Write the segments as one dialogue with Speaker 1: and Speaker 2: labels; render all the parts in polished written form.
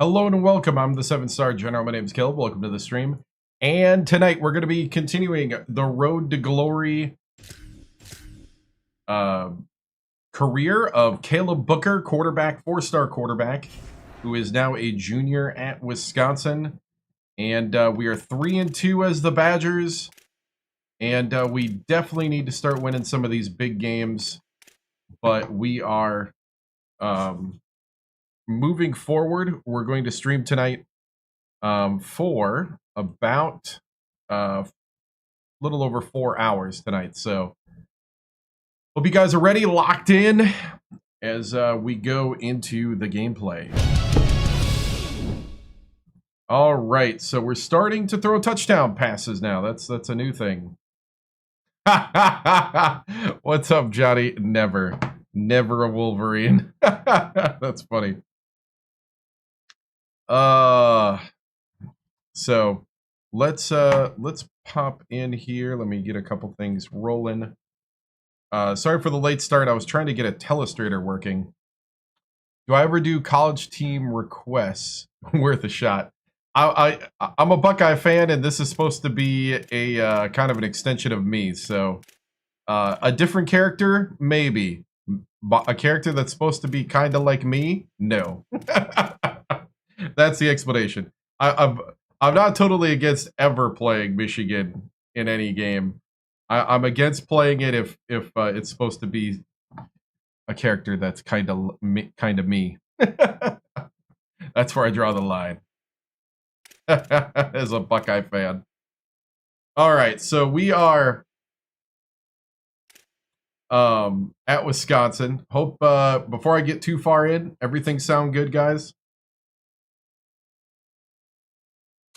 Speaker 1: Hello and welcome. I'm the 7-star general. My name is Caleb. Welcome to the stream. And tonight we're going to be continuing the Road to Glory career of Caleb Bucher, quarterback, 4-star quarterback, who is now a junior at Wisconsin. And we are 3-2 as the Badgers. And we definitely need to start winning some of these big games. But we are moving forward. We're going to stream tonight for about a little over 4 hours tonight. So hope you guys are ready, locked in as we go into the gameplay. All right, so we're starting to throw touchdown passes now. That's a new thing. What's up, Johnny? Never a Wolverine. That's funny. So let's pop in here. Let me get a couple things rolling. Sorry for the late start. I was trying to get a telestrator working. Do I ever do college team requests? Worth a shot. I'm a Buckeye fan, and this is supposed to be a kind of an extension of me. So a different character, maybe. A character that's supposed to be kind of like me, no. That's the explanation. I'm not totally against ever playing Michigan in any game. I'm against playing it if it's supposed to be a character that's kind of me. That's where I draw the line. As a Buckeye fan. All right, so we are at Wisconsin. Hope before I get too far in, everything sound good, guys?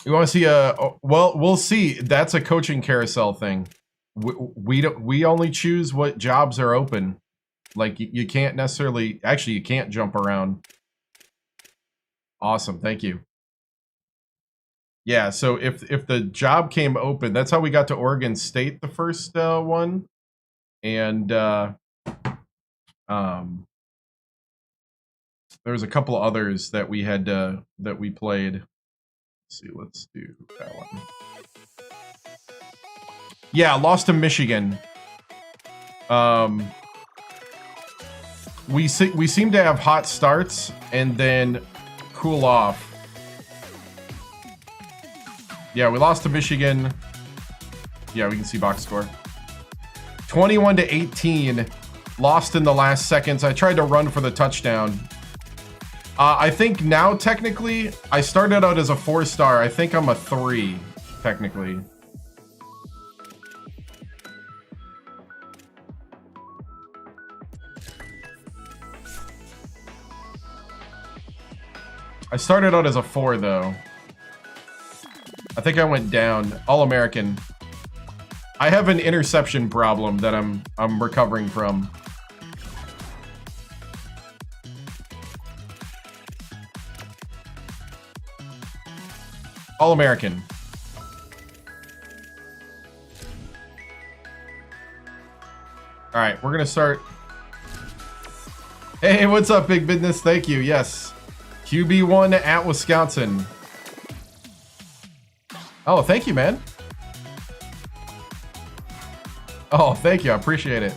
Speaker 1: You want to see well, we'll see. That's a coaching carousel thing. We only choose what jobs are open. Like you can't necessarily, actually you can't jump around. Awesome, thank you. Yeah, so if the job came open, that's how we got to Oregon State the first one. And there was a couple others that we had that we played. Let's see, let's do that one. Yeah, lost to Michigan. We seem to have hot starts and then cool off. Yeah, we lost to Michigan. Yeah, we can see box score. 21-18. Lost in the last seconds. I tried to run for the touchdown. I think now, technically, I started out as a 4-star. I think I'm a 3, technically. I started out as a 4, though. I think I went down. All-American. I have an interception problem that I'm recovering from. All-American. All right, we're gonna start. Hey, what's up, big business? Thank you. Yes, QB1 at Wisconsin. Oh, thank you, man. Oh, thank you. I appreciate it.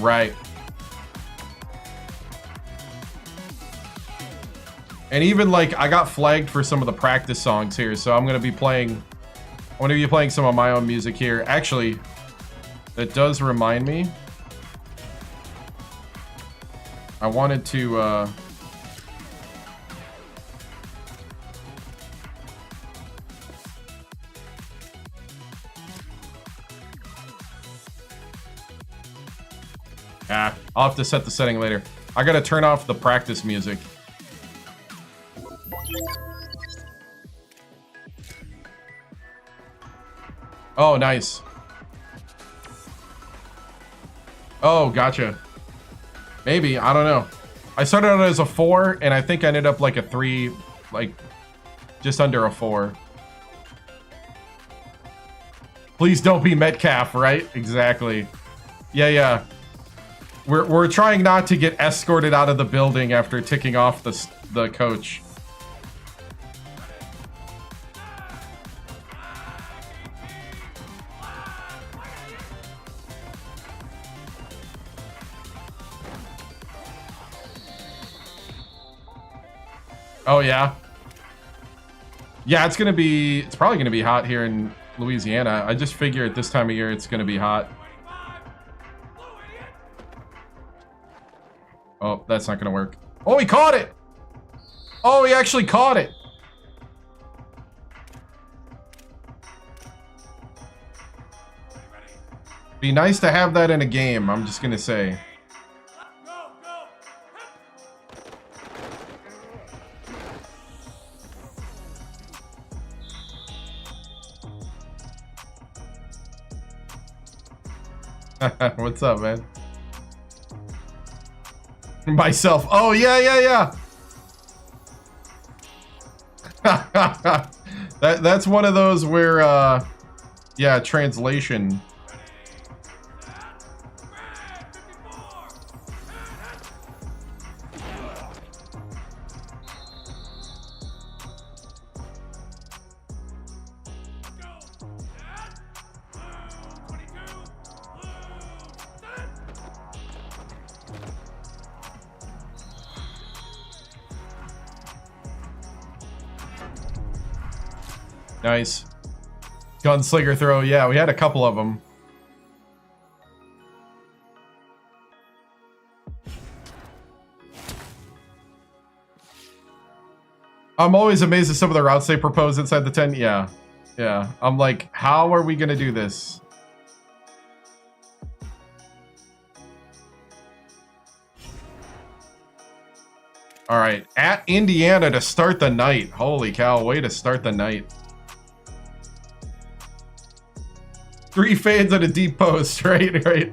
Speaker 1: Right. And even like I got flagged for some of the practice songs here, so I'm gonna be playing some of my own music here. Actually, that does remind me. I wanted to I'll have to set the setting later. I gotta turn off the practice music. Oh, nice. Oh, gotcha. Maybe, I don't know. I started out as a 4, and I think I ended up like a 3, like just under a 4. Please don't be Metcalf, right? Exactly. Yeah, yeah. We're trying not to get escorted out of the building after ticking off the coach. Oh yeah. Yeah, it's probably gonna be hot here in Louisiana. I just figure at this time of year it's gonna be hot. Oh, that's not gonna work. Oh, he caught it! Oh, he actually caught it! Be nice to have that in a game, I'm just gonna say. What's up, man? Myself. Oh, yeah. That's one of those where, yeah, translation. Nice. Gunslinger throw. Yeah, we had a couple of them. I'm always amazed at some of the routes they propose inside the 10. Yeah. Yeah. I'm like, how are we going to do this? All right. At Indiana to start the night. Holy cow. Way to start the night. 3 fades at a deep post, right?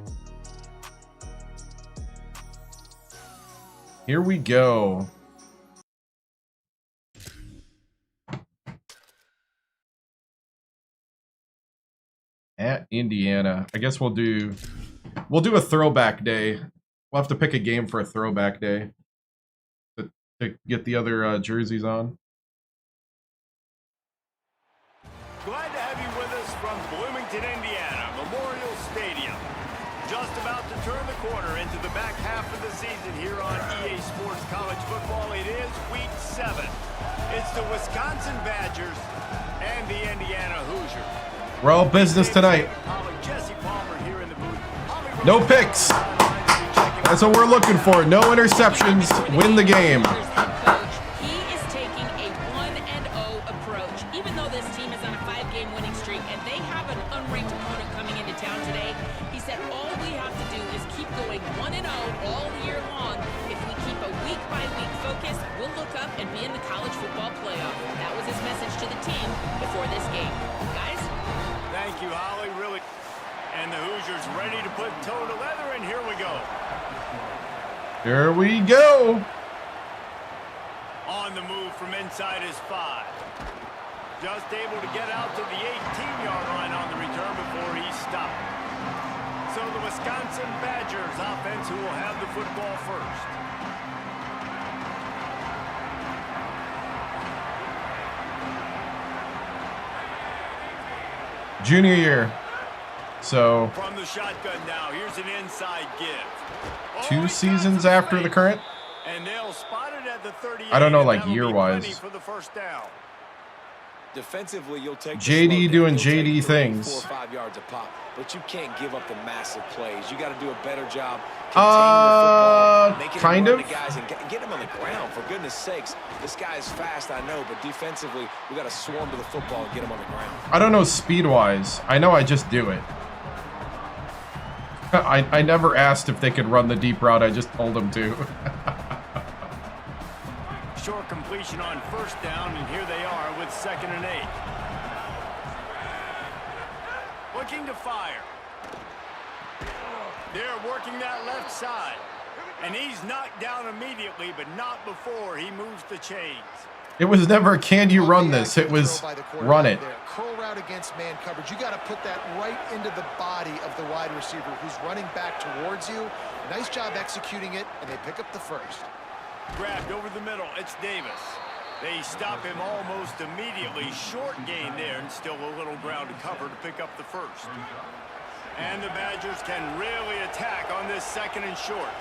Speaker 1: Here we go. At Indiana. I guess we'll do a throwback day. We'll have to pick a game for a throwback day to get the other jerseys on.
Speaker 2: Glad to have you with us from Bloomington, Indiana, Memorial Stadium. Just about to turn the corner into the back half of the season here on EA Sports College Football. It is Week 7. It's the Wisconsin Badgers and the Indiana Hoosiers.
Speaker 1: We're all business tonight. No picks. That's what we're looking for. No interceptions. Win the game.
Speaker 2: Ready to put toe to leather, and here we go.
Speaker 1: Here we go.
Speaker 2: On the move from inside his 5. Just able to get out to the 18-yard line on the return before he stopped. So the Wisconsin Badgers offense who will have the football first.
Speaker 1: Junior year. So,
Speaker 2: from the shotgun now, here's an inside give.
Speaker 1: 2 seasons after the current?
Speaker 2: And they'll spot it at the 38.
Speaker 1: I don't know, like year-wise.
Speaker 2: For the first down.
Speaker 3: Defensively, you'll take
Speaker 1: JD doing JD things.
Speaker 3: 4 or 5 yards a pop, but you can't give up the massive plays. You got to do a better job.
Speaker 1: Kind of.
Speaker 3: Guys and get him on the ground, for goodness sakes. This guy is fast, I know, but defensively, we got to swarm to the football and get him on the ground.
Speaker 1: I don't know speed-wise. I know I just do it. I never asked if they could run the deep route. I just told them to.
Speaker 2: Short completion on first down, and here they are with 2nd and 8. Looking to fire. They're working that left side. And he's knocked down immediately, but not before he moves the chains.
Speaker 1: It was never, can you run this? It was, run it.
Speaker 4: Curl route against man coverage. You got to put that right into the body of the wide receiver who's running back towards you. Nice job executing it, and they pick up the first.
Speaker 2: Grabbed over the middle. It's Davis. They stop him almost immediately. Short gain there, and still a little ground to cover to pick up the first. And the Badgers can really attack on this second and short.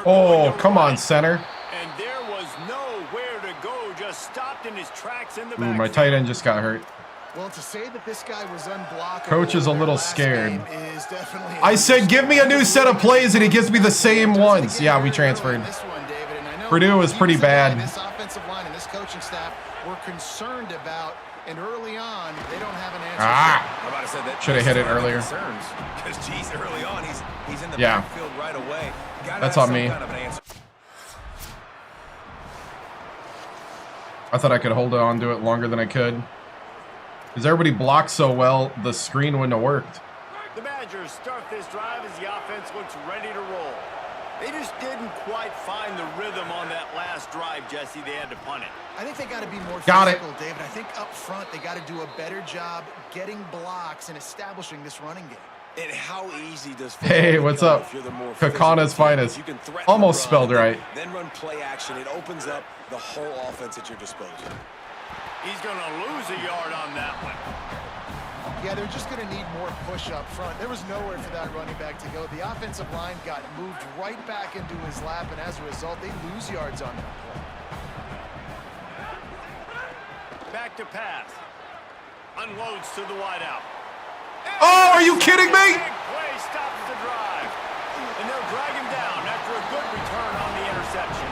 Speaker 1: Oh, come on, center.
Speaker 2: And there was nowhere to go. Just stopped in his tracks in the back.
Speaker 1: Ooh, my tight end just got hurt.
Speaker 4: Well, to say that this guy was unblockable.
Speaker 1: Coach is a little scared. I said, give me a new set of plays, and he gives me the same ones. Yeah, we transferred. Purdue was pretty bad.
Speaker 4: This offensive line and this coaching staff were concerned about, and early on, they don't have an answer.
Speaker 1: Should have hit it earlier.
Speaker 3: Because, geez, early on, he's in the
Speaker 1: Yeah.
Speaker 3: backfield right away.
Speaker 1: That's on me.
Speaker 3: Kind of an answer.
Speaker 1: I thought I could hold on to it longer than I could. Because everybody blocked so well, the screen wouldn't have worked.
Speaker 2: The Badgers start this drive as the offense looks ready to roll. They just didn't quite find the rhythm on that last drive, Jesse. They had to punt it.
Speaker 4: I think they got to be more
Speaker 1: Got
Speaker 4: physical, David. I think up front they got to do a better job getting blocks and establishing this running game.
Speaker 3: And how easy does
Speaker 1: Hey, what's up? Kakana's finest. Almost spelled right.
Speaker 3: Then run play action. It opens up the whole offense at your disposal.
Speaker 2: He's going to lose a yard on that one.
Speaker 4: Yeah, they're just going to need more push up front. There was nowhere for that running back to go. The offensive line got moved right back into his lap, and as a result, they lose yards on that play.
Speaker 2: Back to pass. Unloads to the wideout.
Speaker 1: Oh, are you kidding me?
Speaker 2: Big play stops the drive. And they'll drag him down after a good return on the interception.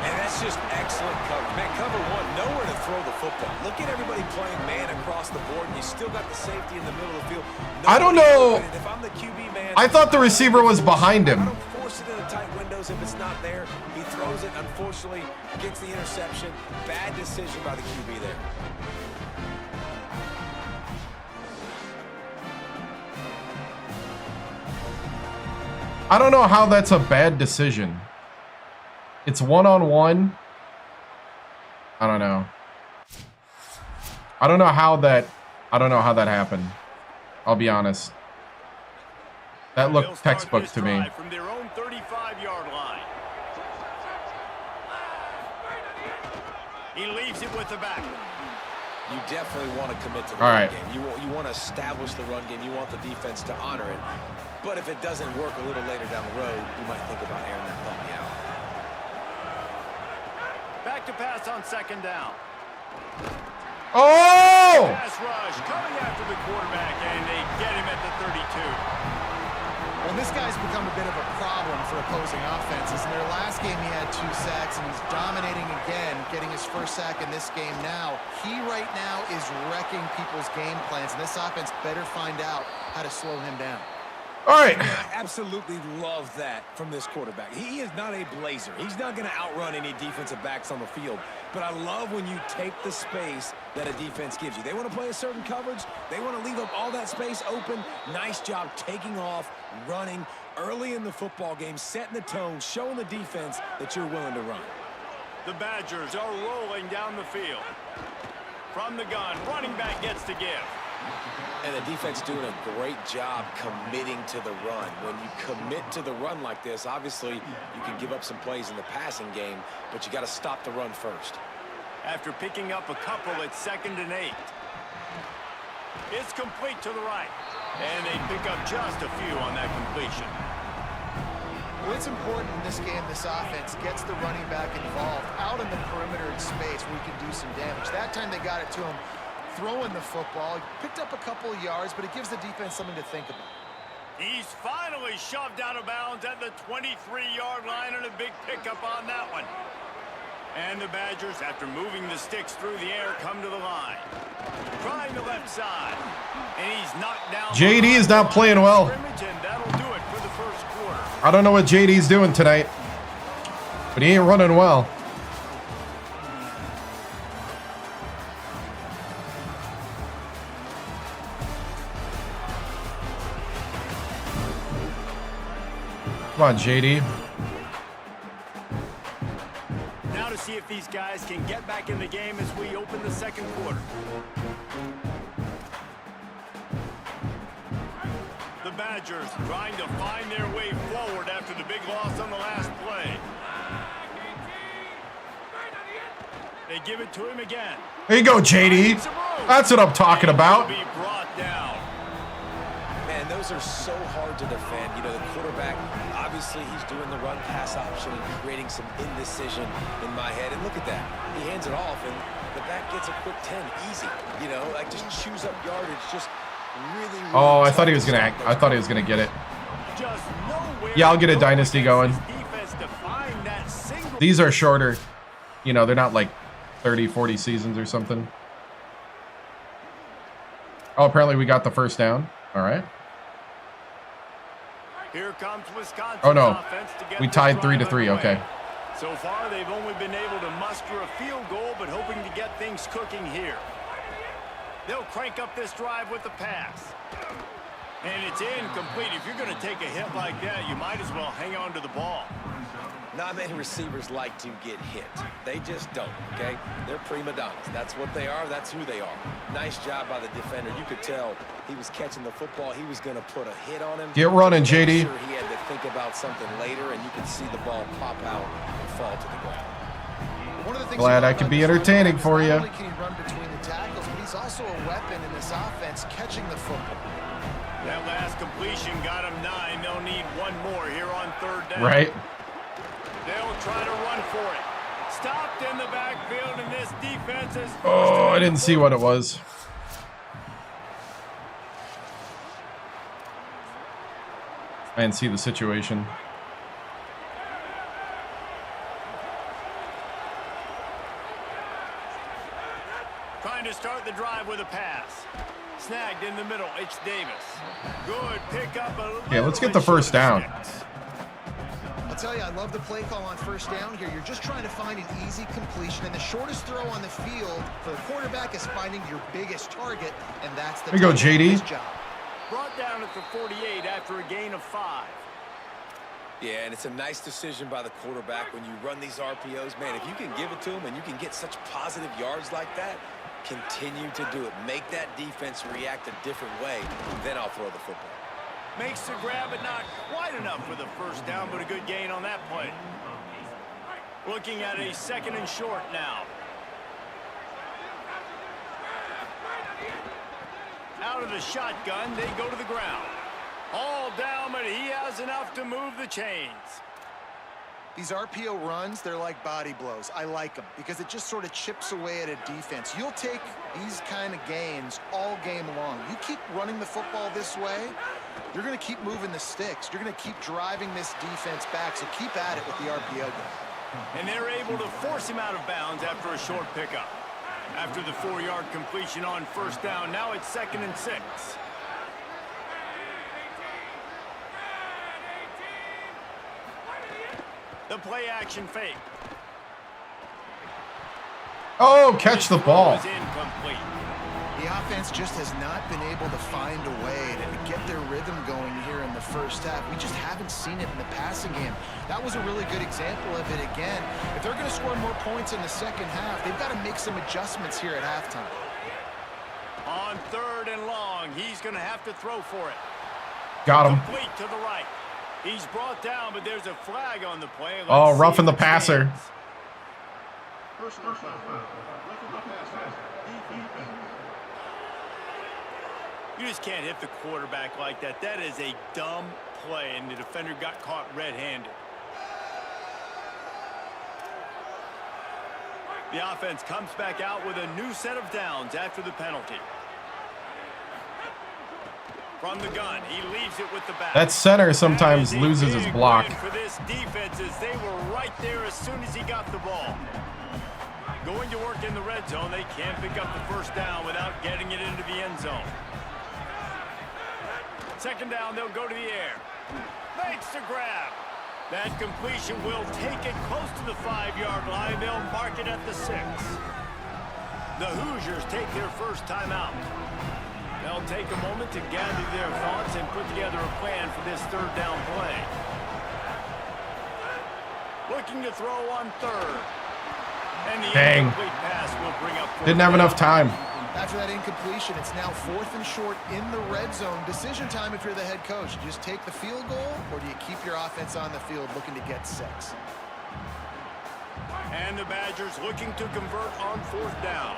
Speaker 3: And that's just excellent coverage. Man, cover one, nowhere to throw the football. Look at everybody playing man across the board, and you still got the safety in the middle of the field.
Speaker 1: I don't know.
Speaker 3: If I'm the QB, man,
Speaker 1: I thought the receiver was behind him.
Speaker 3: I don't force it into tight windows if it's not there. He throws it, unfortunately, gets the interception. Bad decision by the QB there.
Speaker 1: I don't know how that's a bad decision. It's one-on-one. I don't know. I don't know how that happened. I'll be honest. That looked textbook to me.
Speaker 2: From their own 35-yard line. He leaves it with the back.
Speaker 3: You definitely want to commit to the
Speaker 1: run
Speaker 3: game. You want to establish the run game. You want the defense to honor it. But if it doesn't work a little later down the road, you might think about airing that puppy out.
Speaker 2: Back to pass on second down.
Speaker 1: Oh!
Speaker 2: Pass rush coming after the quarterback, and they get him at the 32.
Speaker 4: Well, this guy's become a bit of a problem for opposing offenses. In their last game, he had 2 sacks, and he's dominating again, getting his first sack in this game now. He right now is wrecking people's game plans, and this offense better find out how to slow him down.
Speaker 1: All right.
Speaker 3: I absolutely love that from this quarterback. He is not a blazer. He's not going to outrun any defensive backs on the field. But I love when you take the space that a defense gives you. They want to play a certain coverage. They want to leave up all that space open. Nice job taking off, running early in the football game, setting the tone, showing the defense that you're willing to run.
Speaker 2: The Badgers are rolling down the field. From the gun, running back gets to give.
Speaker 3: And the defense doing a great job committing to the run. When you commit to the run like this, obviously you can give up some plays in the passing game, but you got to stop the run first.
Speaker 2: After picking up a couple at 2nd and 8. It's complete to the right. And they pick up just a few on that completion.
Speaker 4: Well, it's important in this game this offense gets the running back involved out in the perimeter in space where he can do some damage. That time they got it to him throwing the football. He picked up a couple of yards, but it gives the defense something to think about.
Speaker 2: He's finally shoved out of bounds at the 23-yard line, and a big pickup on that one. And the Badgers, after moving the sticks through the air, come to the line. Trying the left side. And he's knocked down.
Speaker 1: JD is not playing well.
Speaker 2: And that'll do it for the first quarter.
Speaker 1: I don't know what JD's doing tonight, but he ain't running well. Come on, JD.
Speaker 2: see if these guys can get back in the game as we open the second quarter. The Badgers trying to find their way forward after the big loss on the last play. They give it to him again.
Speaker 1: There you go, JD. That's what I'm talking about.
Speaker 2: Be brought down.
Speaker 3: Man, those are so hard to defend. You know, the quarterback, obviously he's doing the run-pass option and creating some indecision in my head. And look at that. He hands it off, and the back gets a quick 10. Easy. You know, like just chews up yardage. Just really
Speaker 1: Oh, I thought he was gonna get it. Yeah, I'll get a dynasty going. These are shorter. You know, they're not like 30, 40 seasons or something. Oh, apparently we got the first down. All right.
Speaker 2: Here comes Wisconsin.
Speaker 1: Oh no, we tied 3-3. Okay.
Speaker 2: So far, they've only been able to muster a field goal, but hoping to get things cooking here. They'll crank up this drive with the pass. And it's incomplete. If you're going to take a hit like that, you might as well hang on to the ball.
Speaker 3: Not many receivers like to get hit. They just don't, okay? They're prima donnas. That's what they are. That's who they are. Nice job by the defender. You could tell he was catching the football. He was going to put a hit on him.
Speaker 1: Get running, JD.
Speaker 3: Sure, he had to think about something later, and you could see the ball pop out and fall to the ground.
Speaker 4: One of the things
Speaker 1: Glad I could be entertaining for you.
Speaker 4: Not only can he run between the tackles, but he's also a weapon in this offense, catching the football.
Speaker 2: That last completion got him 9. They'll need one more here on third down.
Speaker 1: Right.
Speaker 2: They'll try to run for it. Stopped in the backfield, and this defense is...
Speaker 1: Oh, I didn't see what it was. I didn't see the situation.
Speaker 2: Trying to start the drive with a pass. Snagged in the middle. It's Davis. Good pickup.
Speaker 1: Yeah, let's get the first down.
Speaker 4: I'll tell you, I love the play call on first down here. You're just trying to find an easy completion, and the shortest throw on the field for the quarterback is finding your biggest target, and that's the
Speaker 1: There you go, JD.
Speaker 4: job.
Speaker 2: Brought down at the 48 after a gain of 5.
Speaker 3: Yeah, and it's a nice decision by the quarterback when you run these RPOs. Man, if you can give it to him and you can get such positive yards like that, continue to do it. Make that defense react a different way, then I'll throw the football.
Speaker 2: Makes the grab, but not quite enough for the first down, but a good gain on that play. Looking at a 2nd and short now. Out of the shotgun, they go to the ground. All down, but he has enough to move the chains.
Speaker 4: These RPO runs, they're like body blows. I like them because it just sort of chips away at a defense. You'll take these kind of gains all game long. You keep running the football this way, you're going to keep moving the sticks. You're going to keep driving this defense back, so keep at it with the RPO game.
Speaker 2: And they're able to force him out of bounds after a short pickup. After the 4-yard completion on first down, now it's 2nd and 6. The play action fake.
Speaker 1: Oh, catch the ball.
Speaker 2: Was incomplete.
Speaker 4: The offense just has not been able to find a way to get their rhythm going here in the first half. We just haven't seen it in the passing game. That was a really good example of it again. If they're going to score more points in the second half, they've got to make some adjustments here at halftime.
Speaker 2: On 3rd and long, he's going to have to throw for it.
Speaker 1: Got him.
Speaker 2: Complete to the right. He's brought down, but there's a flag on the play.
Speaker 1: Oh, roughing the passer.
Speaker 2: You just can't hit the quarterback like that. That is a dumb play, and the defender got caught red-handed. The offense comes back out with a new set of downs after the penalty. From the gun, he leaves it with the back.
Speaker 1: That center sometimes loses his block.
Speaker 2: For this defense, as they were right there as soon as he got the ball. Going to work in the red zone, they can't pick up the first down without getting it into the end zone. 2nd down, they'll go to the air. Makes the grab. That completion will take it close to the 5-yard line. They'll mark it at the 6. The Hoosiers take their first timeout. They'll take a moment to gather their thoughts and put together a plan for this 3rd down play. Looking to throw on 3rd. And the
Speaker 1: Dang.
Speaker 2: incomplete pass will bring up fourth
Speaker 1: Didn't have
Speaker 2: down.
Speaker 1: enough time.
Speaker 4: After that incompletion, it's now 4th and short in the red zone. Decision time if you're the head coach. Do you just take the field goal, or do you keep your offense on the field looking to get 6?
Speaker 2: And the Badgers looking to convert on 4th down.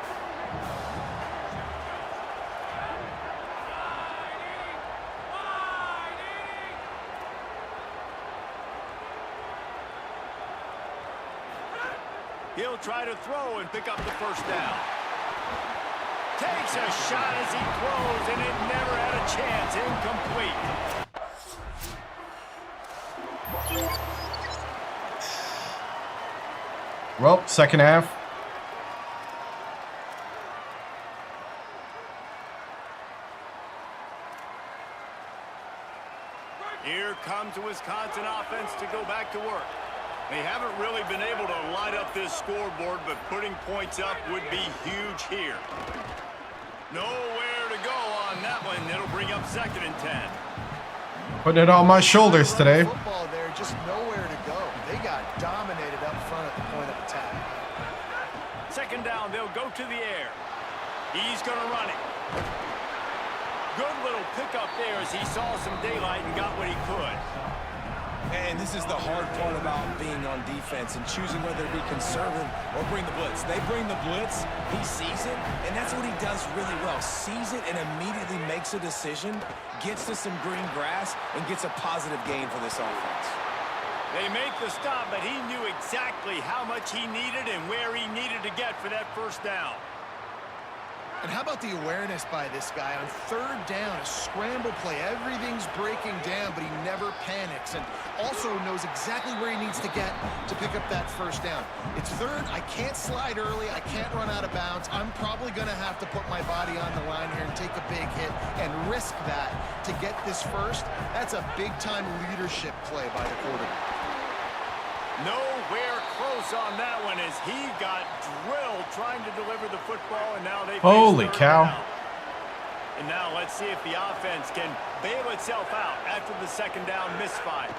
Speaker 2: He'll try to throw and pick up the first down. Takes a shot as he throws, and it never had a chance. Incomplete.
Speaker 1: Well, second half.
Speaker 2: Here comes the Wisconsin offense to go back to work. They haven't really been able to light up this scoreboard, but putting points up would be huge here. Nowhere to go on that one. It'll bring up 2nd and 10.
Speaker 1: Putting it on my shoulders today.
Speaker 4: Football there, just nowhere to go. They got dominated up front at the point of attack.
Speaker 2: 2nd down, they'll go to the air. He's going to run it. Good little pickup there as he saw some daylight and got what he could.
Speaker 3: And this is the hard part about being on defense and choosing whether to be conservative or bring the blitz. They bring the blitz, he sees it, and that's what he does really well. Sees it and immediately makes a decision, gets to some green grass, and gets a positive gain for this offense.
Speaker 2: They make the stop, but he knew exactly how much he needed and where he needed to get for that first down.
Speaker 4: And how about the awareness by this guy on 3rd down, a scramble play. Everything's breaking down, but he never panics and also knows exactly where he needs to get to pick up that first down. It's 3rd. I can't slide early. I can't run out of bounds. I'm probably going to have to put my body on the line here and take a big hit and risk that to get this first. That's a big-time leadership play by the quarterback.
Speaker 2: Nowhere close on that one as he got drilled trying to deliver the football, and now they
Speaker 1: Holy cow.
Speaker 2: down. And now let's see if the offense can bail itself out after the 2nd down misfire.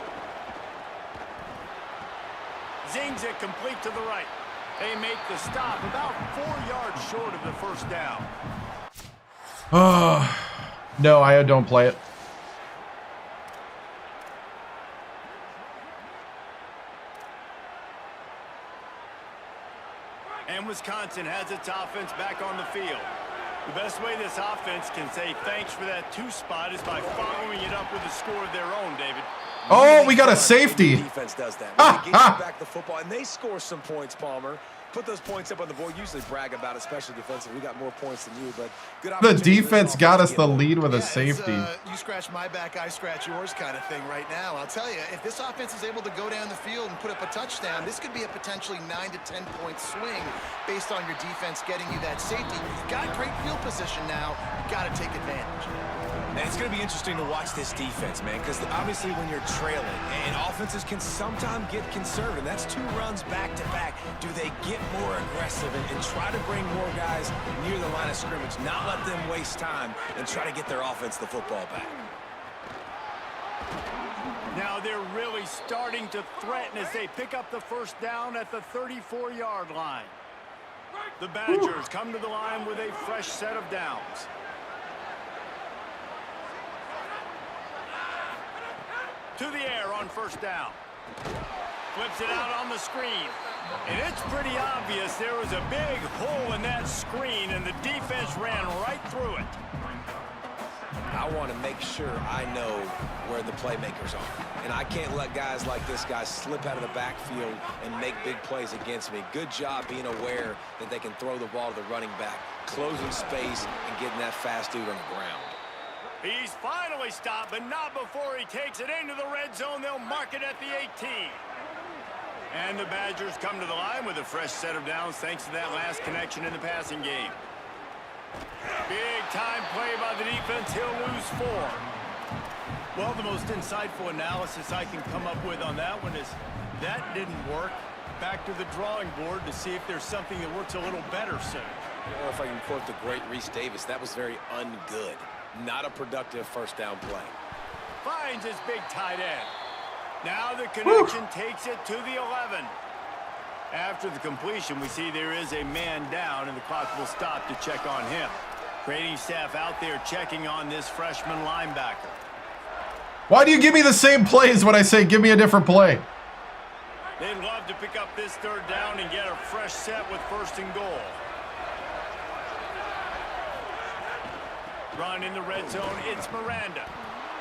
Speaker 2: Zings it complete to the right. They make the stop about 4 yards short of the first down.
Speaker 1: No, I don't play it.
Speaker 2: And Wisconsin has its offense back on the field. The best way this offense can say thanks for that 2 spot is by following it up with a score of their own, David.
Speaker 1: Oh, we got a safety.
Speaker 3: Defense does that. When they get you back the football, and they score some points, Palmer. Put those points up on the board. Usually brag about it, especially defensively. We got more points than you, but good
Speaker 1: The
Speaker 3: opportunity.
Speaker 1: defense got us the lead with a safety.
Speaker 4: You scratch my back, I scratch yours kind of thing right now. I'll tell you, if this offense is able to go down the field and put up a touchdown, this could be a potentially 9 to 10 point swing based on your defense getting you that safety. You've got great field position now. You've got to take advantage.
Speaker 3: And it's going to be interesting to watch this defense, man, because obviously when you're trailing, and offenses can sometimes get conservative. That's 2 runs back-to-back. Do they get more aggressive and try to bring more guys near the line of scrimmage, not let them waste time, and try to get their offense the football back?
Speaker 2: Now they're really starting to threaten as they pick up the first down at the 34-yard line. The Badgers come to the line with a fresh set of downs. To the air on first down. Flips it out on the screen. And it's pretty obvious there was a big hole in that screen, and the defense ran right through it.
Speaker 3: I want to make sure I know where the playmakers are. And I can't let guys like this guy slip out of the backfield and make big plays against me. Good job being aware that they can throw the ball to the running back, closing space, and getting that fast dude on the ground.
Speaker 2: He's finally stopped, but not before he takes it into the red zone. They'll mark it at the 18. And the Badgers come to the line with a fresh set of downs thanks to that last connection in the passing game. Big time play by the defense. He'll lose 4. Well, the most insightful analysis I can come up with on that one is that didn't work. Back to the drawing board to see if there's something that works a little better soon.
Speaker 3: Or if I can quote the great Reese Davis, that was very ungood. Not a productive first down play.
Speaker 2: Finds his big tight end. Now the connection takes it to the 11. After the completion, we see there is a man down, and the clock will stop to check on him. Grading staff out there checking on this freshman linebacker.
Speaker 1: Why do you give me the same plays when I say give me a different play?
Speaker 2: They'd love to pick up this third down and get a fresh set with 1st and goal. Run in the red zone, it's Miranda.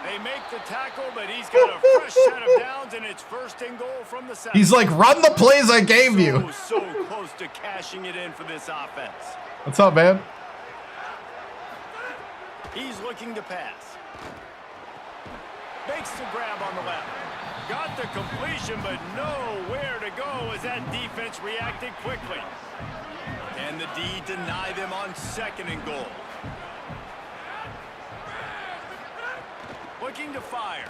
Speaker 2: They make the tackle, but he's got a fresh set of downs, and it's 1st and goal from the 7.
Speaker 1: He's like, run the plays I gave you.
Speaker 2: So close to cashing it in for this offense.
Speaker 1: What's up, man?
Speaker 2: He's looking to pass. Makes the grab on the left. Got the completion, but nowhere to go as that defense reacted quickly. And the D deny them on 2nd and goal. Looking to fire.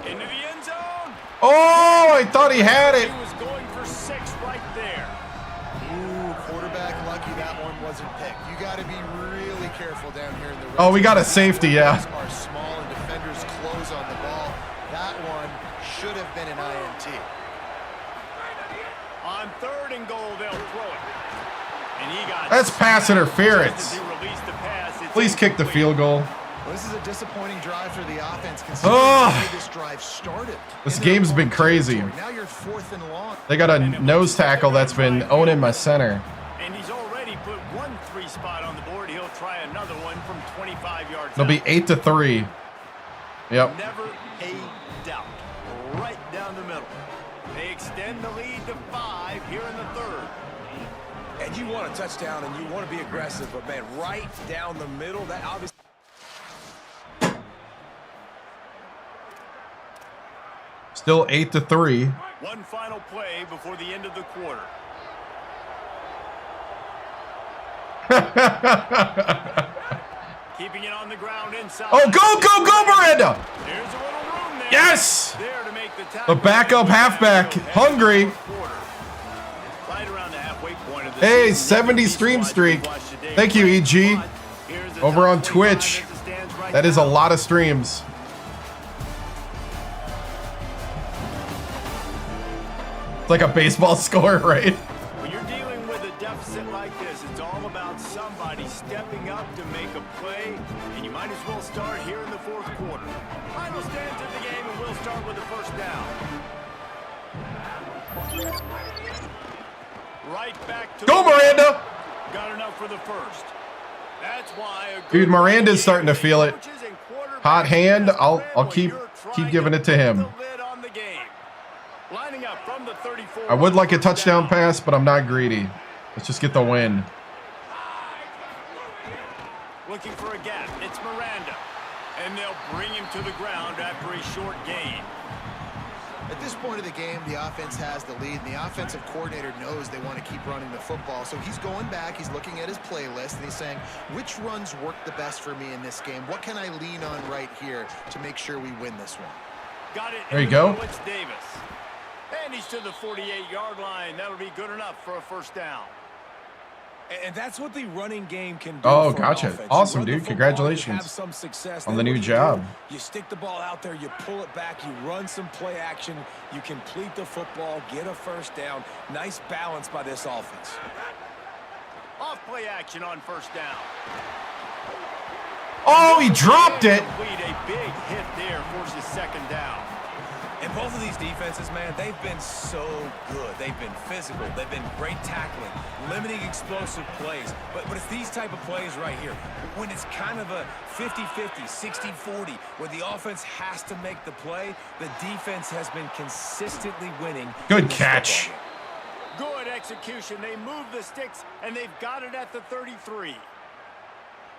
Speaker 2: Into the end zone.
Speaker 1: Oh, I thought he had it.
Speaker 2: He was going for 6 right there.
Speaker 4: Ooh, quarterback lucky that one wasn't picked. You got to be really careful down here in the red
Speaker 1: Oh, we got a
Speaker 4: zone.
Speaker 1: safety, yeah.
Speaker 4: Are small and defenders close on the ball. That one should have been an INT.
Speaker 2: On 3rd and goal, they'll throw it. And he got
Speaker 1: That's pass interference.
Speaker 2: just as he released the pass, it's
Speaker 1: Please kick the
Speaker 2: incomplete.
Speaker 1: field goal.
Speaker 4: Well, this is a disappointing drive for the offense considering the way this drive started.
Speaker 1: This
Speaker 4: In their
Speaker 1: game's been
Speaker 4: own
Speaker 1: crazy.
Speaker 4: territory. Now you're 4th and long.
Speaker 1: They got a nose tackle that's been owning my center.
Speaker 2: And he's already put 1 3 spot on the board. He'll try another one from 25 yards
Speaker 1: It'll be
Speaker 2: out.
Speaker 1: 8-3. Yep.
Speaker 2: Never a doubt. Right down the middle. They extend the lead to 5 here in the 3rd.
Speaker 3: And you want a touchdown and you want to be aggressive, but man, right down the middle, that obviously.
Speaker 1: Still 8-3.
Speaker 2: One final play before the end of the quarter. Keeping it on the ground inside.
Speaker 1: Oh, go, Miranda!
Speaker 2: There's a little room there.
Speaker 1: Yes!
Speaker 2: There to make the tackle.
Speaker 1: The backup halfback, hungry.
Speaker 2: Right around the halfway point of the
Speaker 1: Hey,
Speaker 2: season.
Speaker 1: 70 stream streak. Thank you, EG. Over on Twitch. That is a lot of streams. It's like a baseball score, right?
Speaker 2: When you're dealing with a deficit like this, it's all about somebody stepping up to make a play, and you might as well start here in the 4th quarter. Final stands of the game, and we'll start with the 1st down. Right back to
Speaker 1: Go,
Speaker 2: the
Speaker 1: Miranda!
Speaker 2: Got enough for the 1st. That's why a
Speaker 1: Dude,
Speaker 2: good
Speaker 1: Miranda's starting to feel it.
Speaker 2: coaches and quarterbacks
Speaker 1: Hot hand. I'll
Speaker 2: when
Speaker 1: keep
Speaker 2: you're trying
Speaker 1: giving it to
Speaker 2: put
Speaker 1: him.
Speaker 2: the lid on the game. Lining up from the 34.
Speaker 1: I would like a touchdown pass, but I'm not greedy. Let's just get the win.
Speaker 2: Looking for a gap. It's Miranda. And they'll bring him to the ground after a short gain.
Speaker 4: At this point of the game, the offense has the lead, and the offensive coordinator knows they want to keep running the football. So he's going back, he's looking at his playlist, and he's saying, which runs work the best for me in this game? What can I lean on right here to make sure we win this one?
Speaker 2: Got it.
Speaker 1: There you go.
Speaker 2: It's Davis. And he's to the 48-yard line. That'll be good enough for a 1st down.
Speaker 3: And that's what the running game can do.
Speaker 1: Oh,
Speaker 3: for an
Speaker 1: gotcha.
Speaker 3: offense. You
Speaker 1: Awesome,
Speaker 3: run the
Speaker 1: dude.
Speaker 3: football,
Speaker 1: Congratulations
Speaker 3: you have some success.
Speaker 1: on
Speaker 3: Then
Speaker 1: the new
Speaker 3: what do?
Speaker 1: job.
Speaker 3: You stick the ball out there, you pull it back, you run some play action, you complete the football, get a 1st down. Nice balance by this offense.
Speaker 2: Off play action on 1st down.
Speaker 1: Oh, he dropped it.
Speaker 2: A big hit there forces 2nd down.
Speaker 3: And both of these defenses, man, they've been so good. They've been physical. They've been great tackling, limiting explosive plays. But it's these type of plays right here. When it's kind of a 50-50, 60-40, where the offense has to make the play, the defense has been consistently winning.
Speaker 1: Good catch.
Speaker 2: Good execution. They move the sticks, and they've got it at the 33.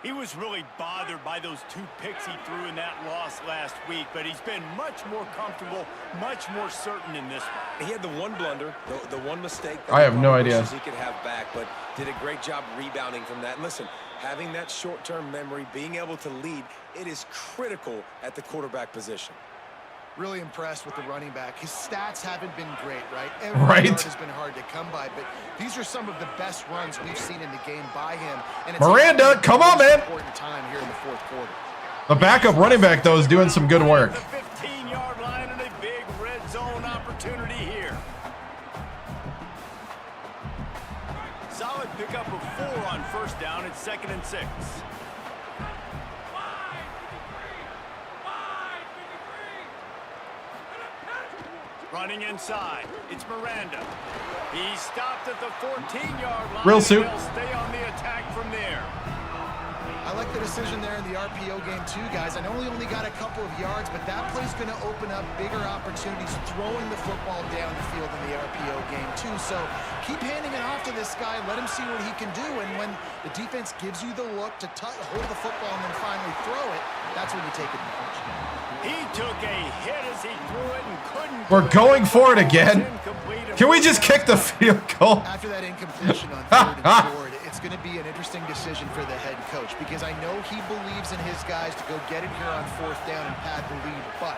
Speaker 2: He was really bothered by those 2 picks he threw in that loss last week, but he's been much more comfortable, much more certain in this one.
Speaker 3: He had the one blunder, the one mistake.
Speaker 1: I have no idea.
Speaker 3: He could have back, but did a great job rebounding from that. And listen, having that short-term memory, being able to lead, it is critical at the quarterback position.
Speaker 4: Really impressed with the running back. His stats haven't been great, right? Every
Speaker 1: Right.
Speaker 4: yard has been hard to come by, but these are some of the best runs we've seen in the game by him. And it's
Speaker 1: Miranda, come on, man.
Speaker 4: Important time here in the 4th quarter.
Speaker 1: The backup running back, though, is doing some good work.
Speaker 2: The 15-yard line and a big red zone opportunity here. 2nd and 6. Running inside, it's Miranda. He stopped at the 14-yard line.
Speaker 1: Real suit.
Speaker 2: He'll stay on the attack from there.
Speaker 4: I like the decision there in the RPO game too, guys. I know he only got a couple of yards, but that play's going to open up bigger opportunities throwing the football down the field in the RPO game too. So keep handing it off to this guy. Let him see what he can do. And when the defense gives you the look to hold the football and then finally throw it, that's when you take advantage.
Speaker 2: He took a hit as he threw it and couldn't.
Speaker 1: We're going for it again. Can we just kick the field goal?
Speaker 4: After that incompletion on 3rd and 4, it's going to be an interesting decision for the head coach because I know he believes in his guys to go get it here on 4th down and pad the lead. But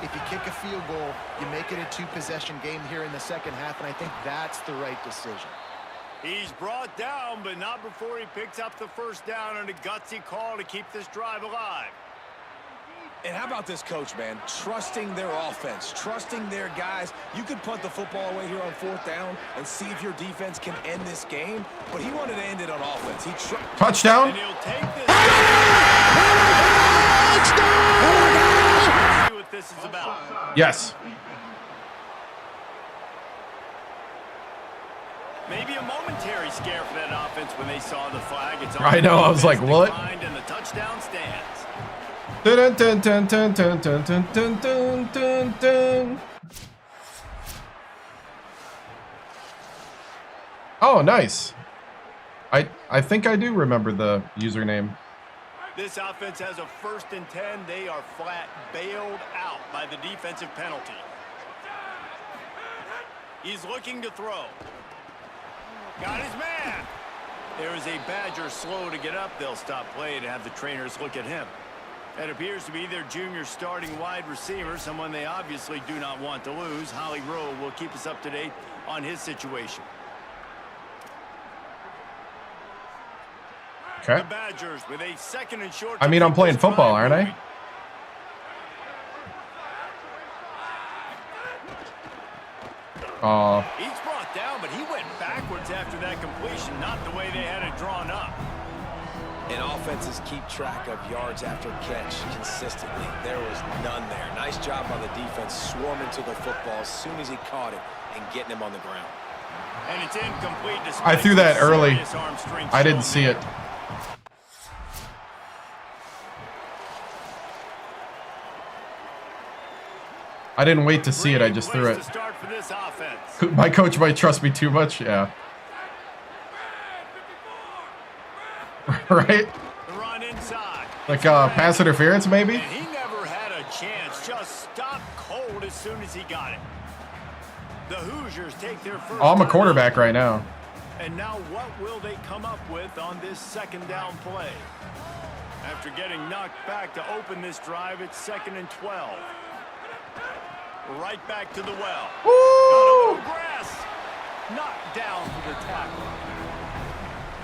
Speaker 4: if you kick a field goal, you make it a 2-possession game here in the second half, and I think that's the right decision.
Speaker 2: He's brought down, but not before he picks up the 1st down on a gutsy call to keep this drive alive.
Speaker 3: And how about this coach, man? Trusting their offense, trusting their guys. You could punt the football away here on 4th down and see if your defense can end this game, but he wanted to end it on offense.
Speaker 1: Touchdown.
Speaker 2: And he'll take this. See what this is about.
Speaker 1: Yes.
Speaker 2: Maybe a momentary scare for that offense when they saw the flag. It's
Speaker 1: I know. I was like, what?
Speaker 2: And the touchdown stands.
Speaker 1: Dun, dun, dun, dun, dun, dun, dun, dun, dun, dun, dun. Oh, nice. I think I do remember the username.
Speaker 2: This offense has a 1st and 10. They are flat bailed out by the defensive penalty. He's looking to throw. Got his man. There is a Badger slow to get up. They'll stop play to have the trainers look at him. That appears to be their junior starting wide receiver, someone they obviously do not want to lose. Holly Rowe will keep us up to date on his situation.
Speaker 1: Okay.
Speaker 2: The Badgers with a 2nd and short.
Speaker 1: I mean, I'm playing football, aren't I?
Speaker 2: He's brought down, but he went backwards after that completion, not the way they had it drawn up.
Speaker 3: And offenses keep track of yards after catch consistently. There was none there. Nice job by the defense swarming to the football as soon as he caught it and getting him on the ground.
Speaker 2: And it's incomplete.
Speaker 1: I threw that early. I didn't see it. I didn't wait to see it. I just threw it. My coach might trust me too much. Yeah. Right?
Speaker 2: Run inside.
Speaker 1: Like pass interference, maybe?
Speaker 2: And he never had a chance. Just stopped cold as soon as he got it. The Hoosiers take their first.
Speaker 1: Oh, I'm a quarterback right now.
Speaker 2: And now what will they come up with on this 2nd down play? After getting knocked back to open this drive, it's 2nd and 12. Right back to the well.
Speaker 1: Woo!
Speaker 2: Got grass. Knocked down for the tackle.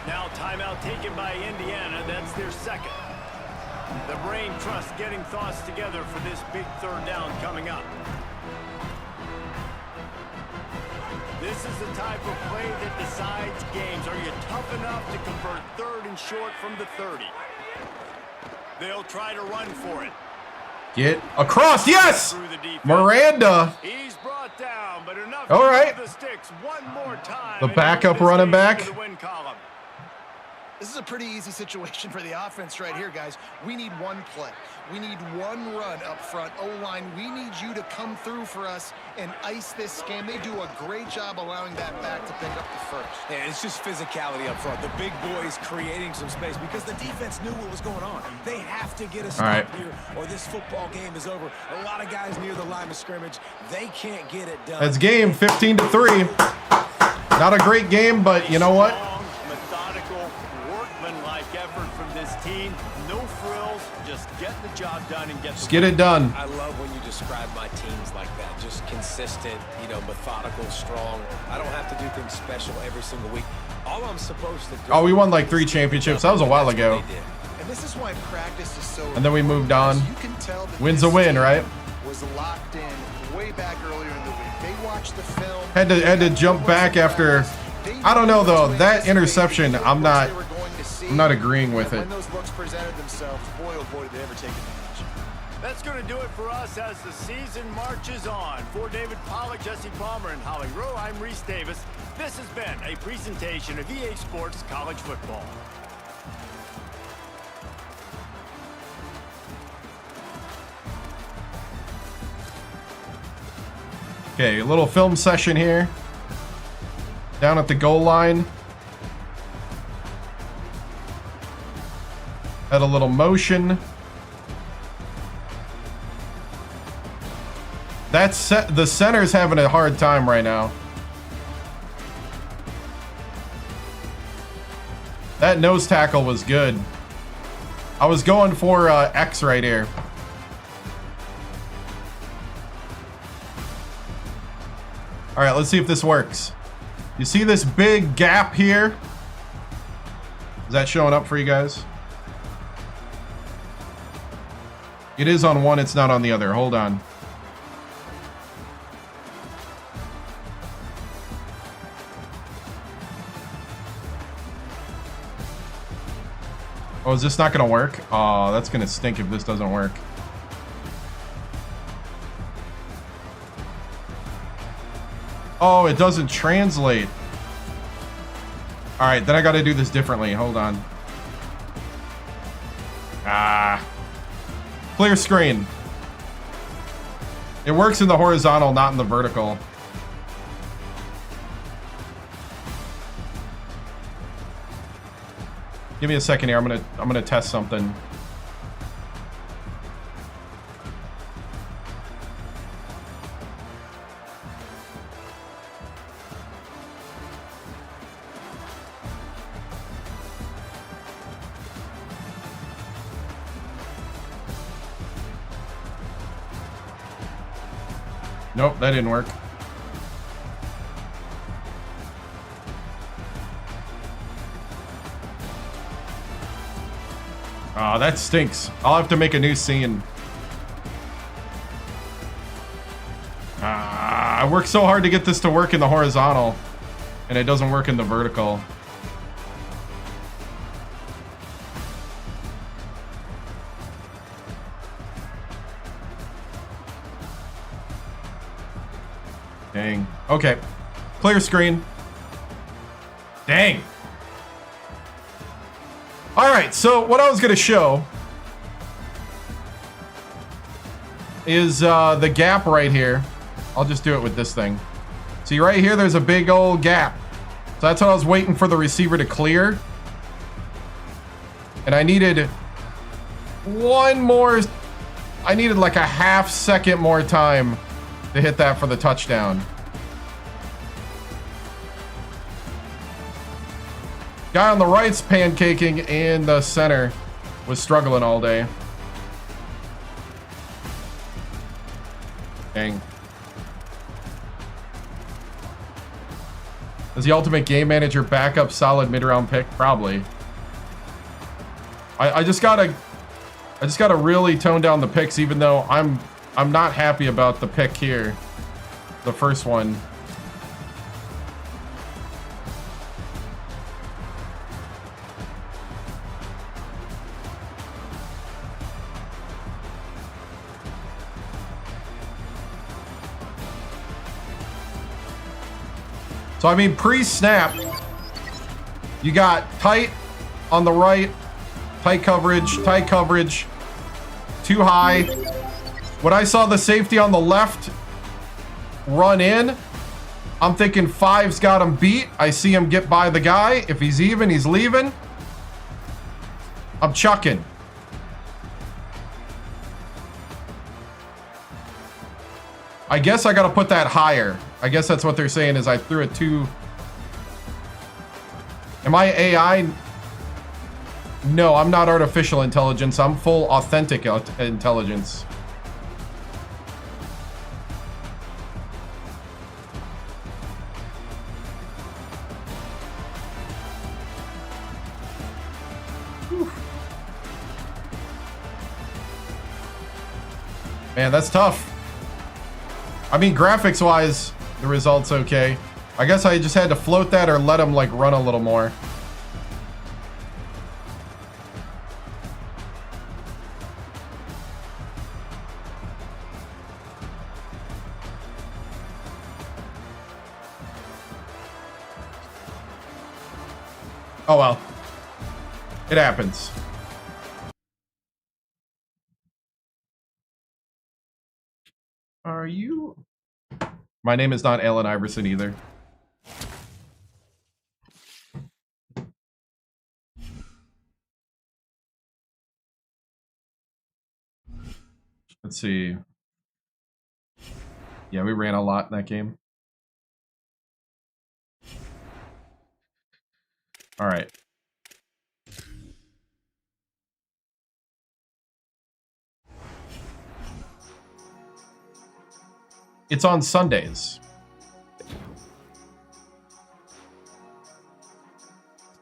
Speaker 2: Now timeout taken by Indiana. That's their 2nd. The brain trust getting thoughts together for this big 3rd down coming up. This is the type of play that decides games. Are you tough enough to convert 3rd and short from the 30? They'll try to run for it.
Speaker 1: Get across. Yes! Miranda.
Speaker 2: He's brought down, but enough
Speaker 1: all right.
Speaker 2: the sticks one more time.
Speaker 1: The backup running back.
Speaker 4: This is a pretty easy situation for the offense right here, guys. We need one play. We need one run up front. O-line, we need you to come through for us and ice this game. They do a great job allowing that back to pick up the first.
Speaker 3: And it's just physicality up front. The big boys creating some space because the defense knew what was going on. They have to get a stop here or this football game is over. A lot of guys near the line of scrimmage, they can't get it done.
Speaker 1: That's game 15-3. Not a great game, but you know what?
Speaker 2: Methodical, workmanlike effort from this team. No frills, just getting the job done and
Speaker 1: get it done.
Speaker 3: I love when you describe my teams like that. Just consistent, you know, methodical, strong. I don't have to do things special every single week. All I'm supposed to do.
Speaker 1: Oh, we won like 3 championships. That was a while ago.
Speaker 4: And this is why practice is so.
Speaker 1: And then we moved on.
Speaker 4: You can tell that
Speaker 1: win's a win, right?
Speaker 4: Was locked in way back earlier in the week. They watched the film.
Speaker 1: Had to jump back after. I don't know though. That interception, I'm not.
Speaker 4: see.
Speaker 1: I'm not agreeing with it.
Speaker 4: When those looks presented themselves, boy, oh boy, did they ever take advantage.
Speaker 2: That's going to do it for us as the season marches on. For David Pollack, Jesse Palmer, and Holly Rowe, I'm Reese Davis. This has been a presentation of EA Sports College Football.
Speaker 1: Okay, a little film session here. Down at the goal line. Had a little motion. That's the center's having a hard time right now. That nose tackle was good. I was going for X right here. All right, let's see if this works. You see this big gap here? Is that showing up for you guys? It is on one, it's not on the other. Hold on. Oh, is this not gonna work? Oh, that's gonna stink if this doesn't work. Oh, it doesn't translate. All right, then I gotta do this differently. Hold on. Clear screen. It works in the horizontal, not in the vertical. Give me a second here. I'm gonna test something. Nope, that didn't work. Oh, that stinks. I'll have to make a new scene. I worked so hard to get this to work in the horizontal, and it doesn't work in the vertical. Dang. Okay. Clear screen. Dang. All right, so what I was going to show is the gap right here. I'll just do it with this thing. See right here, there's a big old gap. So that's what I was waiting for the receiver to clear. And I needed one more. I needed like a half second more time to hit that for the touchdown. Guy on the right's pancaking, and the center was struggling all day. Dang. Is the Ultimate Game Manager backup solid mid-round pick? Probably. I just gotta really tone down the picks, even though I'm not happy about the pick here. The first one. So, I mean, pre-snap, you got tight on the right, tight coverage, too high. When I saw the safety on the left run in, I'm thinking 5's got him beat. I see him get by the guy. If he's even, he's leaving. I'm chucking. I guess I got to put that higher. I guess that's what they're saying is I threw it too. Am I AI? No, I'm not artificial intelligence. I'm full authentic intelligence. Whew. Man, that's tough. I mean, graphics-wise, the result's okay. I guess I just had to float that or let him, like, run a little more. Oh well. It happens. Are you? My name is not Allen Iverson either. Let's see. Yeah, we ran a lot in that game. All right. It's on Sundays.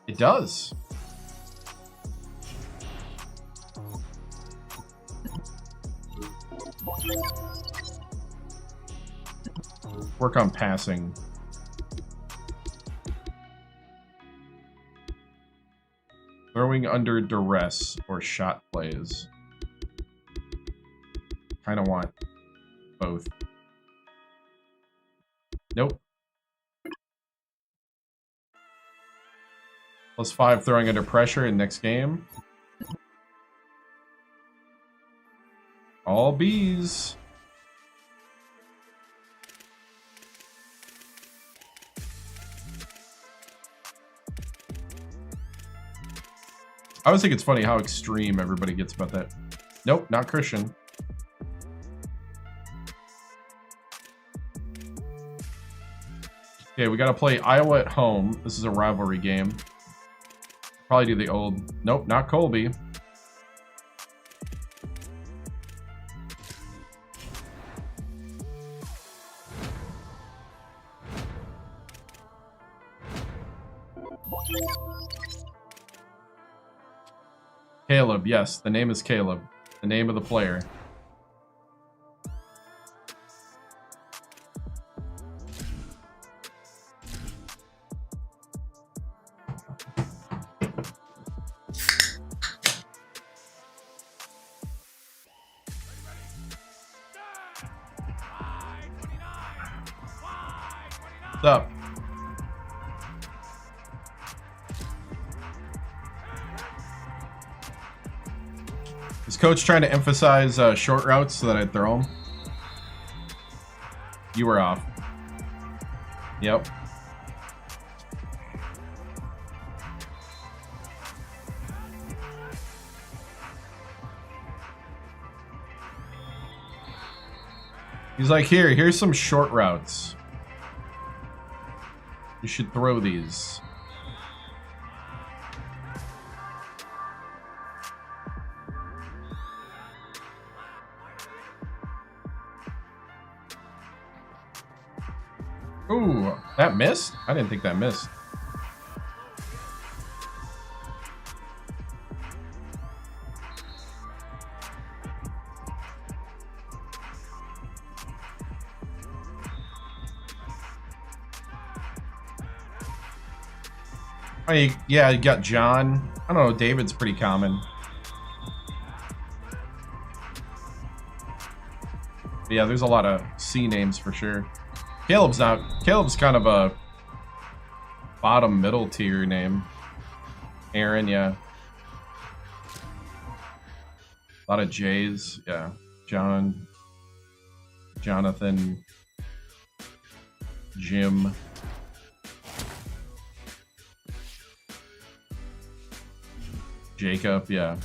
Speaker 1: It does. Work on passing. Throwing under duress or shot plays. Kind of want both. Nope. +5 throwing under pressure in next game. All B's. I always think it's funny how extreme everybody gets about that. Nope, not Christian. Okay, we gotta play Iowa at home. This is a rivalry game. Probably do the old... Nope, not Colby. Caleb, yes, the name is Caleb. The name of the player. What's up? Is coach trying to emphasize short routes so that I throw them? You were off. Yep. He's like, here's some short routes. You should throw these. Ooh, that missed? I didn't think that missed. Oh, yeah, you got John. I don't know, David's pretty common. But yeah, there's a lot of C names for sure. Caleb's kind of a bottom middle tier name. Aaron, yeah. A lot of J's, yeah. John, Jonathan, Jim. Jacob, yeah.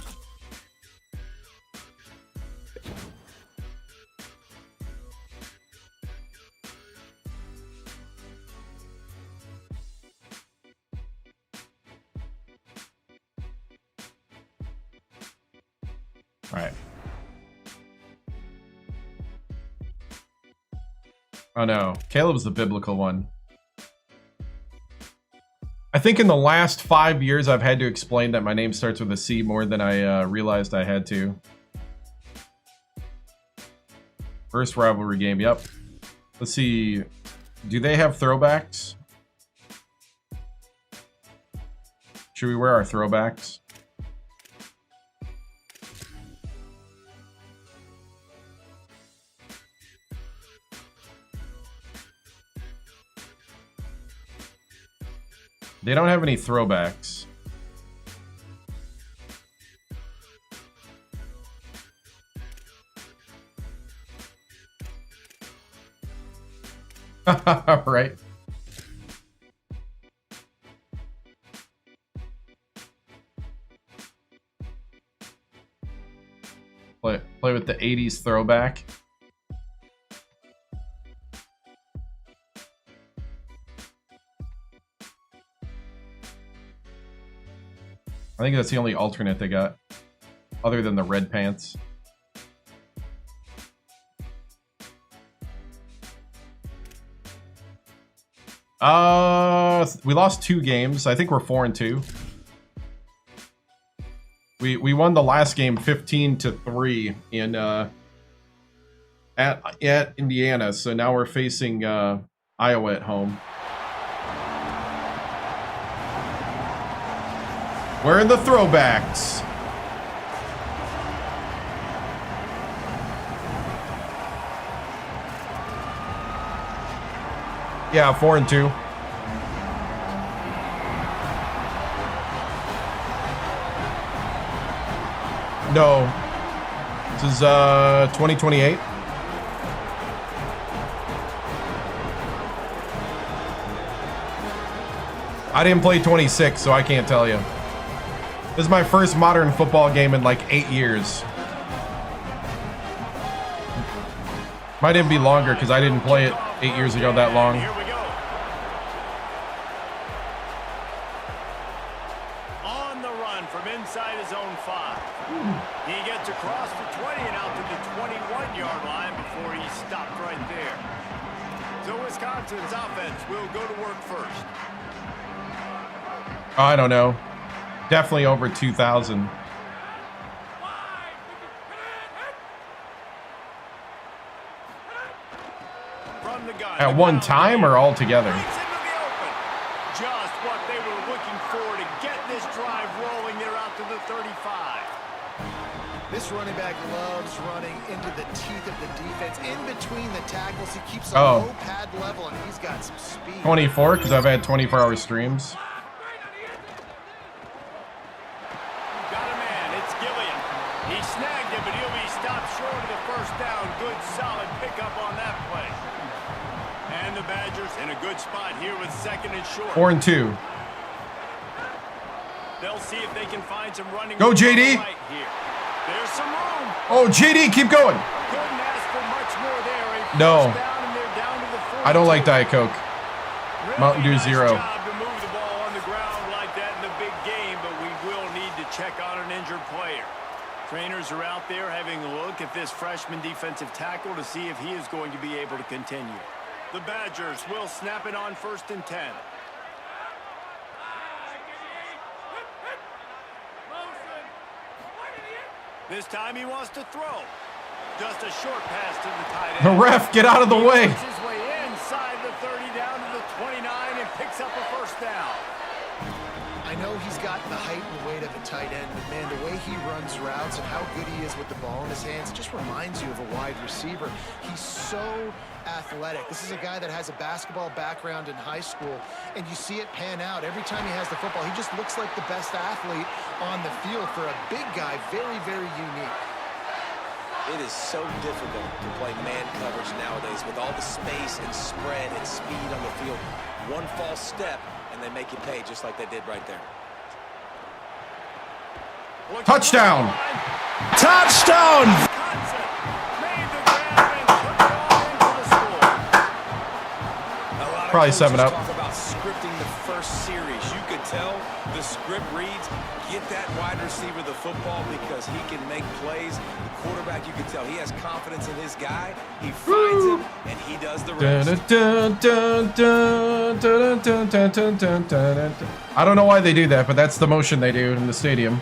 Speaker 1: All right. Oh no, Caleb's the biblical one. I think in the last 5 years, I've had to explain that my name starts with a C more than I realized I had to. First rivalry game, yep. Let's see. Do they have throwbacks? Should we wear our throwbacks? They don't have any throwbacks. Right. Play with the 80s throwback. I think that's the only alternate they got, other than the red pants. We lost 2 games. I think we're 4-2. We won the last game 15-3 in at Indiana, so now we're facing Iowa at home. We're in the throwbacks. Yeah, 4-2. No. This is 2028. I didn't play 26, so I can't tell you. This is my first modern football game in like 8 years. Might even be longer because I didn't play it 8 years ago that long.
Speaker 2: Here we go. On the run from inside his own 5. He gets across the 20 and out to the 21-yard line before he stopped right there. So Wisconsin's offense will go to work first.
Speaker 1: I don't know. Definitely over 2,000. At one time or all together?
Speaker 2: Just what they were looking for to get this drive rolling. They're out to the 35.
Speaker 4: This running back loves running into the teeth of the defense. In between the tackles, he keeps a low pad level, and he's got some speed.
Speaker 1: 24, because I've had 24-hour streams.
Speaker 2: In a good spot here with 2nd and short.
Speaker 1: 4-2.
Speaker 2: They'll see if they can find some running.
Speaker 1: Go, JD.
Speaker 2: Right here. There's some room.
Speaker 1: Oh, JD, keep going.
Speaker 2: Couldn't ask for much more there.
Speaker 1: No.
Speaker 2: Down and they're down to the 42.
Speaker 1: I don't like Diet Coke.
Speaker 2: Really
Speaker 1: Mountain Dew
Speaker 2: nice
Speaker 1: Zero.
Speaker 2: Job to move the ball on the ground like that in the big game, but we will need to check on an injured player. Trainers are out there having a look at this freshman defensive tackle to see if he is going to be able to continue. The Badgers will snap it on 1st and 10. This time he wants to throw. Just a short pass to the tight end.
Speaker 1: The ref, get out of the way.
Speaker 2: He works his way inside the 30 down to the 29 and picks up a 1st down.
Speaker 4: I know he's got the height and weight of a tight end, but man, the way he runs routes and how good he is with the ball in his hands, it just reminds you of a wide receiver. He's so athletic. This is a guy that has a basketball background in high school, and you see it pan out. Every time he has the football, he just looks like the best athlete on the field. For a big guy, very, very unique.
Speaker 3: It is so difficult to play man coverage nowadays with all the space and spread and speed on the field. One false step, and they make you pay just like they did right there.
Speaker 1: Touchdown!
Speaker 3: Touchdown!
Speaker 1: Probably 7-up.
Speaker 3: Talk about scripting the first series. You could tell the script reads, get that wide receiver the football because he can make plays. The quarterback, you can tell he has confidence in his guy. He finds him, and he does the rest.
Speaker 1: I don't know why they do that, but that's the motion they do in the stadium.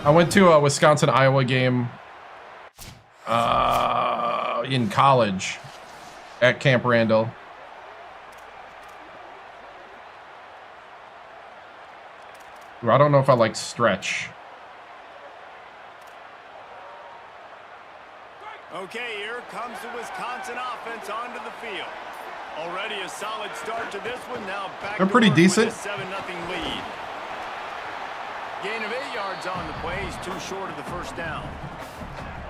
Speaker 1: I went to a Wisconsin-Iowa game in college at Camp Randall. I don't know if I like stretch.
Speaker 2: Okay, here comes the Wisconsin offense onto the field. Already a solid start to this one. Now back.
Speaker 1: They're pretty decent.
Speaker 2: With a 7-0 lead. Gain of 8 yards on the play. He's too short of the 1st down.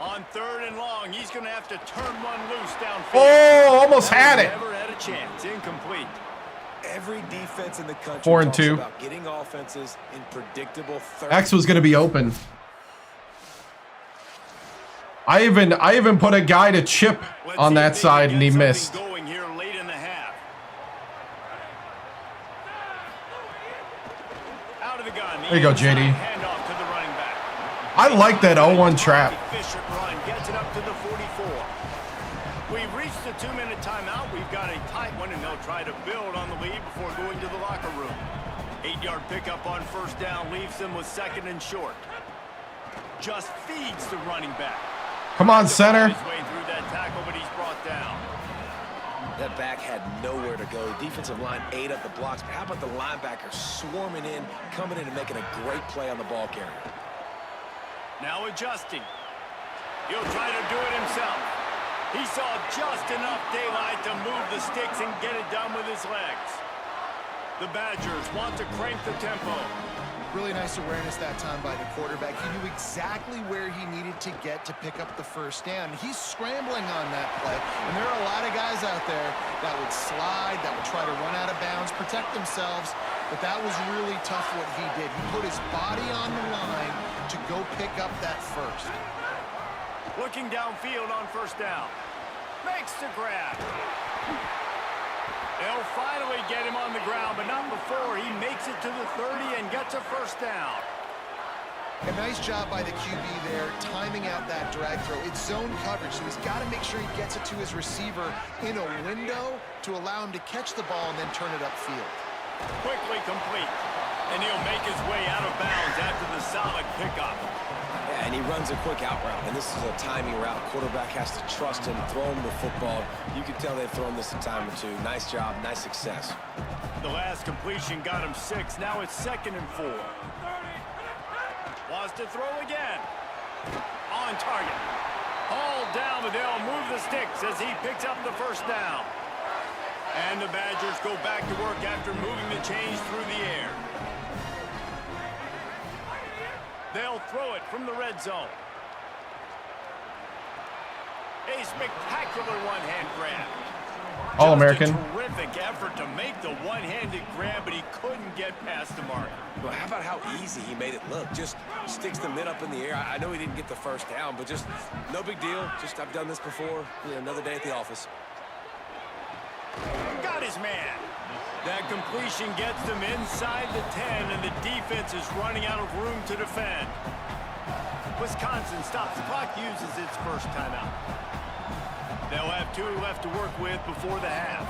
Speaker 2: On 3rd and long, he's going to have to turn one loose downfield.
Speaker 1: Oh, almost had it.
Speaker 2: Never had a chance. Incomplete.
Speaker 3: Every defense in the country
Speaker 1: 4 and
Speaker 3: talks
Speaker 1: 2.
Speaker 3: about getting offenses in predictable third.
Speaker 1: X was going to be open. I even put a guy to chip on that side and he missed.
Speaker 2: Going here late in the half. Out of the gun.
Speaker 1: There you go, JD.
Speaker 2: Handoff to the running back.
Speaker 1: I like that 0-1 trap.
Speaker 2: Efficient run gets it up to the 44. We've reached the 2-minute timeout. We've got a tight one, and they'll try to build on the lead before going to the locker room. 8-yard pickup on 1st down leaves them with 2nd and short. Just feeds the running back.
Speaker 1: Come on, center.
Speaker 2: His way through that tackle, but he's brought down.
Speaker 3: That back had nowhere to go. Defensive line ate up the blocks. But how about the linebacker swarming in, coming in and making a great play on the ball carrier?
Speaker 2: Now adjusting. He'll try to do it himself. He saw just enough daylight to move the sticks and get it done with his legs. The Badgers want to crank the tempo.
Speaker 4: Really nice awareness that time by the quarterback. He knew exactly where he needed to get to pick up the 1st down. He's scrambling on that play, and there are a lot of guys out there that would slide, that would try to run out of bounds, protect themselves, but that was really tough what he did. He put his body on the line to go pick up that 1st.
Speaker 2: Looking downfield on 1st down. Makes the grab. They'll finally get him on the ground, but not before he makes it to the 30 and gets a 1st down.
Speaker 4: A nice job by the QB there, timing out that drag throw. It's zone coverage, so he's got to make sure he gets it to his receiver in a window to allow him to catch the ball and then turn it upfield.
Speaker 2: Quickly complete, and he'll make his way out of bounds after the solid pickup.
Speaker 3: Yeah, and he runs a quick out route, and this is a timing route. Quarterback has to trust him, throw him the football. You can tell they've thrown this a time or two. Nice job, nice success.
Speaker 2: The last completion got him 6. Now it's 2nd and 4. Wants to throw again. On target. Hauled down, but they'll move the sticks as he picks up the 1st down. And the Badgers go back to work after moving the chains through the air. They'll throw it from the red zone. A spectacular one-hand grab.
Speaker 1: All-American.
Speaker 2: Just a terrific effort to make the one-handed grab, but he couldn't get past the mark.
Speaker 3: Well, how about how easy he made it look? Just sticks the mid up in the air. I know he didn't get the 1st down, but just no big deal. Just I've done this before. You know, another day at the office.
Speaker 2: Got his man. That completion gets them inside the 10, and the defense is running out of room to defend. Wisconsin stops the clock, uses its 1st timeout. They'll have 2 left to work with before the half.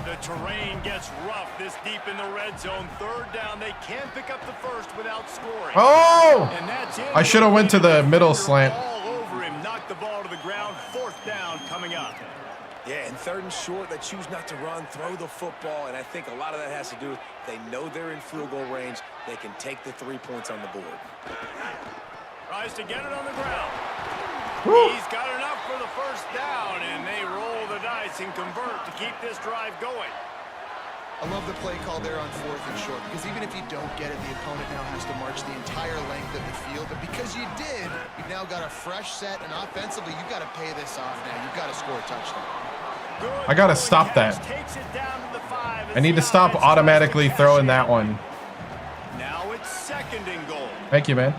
Speaker 2: The terrain gets rough this deep in the red zone. 3rd down, they can't pick up the 1st without scoring.
Speaker 1: Oh!
Speaker 2: And that's it.
Speaker 1: I should have went to the middle slant.
Speaker 2: All over him, knocked the ball to the ground. 4th down coming up.
Speaker 3: Yeah, and 3rd and short, they choose not to run, throw the football, and I think a lot of that has to do with they know they're in field goal range. They can take the 3 points on the board.
Speaker 2: Tries to get it on the ground.
Speaker 1: Woo.
Speaker 2: He's got enough for the 1st down, and they roll the dice and convert to keep this drive going.
Speaker 4: I love the play call there on 4th and short, because even if you don't get it, the opponent now has to march the entire length of the field. But because you did, you've now got a fresh set, and offensively, you've got to pay this off now. You've got to score a touchdown.
Speaker 1: I got to stop that. I need to stop automatically throwing that one.
Speaker 2: Now it's 2nd and goal.
Speaker 1: Thank you, man.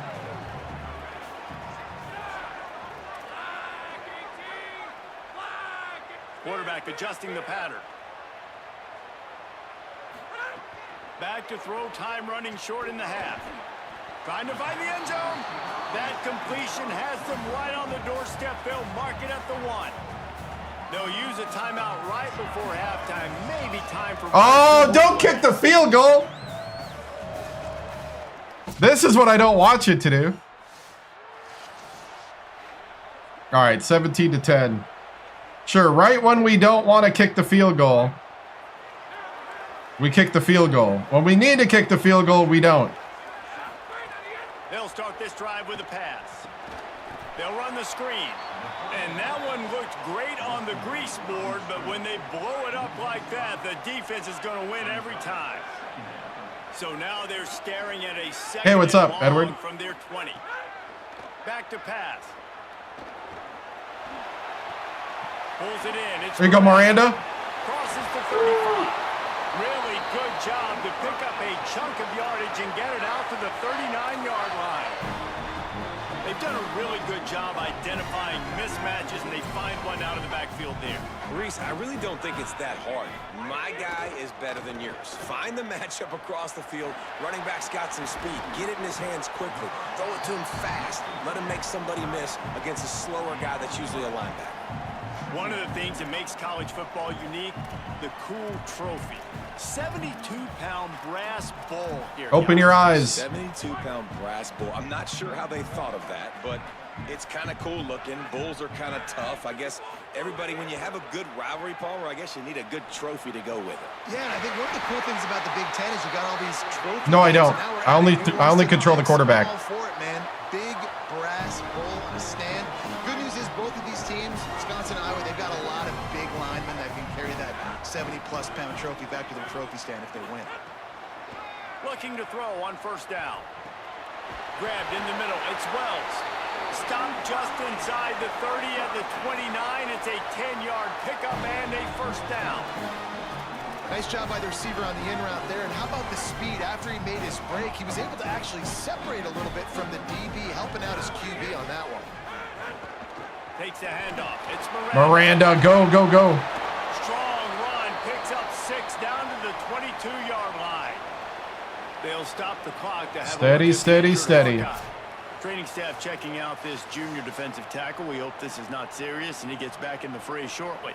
Speaker 2: Quarterback adjusting the pattern. Back to throw, time running short in the half. Trying to find the end zone. That completion has them right on the doorstep. They'll mark it at the 1. They'll use a timeout right before halftime. Maybe time for...
Speaker 1: Oh, don't kick the field goal. This is what I don't want you to do. All right, 17-10. Sure, right when we don't want to kick the field goal, we kick the field goal. When we need to kick the field goal, we don't.
Speaker 2: They'll start this drive with a pass. They'll run the screen. And that one looked great on the grease board, but when they blow it up like that, the defense is going to win every time. So now they're staring at a 2nd
Speaker 1: Hey, what's up,
Speaker 2: and long
Speaker 1: Edward?
Speaker 2: from their 20. Back to pass. Pulls it in. It's
Speaker 1: There you go, Miranda.
Speaker 2: crosses the 35. Really good job to pick up a chunk of yardage and get it out to the 39-yard line. They've done a really good job identifying mismatches, and they find one out of the backfield there.
Speaker 3: Reese, I really don't think it's that hard. My guy is better than yours. Find the matchup across the field. Running back's got some speed. Get it in his hands quickly. Throw it to him fast. Let him make somebody miss against a slower guy that's usually a linebacker.
Speaker 2: One of the things that makes college football unique, the cool trophy. 72-pound brass bowl here.
Speaker 1: Open your eyes.
Speaker 3: 72-pound brass bull. I'm not sure how they thought of that, but it's kind of cool looking. Bulls are kind of tough. I guess everybody, when you have a good rivalry, Palmer, I guess you need a good trophy to go with it.
Speaker 4: Yeah, and I think one of the cool things about the Big Ten is you got all these trophies.
Speaker 1: No, I don't. I only control the quarterback.
Speaker 4: All for it, man. Big brass bull on a stand. Good news is both of these teams, Wisconsin and Iowa, they've got a lot of big linemen that can carry that 70-plus pound trophy back to their trophy stand if they win.
Speaker 2: Looking to throw on first down. Grabbed in the middle. It's Wells. Stopped just inside the 30 at the 29. It's a 10-yard pickup and a first down.
Speaker 4: Nice job by the receiver on the in route there. And how about the speed? After he made his break, he was able to actually separate a little bit from the DB, helping out his QB on that one.
Speaker 2: Takes the handoff. It's
Speaker 1: Miranda, go, go, go.
Speaker 2: Strong run. Picks up 6 down to the 22-yard line. They'll stop the clock to have
Speaker 1: Steady, steady, steady.
Speaker 2: Training staff checking out this junior defensive tackle. We hope this is not serious and he gets back in the fray shortly.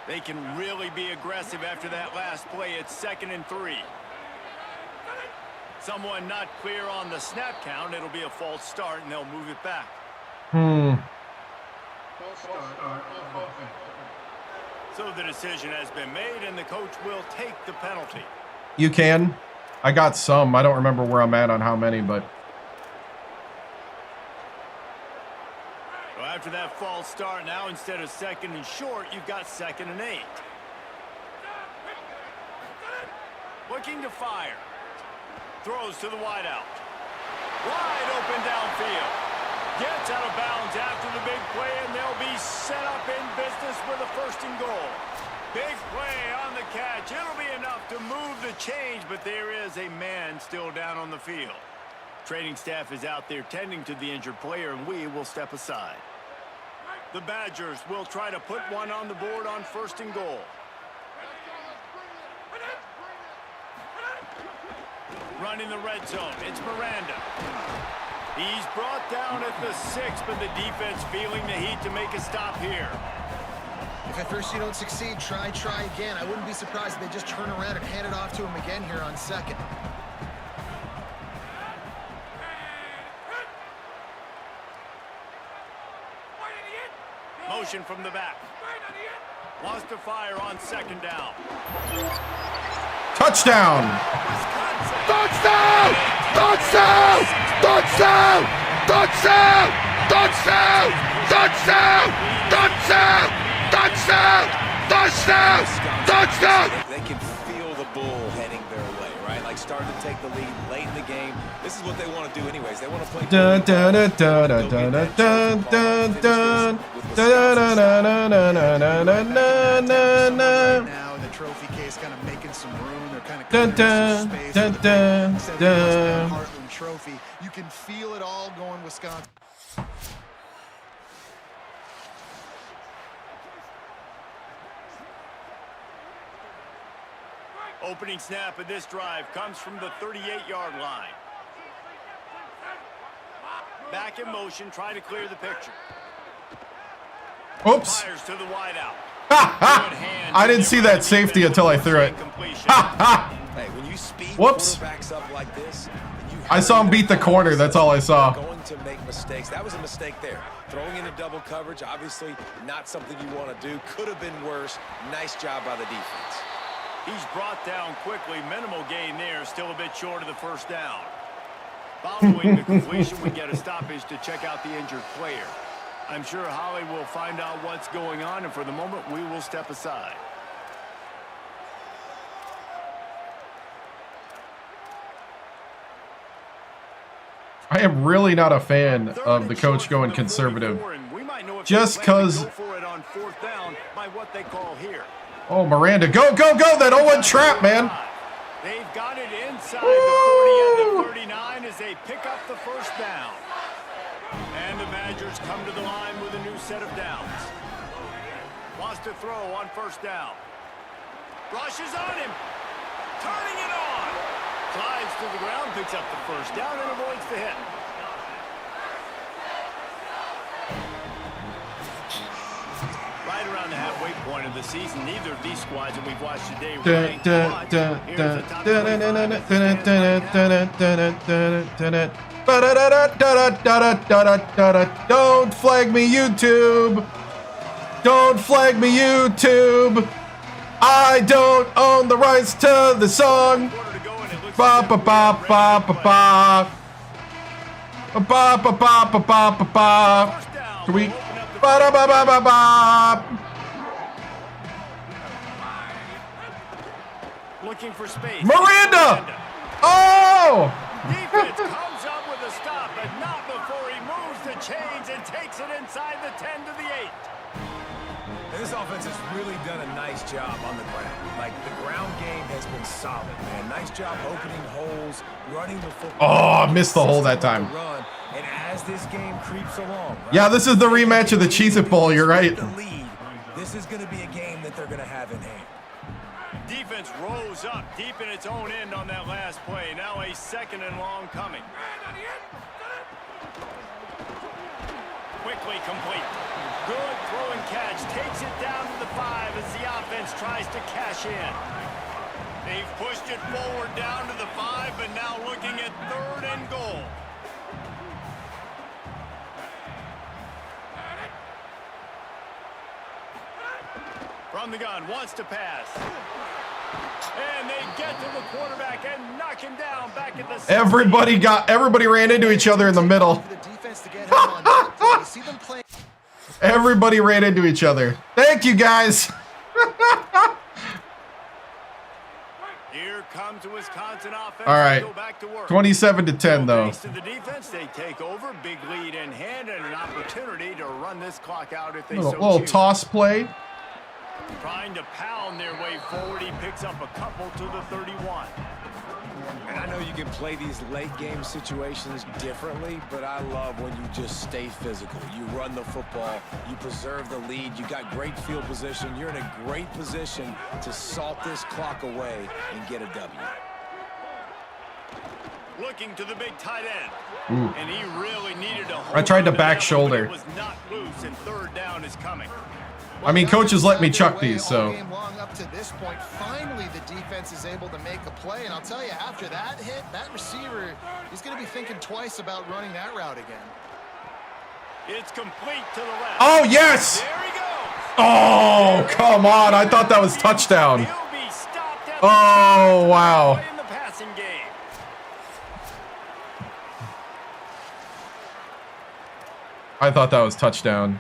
Speaker 2: They can really be aggressive after that last play. It's 2nd and 3. Someone not clear on the snap count. It'll be a false start and they'll move it back. So the decision has been made and the coach will take the penalty.
Speaker 1: You can. I got some. I don't remember where I'm at on how many, but
Speaker 2: Well, after that false start, now instead of 2nd and short, you've got 2nd and 8. Looking to fire. Throws to the wideout. Wide open downfield. Gets out of bounds after the big play, and they'll be set up in business with a 1st and goal. Big play on the catch. It'll be enough to move the change, but there is a man still down on the field. Training staff is out there tending to the injured player, and we will step aside. The Badgers will try to put one on the board on 1st and goal. Running the red zone. It's Miranda. He's brought down at the 6, but the defense feeling the heat to make a stop here.
Speaker 4: If at first you don't succeed, try again. I wouldn't be surprised if they just turn around and hand it off to him again here on 2nd.
Speaker 2: Motion from the back. Lost to fire on 2nd down.
Speaker 1: touchdown.
Speaker 5: Touchdown! Touchdown! Touchdown! Touchdown! Touchdown! Touchdown! Touchdown! Touchdown! Touchdown! Touchdown!
Speaker 3: They can feel the bull heading their way, right? Like starting to take the lead late in the game. This is what they want to do anyways. They want to play.
Speaker 1: Dun dun dun dun dun dun dun dun dun dun.
Speaker 4: Now in the trophy case, kind of making some room. They're kind of
Speaker 1: Dun dun dun dun dun.
Speaker 4: Heartland Trophy. You can feel it all going Wisconsin.
Speaker 2: Opening snap of this drive comes from the 38-yard line. Back in motion, try to clear the picture.
Speaker 1: Oops.
Speaker 2: Fires to the wideout.
Speaker 1: I didn't see that safety until I threw it.
Speaker 3: Hey, when you speed
Speaker 1: Whoops.
Speaker 3: quarterbacks up like this,
Speaker 1: I saw him beat the corner. That's all I saw.
Speaker 3: Going to make mistakes. That was a mistake there. Throwing into double coverage, obviously not something you want to do. Could have been worse. Nice job by the defense.
Speaker 2: He's brought down quickly. Minimal gain there. Still a bit short of the first down. Following the completion, we get a stoppage to check out the injured player. I'm sure Holly will find out what's going on, and for the moment, we will step aside. I
Speaker 1: am really not a fan of the coach going conservative. Just because
Speaker 2: what they call here.
Speaker 1: Oh, Miranda. Go, go, go. That 0-1 trap, man.
Speaker 2: They've got it inside the 40 and the 39 as they pick up the first down. And the Badgers come to the line with a new set of downs. Wants to throw on first down. Rushes on him. Turning it on. Slides to the ground, picks up the first down, and avoids the hit. Right around the halfway point of the season, neither of these squads that we've watched today ranked, but here's the top 25.
Speaker 1: Don't flag me, YouTube. Don't flag me, YouTube. I don't own the rights to the song. Ba ba ba ba ba ba. Ba ba ba ba ba ba ba. Can we? Ba da ba ba ba ba.
Speaker 2: Looking for space.
Speaker 1: Miranda. Oh.
Speaker 2: Defense comes up with a stop, but not before he moves the chains and takes it inside the 10 to the 8.
Speaker 3: And this offense has really done a nice job on the ground. Like, the ground game has been solid, man. Nice job opening holes, running the football.
Speaker 1: Oh, I missed the hole that time.
Speaker 3: Run. And as this game creeps along, right,
Speaker 1: Yeah, this is the rematch of the Cheez-It Bowl. You're right.
Speaker 3: the lead, this is going to be a game that they're going to have in hand.
Speaker 2: Defense rose up deep in its own end on that last play. Now a second and long coming. Quickly complete. Good throw and catch. Takes it down to the 5 as the offense tries to cash in. They've pushed it forward down to the 5, but now looking at 3rd and goal. From the gun, wants to pass. And they get to the quarterback and knock him down back at the
Speaker 1: Everybody ran into each other in the middle. Everybody ran into each other. Thank you, guys.
Speaker 2: Here comes the Wisconsin offense.
Speaker 1: All right.
Speaker 2: Go back to work.
Speaker 1: 27-10 though.
Speaker 2: Thanks to the defense, they take over. Big lead in hand and an opportunity to run this clock out if they so
Speaker 1: Little
Speaker 2: choose.
Speaker 1: toss play.
Speaker 2: Trying to pound their way forward. He picks up a couple to the 31.
Speaker 3: And I know you can play these late game situations differently, but I love when you just stay physical. You run the football, you preserve the lead, you got great field position, you're in a great position to salt this clock away and get a W.
Speaker 2: Looking to the big tight end.
Speaker 1: Ooh.
Speaker 2: And he really needed a hold
Speaker 1: I tried to
Speaker 2: on
Speaker 1: back
Speaker 2: that,
Speaker 1: shoulder.
Speaker 2: but it was not loose, and 3rd down is coming.
Speaker 1: I mean, coaches let me chuck these, so.
Speaker 4: Game long up to this point, finally the defense is able to make a play, and I'll tell you, after that hit, that receiver, he's going to be thinking twice about running that route again.
Speaker 2: It's complete to the left.
Speaker 1: Oh, yes!
Speaker 2: There he goes.
Speaker 1: Oh, come on. I thought that was touchdown.
Speaker 2: He'll be stopped at
Speaker 1: Oh, wow.
Speaker 2: in the passing game.
Speaker 1: I thought that was touchdown.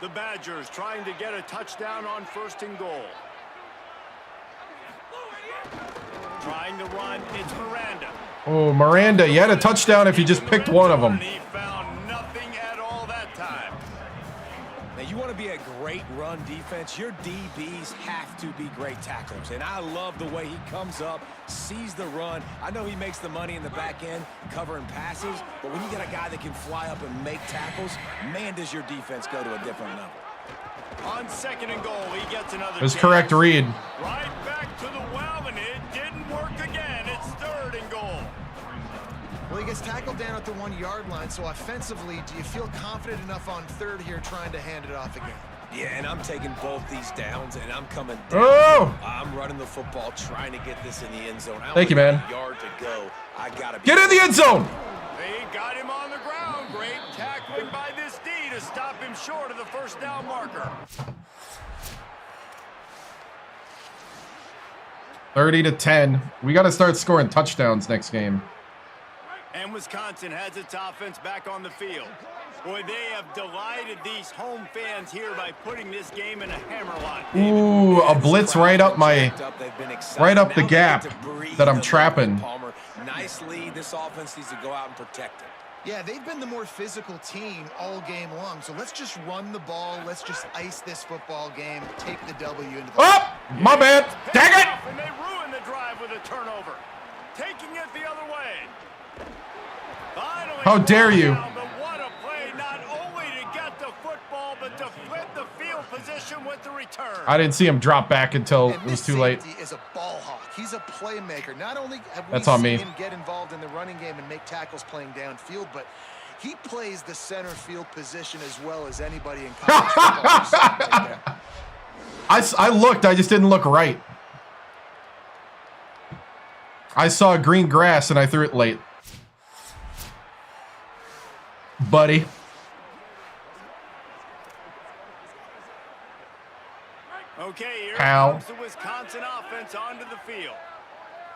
Speaker 2: The Badgers trying to get a touchdown on 1st and goal. Trying to run, it's Miranda.
Speaker 1: Oh, Miranda, you had a touchdown if you just picked one of them.
Speaker 2: He found nothing at all that time.
Speaker 3: Now, you want to be a great run defense, your DBs have to be great tacklers. And I love the way he comes up, sees the run. I know he makes the money in the back end covering passes, but when you get a guy that can fly up and make tackles, man, does your defense go to a different level.
Speaker 2: On 2nd and goal, he gets another
Speaker 1: It was
Speaker 2: chance.
Speaker 1: correct read.
Speaker 2: Right back to the well, and it didn't work again. It's 3rd and goal.
Speaker 4: Well, he gets tackled down at the 1-yard line, so offensively, do you feel confident enough on 3rd here trying to hand it off again?
Speaker 3: Yeah, and I'm taking both these downs, and I'm coming down.
Speaker 1: Oh!
Speaker 3: I'm running the football, trying to get this in the end zone.
Speaker 1: Thank you, man.
Speaker 3: Yard to go. I gotta be
Speaker 1: Get in the end zone!
Speaker 2: They got him on the ground. Great tackling by this D to stop him short of the 1st down marker.
Speaker 1: 30-10. We got to start scoring touchdowns next game.
Speaker 2: And Wisconsin has its offense back on the field. Boy, they have delighted these home fans here by putting this game in a hammerlock.
Speaker 1: Ooh, a blitz right up the gap that I'm trapping.
Speaker 3: Nice lead. This offense needs to go out and protect it.
Speaker 4: Yeah, they've been the more physical team all game long. So let's just run the ball. Let's just ice this football game. Take the W into the
Speaker 1: Oh, my bad. Dang it!
Speaker 2: And they ruin the drive with a turnover. Taking it the other way. Finally,
Speaker 1: how dare you?
Speaker 2: but what a play, not only to get the football, but to flip the field position with the return.
Speaker 1: I didn't see him drop back until it was too late.
Speaker 4: Is a ball hawk. He's a playmaker. Not only have we
Speaker 1: That's on me.
Speaker 4: seen him get involved in the running game and make tackles playing downfield, but he plays the center field position as well as anybody in college football.
Speaker 1: I looked, I just didn't look right. I saw green grass and I threw it late. Buddy.
Speaker 2: Okay, here
Speaker 1: Ow.
Speaker 2: comes the Wisconsin offense onto the field.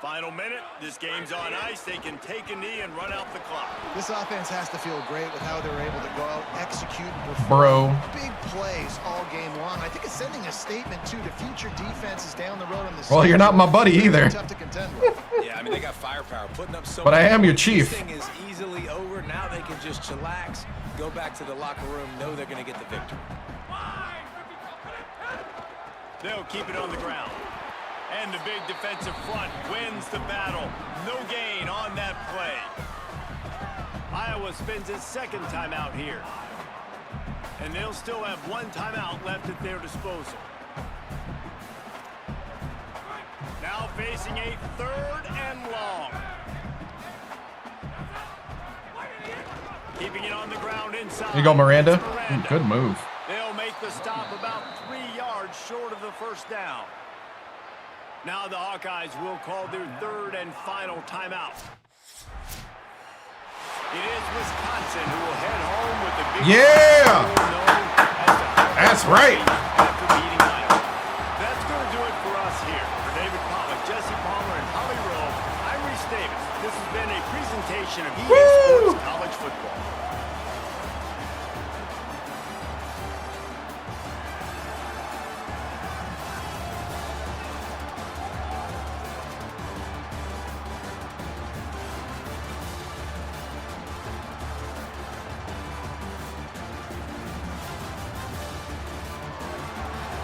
Speaker 2: Final minute, this game's on ice. They can take a knee and run out the clock.
Speaker 4: This offense has to feel great with how they're able to go out, execute, and perform
Speaker 1: Bro.
Speaker 4: big plays all game long. I think it's sending a statement, too, to future defenses down the road on this.
Speaker 1: Well, you're not my buddy either.
Speaker 4: Tough to contend with.
Speaker 3: Yeah, I mean, they got firepower, putting up so
Speaker 1: But I
Speaker 3: many
Speaker 1: am your
Speaker 3: points.
Speaker 1: chief.
Speaker 3: This thing is easily over. Now they can just chillax, go back to the locker room, know they're going to get the victory.
Speaker 2: They'll keep it on the ground. And the big defensive front wins the battle. No gain on that play. Iowa spends its second timeout here. And they'll still have one timeout left at their disposal. Now facing a third and long. Keeping it on the ground inside.
Speaker 1: Here you go, Miranda. Ooh, good move.
Speaker 2: They'll make the stop about 3 yards short of the first down. Now the Hawkeyes will call their third and final timeout. It is Wisconsin who will head home with the big
Speaker 1: Yeah!
Speaker 2: That's
Speaker 1: right.
Speaker 2: After beating Iowa. That's going to do it for us here. For David Pollock, Jesse Palmer, and Holly Rowe, I'm Reese Davis. This has been a presentation of EA Sports College Football.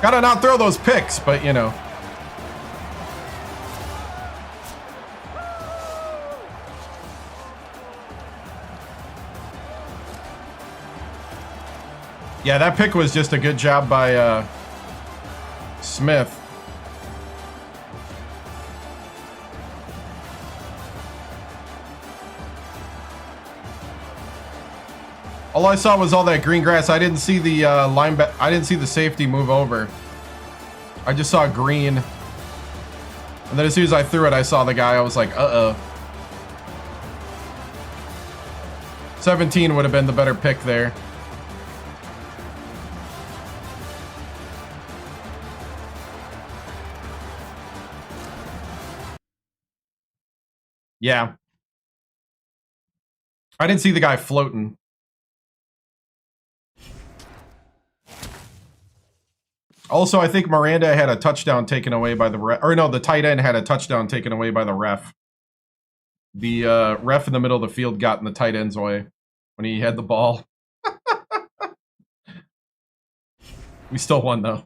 Speaker 1: Gotta not throw those picks, but you know. Yeah, that pick was just a good job by Smith. All I saw was all that green grass. I didn't see the linebacker. I didn't see the safety move over. I just saw green. And then as soon as I threw it, I saw the guy. I was like, uh-oh. 17 would have been the better pick there. Yeah. I didn't see the guy floating. Also, I think Miranda had a touchdown taken away by the ref. Or no, the tight end had a touchdown taken away by the ref. The ref in the middle of the field got in the tight end's way when he had the ball. We still won, though.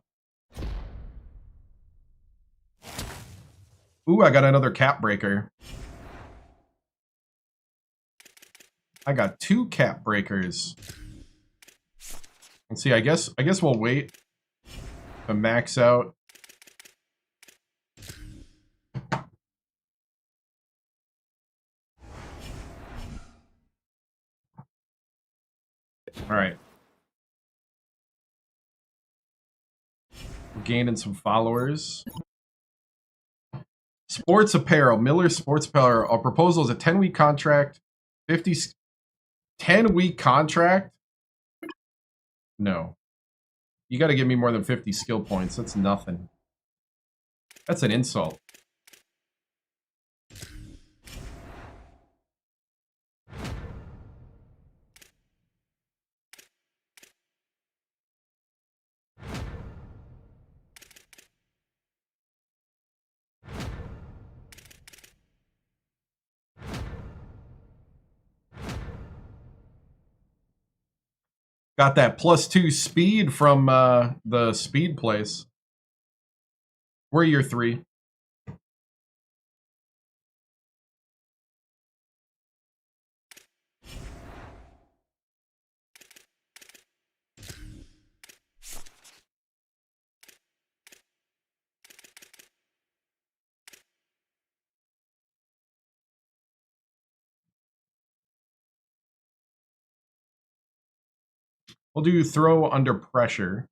Speaker 1: Ooh, I got another cap breaker. I got 2 cap breakers. Let's see, I guess we'll wait to max out. All right. We're gaining some followers. Sports apparel, Miller Sports Apparel. Our proposal is a 10-week contract, 10-week contract? No. You got to give me more than 50 skill points. That's nothing. That's an insult. Got that +2 speed from the speed place. Where are your 3? We'll do throw under pressure.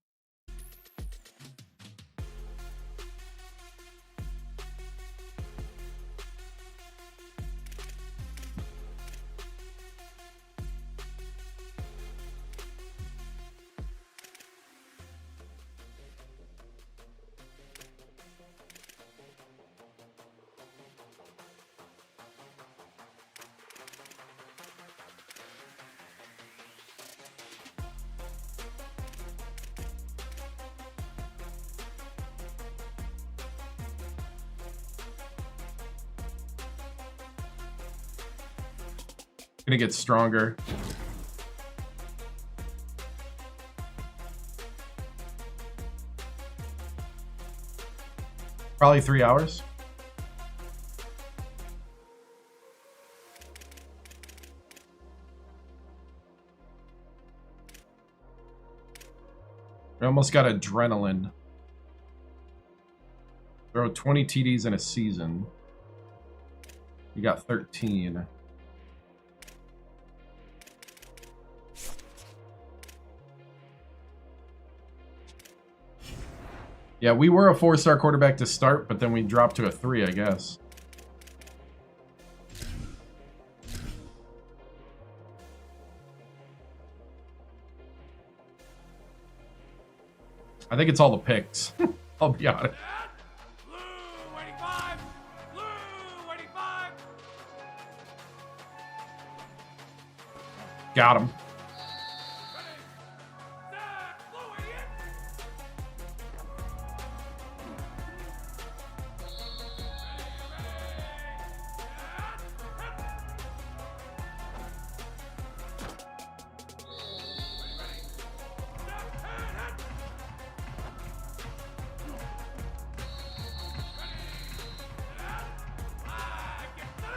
Speaker 1: Gonna get stronger. Probably 3 hours. We almost got adrenaline. Throw 20 TDs in a season. We got 13. Yeah, we were a 4-star quarterback to start, but then we dropped to a 3, I guess. I think it's all the picks. I'll be honest. Got him.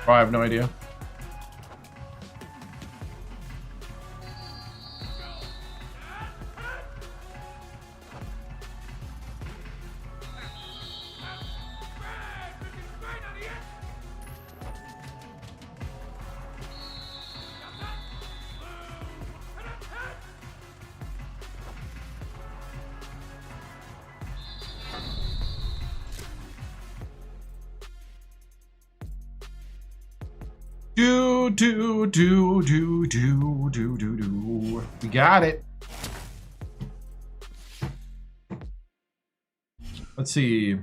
Speaker 1: Oh, I have no idea. Do. We got it. Let's see. Who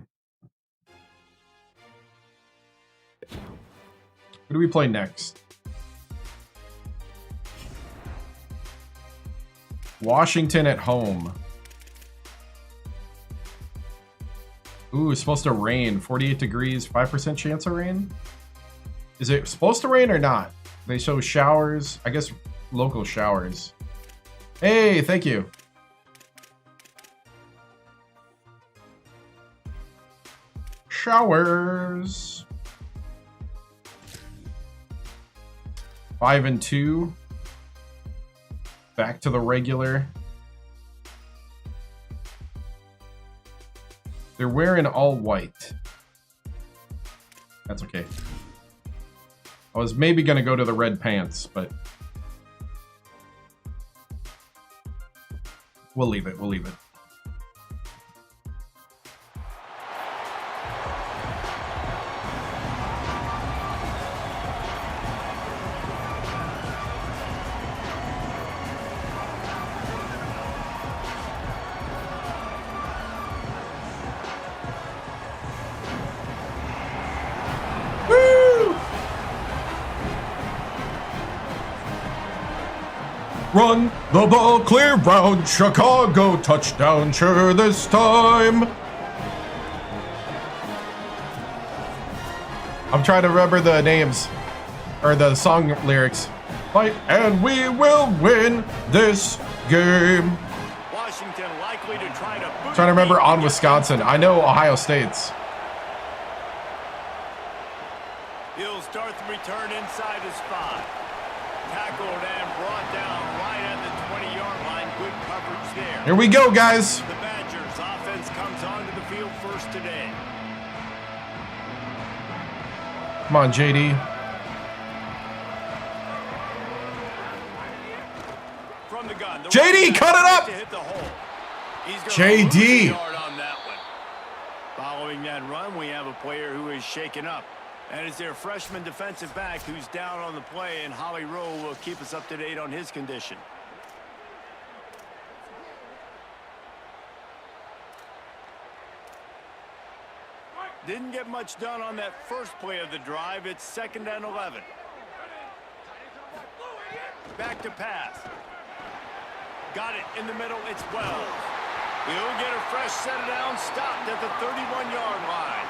Speaker 1: do we play next? Washington at home. Ooh, it's supposed to rain. 48 degrees, 5% chance of rain. Is it supposed to rain or not? They show showers. I guess local showers. Hey, thank you. Showers. 5-2. Back to the regular. They're wearing all white. That's okay. I was maybe going to go to the red pants, but we'll leave it. We'll leave it. Run the ball clear round, Chicago touchdown, sure this time. I'm trying to remember the names, or the song lyrics. Fight and we will win this Game.
Speaker 2: Washington likely to try to
Speaker 1: Trying to remember on Wisconsin. I know Ohio State's.
Speaker 2: He'll start the return inside his 5. Tackled and brought down right at the 20-yard line. Good coverage there.
Speaker 1: Here we go, guys.
Speaker 2: The Badgers offense comes onto the field first today.
Speaker 1: Come on, JD.
Speaker 2: From the gun.
Speaker 1: JD, cut it up.
Speaker 2: To hit the hole. He's
Speaker 1: JD.
Speaker 2: Yard on that one. Following that run, we have a player who is shaken up. And it's their freshman defensive back who's down on the play, and Holly Rowe will keep us up to date on his condition. Didn't get much done on that first play of the drive. It's 2nd and 11. Back to pass. Got it in the middle. It's Wells. He'll get a fresh set down, stopped at the 31-yard line.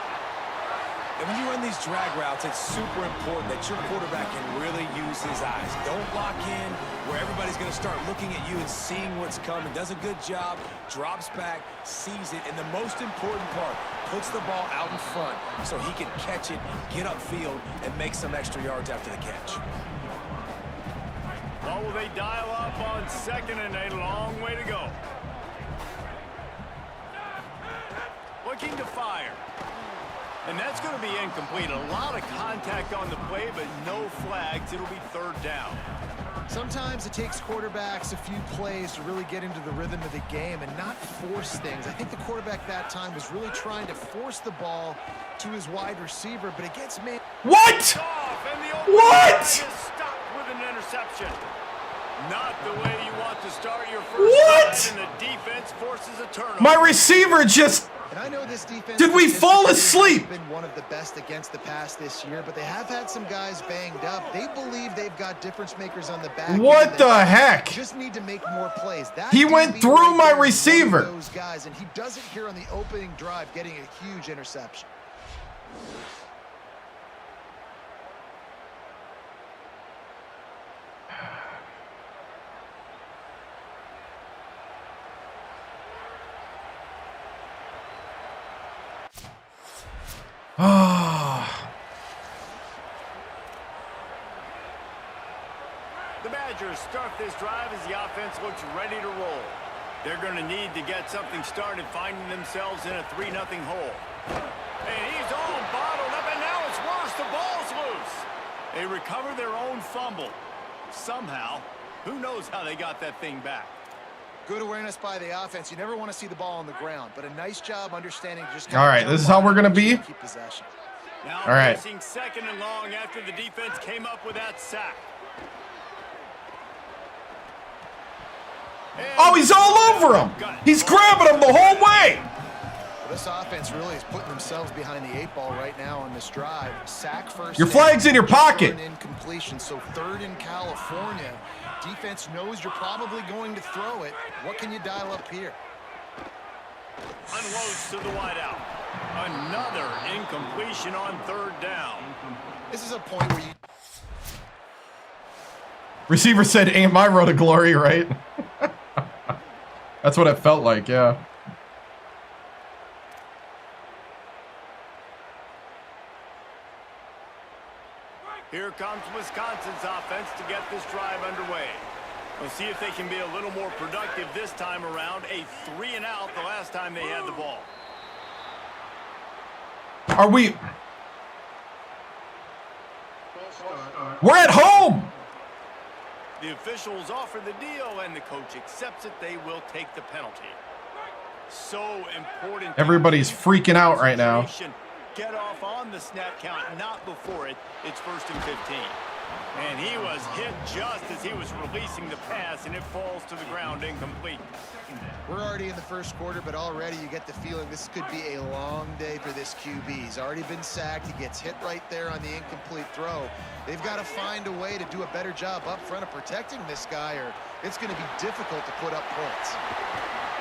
Speaker 3: And when you run these drag routes, it's super important that your quarterback can really use his eyes. Don't lock in where everybody's going to start looking at you and seeing what's coming. Does a good job, drops back, sees it, and the most important part, puts the ball out in front so he can catch it, get upfield, and make some extra yards after the catch.
Speaker 2: Well, will they dial up on 2nd and 8? Long way to go. Looking to fire. And that's going to be incomplete. A lot of contact on the play, but no flags. It'll be 3rd down.
Speaker 4: Sometimes it takes quarterbacks a few plays to really get into the rhythm of the game and not force things. I think the quarterback that time was really trying to force the ball to his wide receiver, but it gets made.
Speaker 1: What? What?
Speaker 2: Stopped with an interception. Not the way you want to start your first
Speaker 1: What?
Speaker 2: drive, and the defense forces a turnover.
Speaker 1: My receiver just...
Speaker 4: And I know this defense.
Speaker 1: Did we fall asleep?
Speaker 4: Been one of the best against the pass this year, but they have had some guys banged up. They believe they've got difference makers on the back.
Speaker 1: What the heck?
Speaker 4: Just need to make more plays. That
Speaker 1: He went through my receiver.
Speaker 4: Those guys, and he does it here on the opening drive, getting a huge interception.
Speaker 2: The Badgers start this drive as the offense looks ready to roll. They're going to need to get something started, finding themselves in a 3-0 hole. And he's all bottled up, and now it's worse. The ball's loose. They recover their own fumble. Somehow, who knows how they got that thing back.
Speaker 4: Good awareness by the offense. You never want to see the ball on the ground, but a nice job understanding just.
Speaker 1: All right, this is how we're going to be.
Speaker 4: Keep possession.
Speaker 2: Now
Speaker 1: all right.
Speaker 2: facing 2nd and long after the defense came up with that sack. And
Speaker 1: Oh, he's all over him. He's grabbing him the whole way.
Speaker 4: Well, this offense really is putting themselves behind the 8 ball right now on this drive. Sack first.
Speaker 1: Your flag's in your pocket.
Speaker 4: Incompletion, so 3rd in California. Defense knows you're probably going to throw it. What can you dial up here?
Speaker 2: Unloads to the wideout. Another incompletion on 3rd down.
Speaker 4: This is a point where you.
Speaker 1: Receiver said, ain't my road to glory, right? That's what it felt like, yeah.
Speaker 2: Here comes Wisconsin's offense to get this drive underway. We'll see if they can be a little more productive this time around. A 3-and-out the last time they had the ball.
Speaker 1: Are we... We're at home!
Speaker 2: The officials offer the deal, and the coach accepts it. They will take the penalty. So important.
Speaker 1: Everybody's freaking out right now.
Speaker 2: Get off on the snap count, not before it. It's 1st and 15. And he was hit just as he was releasing the pass, and it falls to the ground incomplete.
Speaker 4: We're already in the first quarter, but already you get the feeling this could be a long day for this QB. He's already been sacked. He gets hit right there on the incomplete throw. They've got to find a way to do a better job up front of protecting this guy, or it's going to be difficult to put up points.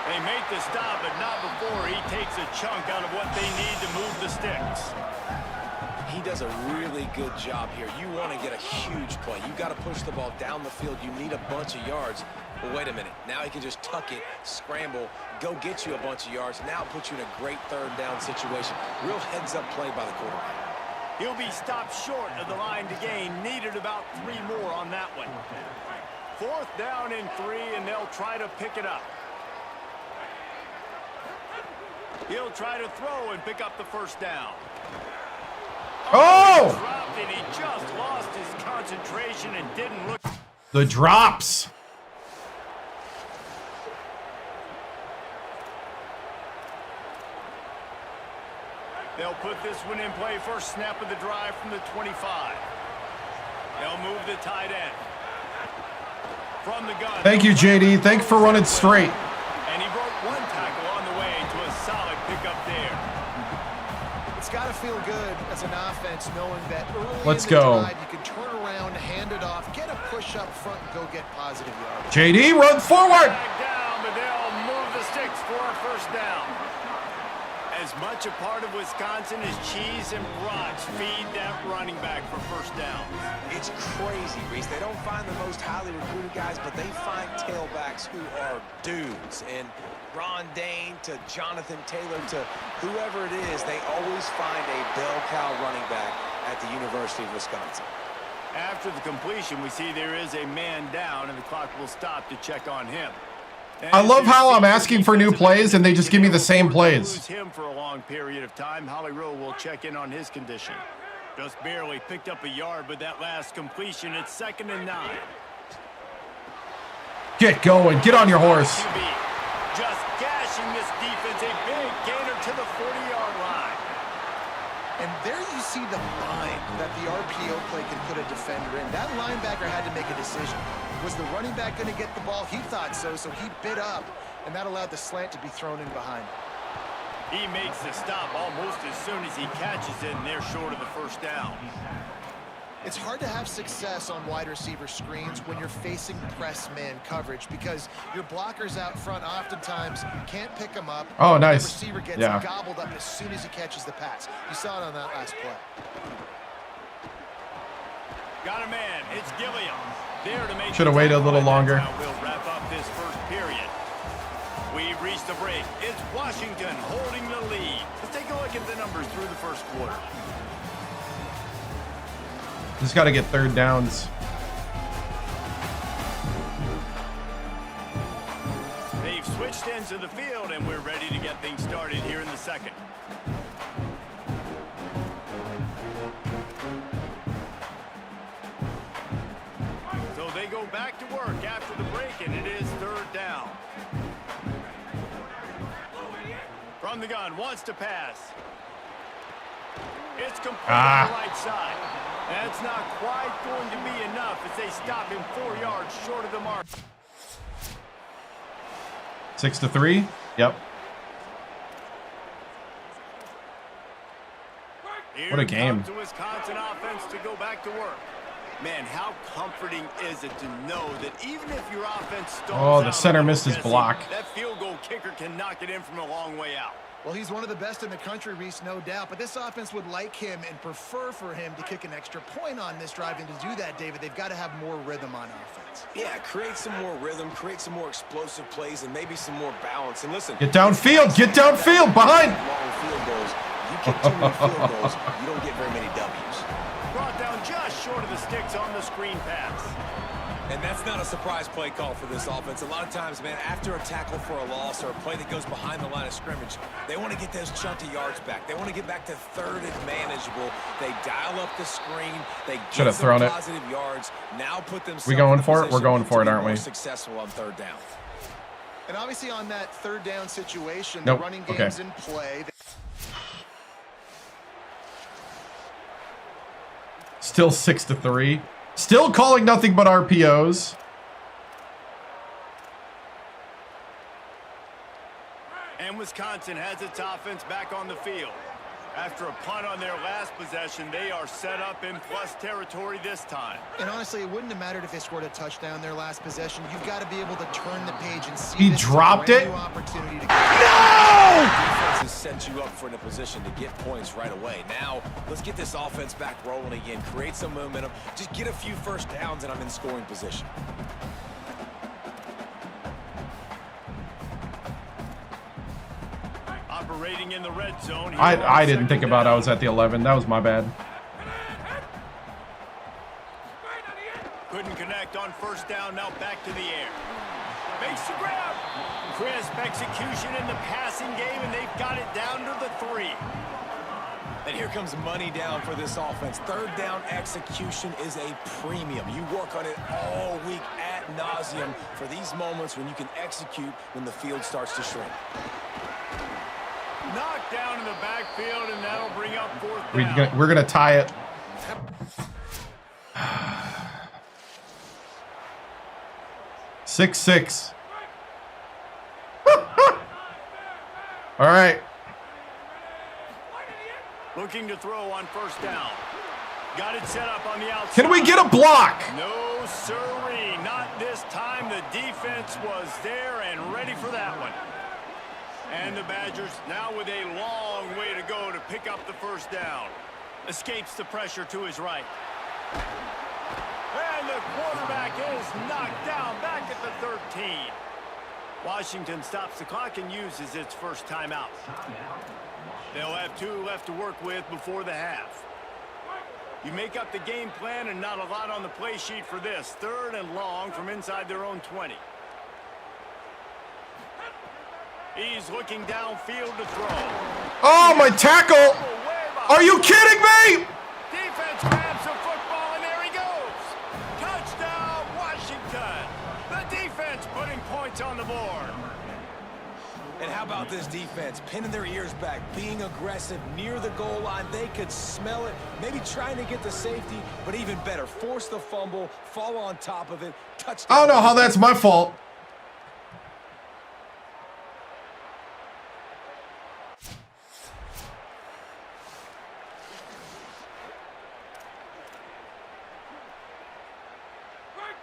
Speaker 2: They make the stop, but not before he takes a chunk out of what they need to move the sticks.
Speaker 3: he does a really good job here. You want to get a huge play. You got to push the ball down the field. You need a bunch of yards. But wait a minute. Now he can just tuck it, scramble, go get you a bunch of yards. Now put you in a great third down situation. Real heads-up play by the quarterback.
Speaker 2: He'll be stopped short of the line to gain. Needed about 3 more on that one. 4th down and 3, and they'll try to pick it up. He'll try to throw and pick up the 1st down.
Speaker 1: Oh!
Speaker 2: He dropped it. He just lost his concentration and didn't look.
Speaker 1: The drops.
Speaker 2: They'll put this one in play. First snap of the drive from the 25. They'll move the tight end. From the gun.
Speaker 1: Thank you, JD. Thanks for running straight.
Speaker 2: And he broke 1 tackle on the way to a solid pickup there.
Speaker 4: It's got to feel good as an offense knowing that early
Speaker 1: Let's
Speaker 4: in the
Speaker 1: go.
Speaker 4: drive, you can turn around, hand it off, get a push up front, and go get positive yards.
Speaker 1: JD, run forward.
Speaker 2: Back down, but they'll move the sticks for a 1st down. As much a part of Wisconsin as cheese and brats feed that running back for 1st down.
Speaker 3: It's crazy, Reese. They don't find the most highly recruited guys, but they find tailbacks who are dudes. And Ron Dane to Jonathan Taylor to whoever it is, they always find a bell cow running back at the University of Wisconsin.
Speaker 2: After the completion, we see there is a man down, and the clock will stop to check on him.
Speaker 1: I love how I'm asking for new plays and they just give me the same plays.
Speaker 2: Lose him for a long period of time. Holly Rowe will check in on his condition. Just barely picked up a yard with that last completion. It's 2nd and 9.
Speaker 1: Get going. Get on your horse.
Speaker 2: QB just gashing this defense. A big gainer to the 40-yard line.
Speaker 4: And there you see the bind that the RPO play can put a defender in. That linebacker had to make a decision. Was the running back going to get the ball? He thought so, so he bit up, and that allowed the slant to be thrown in behind.
Speaker 2: He makes the stop almost as soon as he catches it, and they're short of the 1st down.
Speaker 4: It's hard to have success on wide receiver screens when you're facing press man coverage because your blockers out front oftentimes can't pick them up.
Speaker 1: Oh, nice.
Speaker 4: The receiver gets gobbled up as soon as he catches the pass. You saw it on that last play.
Speaker 2: Got a man. It's Gilliam. There to make.
Speaker 1: Should have waited a little longer.
Speaker 2: We'll wrap up this 1st period. We've reached the break. It's Washington holding the lead. Let's take a look at the numbers through the 1st quarter.
Speaker 1: Just got to get 3rd downs.
Speaker 2: They've switched ends of the field, and we're ready to get things started here in the 2nd. So they go back to work after the break, and it is 3rd down. From the gun, wants to pass. It's complete on the right side. That's not quite going to be enough as they stop him 4 yards short of the mark.
Speaker 1: 6-3. Yep. What a game.
Speaker 2: Comes the Wisconsin offense to go back to work. Man, how comforting is it to know that even if your offense stalls
Speaker 1: Oh, the center missed his block.
Speaker 2: that field goal kicker can knock it in from a long way out.
Speaker 4: Well, he's one of the best in the country, Reese, no doubt. But this offense would like him and prefer for him to kick an extra point on this drive. And to do that, David, they've got to have more rhythm on offense.
Speaker 3: Yeah, create some more rhythm, create some more explosive plays, and maybe some more balance. And listen,
Speaker 1: Get downfield. Get downfield. Behind.
Speaker 3: long field goals. You kick too many field goals, you don't get very many W's.
Speaker 2: Brought down just short of the sticks on the screen pass.
Speaker 3: And that's not a surprise play call for this offense. A lot of times, man, after a tackle for a loss or a play that goes behind the line of scrimmage, they want to get those chunky yards back. They want to get back to 3rd and manageable. They dial up the screen. They
Speaker 1: Should have thrown it.
Speaker 3: Positive yards. Now put themselves
Speaker 1: We going
Speaker 3: in
Speaker 1: for it? We're
Speaker 3: position
Speaker 1: going for
Speaker 3: to
Speaker 1: it,
Speaker 3: be
Speaker 1: aren't
Speaker 3: more
Speaker 1: we?
Speaker 3: Successful on 3rd down.
Speaker 4: And obviously on that 3rd down situation,
Speaker 1: Nope.
Speaker 4: the running
Speaker 1: Okay.
Speaker 4: game's in play.
Speaker 1: Still 6-3. Still calling nothing but RPOs.
Speaker 2: And Wisconsin has its offense back on the field. After a punt on their last possession, they are set up in plus territory this time.
Speaker 4: And honestly, it wouldn't have mattered if they scored a touchdown their last possession. You've got to be able to turn the page and see
Speaker 1: He
Speaker 4: this
Speaker 1: dropped
Speaker 4: as a
Speaker 1: it?
Speaker 4: brand new opportunity to
Speaker 3: The defense has set you up for a position to get points right away. Now, let's get this offense back rolling again, create some momentum, just get a few first downs, and I'm in scoring position.
Speaker 2: Operating in the red zone.
Speaker 1: I didn't think about I was at the 11. That was my bad.
Speaker 2: Couldn't connect on first down. Now back to the air. Makes the grab. Crisp execution in the passing game, and they've got it down to the 3.
Speaker 3: And here comes money down for this offense. Third down execution is a premium. You work on it all week ad nauseum for these moments when you can execute when the field starts to shrink.
Speaker 2: Knocked down in the backfield, and that'll bring up fourth down.
Speaker 1: We're gonna tie it. Six. All right.
Speaker 2: Looking to throw on first down. Got it set up on the outside.
Speaker 1: Can we get a block?
Speaker 2: No, sirree. Not this time. The defense was there and ready for that one. And the Badgers now with a long way to go to pick up the first down. Escapes the pressure to his right. And the quarterback is knocked down back at the 13. Washington stops the clock and uses its first timeout. They'll have 2 left to work with before the half. You make up the game plan and not a lot on the play sheet for this. 3rd and long from inside their own 20. He's looking downfield to throw.
Speaker 1: Oh, my tackle! Are you kidding me?
Speaker 2: Defense grabs the football, and there he goes. Touchdown, Washington. The defense putting points on the board.
Speaker 3: And how about this defense? Pinning their ears back, being aggressive near the goal line. They could smell it, maybe trying to get the safety, but even better, force the fumble, fall on top of it, touchdown.
Speaker 1: I don't know how that's my fault.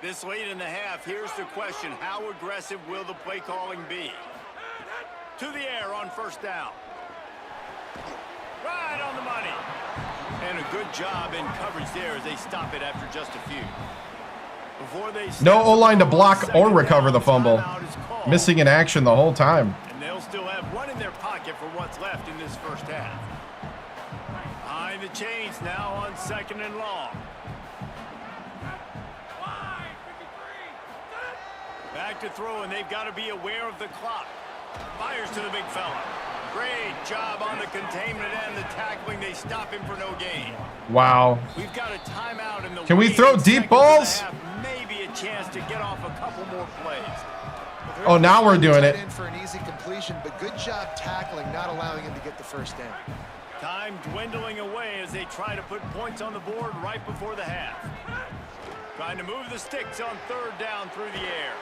Speaker 2: This late in the half, here's the question. How aggressive will the play calling be? To the air on first down. Right on the money. And a good job in coverage there as they stop it after just a few. Before they
Speaker 1: No O-line to block or recover the fumble. Missing in action the whole time.
Speaker 2: And they'll still have one in their pocket for what's left in this first half. Behind the chains now on 2nd and long. Back to throw, and they've got to be aware of the clock. Fires to the big fella. Great job on the containment and the tackling. They stop him for no gain.
Speaker 1: Wow.
Speaker 2: We've got a timeout in the
Speaker 1: Can we throw deep balls?
Speaker 2: Maybe a chance to get off a couple more plays.
Speaker 1: Oh, now we're doing it.
Speaker 4: In for an easy completion, but good job tackling, not allowing him to get the first down.
Speaker 2: Time dwindling away as they try to put points on the board right before the half. Trying to move the sticks on 3rd down through the air.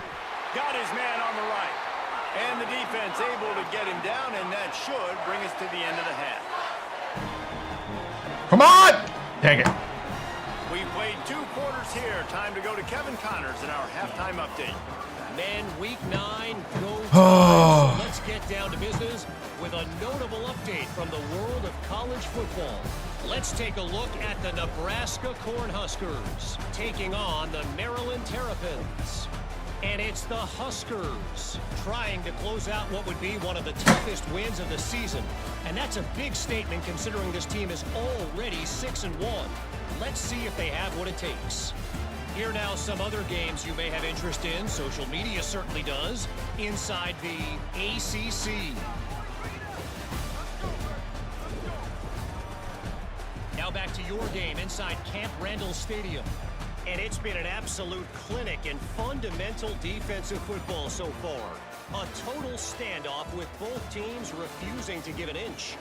Speaker 2: Got his man on the right. And the defense able to get him down, and that should bring us to the end of the half.
Speaker 1: Come on! Dang it.
Speaker 2: We've played 2 quarters here. Time to go to Kevin Connors in our halftime update.
Speaker 6: Men, week 9, go time. So let's get down to business with a notable update from the world of college football. Let's take a look at the Nebraska Cornhuskers taking on the Maryland Terrapins. And it's the Huskers trying to close out what would be one of the toughest wins of the season. And that's a big statement considering this team is already 6-1. Let's see if they have what it takes. Here now some other games you may have interest in. Social media certainly does. Inside the ACC. Now back to your game inside Camp Randall Stadium. And it's been an absolute clinic in fundamental defensive football so far. A total standoff with both teams refusing to give an inch.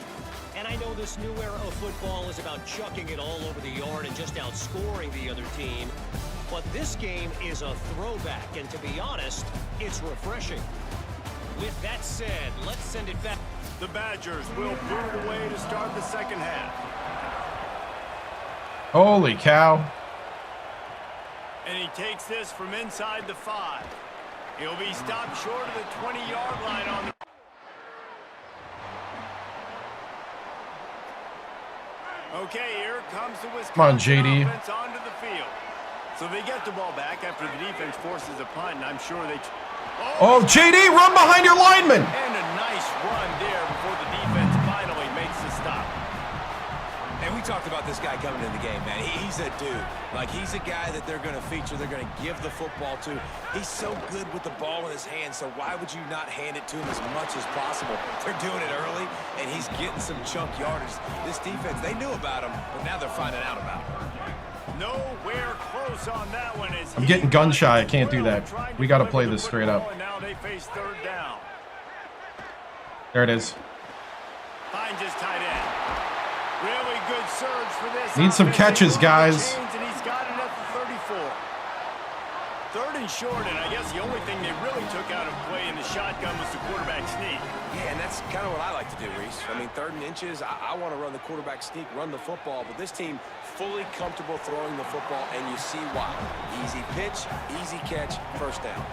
Speaker 6: And I know this new era of football is about chucking it all over the yard and just outscoring the other team. But this game is a throwback, and to be honest, it's refreshing. With that said, let's send it back.
Speaker 2: The Badgers will put it away to start the second half.
Speaker 1: Holy cow.
Speaker 2: And he takes this from inside the 5. He'll be stopped short of the 20-yard line on the... Okay, here comes the Wisconsin
Speaker 1: Come on, JD.
Speaker 2: offense onto the field. So they get the ball back after the defense forces a punt, and I'm sure they...
Speaker 1: Oh, JD, run behind your lineman.
Speaker 2: And a nice run there before the defense finally makes the stop.
Speaker 3: And we talked about this guy coming into the game, man. He's a dude. Like, he's a guy that they're going to feature, they're going to give the football to. He's so good with the ball in his hand, so why would you not hand it to him as much as possible? They're doing it early, and he's getting some chunk yardage. This defense, they knew about him, but now they're finding out about him.
Speaker 2: Nowhere close on that one.
Speaker 1: I'm getting gun shy. I can't do that. We got to play this straight up.
Speaker 2: Now they face third down.
Speaker 1: There it is.
Speaker 2: Finds his tight end. Really good surge for this.
Speaker 1: Need some catches, guys.
Speaker 2: And he's got it at the 34. Third and short, and I guess the only thing they really took out of play in the shotgun was the quarterback sneak.
Speaker 3: Yeah, and that's kind of what I like to do, Reese. I mean, 3rd and inches, I want to run the quarterback sneak, run the football, but this team fully comfortable throwing the football, and you see why. Easy pitch, easy catch, first down.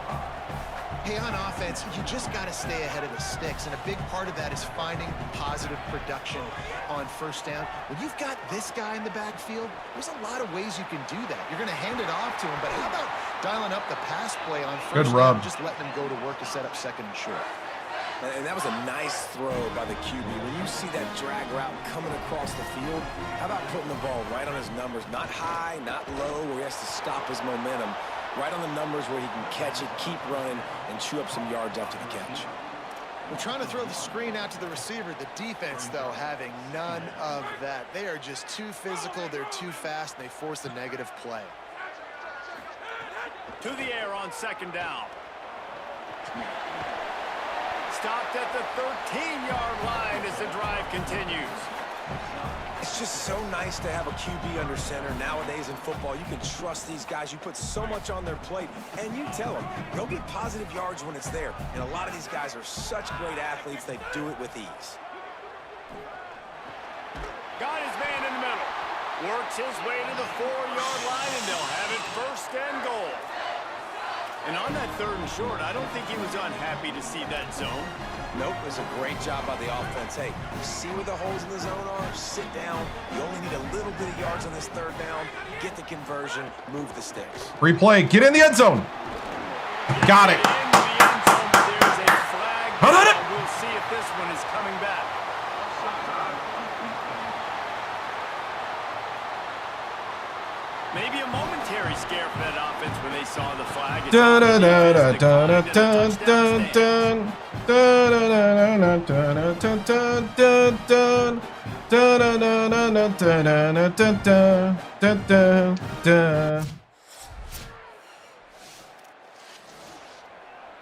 Speaker 4: Hey, on offense, you just got to stay ahead of the sticks, and a big part of that is finding positive production on first down. When you've got this guy in the backfield, there's a lot of ways you can do that. You're going to hand it off to him, but how about dialing up the pass play on first down, just letting him go to work to set up second and short.
Speaker 3: And that was a nice throw by the QB. When you see that drag route coming across the field, how about putting the ball right on his numbers? Not high, not low, where he has to stop his momentum. Right on the numbers where he can catch it, keep running, and chew up some yards after the catch.
Speaker 4: We're trying to throw the screen out to the receiver. The defense, though, having none of that. They are just too physical, they're too fast, and they force a negative play.
Speaker 2: To the air on second down. Stopped at the 13-yard line as the drive continues.
Speaker 3: It's just so nice to have a QB under center. Nowadays in football, you can trust these guys. You put so much on their plate, and you tell them, go get positive yards when it's there. And a lot of these guys are such great athletes, they do it with ease.
Speaker 2: Got his man in the middle. Works his way to the 4-yard line, and they'll have it first and goal. And on that 3rd and short, I don't think he was unhappy to see that zone.
Speaker 3: Nope, it was a great job by the offense. Hey, you see where the holes in the zone are? Sit down. You only need a little bit of yards on this 3rd down. Get the conversion. Move the sticks.
Speaker 1: Replay. Get in the end zone. Got it.
Speaker 2: There's a flag. We'll see if this one is coming back. Maybe a momentary scare for that offense when they saw the flag.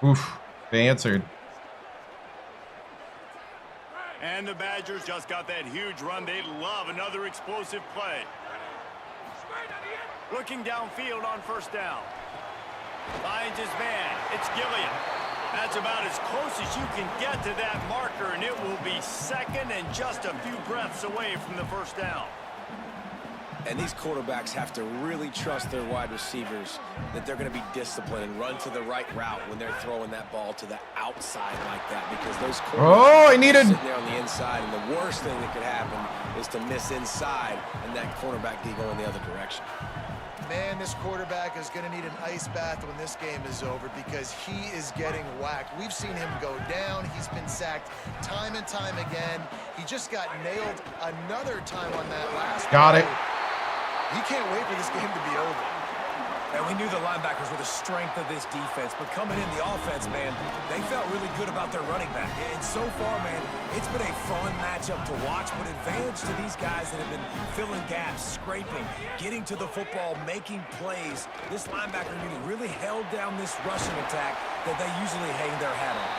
Speaker 1: Oof, they answered.
Speaker 2: And the Badgers just got that huge run. They love another explosive play. Looking downfield on first down. Finds his man. It's Gilliam. That's about as close as you can get to that marker, and it will be second and just a few breaths away from the first down.
Speaker 3: And these quarterbacks have to really trust their wide receivers that they're going to be disciplined and run to the right route when they're throwing that ball to the outside like that, because those quarterbacks are sitting there on the inside, and the worst thing that could happen is to miss inside and that cornerback can go in the other direction.
Speaker 4: Man, this quarterback is going to need an ice bath when this game is over because he is getting whacked. We've seen him go down. He's been sacked time and time again. He just got nailed another time on that last
Speaker 1: Got it.
Speaker 4: He can't wait for this game to be over.
Speaker 3: And we knew the linebackers were the strength of this defense, but coming in the offense, man, they felt really good about their running back. And so far, man, it's been a fun matchup to watch, but advantage to these guys that have been filling gaps, scraping, getting to the football, making plays. This linebacker unit really held down this rushing attack that they usually hang their hat on.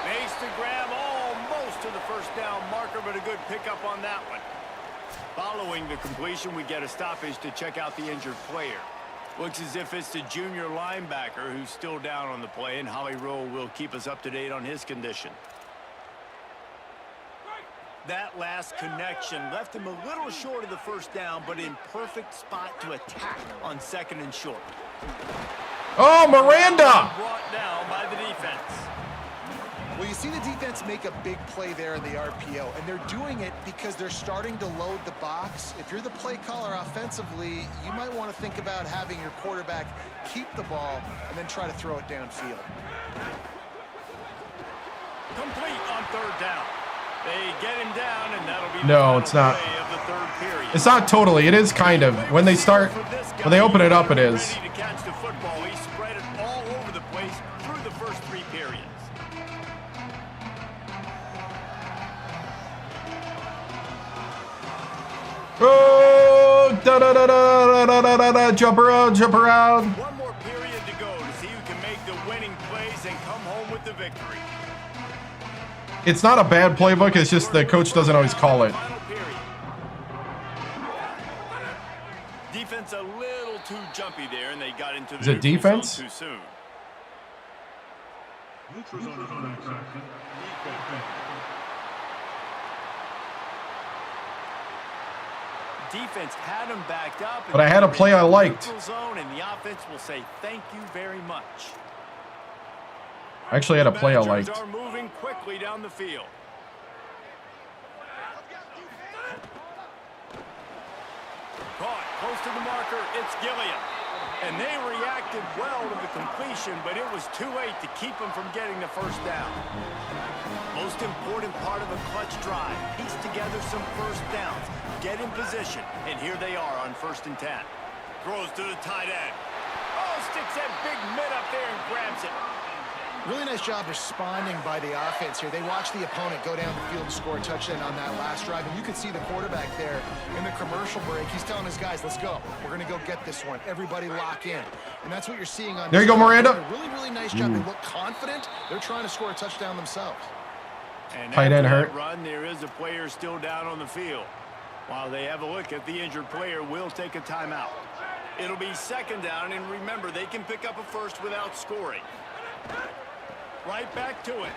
Speaker 2: Makes the grab almost to the first down marker, but a good pickup on that one. Following the completion, we get a stoppage to check out the injured player. Looks as if it's the junior linebacker who's still down on the play, and Holly Rowe will keep us up to date on his condition. That last connection left him a little short of the first down, but in perfect spot to attack on 2nd and short.
Speaker 1: Oh, Miranda!
Speaker 2: Brought down by the defense.
Speaker 4: Well, you see the defense make a big play there in the RPO, and they're doing it because they're starting to load the box. If you're the play caller offensively, you might want to think about having your quarterback keep the ball and then try to throw it downfield.
Speaker 2: Complete on 3rd down. They get him down, and that'll be
Speaker 1: No, it's not.
Speaker 2: play of the 3rd period.
Speaker 1: It's not totally. It is kind of. When they start, when they open it up, it is.
Speaker 2: Ready to catch the football. He spread it all over the place through the first 3 periods.
Speaker 1: Oh, da da da da da da da da! Jump around, jump around.
Speaker 2: One more period to go to see who can make the winning plays and come home with the victory.
Speaker 1: It's not a bad playbook. It's just the coach doesn't always call it.
Speaker 2: Final period. Defense a little too jumpy there, and they got into the
Speaker 1: Is it
Speaker 2: neutral
Speaker 1: defense?
Speaker 2: zone too soon. Defense had him backed up,
Speaker 1: But I had a play I liked.
Speaker 2: Zone, and the offense will say thank you very much.
Speaker 1: I actually had a play I
Speaker 2: Badgers
Speaker 1: liked.
Speaker 2: are moving quickly down the field. Caught close to the marker. It's Gilliam. And they reacted well to the completion, but it was too late to keep them from getting the first down. Most important part of a clutch drive. Piece together some first downs. Get in position. And here they are on 1st and 10. Throws to the tight end. Oh, sticks that big mid up there and grabs it.
Speaker 4: Really nice job responding by the offense here. They watched the opponent go down the field and score a touchdown on that last drive, and you could see the quarterback there in the commercial break. He's telling his guys, let's go. We're going to go get this one. Everybody lock in. And that's what you're seeing on
Speaker 1: There you go, Miranda.
Speaker 4: Really, really nice job. They look confident. They're trying to score a touchdown themselves.
Speaker 2: And
Speaker 1: Tight end
Speaker 2: after that
Speaker 1: hurt.
Speaker 2: run, there is a player still down on the field. While they have a look at the injured player, we'll take a timeout. It'll be 2nd down, and remember, they can pick up a first without scoring. Right back to it.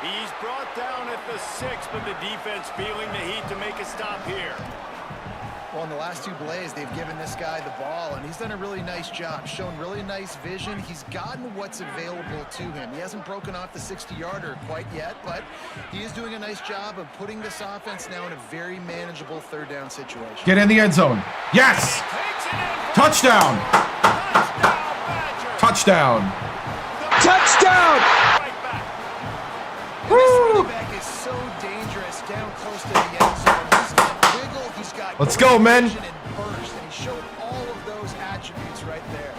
Speaker 2: He's brought down at the 6, but the defense feeling the heat to make a stop here.
Speaker 4: Well, in the last 2 plays, they've given this guy the ball, and he's done a really nice job, shown really nice vision. He's gotten what's available to him. He hasn't broken off the 60-yarder quite yet, but he is doing a nice job of putting this offense now in a very manageable 3rd down situation.
Speaker 1: Get in the end zone. Yes! Touchdown! Touchdown!
Speaker 5: Touchdown!
Speaker 2: Right back.
Speaker 4: And this running back is so dangerous down close to the end zone. He's got wiggle, he's got
Speaker 1: Let's go, men.
Speaker 4: vision and burst, and he showed all of those attributes right there.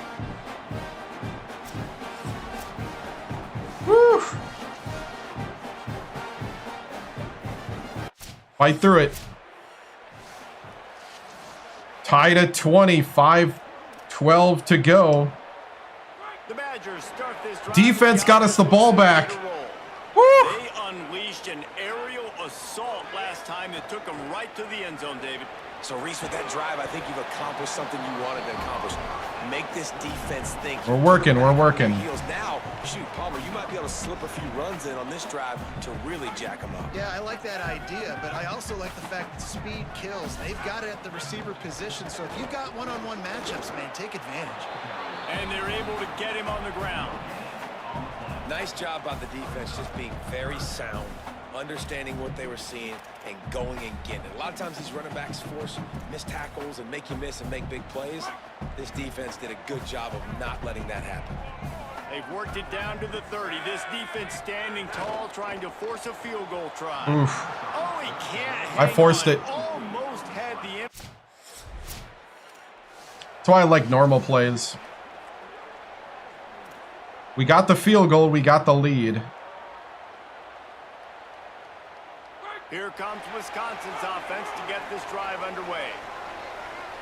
Speaker 1: Woo! Fight through it. Tied at 20, 5-12 to go.
Speaker 2: The Badgers start this drive.
Speaker 1: Defense got us the ball back. Woo!
Speaker 2: They unleashed an aerial assault last time that took them right to the end zone, David.
Speaker 3: So, Reese, with that drive, I think you've accomplished something you wanted to accomplish. Make this defense think.
Speaker 1: We're working, we're working.
Speaker 3: Heels now. Shoot, Palmer, you might be able to slip a few runs in on this drive to really jack them up.
Speaker 4: Yeah, I like that idea, but I also like the fact that speed kills. They've got it at the receiver position, so if you've got one-on-one matchups, man, take advantage.
Speaker 2: And they're able to get him on the ground.
Speaker 3: Nice job by the defense just being very sound, understanding what they were seeing, and going and getting it. A lot of times these running backs force missed tackles and make you miss and make big plays. This defense did a good job of not letting that happen.
Speaker 2: They've worked it down to the 30. This defense standing tall, trying to force a field goal try.
Speaker 1: Oof.
Speaker 2: Oh, he can't.
Speaker 1: I forced it.
Speaker 2: Almost had the...
Speaker 1: That's why I like normal plays. We got the field goal, we got the lead.
Speaker 2: Here comes Wisconsin's offense to get this drive underway.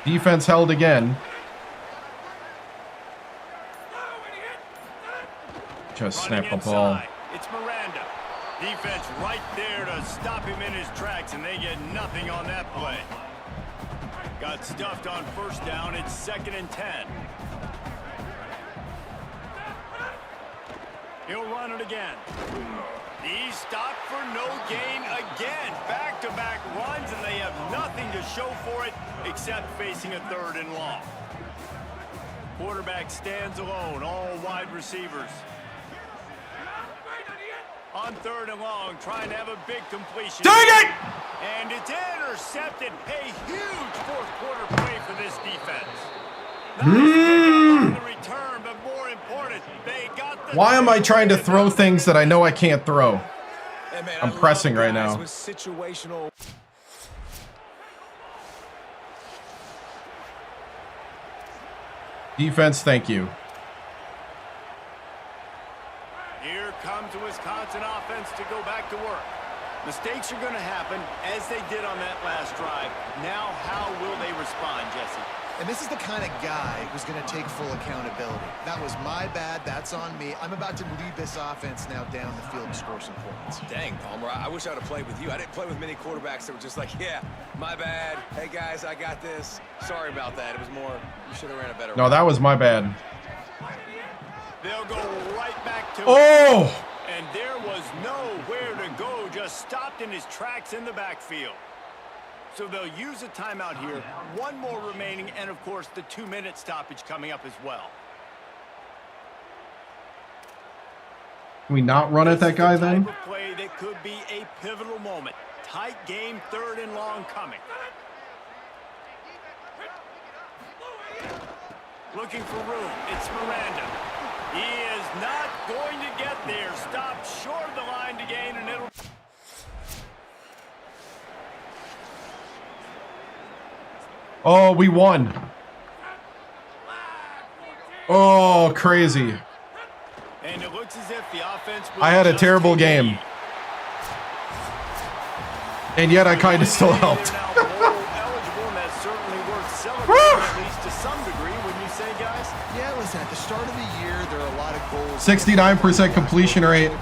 Speaker 1: Defense held again. Just snap the ball.
Speaker 2: It's Miranda. Defense right there to stop him in his tracks, and they get nothing on that play. Got stuffed on 1st down. It's 2nd and 10. He'll run it again. He's stopped for no gain again. Back-to-back runs, and they have nothing to show for it except facing a 3rd and long. Quarterback stands alone, all wide receivers. On 3rd and long, trying to have a big completion.
Speaker 1: Dang it!
Speaker 2: And it's intercepted. A huge 4th quarter play for this defense. On the return, but more important, they got the...
Speaker 1: Why am I trying to throw things that I know I can't throw?
Speaker 3: Hey, man,
Speaker 1: I'm pressing right now.
Speaker 3: with situational...
Speaker 1: Defense, thank you.
Speaker 2: Here comes the Wisconsin offense to go back to work. Mistakes are going to happen, as they did on that last drive. Now, how will they respond, Jesse?
Speaker 4: And this is the kind of guy who's going to take full accountability. That was my bad. That's on me. I'm about to lead this offense now down the field and score some points.
Speaker 3: Dang, Palmer, I wish I would have played with you. I didn't play with many quarterbacks that were just like, yeah, my bad. Hey, guys, I got this. Sorry about that. It was more, you should have ran a better
Speaker 1: No, that was my bad.
Speaker 2: They'll go right back to
Speaker 1: Oh!
Speaker 2: it. And there was nowhere to go, just stopped in his tracks in the backfield. So they'll use a timeout here. One more remaining, and of course, the 2-minute stoppage coming up as well.
Speaker 1: Can we not run at that guy then?
Speaker 2: Type of play that could be a pivotal moment. Tight game, 3rd and long coming. Looking for room. It's Miranda. He is not going to get there. Stopped short of the line to gain, and it'll...
Speaker 1: Oh, we won. Oh, crazy.
Speaker 2: And it looks as if the offense will
Speaker 1: I had a
Speaker 2: just
Speaker 1: terrible
Speaker 2: take the
Speaker 1: game.
Speaker 2: lead.
Speaker 1: And yet I kind of still helped.
Speaker 2: They're now bowl eligible, and that's certainly worth celebrating, at least to some degree, wouldn't you say, guys?
Speaker 4: Yeah, listen, at the start of the year, there are a lot of goals.
Speaker 1: 69% completion rate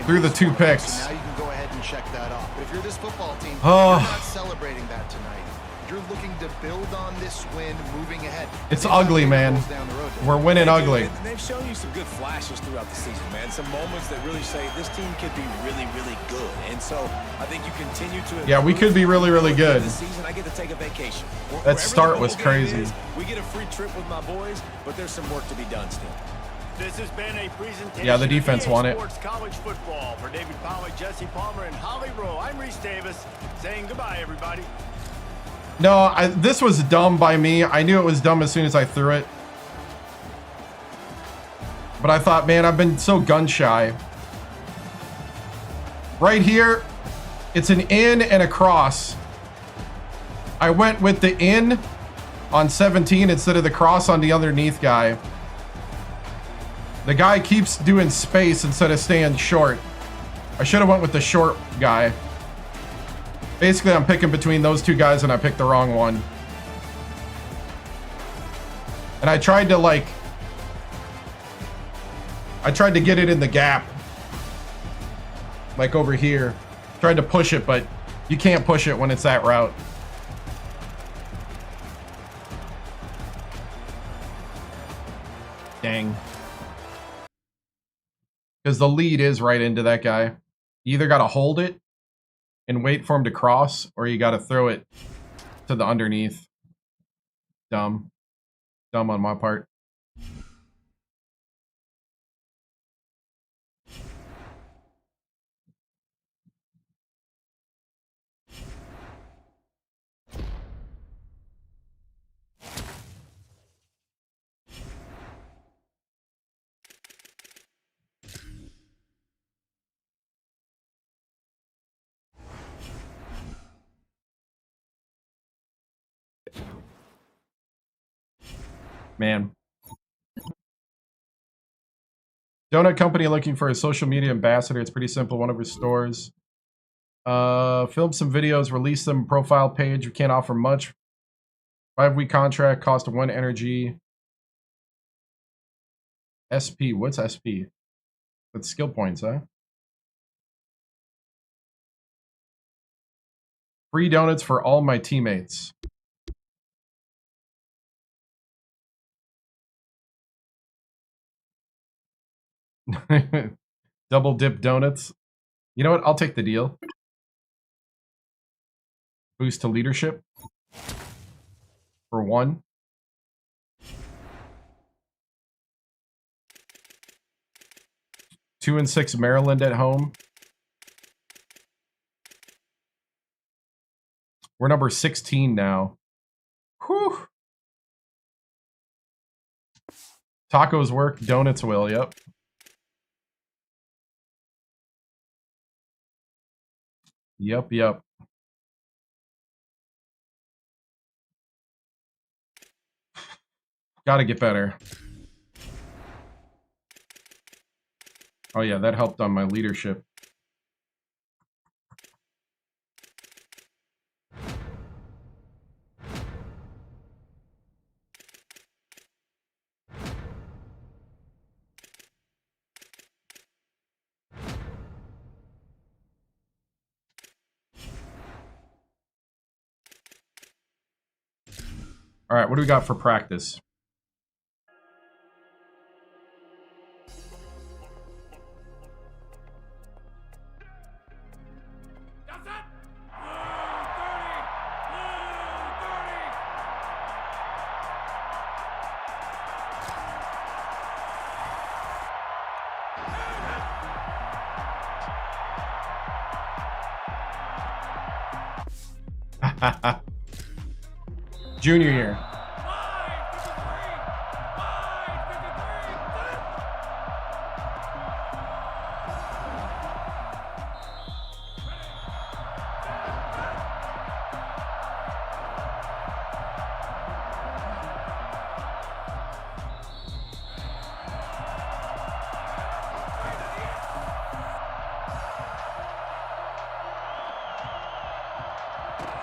Speaker 1: through the 2 picks.
Speaker 4: So now you can go ahead and check that off. But if you're this football team,
Speaker 1: Oh.
Speaker 4: you're not celebrating that tonight. You're looking to build on this win moving ahead.
Speaker 1: It's
Speaker 4: They've got
Speaker 1: ugly,
Speaker 4: bigger
Speaker 1: man.
Speaker 4: goals down the road.
Speaker 1: We're winning ugly.
Speaker 3: And they've shown you some good flashes throughout the season, man. Some moments that really say this team could be really, really good. And so I think you continue to...
Speaker 1: Yeah, we could be really, really good.
Speaker 3: This season, I get to take a vacation.
Speaker 1: That start was
Speaker 3: Wherever the bowl game
Speaker 1: crazy.
Speaker 3: is, we get a free trip with my boys, but there's some work to be done still.
Speaker 2: This has been a presentation.
Speaker 1: Yeah, the defense
Speaker 2: of EA
Speaker 1: won it.
Speaker 2: Sports College Football. For David Pollack, Jesse Palmer, and Holly Rowe, I'm Reese Davis saying goodbye, everybody.
Speaker 1: No, this was dumb by me. I knew it was dumb as soon as I threw it. But I thought, man, I've been so gun shy. Right here, it's an in and a cross. I went with the in on 17 instead of the cross on the underneath guy. The guy keeps doing space instead of staying short. I should have went with the short guy. Basically, I'm picking between those 2 guys, and I picked the wrong one. And I tried to, like... I tried to get it in the gap. Like over here. Tried to push it, but you can't push it when it's that route. Dang. Because the lead is right into that guy. You either got to hold it and wait for him to cross, or you got to throw it to the underneath. Dumb. Dumb on my part. Man. Donut company looking for a social media ambassador. It's pretty simple. One of our stores. Film some videos, release them profile page. We can't offer much. 5-week contract, cost of 1 energy. SP. What's SP? That's skill points, huh? Free donuts for all my teammates. Double dip donuts. You know what? I'll take the deal. Boost to leadership for 1. Two and 6 Maryland at home. We're number 16 now. Whew. Tacos work, donuts will, yep. Yep. Gotta get better. Oh yeah, that helped on my leadership. All right, what do we got for practice? Junior year.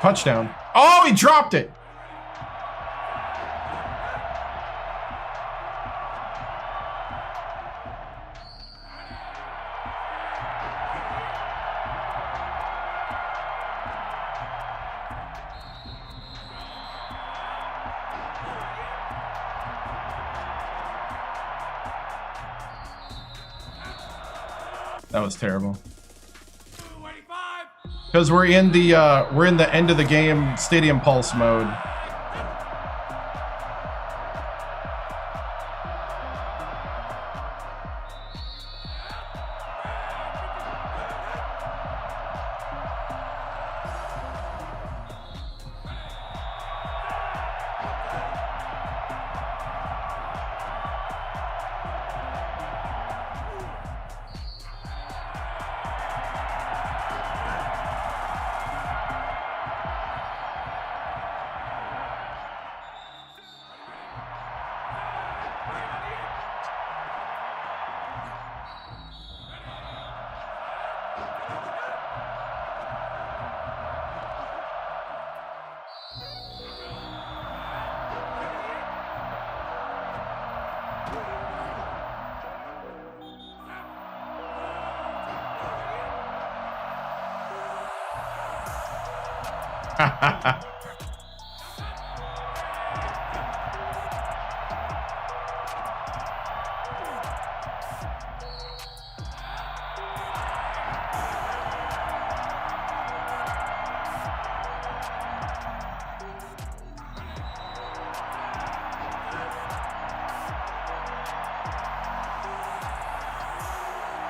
Speaker 1: Touchdown. Oh, he dropped it. That was terrible. Because we're in the end of the game stadium pulse mode.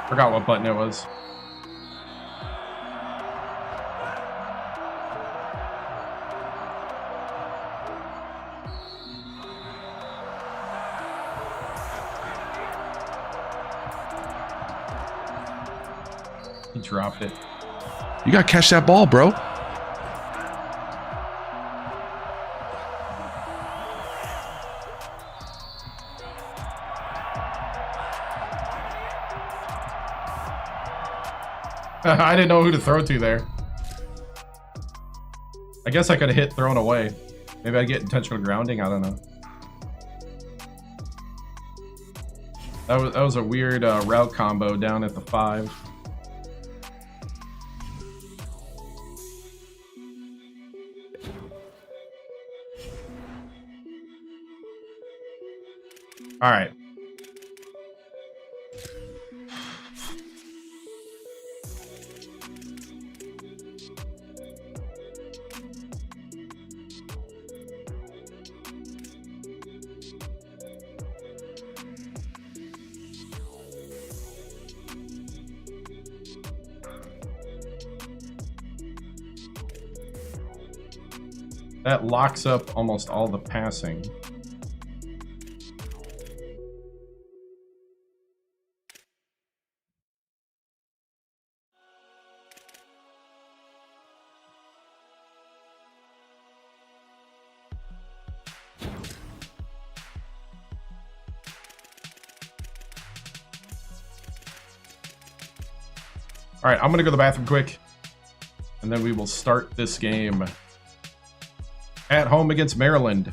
Speaker 1: Forgot what button it was. He dropped it.
Speaker 7: You gotta catch that ball, bro.
Speaker 1: I didn't know who to throw to there. I guess I could have hit thrown away. Maybe I'd get intentional grounding. I don't know. That was a weird route combo down at the 5. All right. That locks up almost all the passing. All right, I'm going to go to the bathroom quick, and then we will start this game at home against Maryland.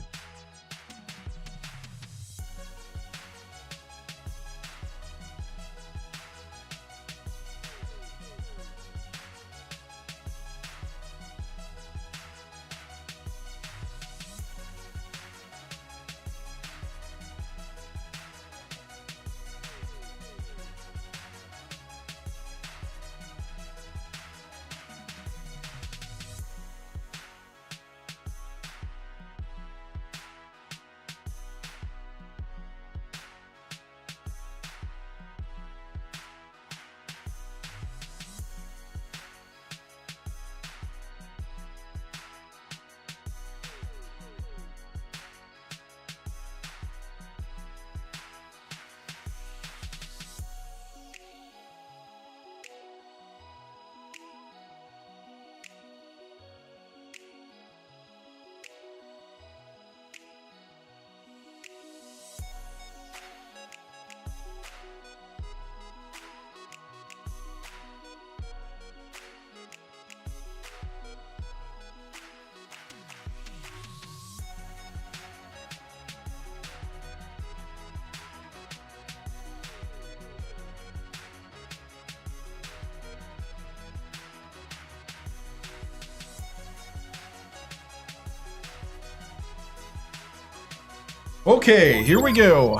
Speaker 1: Okay, here we go.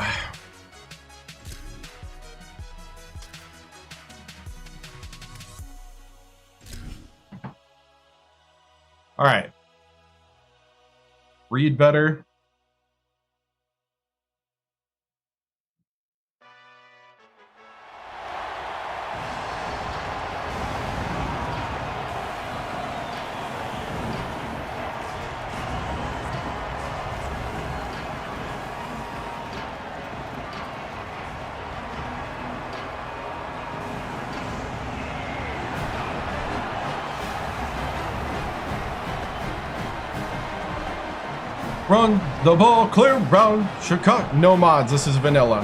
Speaker 1: All right. Read better. Run the ball clear round Chicago. No mods. This is vanilla.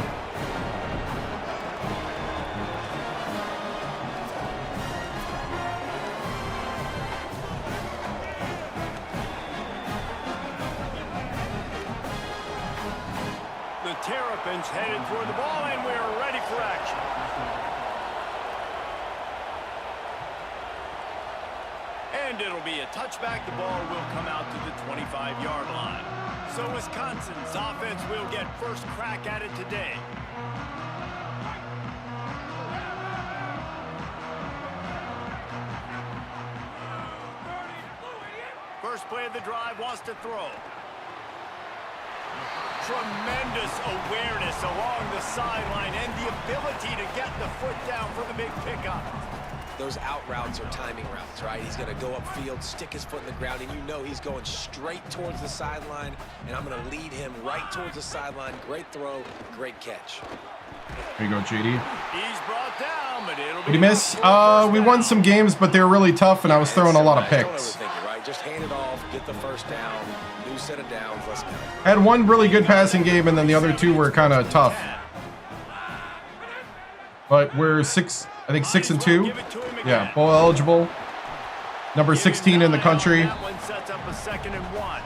Speaker 2: The Terrapins headed toward the ball, and we're ready for action. And it'll be a touchback. The ball will come out to the 25-yard line. So Wisconsin's offense will get first crack at it today. First play of the drive, wants to throw. Tremendous awareness along the sideline and the ability to get the foot down for the big pickup.
Speaker 3: Those out routes are timing routes, right? He's going to go upfield, stick his foot in the ground, and you know he's going straight towards the sideline, and I'm going to lead him right towards the sideline. Great throw, great catch.
Speaker 1: There you go, JD.
Speaker 2: He's brought down, but it'll be...
Speaker 1: Did he miss? We won some games, but they were really tough, and I was throwing a lot of picks.
Speaker 3: Right? Just hand it off, get the first down, new set of downs, let's go.
Speaker 1: Had one really good passing game, and then the other two were kind of tough. But we're 6 and 2. Yeah, bowl eligible. Number 16 in the country.
Speaker 2: That one sets up a 2nd and 1.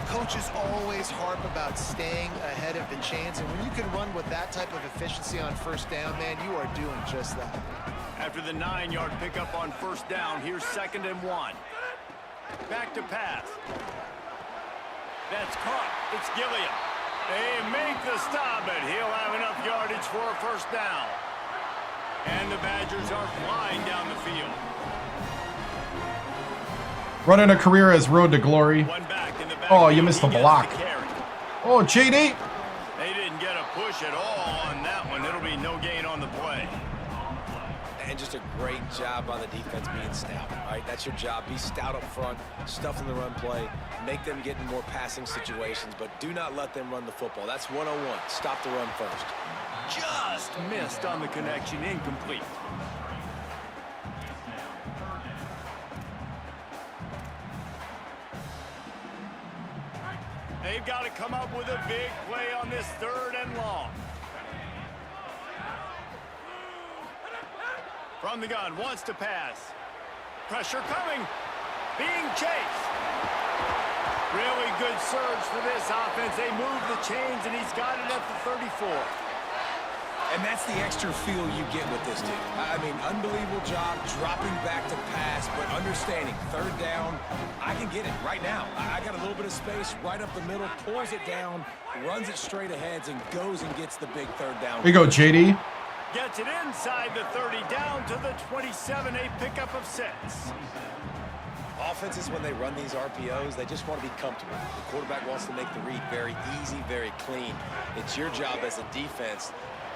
Speaker 4: Coaches always harp about staying ahead of the chains, and when you can run with that type of efficiency on first down, man, you are doing just that.
Speaker 2: After the 9-yard pickup on first down, here's 2nd and 1. Back to pass. That's caught. It's Gilliam. They make the stop, but he'll have enough yardage for a first down. And the Badgers are flying down the field.
Speaker 1: Running a career as Road to Glory.
Speaker 2: One back in the back.
Speaker 1: Oh, you missed the block. Oh, JD.
Speaker 2: They didn't get a push at all on that one. It'll be no gain on the play.
Speaker 3: And just a great job by the defense being stout. All right, that's your job. Be stout up front, stuff in the run play, make them get in more passing situations, but do not let them run the football. That's 101. Stop the run first.
Speaker 2: Just missed on the connection, incomplete. They've got to come up with a big play on this 3rd and long. From the gun, wants to pass. Pressure coming. Being chased. Really good surge for this offense. They move the chains, and he's got it at the 34.
Speaker 3: And that's the extra feel you get with this dude. I mean, unbelievable job dropping back to pass, but understanding 3rd down, I can get it right now. I got a little bit of space right up the middle, pulls it down, runs it straight ahead, and goes and gets the big 3rd down.
Speaker 1: Here you go, JD.
Speaker 2: Gets it inside the 30, down to the 27, a pickup of 6.
Speaker 3: Offenses, when they run these RPOs, they just want to be comfortable. The quarterback wants to make the read very easy, very clean. It's your job as a defense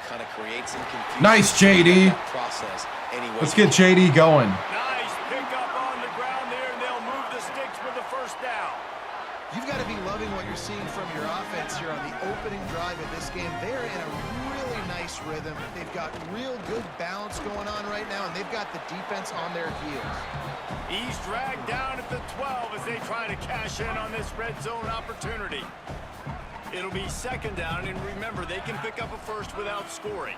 Speaker 3: kind of create some confusion.
Speaker 1: Nice, JD.
Speaker 3: Process anyway.
Speaker 1: Let's get JD going.
Speaker 2: Nice pickup on the ground there, and they'll move the sticks with the 1st down.
Speaker 4: You've got to be loving what you're seeing from your offense here on the opening drive of this game. They're in a really nice rhythm. They've got real good balance going on right now, and they've got the defense on their heels.
Speaker 2: He's dragged down at the 12 as they try to cash in on this red zone opportunity. It'll be 2nd down, and remember, they can pick up a 1st without scoring.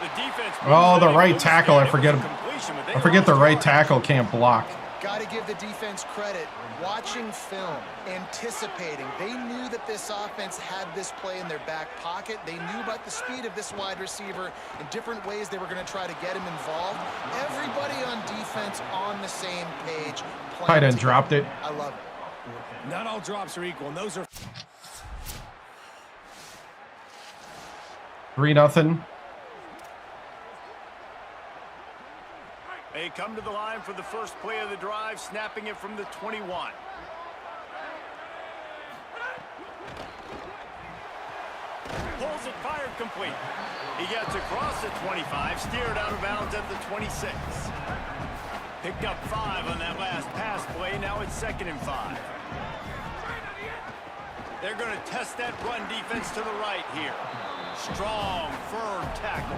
Speaker 2: The defense.
Speaker 1: Oh, the right tackle. I forget the right tackle can't block.
Speaker 4: Got to give the defense credit. Watching film, anticipating. They knew that this offense had this play in their back pocket. They knew about the speed of this wide receiver and different ways they were going to try to get him involved. Everybody on defense on the same page.
Speaker 1: Tight end dropped it.
Speaker 4: I love it.
Speaker 3: Not all drops are equal, and those are
Speaker 1: 3-0.
Speaker 2: They come to the line for the first play of the drive, snapping it from the 21. Pulls it, fired complete. He gets across the 25, steered out of bounds at the 26. Picked up 5 on that last pass play. Now it's 2nd and 5. They're going to test that run defense to the right here. Strong, firm tackle.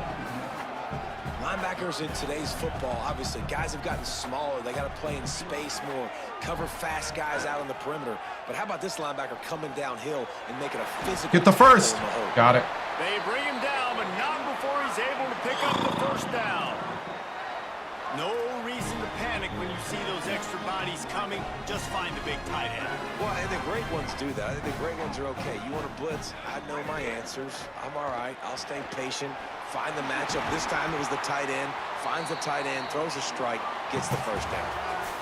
Speaker 3: Linebackers in today's football, obviously, guys have gotten smaller. They got to play in space more, cover fast guys out on the perimeter. But how about this linebacker coming downhill and making a physical...
Speaker 1: Get the 1st. Got it.
Speaker 2: They bring him down, but not before he's able to pick up the 1st down. No reason to panic when you see those extra bodies coming. Just find the big tight end.
Speaker 3: Well, and the great ones do that. I think the great ones are okay. You want to blitz? I know my answers. I'm all right. I'll stay patient. Find the matchup. This time it was the tight end. Finds the tight end, throws a strike, gets the 1st down.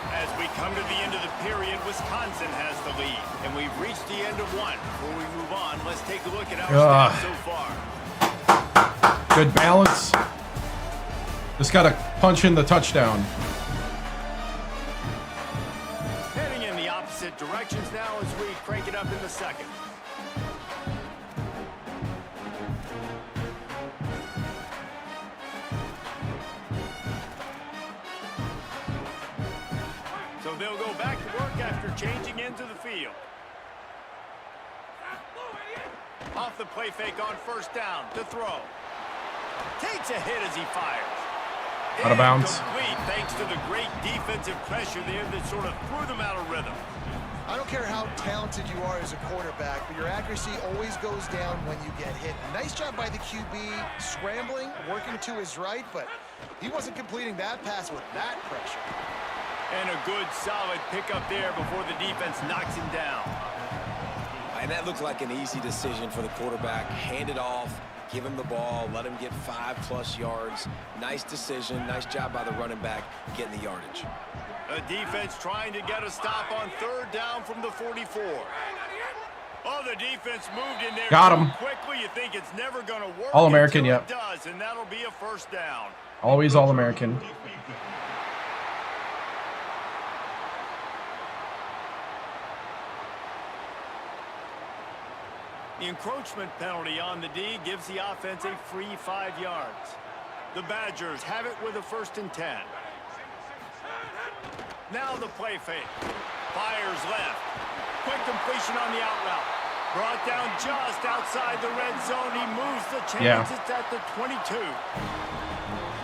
Speaker 2: As we come to the end of the period, Wisconsin has the lead. And we've reached the end of one. Before we move on, let's take a look at our stats so far.
Speaker 1: Good balance. Just got to punch in the touchdown.
Speaker 2: Heading in the opposite directions now as we crank it up in the 2nd. So they'll go back to work after changing into the field. Off the play fake on 1st down to throw. Takes a hit as he fires.
Speaker 1: Out of bounds.
Speaker 2: Complete thanks to the great defensive pressure there that sort of threw them out of rhythm.
Speaker 4: I don't care how talented you are as a quarterback, but your accuracy always goes down when you get hit. Nice job by the QB scrambling, working to his right, but he wasn't completing that pass with that pressure.
Speaker 2: And a good, solid pickup there before the defense knocks him down.
Speaker 3: And that looked like an easy decision for the quarterback. Hand it off, give him the ball, let him get 5+ yards. Nice decision. Nice job by the running back getting the yardage.
Speaker 2: A defense trying to get a stop on 3rd down from the 44. Oh, the defense moved in there
Speaker 1: Got him.
Speaker 2: quickly. You think it's never going to work.
Speaker 1: All-American,
Speaker 2: until
Speaker 1: yep.
Speaker 2: it does, and that'll be a 1st down.
Speaker 1: Always All-American.
Speaker 2: The encroachment penalty on the D gives the offense a free 5 yards. The Badgers have it with a 1st and 10. Now the play fake. Fires left. Quick completion on the out route. Brought down just outside the red zone. He moves the chains.
Speaker 1: Yeah.
Speaker 2: It's at the 22.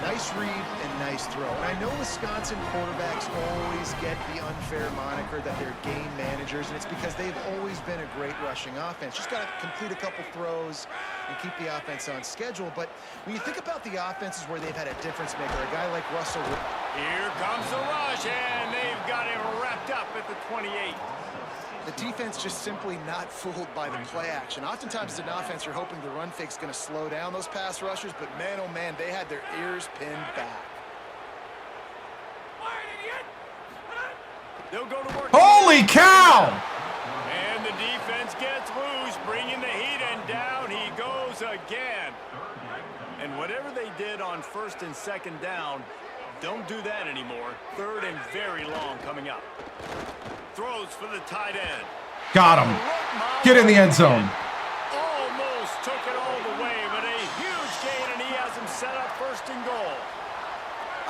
Speaker 4: Nice read and nice throw. And I know Wisconsin quarterbacks always get the unfair moniker that they're game managers, and it's because they've always been a great rushing offense. Just got to complete a couple throws and keep the offense on schedule. But when you think about the offenses where they've had a difference maker, a guy like Russell.
Speaker 2: Here comes the rush, and they've got him wrapped up at the 28.
Speaker 4: The defense just simply not fooled by the play action. Oftentimes as an offense, you're hoping the run fake's going to slow down those pass rushers, but man, oh man, they had their ears pinned back.
Speaker 2: They'll go to work.
Speaker 1: Holy cow!
Speaker 2: And the defense gets loose, bringing the heat, and down he goes again. And whatever they did on 1st and 2nd down, don't do that anymore. 3rd and very long coming up. Throws for the tight end.
Speaker 1: Got him. Get in the end zone.
Speaker 2: Almost took it all the way, but a huge gain, and he has him set up 1st and goal.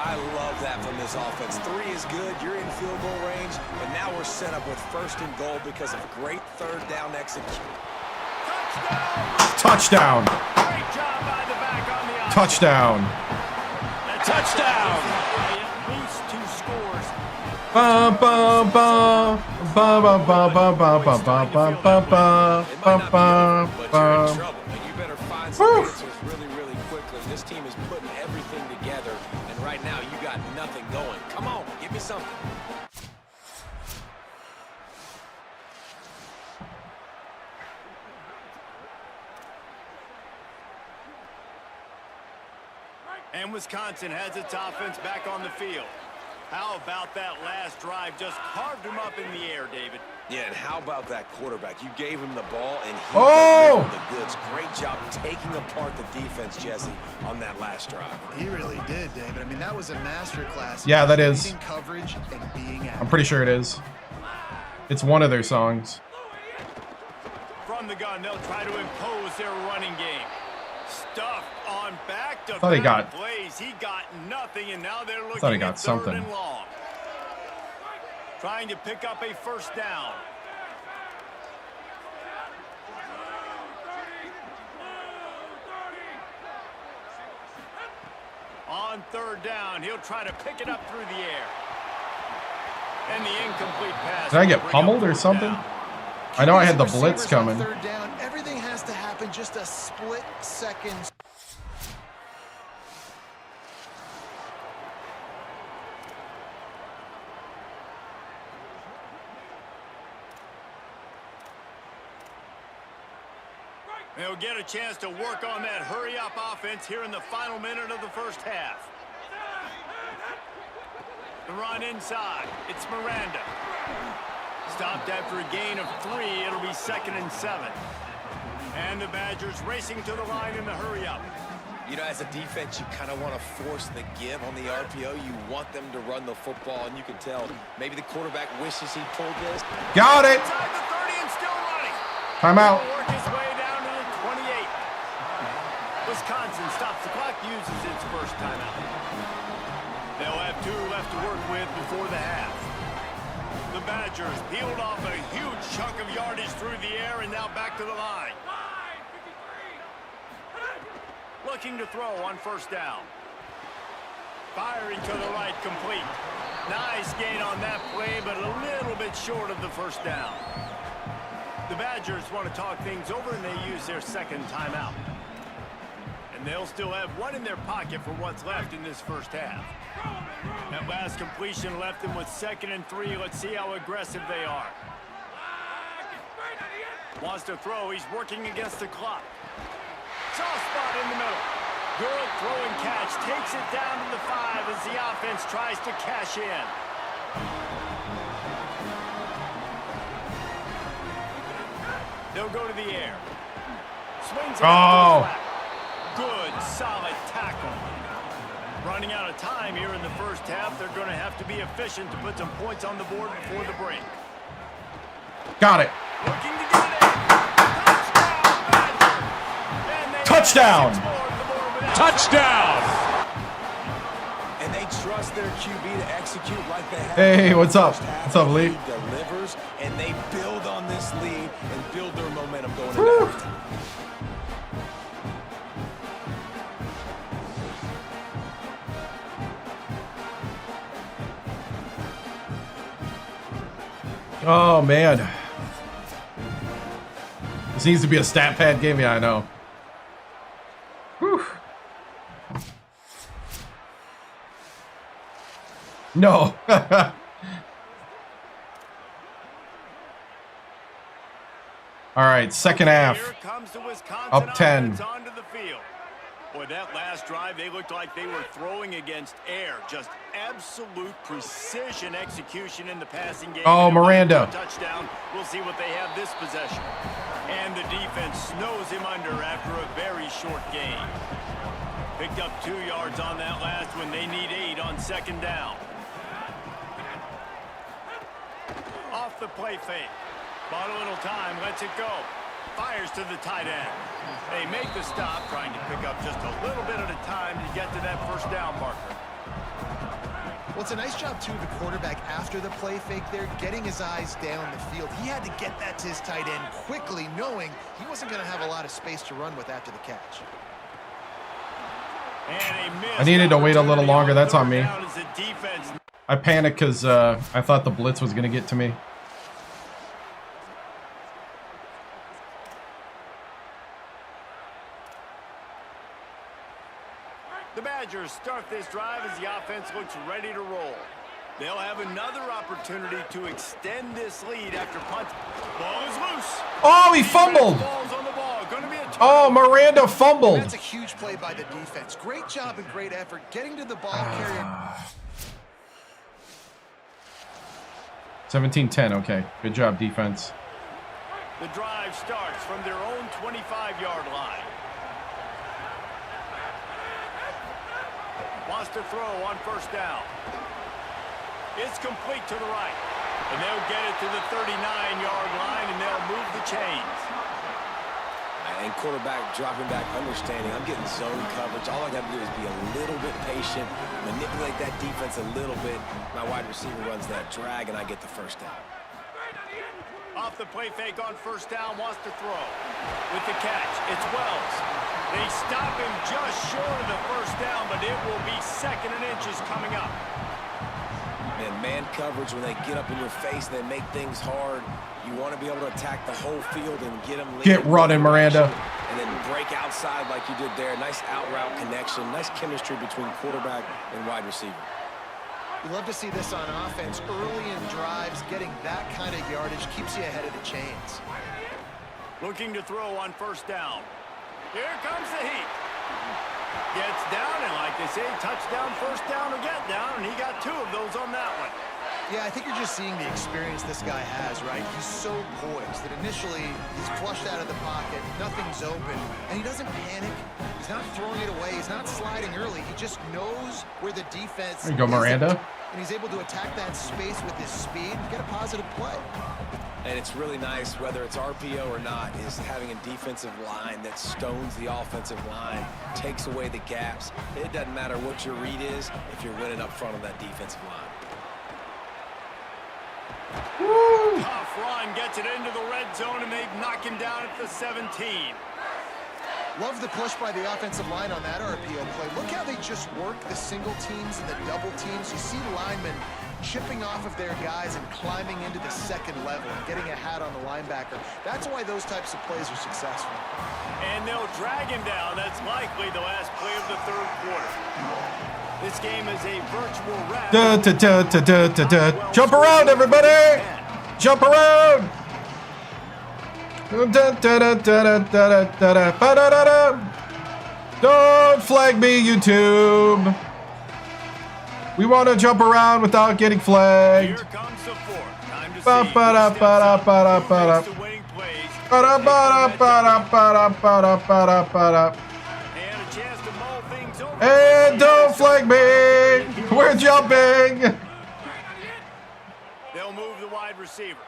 Speaker 3: I love that from this offense. 3 is good. You're in field goal range, but now we're set up with 1st and goal because of great 3rd down execution.
Speaker 1: Touchdown.
Speaker 2: Great job by the back on the offense.
Speaker 1: Touchdown.
Speaker 3: Touchdown.
Speaker 2: At least 2 scores.
Speaker 1: Ba ba ba ba ba ba ba ba ba ba ba ba ba
Speaker 3: It
Speaker 1: ba
Speaker 3: might not
Speaker 1: ba
Speaker 3: be over, but you're in
Speaker 1: ba.
Speaker 3: trouble, and you better find some
Speaker 1: Woo.
Speaker 3: answers really, really quickly. This team is putting everything together, and right now you got nothing going. Come on, give me something.
Speaker 2: And Wisconsin has its offense back on the field. How about that last drive? Just carved him up in the air, David.
Speaker 3: Yeah, and how about that quarterback? You gave him the ball, and he
Speaker 1: Oh!
Speaker 3: delivered the goods. Great job taking apart the defense, Jesse, on that last drive.
Speaker 4: He really did, David. I mean, that was a masterclass.
Speaker 1: Yeah, that is.
Speaker 4: Reading coverage and being
Speaker 1: I'm
Speaker 4: accurate.
Speaker 1: pretty sure it is. It's one of their songs.
Speaker 2: From the gun, they'll try to impose their running game. Stuffed on
Speaker 1: Thought he got-
Speaker 2: back-to-back plays. He got nothing, and now they're looking
Speaker 1: Thought he got
Speaker 2: at 3rd
Speaker 1: something.
Speaker 2: and long. Trying to pick up a 1st down. On 3rd down, he'll try to pick it up through the air. And the incomplete pass.
Speaker 1: Did I get
Speaker 2: will bring
Speaker 1: pummeled
Speaker 2: up
Speaker 1: or
Speaker 2: 4th
Speaker 1: something?
Speaker 2: down.
Speaker 1: I know I had the
Speaker 4: Receivers
Speaker 1: blitz
Speaker 4: on
Speaker 1: coming.
Speaker 4: 3rd down, everything has to happen just a split second.
Speaker 2: They'll get a chance to work on that hurry-up offense here in the final minute of the 1st half. The run inside. It's Miranda. Stopped after a gain of 3. It'll be 2nd and 7. And the Badgers racing to the line in the hurry-up.
Speaker 3: You know, as a defense, you kind of want to force the give on the RPO. You want them to run the football, and you can tell maybe the quarterback wishes he pulled this.
Speaker 1: Got it.
Speaker 2: Inside the 30 and still running.
Speaker 1: Timeout.
Speaker 2: He'll work his way down to the 28. Wisconsin stops the clock, uses its 1st timeout. They'll have 2 left to work with before the half. The Badgers peeled off a huge chunk of yardage through the air and now back to the line. Looking to throw on 1st down. Firing to the right, complete. Nice gain on that play, but a little bit short of the 1st down. The Badgers want to talk things over, and they use their 2nd timeout. And they'll still have 1 in their pocket for what's left in this 1st half. That last completion left them with 2nd and 3. Let's see how aggressive they are. Wants to throw. He's working against the clock. Soft spot in the middle. Good throw and catch. Takes it down to the 5 as the offense tries to cash in. They'll go to the air. Swings it out to the flat. Good, solid tackle. Running out of time here in the 1st half. They're going to have to be efficient to put some points on the board before the break.
Speaker 1: Got it.
Speaker 2: Looking to get it in. Touchdown, Badgers. And they
Speaker 1: Touchdown.
Speaker 2: have 6 more on the board with that.
Speaker 6: Touchdown!
Speaker 3: trust their QB to execute like they have.
Speaker 1: Hey, what's up? What's up, Lee?
Speaker 3: He delivers, and they build on this lead and build their momentum going into halftime.
Speaker 1: Oh, man. This needs to be a stat pad game. Yeah, I know. Whew. No. All right, second half. Up 10.
Speaker 2: Boy, that last drive, they looked like they were throwing against air. Just absolute precision execution in the passing game.
Speaker 1: Oh, Miranda.
Speaker 2: Touchdown. We'll see what they have this possession. And the defense snows him under after a very short gain. Picked up 2 yards on that last one. They need 8 on second down. Off the play fake. Bought a little time, lets it go. Fires to the tight end. They make the stop, trying to pick up just a little bit at a time to get to that first down marker.
Speaker 4: Well, it's a nice job, too, of the quarterback after the play fake there, getting his eyes down the field. He had to get that to his tight end quickly, knowing he wasn't going to have a lot of space to run with after the catch.
Speaker 1: I needed to wait a little longer. That's on me. I panicked because I thought the blitz was going to get to me.
Speaker 2: The Badgers start this drive as the offense looks ready to roll. They'll have another opportunity to extend this lead after punt. Ball is loose.
Speaker 1: Oh, he fumbled. Oh, Miranda fumbled.
Speaker 4: That's a huge play by the defense. Great job and great effort getting to the ball carrier.
Speaker 1: 17-10, okay. Good job, defense.
Speaker 2: The drive starts from their own 25-yard line. Wants to throw on first down. It's complete to the right. And they'll get it to the 39-yard line, and they'll move the chains.
Speaker 3: And quarterback dropping back, understanding I'm getting zone coverage. All I got to do is be a little bit patient, manipulate that defense a little bit. My wide receiver runs that drag, and I get the first down.
Speaker 2: Off the play fake on first down, wants to throw. With the catch, it's Wells. They stop him just short of the first down, but it will be 2nd and inches coming up.
Speaker 3: Man coverage, when they get up in your face, they make things hard. You want to be able to attack the whole field and get them.
Speaker 1: Get running, Miranda.
Speaker 3: And then break outside like you did there. Nice out route connection. Nice chemistry between quarterback and wide receiver.
Speaker 4: We love to see this on offense. Early in drives, getting that kind of yardage keeps you ahead of the chains.
Speaker 2: Looking to throw on first down. Here comes the heat. Gets down, and like they say, touchdown, first down, or get down, and he got 2 of those on that one.
Speaker 4: Yeah, I think you're just seeing the experience this guy has, right? He's so poised that initially he's flushed out of the pocket, nothing's open, and he doesn't panic. He's not throwing it away. He's not sliding early. He just knows where the defense is.
Speaker 1: There you go, Miranda.
Speaker 4: And he's able to attack that space with his speed and get a positive play.
Speaker 3: And it's really nice, whether it's RPO or not, is having a defensive line that stones the offensive line, takes away the gaps. It doesn't matter what your read is if you're winning up front of that defensive line.
Speaker 2: Woo! Tough run, gets it into the red zone, and they knock him down at the 17.
Speaker 4: Love the push by the offensive line on that RPO play. Look how they just work the single teams and the double teams. You see linemen chipping off of their guys and climbing into the second level and getting a hat on the linebacker. That's why those types of plays are successful.
Speaker 2: And they'll drag him down. That's likely the last play of the 3rd quarter. This game is a virtual wrap.
Speaker 1: Jump around, everybody! Jump around! Don't flag me, YouTube. We want to jump around without getting flagged.
Speaker 2: Here comes the 4th. Time to see and a chance to mull things over.
Speaker 1: And don't flag me. We're jumping.
Speaker 2: They'll move the wide receiver.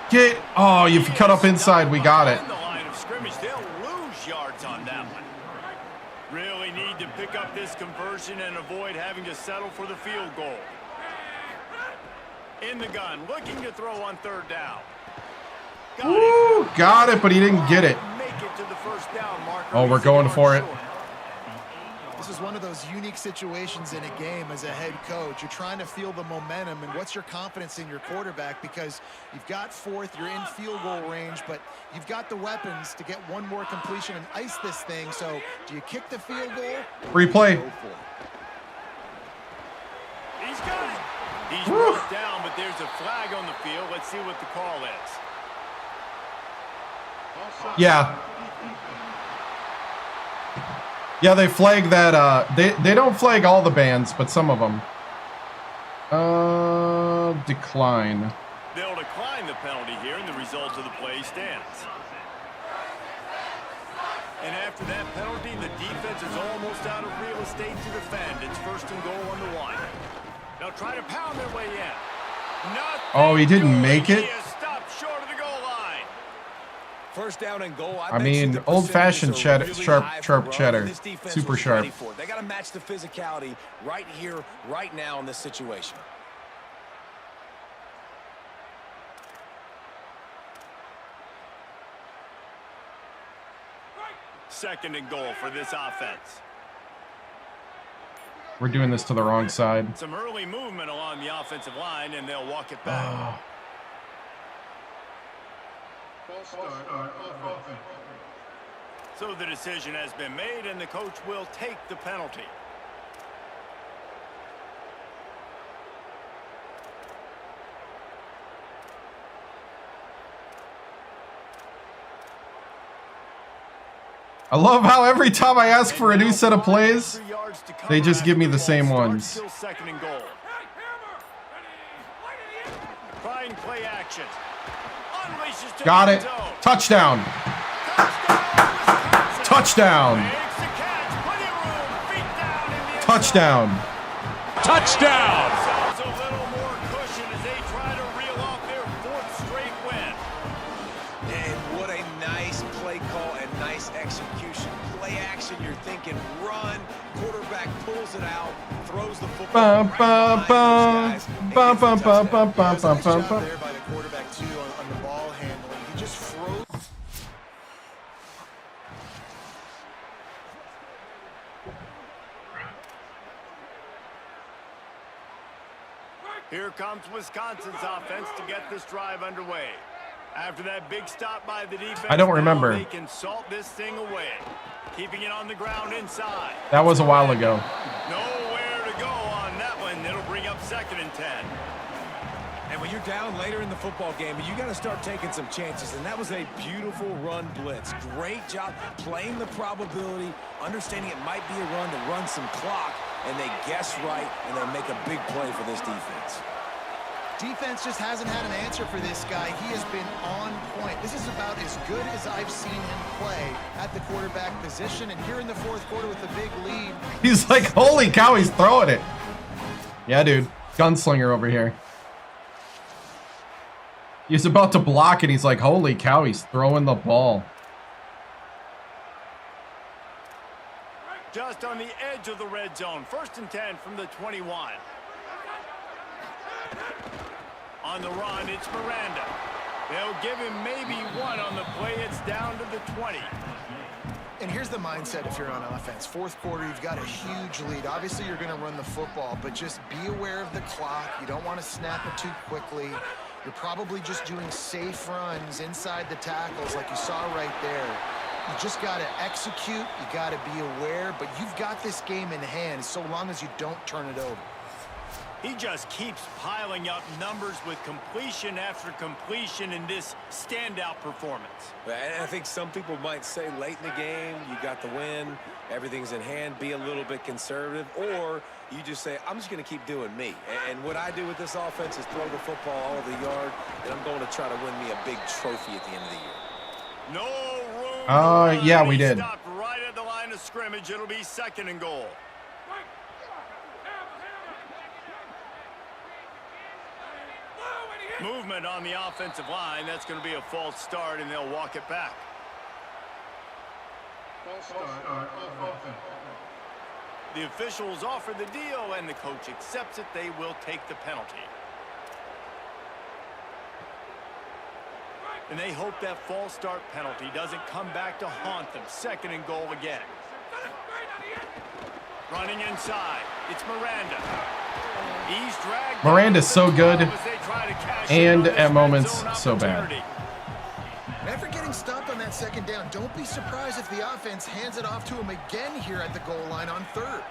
Speaker 1: Get. Oh, you cut up inside. We got it.
Speaker 2: The line of scrimmage. They'll lose yards on that one. Really need to pick pick up this conversion and avoid having to settle for the field goal. In the gun, looking to throw on third down.
Speaker 1: Got it, but he didn't get it.
Speaker 2: Make it to the first down marker.
Speaker 1: Oh, we're going for it.
Speaker 4: This is one of those unique situations in a game as a head coach. You're trying to feel the momentum, and what's your confidence in your quarterback? Because you've got fourth, you're in field goal range, but you've got the weapons to get one more completion and ice this thing. So do you kick the field goal?
Speaker 1: Replay.
Speaker 2: He's got it. He's brought down, but there's a flag on the field. Let's see what the call is.
Speaker 1: Yeah. Yeah, they flag that. They don't flag all the bans, but some of them. Decline.
Speaker 2: They'll decline the penalty here, and the result of the play stands. And after that penalty, the defense is almost out of real estate to defend. It's first and goal on the 1. They'll try to pound their way in.
Speaker 1: Oh, he didn't make it?
Speaker 2: He is stopped short of the goal line.
Speaker 3: First down and goal.
Speaker 1: I mean, old-fashioned cheddar, sharp cheddar. Super sharp.
Speaker 3: They got to match the physicality right here, right now in this situation.
Speaker 2: Second and goal for this offense.
Speaker 1: We're doing this to the wrong side.
Speaker 2: Some early movement along the offensive line, and they'll walk it back. So the decision has been made, and the coach will take the penalty.
Speaker 1: I love how every time I ask for a new set of plays, they just give me the same ones.
Speaker 2: Second and goal. Trying play action. Unleashes to
Speaker 1: Got it.
Speaker 2: Touchdown.
Speaker 1: Touchdown. Touchdown.
Speaker 7: Touchdown.
Speaker 2: A little more cushion as they try to reel off their 4th straight win.
Speaker 3: And what a nice play call and nice execution. Play action, you're thinking run. Quarterback pulls it out, throws the football.
Speaker 4: There by the quarterback too on the ball handling. He just froze.
Speaker 2: Here comes Wisconsin's offense to get this drive underway. After that big stop by the defense,
Speaker 1: I don't remember.
Speaker 2: They can salt this thing away, keeping it on the ground inside.
Speaker 1: That was a while ago.
Speaker 2: Nowhere to go on that one. It'll bring up 2nd and 10.
Speaker 3: And when you're down later in the football game, you got to start taking some chances. And that was a beautiful run blitz. Great job playing the probability, understanding it might be a run to run some clock, and they guess right, and they make a big play for this defense.
Speaker 4: Defense just hasn't had an answer for this guy. He has been on point. This is about as good as I've seen him play at the quarterback position. And here in the 4th quarter with the big lead.
Speaker 1: He's like, holy cow, he's throwing it. Yeah, dude. Gunslinger over here. He's about to block and he's like, holy cow, he's throwing the ball.
Speaker 2: Just on the edge of the red zone. 1st and 10 from the 21. On the run, it's Miranda. They'll give him maybe 1 on the play. It's down to the 20.
Speaker 4: And here's the mindset if you're on offense. 4th quarter, you've got a huge lead. Obviously, you're going to run the football, but just be aware of the clock. You don't want to snap it too quickly. You're probably just doing safe runs inside the tackles like you saw right there. You just got to execute. You got to be aware, but you've got this game in hand so long as you don't turn it over.
Speaker 2: He just keeps piling up numbers with completion after completion in this standout performance.
Speaker 3: And I think some people might say late in the game, you got the win, everything's in hand, be a little bit conservative, or you just say, I'm just going to keep doing me. And what I do with this offense is throw the football all over the yard, and I'm going to try to win me a big trophy at the end of the year.
Speaker 2: No room.
Speaker 1: Yeah, we did.
Speaker 2: Stopped right at the line of scrimmage. It'll be 2nd and goal. Movement on the offensive line. That's going to be a false start, and they'll walk it back. The officials offer the deal, and the coach accepts it. They will take the penalty. And they hope that false start penalty doesn't come back to haunt them. 2nd and goal again. Running inside, it's Miranda. He's dragged.
Speaker 1: Miranda's so good, and at moments so bad.
Speaker 4: After getting stopped on that 2nd down, don't be surprised if the offense hands it off to him again here at the goal line on 3rd.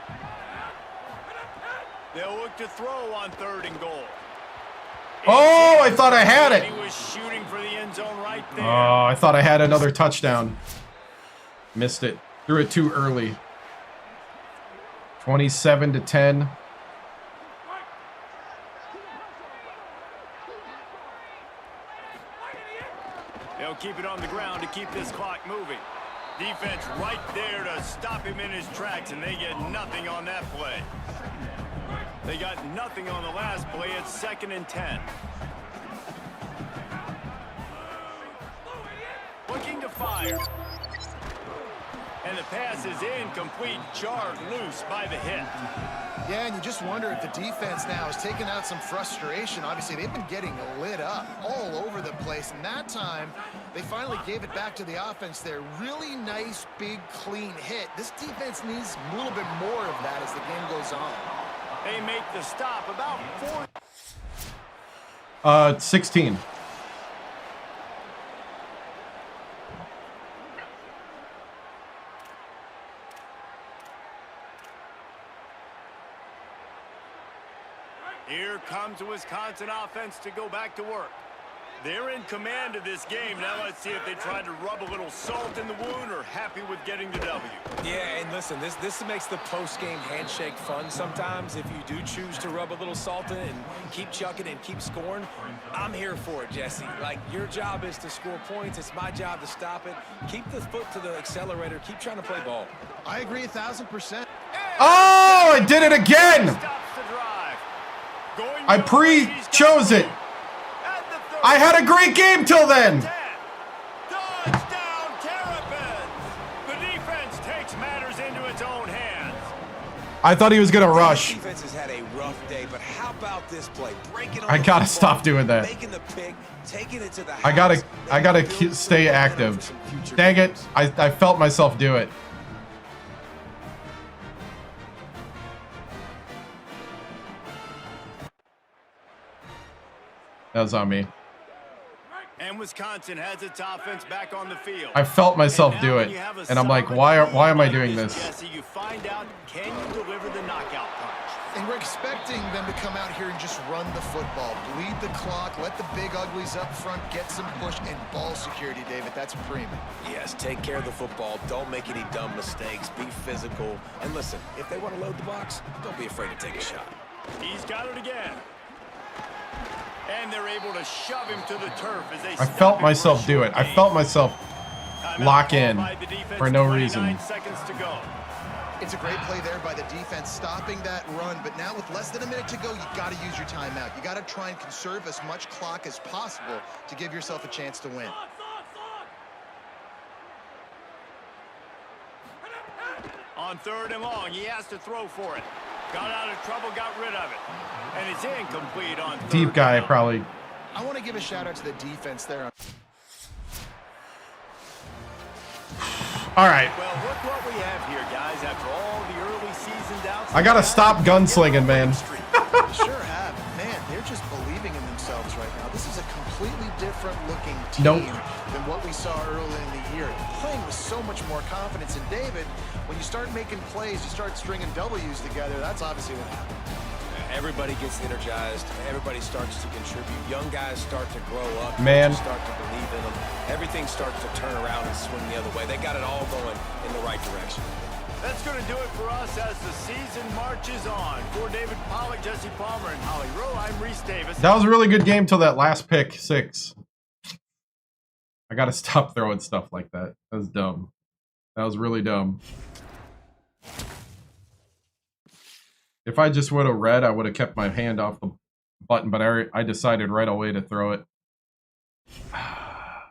Speaker 2: They'll look to throw on 3rd and goal.
Speaker 1: Oh, I thought I had it.
Speaker 2: He was shooting for the end zone right there.
Speaker 1: Oh, I thought I had another touchdown. Missed it. Threw it too early. 27-10.
Speaker 2: They'll keep it on the ground to keep this clock moving. Defense right there to stop him in his tracks, and they get nothing on that play. They got nothing on the last play. It's 2nd and 10. Looking to fire. And the pass is incomplete, jarred loose by the hit.
Speaker 4: Yeah, and you just wonder if the defense now has taken out some frustration. Obviously, they've been getting lit up all over the place, and that time, they finally gave it back to the offense there. Really nice, big, clean hit. This defense needs a little bit more of that as the game goes on.
Speaker 2: They make the stop about 4.
Speaker 1: 16.
Speaker 2: Here comes the Wisconsin offense to go back to work. They're in command of this game. Now let's see if they try to rub a little salt in the wound or happy with getting the W.
Speaker 3: Yeah, and listen, this makes the post-game handshake fun sometimes. If you do choose to rub a little salt in it and keep chucking and keep scoring, I'm here for it, Jesse. Like, your job is to score points. It's my job to stop it. Keep the foot to the accelerator. Keep trying to play ball.
Speaker 4: I agree 1,000%.
Speaker 1: Oh, I did it again.
Speaker 2: Stops the drive.
Speaker 1: I pre-chose it. I had a great game till then.
Speaker 2: Touchdown, Terrapins. The defense takes matters into its own hands.
Speaker 1: I thought he was gonna rush.
Speaker 3: The defense has had a rough day, but how about this play? Breaking on
Speaker 1: I gotta stop doing that.
Speaker 3: Making the pick, taking it to the
Speaker 1: I gotta stay active. Dang it! I felt myself do it. That was on me.
Speaker 2: And Wisconsin has its offense back on the field.
Speaker 1: I felt myself do it, and I'm like, why am I doing this?
Speaker 2: Jesse, you find out, can you deliver the knockout punch?
Speaker 4: And we're expecting them to come out here and just run the football, bleed the clock, let the big uglies up front get some push and ball security, David. That's prima.
Speaker 3: Yes, take care of the football. Don't make any dumb mistakes. Be physical. And listen, if they want to load the box, don't be afraid to take a shot.
Speaker 2: He's got it again. And they're able to shove him to the turf as they
Speaker 1: I felt myself do it. I felt myself lock in for no reason.
Speaker 2: Seconds to go.
Speaker 4: It's a great play there by the defense, stopping that run. But now with less than a minute to go, you got to use your timeout. You got to try and conserve as much clock as possible to give yourself a chance to win.
Speaker 2: On 3rd and long, he has to throw for it. Got out of trouble, got rid of it. And it's incomplete on 3rd.
Speaker 1: Deep guy, probably.
Speaker 4: I want to give a shout out to the defense there.
Speaker 1: All right.
Speaker 2: Well, look what we have here, guys. After all the early season doubts,
Speaker 1: I gotta stop gunslinging, man.
Speaker 4: They sure have. Man, they're just believing in themselves right now. This is a completely different looking team than what we saw early in the year. Playing with so much more confidence. And David, when you start making plays, you start stringing W's together, that's obviously what happened.
Speaker 3: Everybody gets energized. Everybody starts to contribute. Young guys start to grow up.
Speaker 1: Man.
Speaker 3: Start to believe in them. Everything starts to turn around and swing the other way. They got it all going in the right direction.
Speaker 2: That's going to do it for us as the season marches on. For David Pollack, Jesse Palmer, and Holly Rowe, I'm Reese Davis.
Speaker 1: That was a really good game till that last pick 6. I gotta stop throwing stuff like that. That was dumb. That was really dumb. If I just would have read, I would have kept my hand off the button, but I decided right away to throw it. I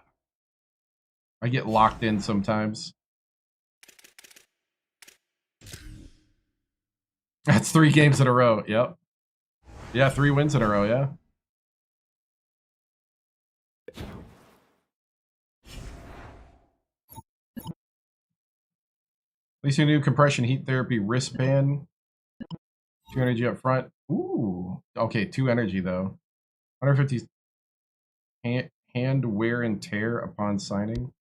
Speaker 1: get locked in sometimes. That's 3 games in a row. Yep. Yeah, 3 wins in a row, yeah. At least your new compression heat therapy wristband. 2 energy up front. Ooh. Okay, 2 energy though. 150 hand wear and tear upon signing.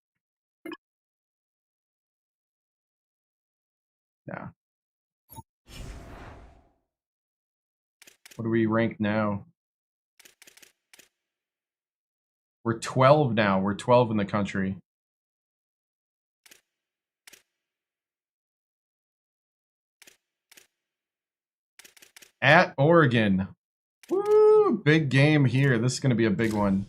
Speaker 1: Nah. What do we rank now? We're 12 now. We're 12 in the country. At Oregon. Woo! Big game here. This is going to be a big one.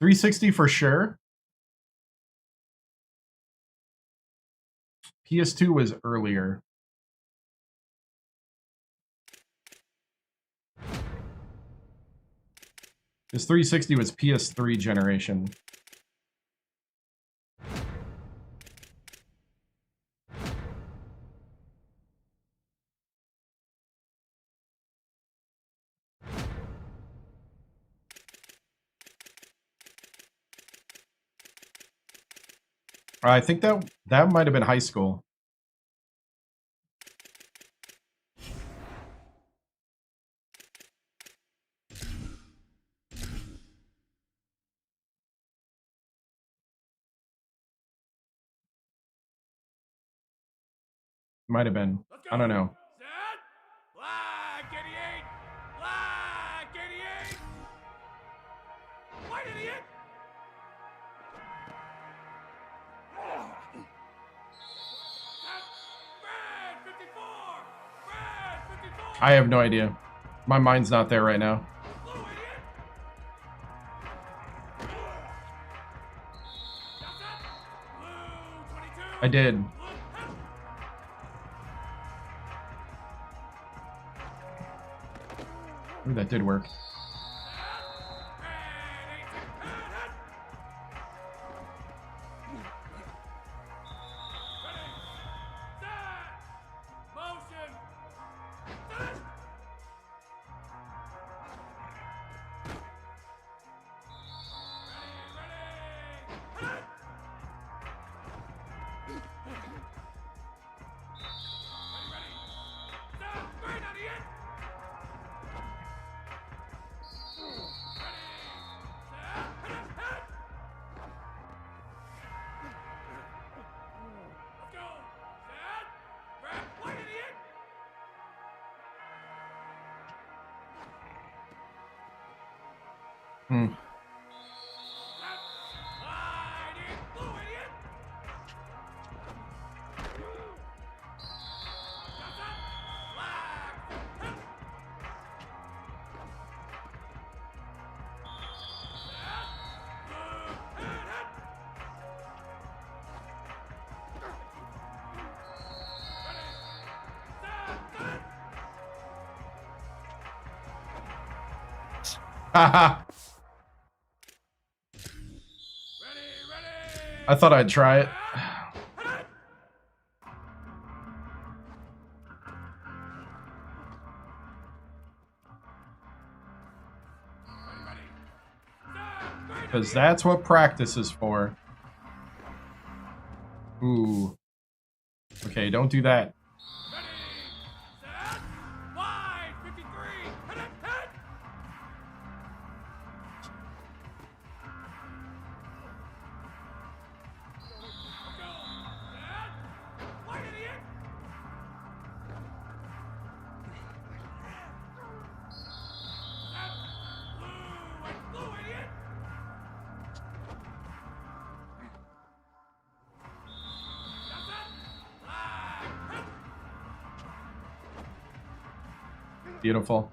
Speaker 1: $360 for sure. PS2 was earlier. This 360 was PS3 generation. I think that might have been high school. Might have been. I don't know.
Speaker 2: Black 88! Black 88! White idiot! Red 54! Red 54!
Speaker 1: I have no idea. My mind's not there right now.
Speaker 2: Blue idiot! Blue 22!
Speaker 1: I did. Ooh, that did work. Hmm. Haha. I thought I'd try it. Because that's what practice is for. Ooh. Okay, don't do that. Beautiful.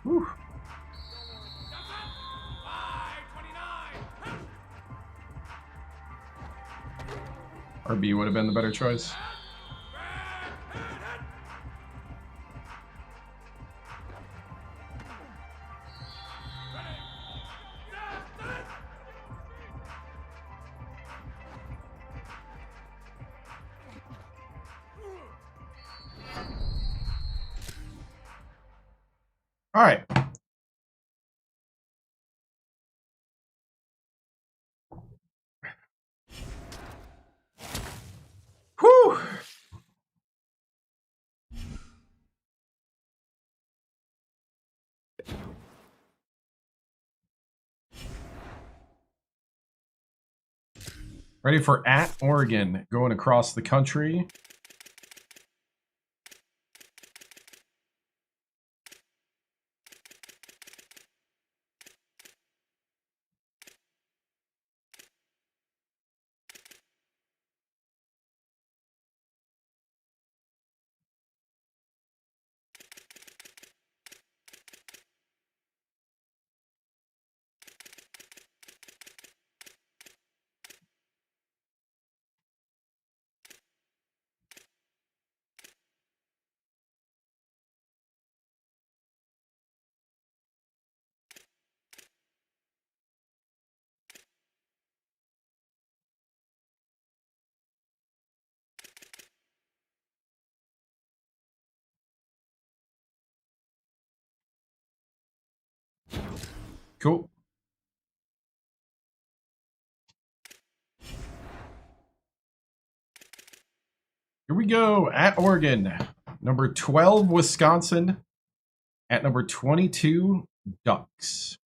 Speaker 1: Whew. RB would have been the better choice. All right. Whew. Ready for at Oregon, going across the country. Cool. Here we go. At Oregon. Number 12, Wisconsin. At number 22, Ducks.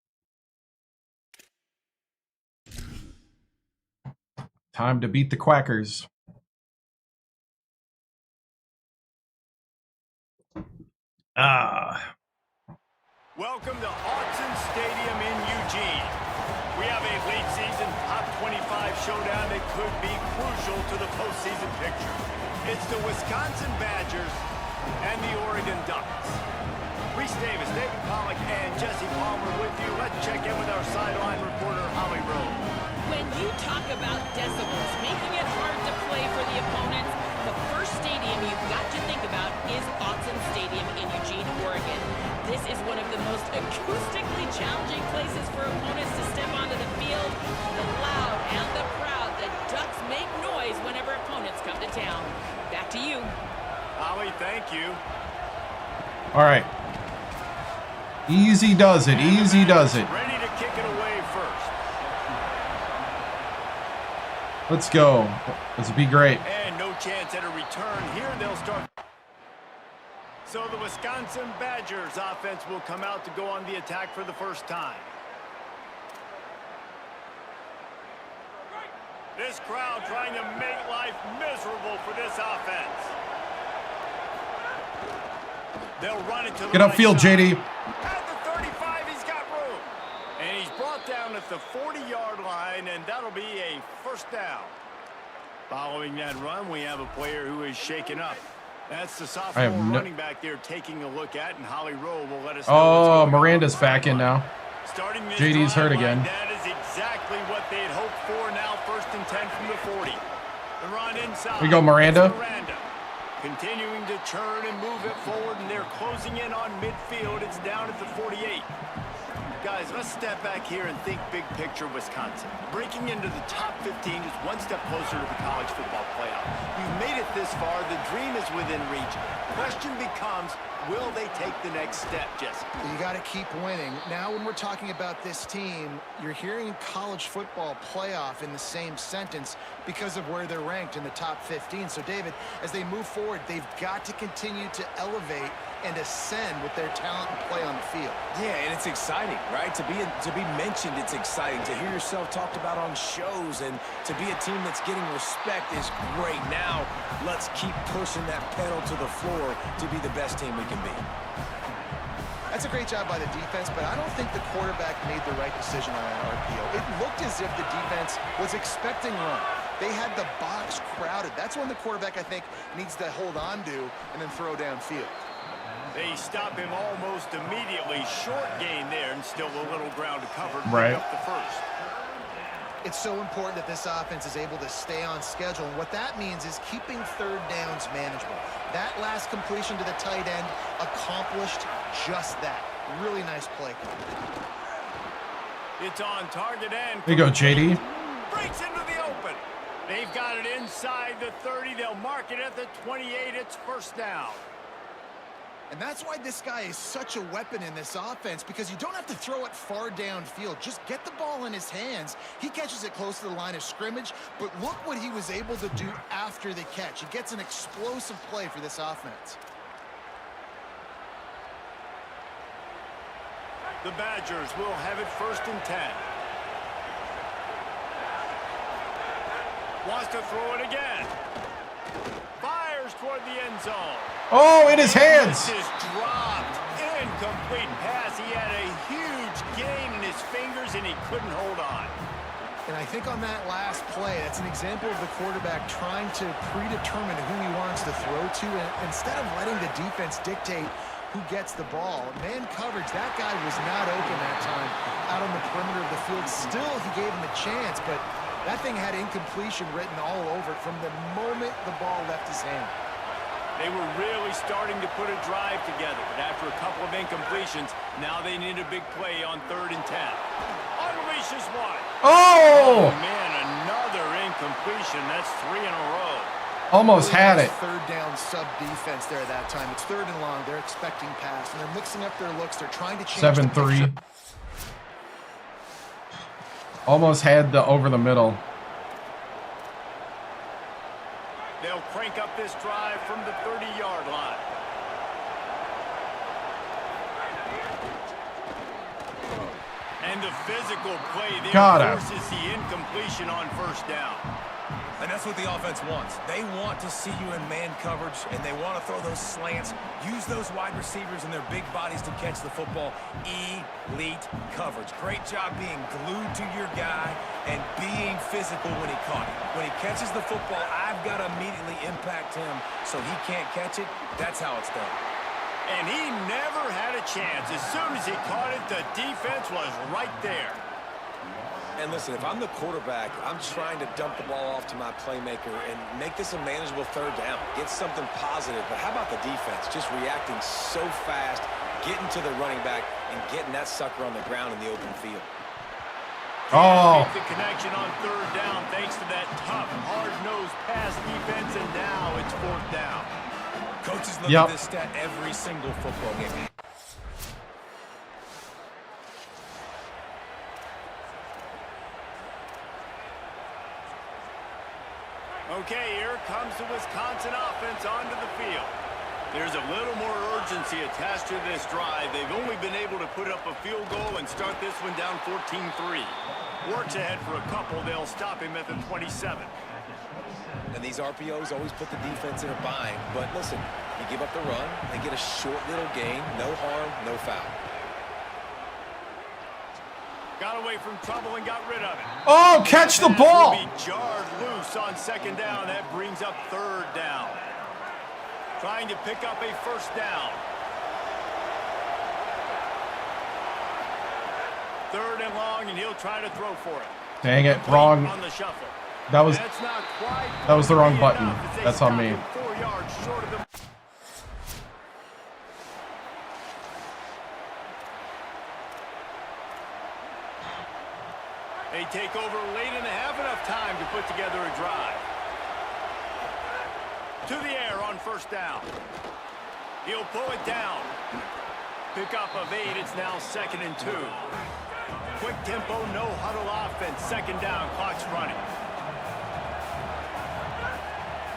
Speaker 1: Time to beat the Quackers.
Speaker 2: Welcome to Autzen Stadium in Eugene. We have a late season top 25 showdown that could be crucial to the postseason picture. It's the Wisconsin Badgers and the Oregon Ducks. Reese Davis, David Pollack, and Jesse Palmer with you. Let's check in with our sideline reporter, Holly Rowe.
Speaker 8: When you talk about decibels, making it hard to play for the opponents, the first stadium you've got to think about is Autzen Stadium in Eugene, Oregon. This is one of the most acoustically challenging places for opponents to step onto the field. The loud and the proud, the Ducks make noise whenever opponents come to town. Back to you.
Speaker 2: Holly, thank you.
Speaker 1: All right. Easy does it. Easy does it.
Speaker 2: Ready to kick it away first.
Speaker 1: Let's go. This would be great.
Speaker 2: And no chance at a return here. They'll start. So the Wisconsin Badgers offense will come out to go on the attack for the first time. This crowd trying to make life miserable for this offense. They'll run it to the
Speaker 1: Get upfield, JD.
Speaker 2: At the 35, he's got room. And he's brought down at the 40-yard line, and that'll be a first down. Following that run, we have a player who is shaken up. That's the sophomore running back there taking a look at, and Holly Rowe will let us know.
Speaker 1: Oh, Miranda's back in now. JD's hurt again.
Speaker 2: That is exactly what they'd hoped for now. 1st and 10 from the 40. The run inside.
Speaker 1: Here we go, Miranda.
Speaker 2: Continuing to churn and move it forward, and they're closing in on midfield. It's down at the 48. Guys, let's step back here and think big picture Wisconsin. Breaking into the top 15 is one step closer to the college football playoff. You've made it this far. The dream is within reach. Question becomes, will they take the next step, Jesse?
Speaker 4: You got to keep winning. Now when we're talking about this team, you're hearing college football playoff in the same sentence because of where they're ranked in the top 15. So, David, as they move forward, they've got to continue to elevate and ascend with their talent and play on the field.
Speaker 3: Yeah, and it's exciting, right? To be mentioned, it's exciting. To hear yourself talked about on shows and to be a team that's getting respect is great. Now, let's keep pushing that pedal to the floor to be the best team we can be.
Speaker 4: That's a great job by the defense, but I don't think the quarterback made the right decision on that RPO. It looked as if the defense was expecting run. They had the box crowded. That's when the quarterback, I think, needs to hold on to and then throw downfield.
Speaker 2: They stop him almost immediately. Short gain there and still a little ground to cover.
Speaker 1: Right.
Speaker 2: Up the first.
Speaker 4: It's so important that this offense is able to stay on schedule. And what that means is keeping third downs manageable. That last completion to the tight end accomplished just that. Really nice play.
Speaker 2: It's on target end.
Speaker 1: There you go, JD.
Speaker 2: Breaks into the open. They've got it inside the 30. They'll mark it at the 28. It's first down.
Speaker 4: And that's why this guy is such a weapon in this offense, because you don't have to throw it far downfield. Just get the ball in his hands. He catches it close to the line of scrimmage, but look what he was able to do after the catch. He gets an explosive play for this offense.
Speaker 2: The Badgers will have it 1st and 10. Wants to throw it again. Fires toward the end zone.
Speaker 1: Oh, in his hands.
Speaker 2: This is dropped. Incomplete pass. He had a huge gain in his fingers, and he couldn't hold on.
Speaker 4: And I think on that last play, that's an example of the quarterback trying to predetermine who he wants to throw to, and instead of letting the defense dictate who gets the ball. Man coverage, that guy was not open that time out on the perimeter of the field. Still, he gave him a chance, but that thing had incompletion written all over it from the moment the ball left his hand.
Speaker 2: They were really starting to put a drive together, but after a couple of incompletions, now they need a big play on 3rd and 10. Unleashes one.
Speaker 1: Oh!
Speaker 2: Man, another incompletion. That's 3 in a row.
Speaker 1: Almost had it.
Speaker 4: Third down sub defense there that time. It's 3rd and long. They're expecting pass, and they're mixing up their looks. They're trying to change
Speaker 1: 7-3. Almost had the over the middle.
Speaker 2: They'll crank up this drive from the 30-yard line. And the physical play there forces the incompletion on 1st down.
Speaker 3: And that's what the offense wants. They want to see you in man coverage, and they want to throw those slants, use those wide receivers and their big bodies to catch the football. Elite coverage. Great job being glued to your guy and being physical when he caught it. When he catches the football, I've got to immediately impact him so he can't catch it. That's how it's done.
Speaker 2: And he never had a chance. As soon as he caught it, the defense was right there.
Speaker 3: And listen, if I'm the quarterback, I'm trying to dump the ball off to my playmaker and make this a manageable 3rd down. Get something positive. But how about the defense? Just reacting so fast, getting to the running back, and getting that sucker on the ground in the open field.
Speaker 1: Oh.
Speaker 2: The connection on 3rd down thanks to that tough, hard-nosed pass defense, and now it's 4th down.
Speaker 3: Coaches look at this stat every single football game.
Speaker 2: Okay, here comes the Wisconsin offense onto the field. There's a little more urgency attached to this drive. They've only been able to put up a field goal and start this one down 14-3. Works ahead for a couple. They'll stop him at the 27.
Speaker 3: And these RPOs always put the defense in a bind. But listen, you give up the run, they get a short little gain, no harm, no foul.
Speaker 2: Got away from trouble and got rid of it.
Speaker 1: Oh, catch the ball.
Speaker 2: Be jarred loose on 2nd down. That brings up 3rd down. Trying to pick up a 1st down. 3rd and long, and he'll try to throw for it.
Speaker 1: Dang it, wrong.
Speaker 2: On the shuffle.
Speaker 1: That was the wrong button. That's on me.
Speaker 2: 4 yards short of the They take over late and have enough time to put together a drive. To the air on 1st down. He'll pull it down. Pick up of 8. It's now 2nd and 2. Quick tempo, no huddle offense. 2nd down, clock's running.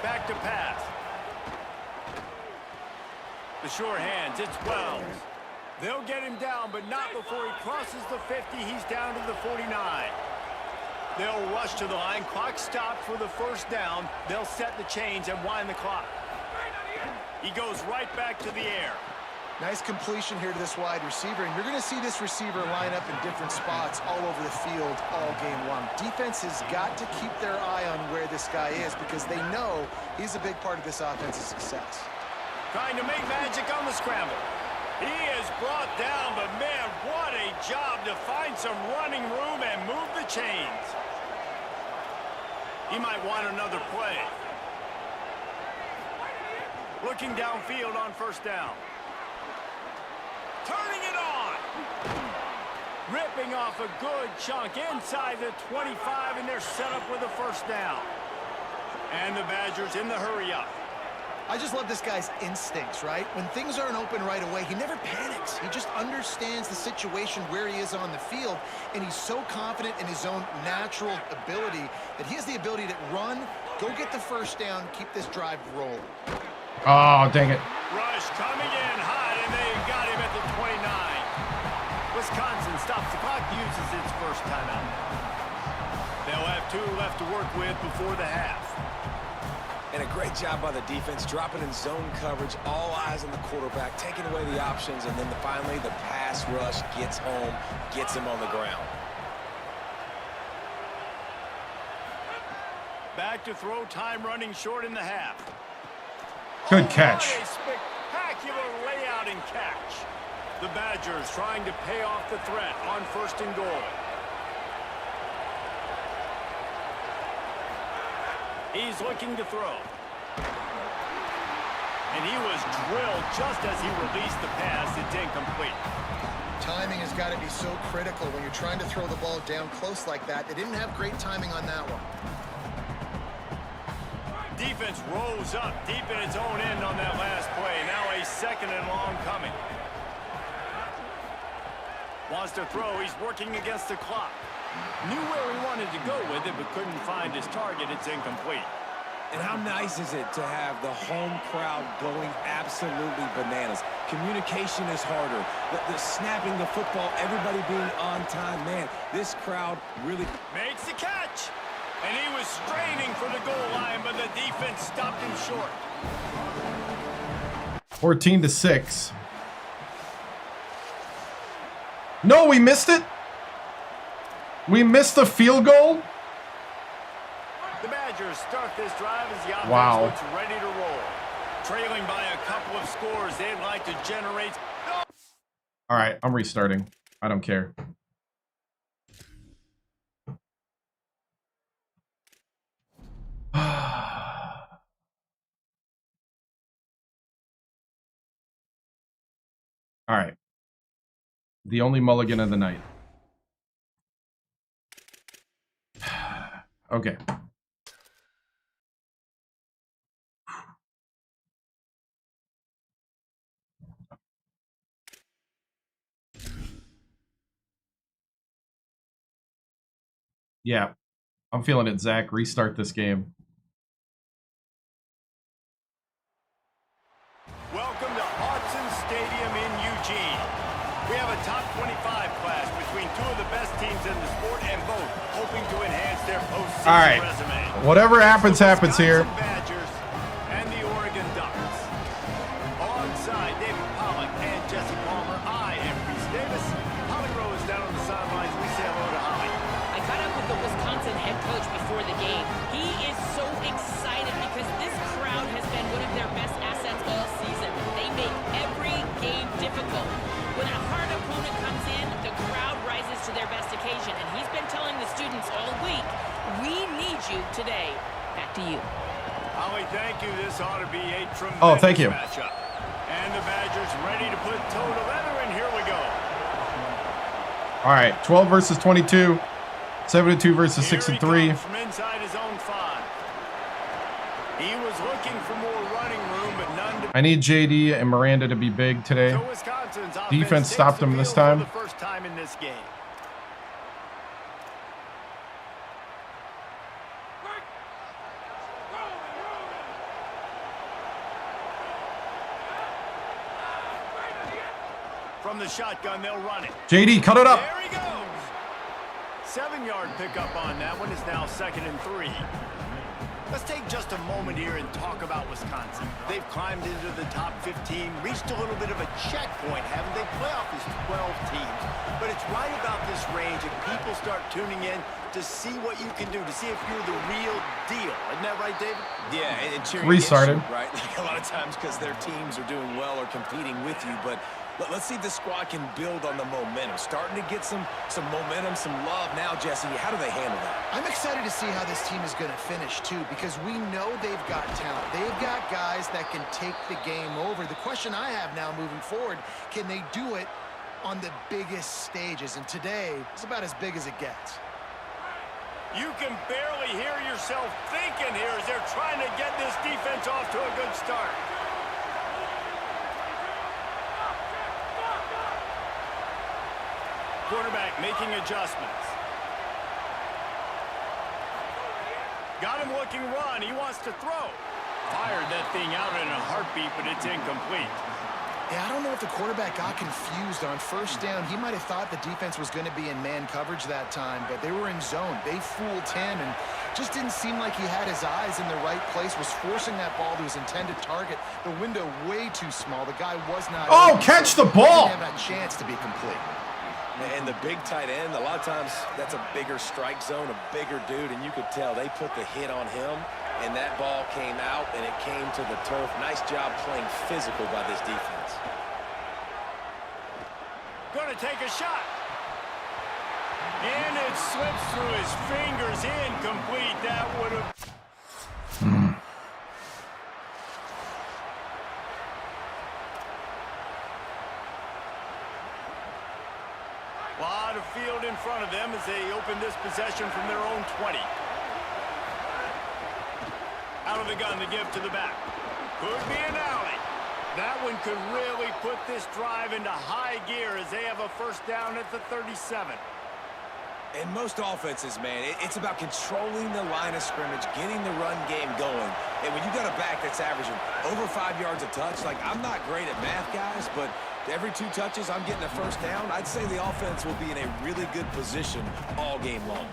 Speaker 2: Back to pass. The sure hands, it's Wells. They'll get him down, but not before he crosses the 50. He's down to the 49. They'll rush to the line. Clock stopped for the 1st down. They'll set the chains and wind the clock. He goes right back to the air.
Speaker 4: Nice completion here to this wide receiver, and you're going to see this receiver line up in different spots all over the field all game long. Defense has got to keep their eye on where this guy is because they know he's a big part of this offense's success.
Speaker 2: trying to make magic on the scramble. He is brought down, but man, what a job to find some running room and move the chains. He might want another play. Looking downfield on first down. Turning it on. Ripping off a good chunk inside the 25, and they're set up with a first down. And the Badgers in the hurry up.
Speaker 4: I just love this guy's instincts, right? When things aren't open right away, he never panics. He just understands the situation where he is on the field, and he's so confident in his own natural ability that he has the ability to run, go get the first down, keep this drive rolling.
Speaker 1: Oh, dang it.
Speaker 2: Rush coming in hot, and they got him at the 29. Wisconsin stops the clock, uses its first timeout. They'll have 2 left to work with before the half.
Speaker 3: And a great job by the defense, dropping in zone coverage, all eyes on the quarterback, taking away the options, and then finally the pass rush gets home, gets him on the ground.
Speaker 2: Back to throw, time running short in the half.
Speaker 1: Good catch.
Speaker 2: What a spectacular layout and catch. The Badgers trying to pay off the threat on first and goal. He's looking to throw. And he was drilled just as he released the pass. It's incomplete.
Speaker 4: Timing has got to be so critical when you're trying to throw the ball down close like that. They didn't have great timing on that one.
Speaker 2: Defense rose up deep in its own end on that last play. Now a second and long coming. Wants to throw. He's working against the clock. Knew where he wanted to go with it, but couldn't find his target. It's incomplete.
Speaker 3: And how nice is it to have the home crowd going absolutely bananas? Communication is harder. The snapping the football, everybody being on time. Man, this crowd really
Speaker 2: makes the catch. And he was straining for the goal line, but the defense stopped him short.
Speaker 1: 14-6. No, we missed it. We missed the field goal.
Speaker 2: The Badgers start this drive as the offense looks ready to roll. Trailing by a couple of scores, they'd like to generate.
Speaker 1: All right, I'm restarting. I don't care. All right. The only mulligan of the night. Okay. Yeah. I'm feeling it, Zach. Restart this game.
Speaker 2: Welcome to Autzen Stadium in Eugene. We have a top 25 class between 2 of the best teams in the sport, and both hoping to enhance their postseason resume.
Speaker 1: Whatever happens, happens here.
Speaker 2: Badgers and the Oregon Ducks. Alongside David Pollock and Jesse Palmer, I am Reese Davis. Holly Rose down on the sidelines. We say hello to Holly.
Speaker 8: I caught up with the Wisconsin head coach before the game. He is so excited because this crowd has been one of their best assets all season. They make every game difficult. When a hard opponent comes in, the crowd rises to their best occasion. And he's been telling the students all week, we need you today. Back to you.
Speaker 2: Holly, thank you. This ought to be a tremendous
Speaker 1: thank you.
Speaker 2: matchup. And the Badgers ready to put toe to leather, and here we go.
Speaker 1: All right, 12 versus 22. 7-2 versus
Speaker 2: Here
Speaker 1: 6-3.
Speaker 2: he comes from inside his own 5. He was looking for more running room, but none to...
Speaker 1: I need JD and Miranda to be big today.
Speaker 2: So Wisconsin's offense
Speaker 1: Defense
Speaker 2: takes
Speaker 1: stopped
Speaker 2: the
Speaker 1: him this
Speaker 2: field for
Speaker 1: time.
Speaker 2: the first time in this game. From the shotgun, they'll run it.
Speaker 1: JD, cut it up.
Speaker 2: There he goes. 7-yard pickup on that one. Is now 2nd and 3. Let's take just a moment here and talk about Wisconsin. They've climbed into the top 15, reached a little bit of a checkpoint, haven't they? Playoff is 12 teams. But it's right about this range and people start tuning in to see what you can do, to see if you're the real deal. Isn't that right, David?
Speaker 3: Yeah, and cheering
Speaker 1: Restarted.
Speaker 3: against you, right? Like a lot of times because their teams are doing well or competing with you, but let's see if the squad can build on the momentum. Starting to get some momentum, some love now, Jesse. How do they handle that?
Speaker 4: I'm excited to see how this team is going to finish, too, because we know they've got talent. They've got guys that can take the game over. The question I have now moving forward, can they do it on the biggest stages? And today is about as big as it gets.
Speaker 2: You can barely hear yourself thinking here as they're trying to get this defense off to a good start. Quarterback making adjustments. Got him looking run. He wants to throw. Fired that thing out in a heartbeat, but it's incomplete.
Speaker 4: Yeah, I don't know if the quarterback got confused on first down. He might have thought the defense was going to be in man coverage that time, but they were in zone. They fooled him and just didn't seem like he had his eyes in the right place, was forcing that ball to his intended target. The window way too small. The guy was not...
Speaker 1: Oh, catch the ball!
Speaker 4: He didn't have a chance to be complete.
Speaker 3: And the big tight end, a lot of times that's a bigger strike zone, a bigger dude, and you could tell they put the hit on him, and that ball came out, and it came to the turf. Nice job playing physical by this defense.
Speaker 2: Going to take a shot. And it slips through his fingers. Incomplete. That would have... Lot of field in front of them as they open this possession from their own 20. Out of the gun to give to the back. Could be an alley. That one could really put this drive into high gear as they have a first down at the 37.
Speaker 3: In most offenses, man, it's about controlling the line of scrimmage, getting the run game going. And when you got a back that's averaging over 5 yards a touch, like I'm not great at math, guys, but every 2 touches I'm getting a first down, I'd say the offense will be in a really good position all game long.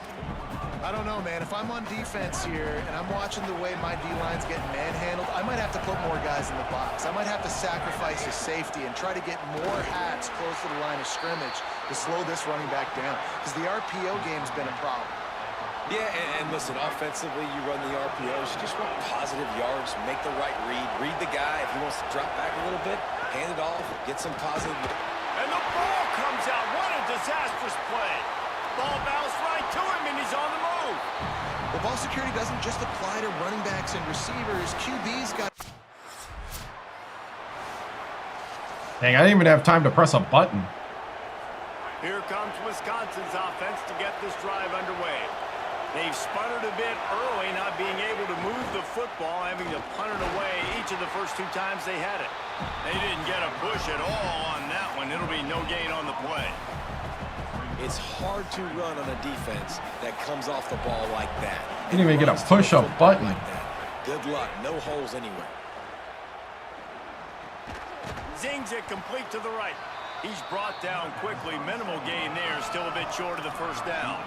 Speaker 4: I don't know, man. If I'm on defense here and I'm watching the way my D-line's getting manhandled, I might have to put more guys in the box. I might have to sacrifice his safety and try to get more hats close to the line of scrimmage to slow this running back down, because the RPO game's been a problem.
Speaker 3: Yeah, and listen, offensively, you run the RPOs, you just want positive yards, make the right read the guy. If he wants to drop back a little bit, hand it off, get some positive.
Speaker 2: And the ball comes out. What a disastrous play. Ball bounced right to him, and he's on the move.
Speaker 4: Well, ball security doesn't just apply to running backs and receivers. QB's got...
Speaker 1: Dang, I didn't even have time to press a button.
Speaker 2: Here comes Wisconsin's offense to get this drive underway. They've sputtered a bit early, not being able to move the football, having to punt it away each of the first 2 times they had it. They didn't get a push at all on that one. It'll be no gain on the play.
Speaker 3: It's hard to run on a defense that comes off the ball like that.
Speaker 1: Didn't even get a push-up button.
Speaker 3: Like that. Good luck. No holes anywhere.
Speaker 2: Zings it complete to the right. He's brought down quickly. Minimal gain there. Still a bit short of the first down.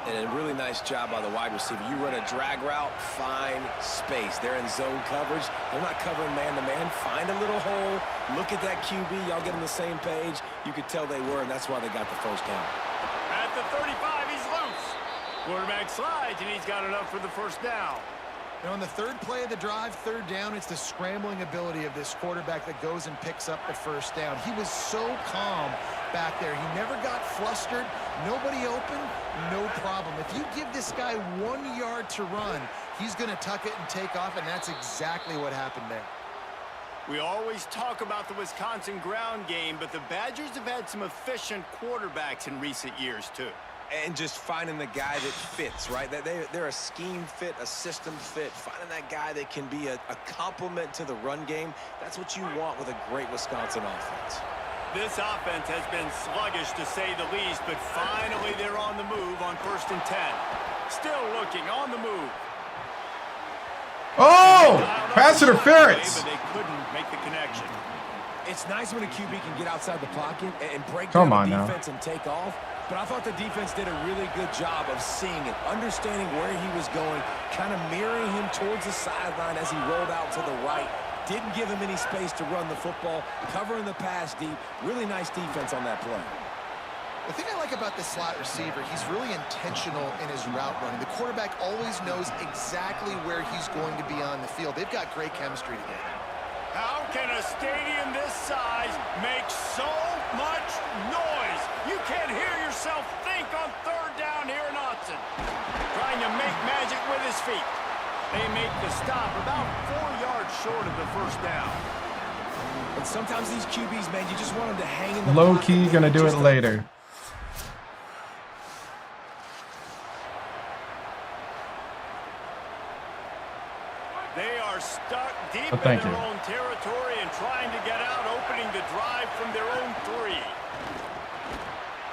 Speaker 3: And a really nice job by the wide receiver. You run a drag route, find space. They're in zone coverage. They're not covering man-to-man. Find a little hole. Look at that QB. Y'all get on the same page. You could tell they were, and that's why they got the first down.
Speaker 2: At the 35, he's loose. Quarterback slides, and he's got enough for the first down.
Speaker 4: Now, on the 3rd play of the drive, 3rd down, it's the scrambling ability of this quarterback that goes and picks up the first down. He was so calm back there. He never got flustered. Nobody open, no problem. If you give this guy 1 yard to run, he's going to tuck it and take off, and that's exactly what happened there.
Speaker 2: We always talk about the Wisconsin ground game, but the Badgers have had some efficient quarterbacks in recent years, too.
Speaker 3: And just finding the guy that fits, right? They're a scheme fit, a system fit. Finding that guy that can be a complement to the run game. That's what you want with a great Wisconsin offense.
Speaker 2: This offense has been sluggish, to say the least, but finally they're on the move on 1st and 10. Still looking on the move.
Speaker 1: Oh! Pass interference.
Speaker 2: But they couldn't make the connection.
Speaker 3: It's nice when a QB can get outside the pocket and break
Speaker 1: Come
Speaker 3: down
Speaker 1: on
Speaker 3: the
Speaker 1: now.
Speaker 3: defense and take off. But I thought the defense did a really good job of seeing it, understanding where he was going, kind of mirroring him towards the sideline as he rolled out to the right. Didn't give him any space to run the football, covering the pass deep. Really nice defense on that play.
Speaker 4: The thing I like about the slot receiver, he's really intentional in his route running. The quarterback always knows exactly where he's going to be on the field. They've got great chemistry together.
Speaker 2: How can a stadium this size make so much noise? You can't hear yourself think on third down here in Autzen. Trying to make magic with his feet. They make the stop about 4 yards short of the first down.
Speaker 3: And sometimes these QBs, man, you just want them to hang in the
Speaker 1: Low
Speaker 3: pocket.
Speaker 1: key, gonna do it later.
Speaker 2: They are stuck deep
Speaker 1: Oh,
Speaker 2: in
Speaker 1: thank
Speaker 2: their
Speaker 1: you.
Speaker 2: own territory and trying to get out, opening the drive from their own 3.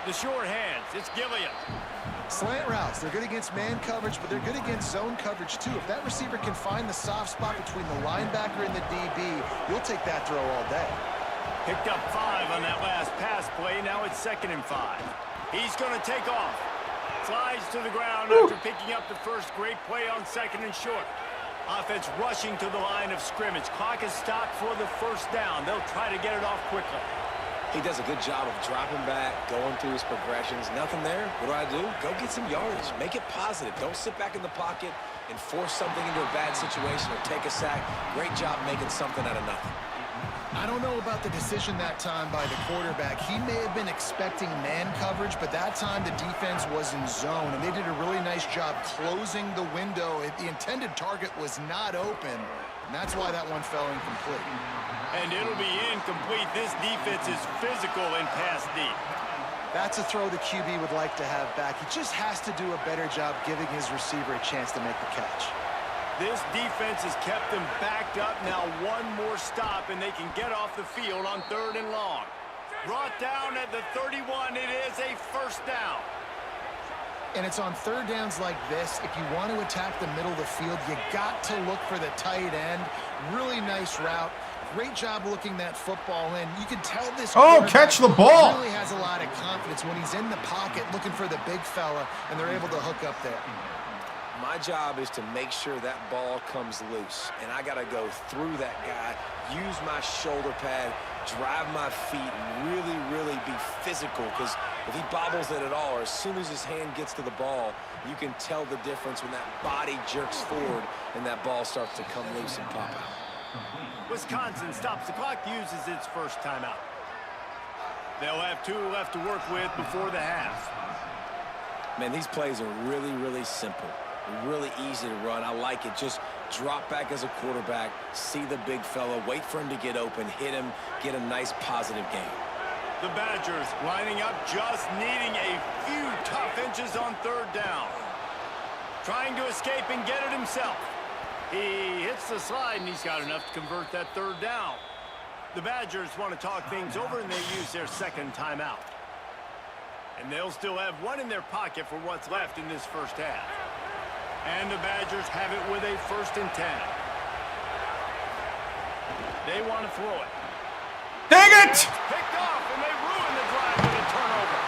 Speaker 2: The short hands, it's Gilliam.
Speaker 4: Slant routes, they're good against man coverage, but they're good against zone coverage too. If that receiver can find the soft spot between the linebacker and the DB, you'll take that throw all day.
Speaker 2: Picked up 5 on that last pass play. Now it's 2nd and 5. He's going to take off. Slides to the ground after picking up the first great play on 2nd and short. Offense rushing to the line of scrimmage. Clock is stopped for the first down. They'll try to get it off quickly.
Speaker 3: He does a good job of dropping back, going through his progressions. Nothing there. What do? Go get some yardage. Make it positive. Don't sit back in the pocket and force something into a bad situation or take a sack. Great job making something out of nothing.
Speaker 4: I don't know about the decision that time by the quarterback. He may have been expecting man coverage, but that time the defense was in zone, and they did a really nice job closing the window. The intended target was not open, and that's why that one fell incomplete.
Speaker 2: And it'll be incomplete. This defense is physical and pass deep.
Speaker 4: That's a throw the QB would like to have back. He just has to do a better job giving his receiver a chance to make the catch.
Speaker 2: This defense has kept them backed up. Now one more stop, and they can get off the field on 3rd and long. Brought down at the 31. It is a first down.
Speaker 4: And it's on 3rd downs like this. If you want to attack the middle of the field, you got to look for the tight end. Really nice route. Great job looking that football in. You can tell this
Speaker 1: catch the ball.
Speaker 4: Really has a lot of confidence when he's in the pocket looking for the big fella, and they're able to hook up there.
Speaker 3: My job is to make sure that ball comes loose, and I got to go through that guy, use my shoulder pad, drive my feet, and really be physical, because if he bobbles it at all, or as soon as his hand gets to the ball, you can tell the difference when that body jerks forward and that ball starts to come loose and pop out.
Speaker 2: Wisconsin stops the clock, uses its first timeout. They'll have 2 left to work with before the half.
Speaker 3: Man, these plays are really simple. Really easy to run. I like it. Just drop back as a quarterback, see the big fella, wait for him to get open, hit him, get a nice positive game.
Speaker 2: The Badgers lining up, just needing a few tough inches on 3rd down. Trying to escape and get it himself. He hits the slide, and he's got enough to convert that 3rd down. The Badgers want to talk things over, and they use their 2nd timeout. And they'll still have 1 in their pocket for what's left in this first half. And the Badgers have it with a 1st and 10. They want to throw it.
Speaker 1: Dang it!
Speaker 2: Picked off, and they ruin the drive with a turnover.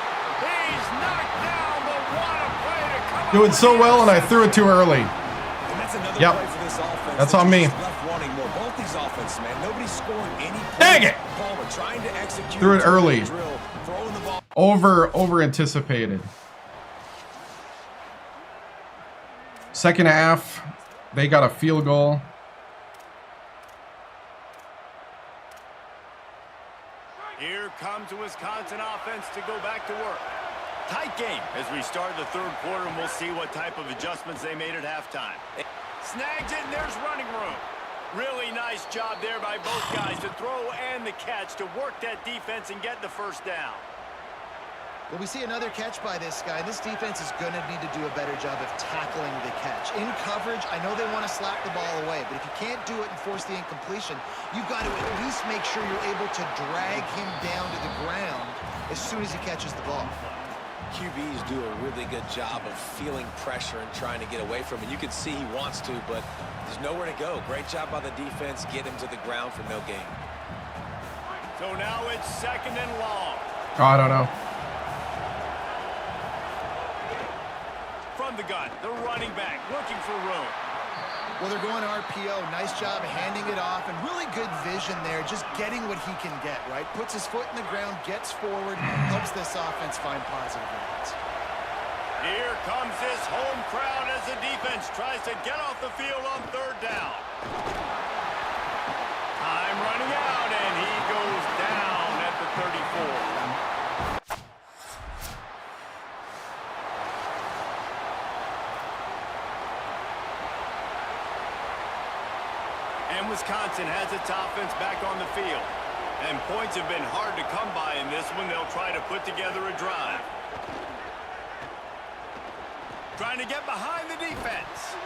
Speaker 2: He's knocked down, but what a play to come
Speaker 1: Doing so well, and I threw it too early.
Speaker 3: And that's another
Speaker 1: Yep.
Speaker 3: play for this offense.
Speaker 1: That's on me.
Speaker 3: Left wanting more. Both these offenses, man. Nobody's scoring any points.
Speaker 1: Dang it!
Speaker 3: Palmer trying to execute.
Speaker 1: Threw it early.
Speaker 3: Drill, throwing the ball.
Speaker 1: Over anticipated. 2nd half, they got a field goal.
Speaker 2: Here comes the Wisconsin offense to go back to work. Tight game as we start the 3rd quarter, and we'll see what type of adjustments they made at halftime. Snags it, and there's running room. Really nice job there by both guys to throw and the catch to work that defense and get the first down.
Speaker 4: Well, we see another catch by this guy. This defense is going to need to do a better job of tackling the catch. In coverage, I know they want to slap the ball away, but if you can't do it and force the incompletion, you've got to at least make sure you're able to drag him down to the ground as soon as he catches the ball.
Speaker 3: QBs do a really good job of feeling pressure and trying to get away from it. You can see he wants to, but there's nowhere to go. Great job by the defense. Get him to the ground for no gain.
Speaker 2: So now it's 2nd and long.
Speaker 1: Oh, I don't know.
Speaker 2: from the gun. The running back looking for room.
Speaker 4: Well, they're going RPO. Nice job handing it off, and really good vision there, just getting what he can get, right? Puts his foot in the ground, gets forward, helps this offense find positive yards.
Speaker 2: Here comes this home crowd as the defense tries to get off the field on third down. Time running out, and he goes down at the 34. And Wisconsin has its offense back on the field. And points have been hard to come by in this one. They'll try to put together a drive. Trying to get behind the defense.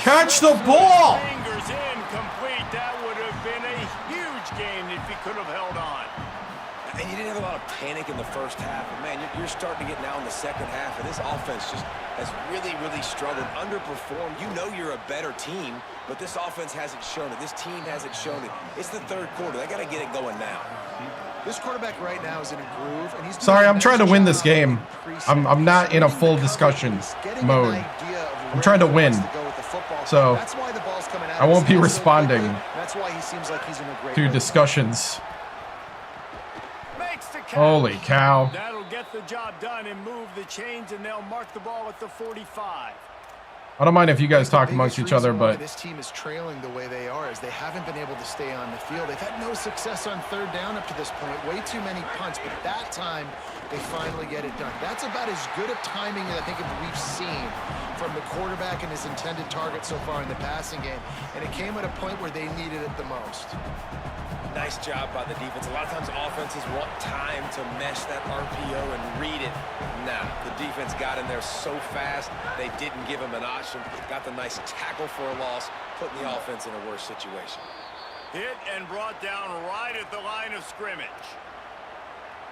Speaker 1: Catch the ball!
Speaker 2: Fingers incomplete. That would have been a huge game if he could have held on.
Speaker 3: And you didn't have a lot of panic in the first half. But man, you're starting to get now in the second half. And this offense just has really, really struggled, underperformed. You know you're a better team, but this offense hasn't shown it. This team hasn't shown it. It's the third quarter. They got to get it going now.
Speaker 4: This quarterback right now is in a groove, and he's
Speaker 1: sorry, I'm trying to win this game. I'm not in a full discussion mode. I'm trying to win. So I won't be responding to discussions. Holy cow.
Speaker 2: That'll get the job done and move the chains, and they'll mark the ball at the 45.
Speaker 1: I don't mind if you guys talk amongst each other, but
Speaker 4: this team is trailing the way they are is they haven't been able to stay on the field. They've had no success on third down up to this point. Way too many punts, but that time they finally get it done. That's about as good a timing as I think we've seen from the quarterback and his intended target so far in the passing game. And it came at a point where they needed it the most.
Speaker 3: Nice job by the defense. A lot of times offenses want time to mesh that RPO and read it. Nah, the defense got in there so fast, they didn't give him an option. Got the nice tackle for a loss, putting the offense in a worse situation.
Speaker 2: Hit and brought down right at the line of scrimmage.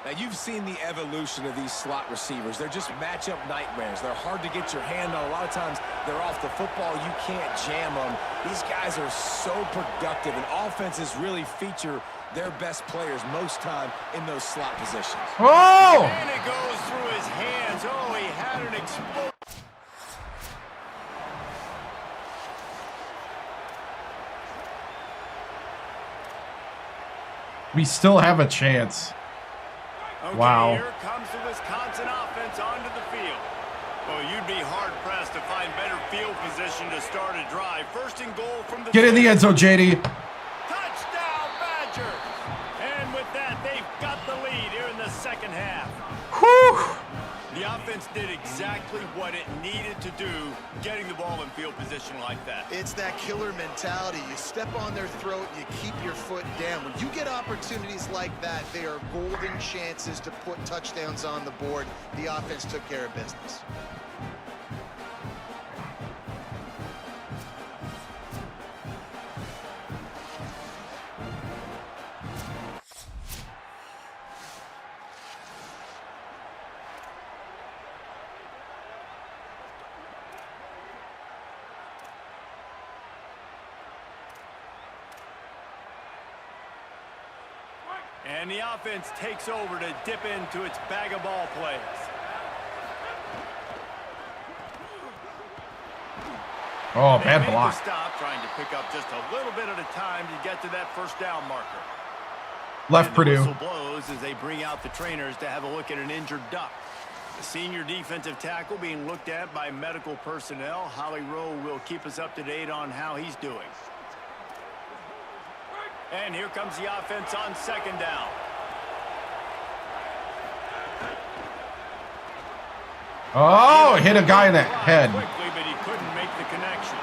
Speaker 3: Now, you've seen the evolution of these slot receivers. They're just matchup nightmares. They're hard to get your hand on. A lot of times, they're off the football. You can't jam them. These guys are so productive, and offenses really feature their best players most time in those slot positions.
Speaker 1: oh!
Speaker 2: And it goes through his hands. Oh, he had an explosion.
Speaker 1: We still have a chance.
Speaker 2: Okay,
Speaker 1: Wow.
Speaker 2: Here comes the Wisconsin offense onto the field. Well, you'd be hard-pressed to find better field position to start a drive. First and goal from the...
Speaker 1: Get in the end zone, JD.
Speaker 2: Touchdown, Badgers! And with that, they've got the lead here in the second half.
Speaker 1: Whew.
Speaker 2: The offense did exactly what it needed to do, getting the ball in field position like that.
Speaker 4: It's that killer mentality. You step on their throat, you keep your foot down. When you get opportunities like that, they are golden chances to put touchdowns on the board. The offense took care of business.
Speaker 2: And the offense takes over to dip into its bag of ball plays.
Speaker 1: Oh, bad block.
Speaker 2: Stop, trying to pick up just a little bit at a time to get to that first down marker.
Speaker 1: Left Purdue.
Speaker 2: The whistle blows as they bring out the trainers to have a look at an injured duck. The senior defensive tackle being looked at by medical personnel. Holly Rowe will keep us up to date on how he's doing. And here comes the offense on second down.
Speaker 1: Oh, hit a guy in the head.
Speaker 2: Quickly, but he couldn't make the connection.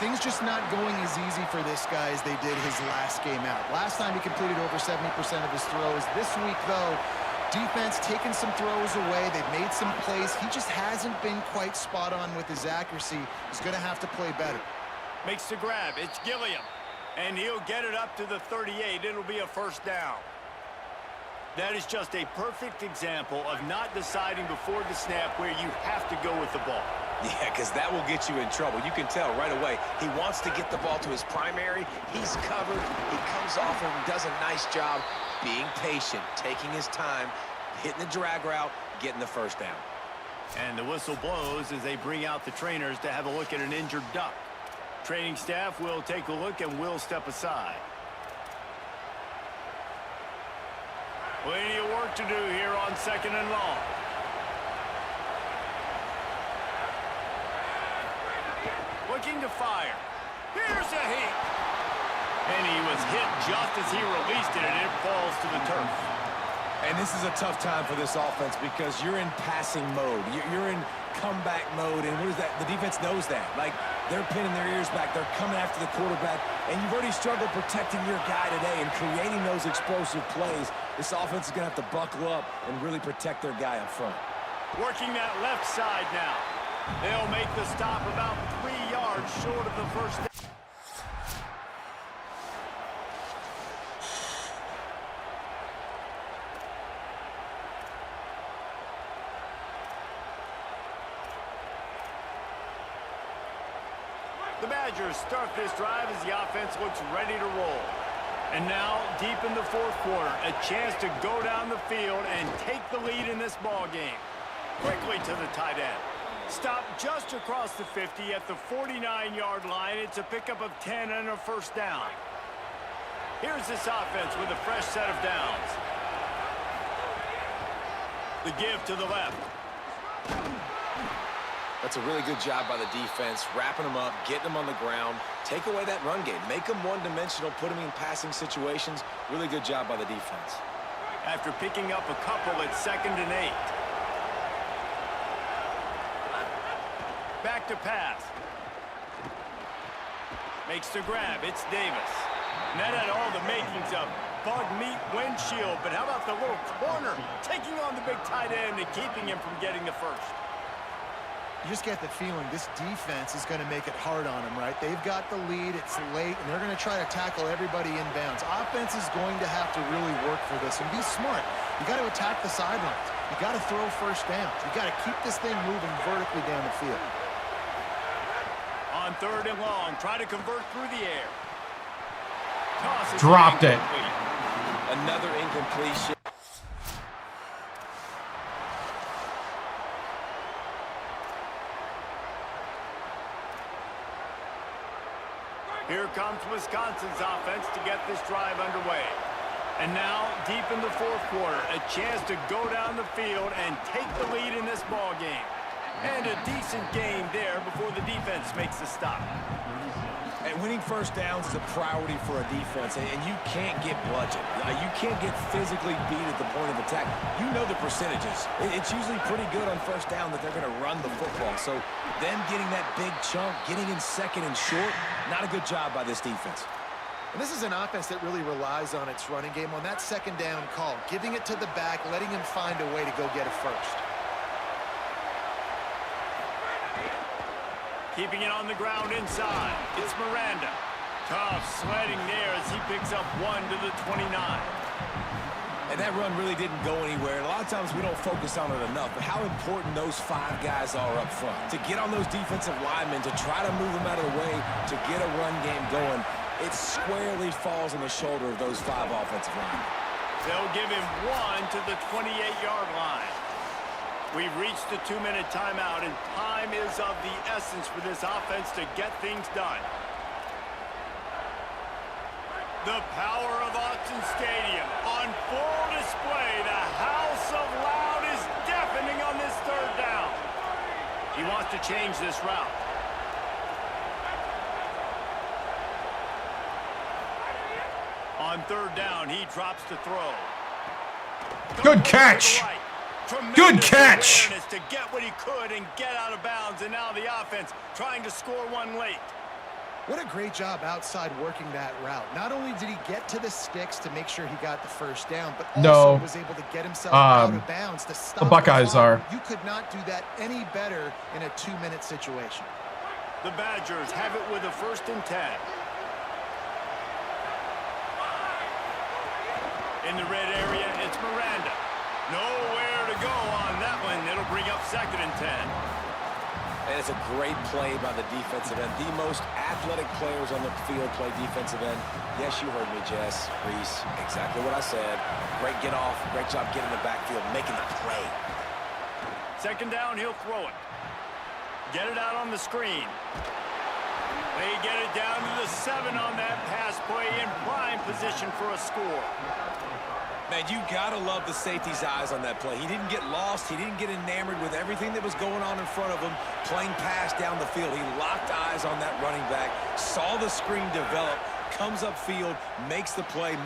Speaker 4: Things just not going as easy for this guy as they did his last game out. Last time he completed over 70% of his throws. This week, though, defense taking some throws away. They've made some plays. He just hasn't been quite spot on with his accuracy. He's going to have to play better.
Speaker 2: Makes the grab. It's Gilliam. And he'll get it up to the 38. It'll be a first down. That is just a perfect example of not deciding before the snap where you have to go with the ball.
Speaker 3: Yeah, because that will get you in trouble. You can tell right away he wants to get the ball to his primary. He's covered. He comes off and does a nice job being patient, taking his time, hitting the drag route, getting the first down.
Speaker 2: And the whistle blows as they bring out the trainers to have a look at an injured duck. Training staff will take a look and will step aside. Plenty of work to do here on 2nd and long. Looking to fire. Here's a heat. And he was hit just as he released it, and it falls to the turf.
Speaker 3: And this is a tough time for this offense because you're in passing mode. You're in comeback mode, and what is that? The defense knows that. Like, they're pinning their ears back. They're coming after the quarterback, and you've already struggled protecting your guy today and creating those explosive plays. This offense is going to have to buckle up and really protect their guy up front.
Speaker 2: Working that left side now. They'll make the stop about 3 yards short of the first down. The Badgers start this drive as the offense looks ready to roll. And now, deep in the 4th quarter, a chance to go down the field and take the lead in this ball game. Quickly to the tight end. Stop just across the 50 at the 49-yard line. It's a pickup of 10 and a first down. Here's this offense with a fresh set of downs. The give to the left.
Speaker 3: That's a really good job by the defense, wrapping them up, getting them on the ground, take away that run game, make them one-dimensional, put them in passing situations. Really good job by the defense.
Speaker 2: After picking up a couple at 2nd and 8. Back to pass. Makes the grab. It's Davis. And that had all the makings of bug meat windshield, but how about the little corner taking on the big tight end and keeping him from getting the first?
Speaker 4: You just get the feeling this defense is going to make it hard on them, right? They've got the lead, it's late, and they're going to try to tackle everybody inbounds. Offense is going to have to really work for this and be smart. You got to attack the sidelines. You got to throw first downs. You got to keep this thing moving vertically down the field.
Speaker 2: On 3rd and long, try to convert through the air.
Speaker 1: Dropped it.
Speaker 3: Another incompletion.
Speaker 2: Here comes Wisconsin's offense to get this drive underway. And now, deep in the 4th quarter, a chance to go down the field and take the lead in this ball game. And a decent game there before the defense makes the stop.
Speaker 3: And winning first downs is a priority for a defense, and you can't get bludgeoned. You can't get physically beat at the point of attack. You know the percentages. It's usually pretty good on first down that they're going to run the football. So them getting that big chunk, getting in 2nd and short, not a good job by this defense.
Speaker 4: And this is an offense that really relies on its running game, on that 2nd down call, giving it to the back, letting him find a way to go get a first.
Speaker 2: Keeping it on the ground inside. It's Miranda. Tough sledding there as he picks up 1 to the 29.
Speaker 3: And that run really didn't go anywhere. And a lot of times we don't focus on it enough, but how important those 5 guys are up front. To get on those defensive linemen, to try to move them out of the way, to get a run game going, it squarely falls on the shoulder of those 5 offensive linemen.
Speaker 2: They'll give him 1 to the 28-yard line. We've reached the 2-minute timeout, and time is of the essence for this offense to get things done. The power of Autzen Stadium on full display. The house of loud is deafening on this 3rd down. He wants to change this route. On 3rd down, he drops to throw.
Speaker 1: Good catch. Good catch.
Speaker 2: To get what he could and get out of bounds, and now the offense trying to score one late.
Speaker 4: What a great job outside working that route. Not only did he get to the sticks to make sure he got the first down, but also was able to get himself out of bounds to stop
Speaker 1: the Buckeyes are.
Speaker 4: You could not do that any better in a 2-minute situation.
Speaker 2: The Badgers have it with a 1st and 10. In the red area, it's Miranda. Nowhere to go on that one. It'll bring up 2nd and 10.
Speaker 3: And it's a great play by the defensive end. The most athletic players on the field play defensive end. Yes, you heard me, Jess, Reese. Exactly what I said. Great get off. Great job getting the backfield, making the play.
Speaker 2: Second down, he'll throw it. Get it out on the screen. They get it down to the 7 on that pass play in prime position for a score.
Speaker 3: Man, you got to love the safety's eyes on that play. He didn't get lost. He didn't get enamored with everything that was going on in front of him, playing pass down the field. He locked eyes on that running back, saw the screen develop, comes upfield, makes the play.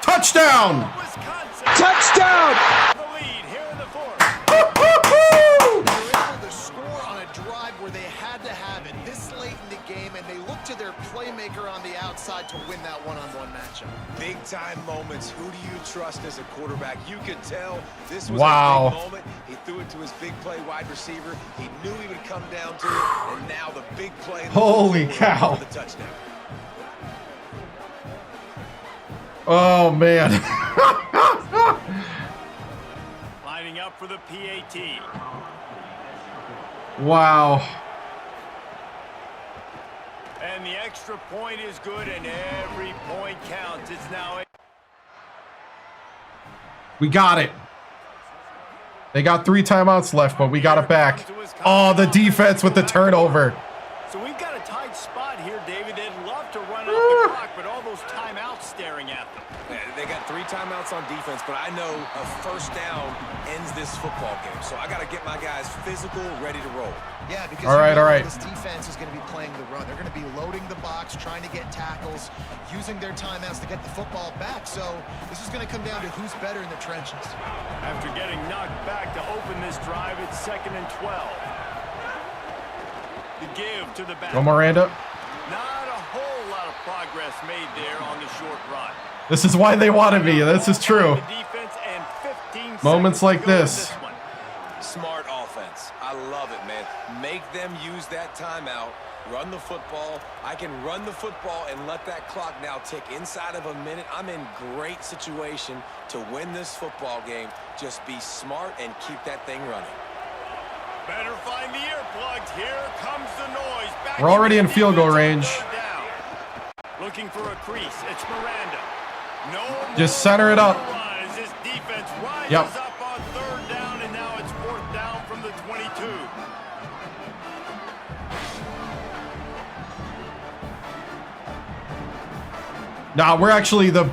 Speaker 1: Touchdown!
Speaker 2: Wisconsin.
Speaker 5: Touchdown!
Speaker 2: The lead here in the 4th.
Speaker 4: They were able to score on a drive where they had to have it this late in the game, and they looked to their playmaker on the outside to win that one-on-one matchup.
Speaker 3: Big-time moments. Who do you trust as a quarterback? You could tell this was
Speaker 1: Wow.
Speaker 3: a big moment. He threw it to his big play wide receiver. He knew he would come down to it, and now the big play.
Speaker 1: Holy cow.
Speaker 3: For the touchdown.
Speaker 1: Oh, man.
Speaker 2: Lining up for the PAT.
Speaker 1: Wow.
Speaker 2: And the extra point is good, and every point counts. It's now...
Speaker 1: We got it. They got 3 timeouts left, but we got it back. Oh, the defense with the turnover.
Speaker 2: So we've got a tight spot here, David. They'd love to run off the clock, but all those timeouts staring at them.
Speaker 3: Yeah, they got 3 timeouts on defense, but I know a first down ends this football game. So I got to get my guys physical, ready to roll.
Speaker 4: Yeah, because
Speaker 1: all right.
Speaker 4: this defense is going to be playing the run. They're going to be loading the box, trying to get tackles, using their timeouts to get the football back. So this is going to come down to who's better in the trenches.
Speaker 2: After getting knocked back to open this drive, it's 2nd and 12. The give to the back.
Speaker 1: No Miranda.
Speaker 2: Not a whole lot of progress made there on the short run.
Speaker 1: This is why they wanted me. This is true.
Speaker 2: The defense and 15
Speaker 1: Moments
Speaker 2: seconds
Speaker 1: like
Speaker 2: to go in
Speaker 1: this.
Speaker 2: one.
Speaker 3: Smart offense. I love it, man. Make them use that timeout. Run the football. I can run the football and let that clock now tick inside of a minute. I'm in great situation to win this football game. Just be smart and keep that thing running.
Speaker 2: Better find the earplugs. Here comes the noise. Back
Speaker 1: We're already in field goal range.
Speaker 2: down. Looking for a crease. It's Miranda. No
Speaker 1: Just
Speaker 2: more
Speaker 1: center it up.
Speaker 2: run as this defense rises
Speaker 1: Yep.
Speaker 2: up on 3rd down, and now it's 4th down from the 22.
Speaker 1: Nah, we're actually the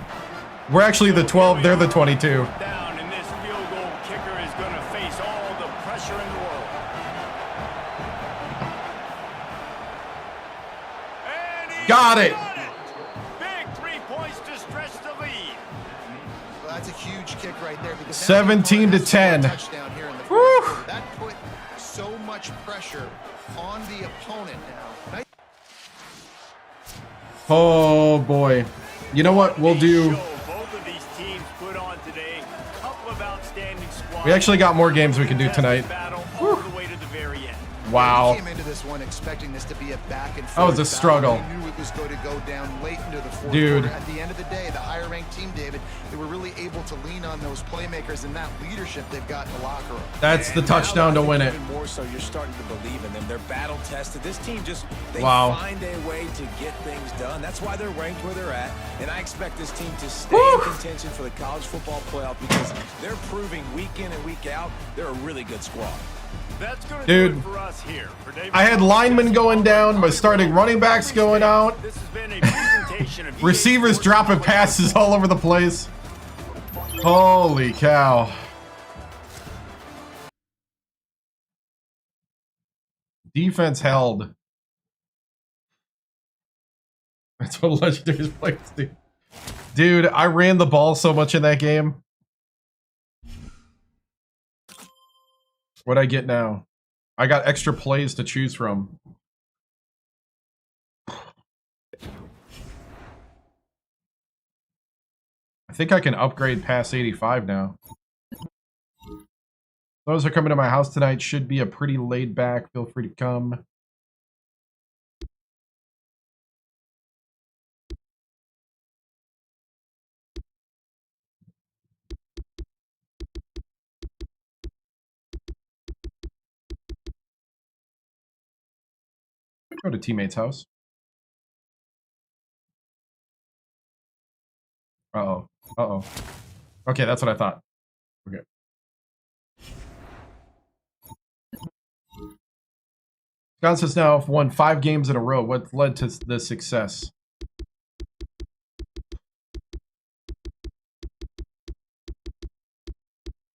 Speaker 1: 12. They're the 22.
Speaker 2: Down, and this field goal kicker is going to face all the pressure in the world. And he
Speaker 1: Got it.
Speaker 2: Big 3 points to stretch the lead.
Speaker 4: Well, that's a huge kick right there. Because
Speaker 1: 17 to 10.
Speaker 4: Touchdown here in the
Speaker 1: Woo.
Speaker 4: 4th quarter. That put so much pressure on the opponent now.
Speaker 1: Oh boy. You know what we'll do?
Speaker 2: Both of these teams put on today. Couple of outstanding squads.
Speaker 1: We actually got more games we can do tonight.
Speaker 2: Battle all the way to the very end.
Speaker 1: Wow.
Speaker 4: We came into this one expecting this to be a back and forth.
Speaker 1: That was a struggle.
Speaker 4: We knew it was going to go down late into the 4th
Speaker 1: Dude.
Speaker 4: quarter. At the end of the day, the higher ranked team, David, they were really able to lean on those playmakers and that leadership they've got in the locker room.
Speaker 1: That's the touchdown to win it.
Speaker 3: Even more so, you're starting to believe in them. They're battle tested. This team they
Speaker 1: Wow.
Speaker 3: find a way to get things done. That's why they're ranked where they're at. And I expect this team to stay
Speaker 1: Woo.
Speaker 3: in contention for the college football playoff because they're proving week in and week out they're a really good squad.
Speaker 2: That's going to
Speaker 1: Dude,
Speaker 2: do it for us here. For David
Speaker 1: I had linemen going down, but starting running backs going out.
Speaker 2: This has been a presentation of
Speaker 1: Receivers dropping passes all over the place. Holy cow. Defense held. That's what legendary players do. Dude, I ran the ball so much in that game. What'd I get now? I got extra plays to choose from. I think I can upgrade past 85 now. Those are coming to my house tonight. Should be a pretty laid back. Feel free to come. Go to teammate's house. Uh-oh. Uh-oh. Okay, that's what I thought. Okay. Wisconsin's now won 5 games in a row. What led to this success?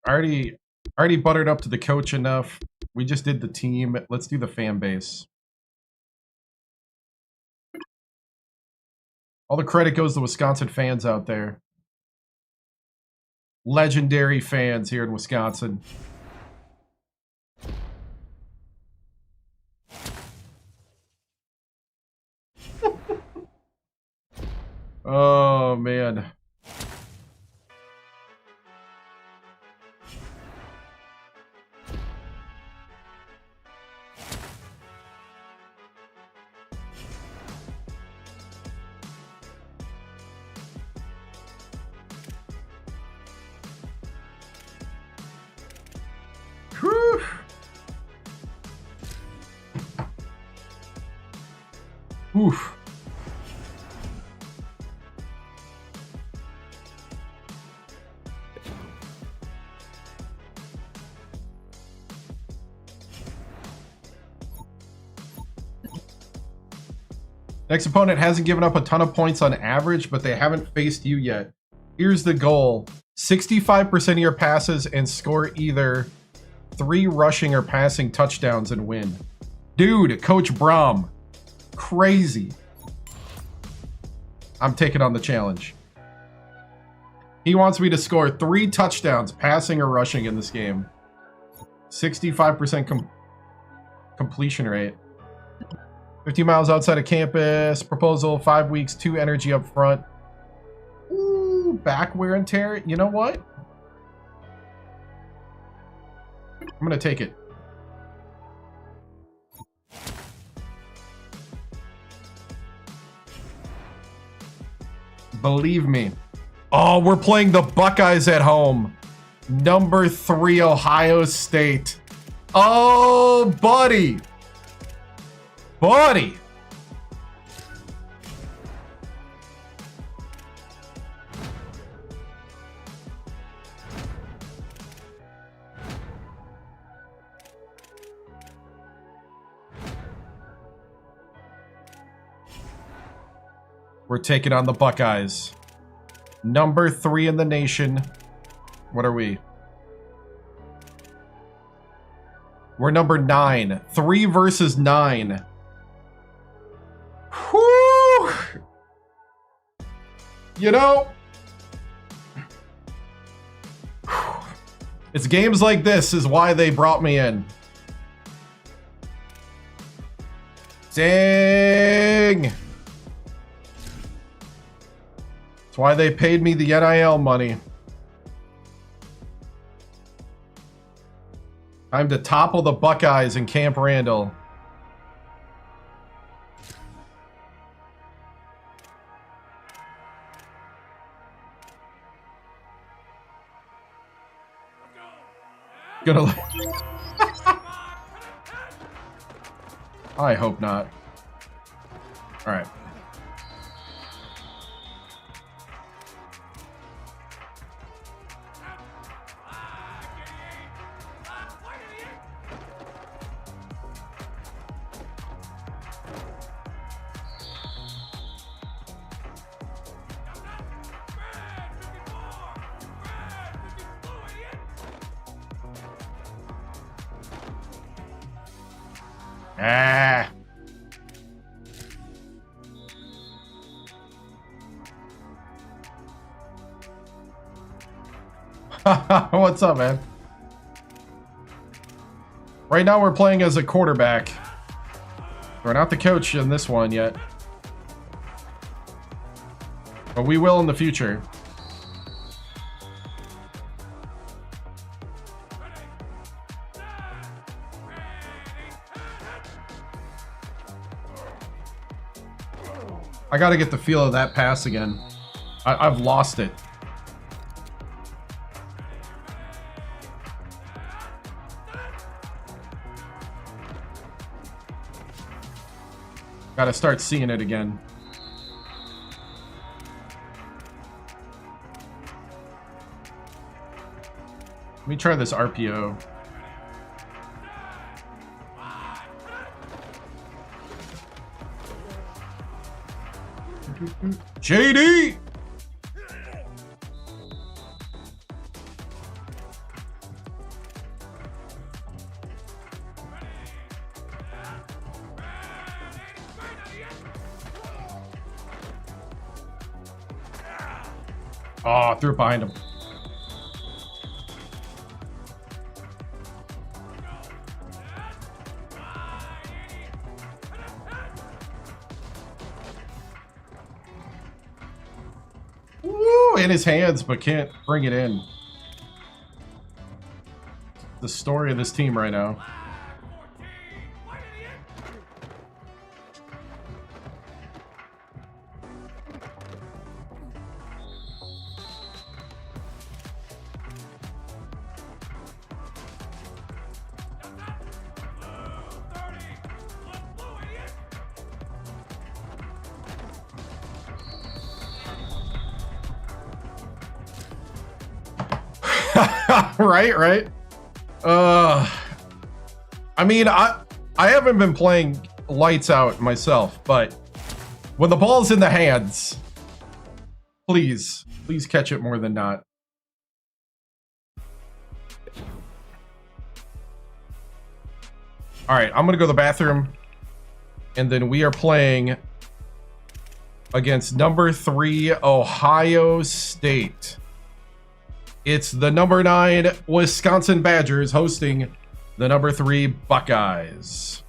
Speaker 1: Already buttered up to the coach enough. We just did the team. Let's do the fan base. All the credit goes to Wisconsin fans out there. Legendary fans here in Wisconsin. Oh, man. Whew. Oof. Next opponent hasn't given up a ton of points on average, but they haven't faced you yet. Here's the goal. 65% of your passes and score either 3 rushing or passing touchdowns and win. Dude, Coach Brom. Crazy. I'm taking on the challenge. He wants me to score 3 touchdowns, passing or rushing in this game. 65% completion rate. 50 miles outside of campus. Proposal, 5 weeks, 2 energy up front. Ooh, back wear and tear. You know what? I'm going to take it. Believe me. Oh, we're playing the Buckeyes at home. Number 3, Ohio State. Oh, buddy. Buddy. We're taking on the Buckeyes. Number 3 in the nation. What are we? We're number 9. 3 versus 9. Whew. You know, it's games like this is why they brought me in. Dang. That's why they paid me the NIL money. Time to topple the Buckeyes in Camp Randall. Gonna. I hope not. All right. Ah. What's up, man? Right now we're playing as a quarterback. We're not the coach in this one yet. But we will in the future. I gotta get the feel of that pass again. I've lost it. Gotta start seeing it again. Let me try this RPO. JD! Oh, threw it behind him. Woo, in his hands, but can't bring it in. The story of this team right now. Right. I mean, I haven't been playing lights out myself, but when the ball's in the hands, please catch it more than not. All right, I'm gonna go to the bathroom, and then we are playing against number 3 Ohio State. It's the number 9 Wisconsin Badgers hosting the number 3 Buckeyes.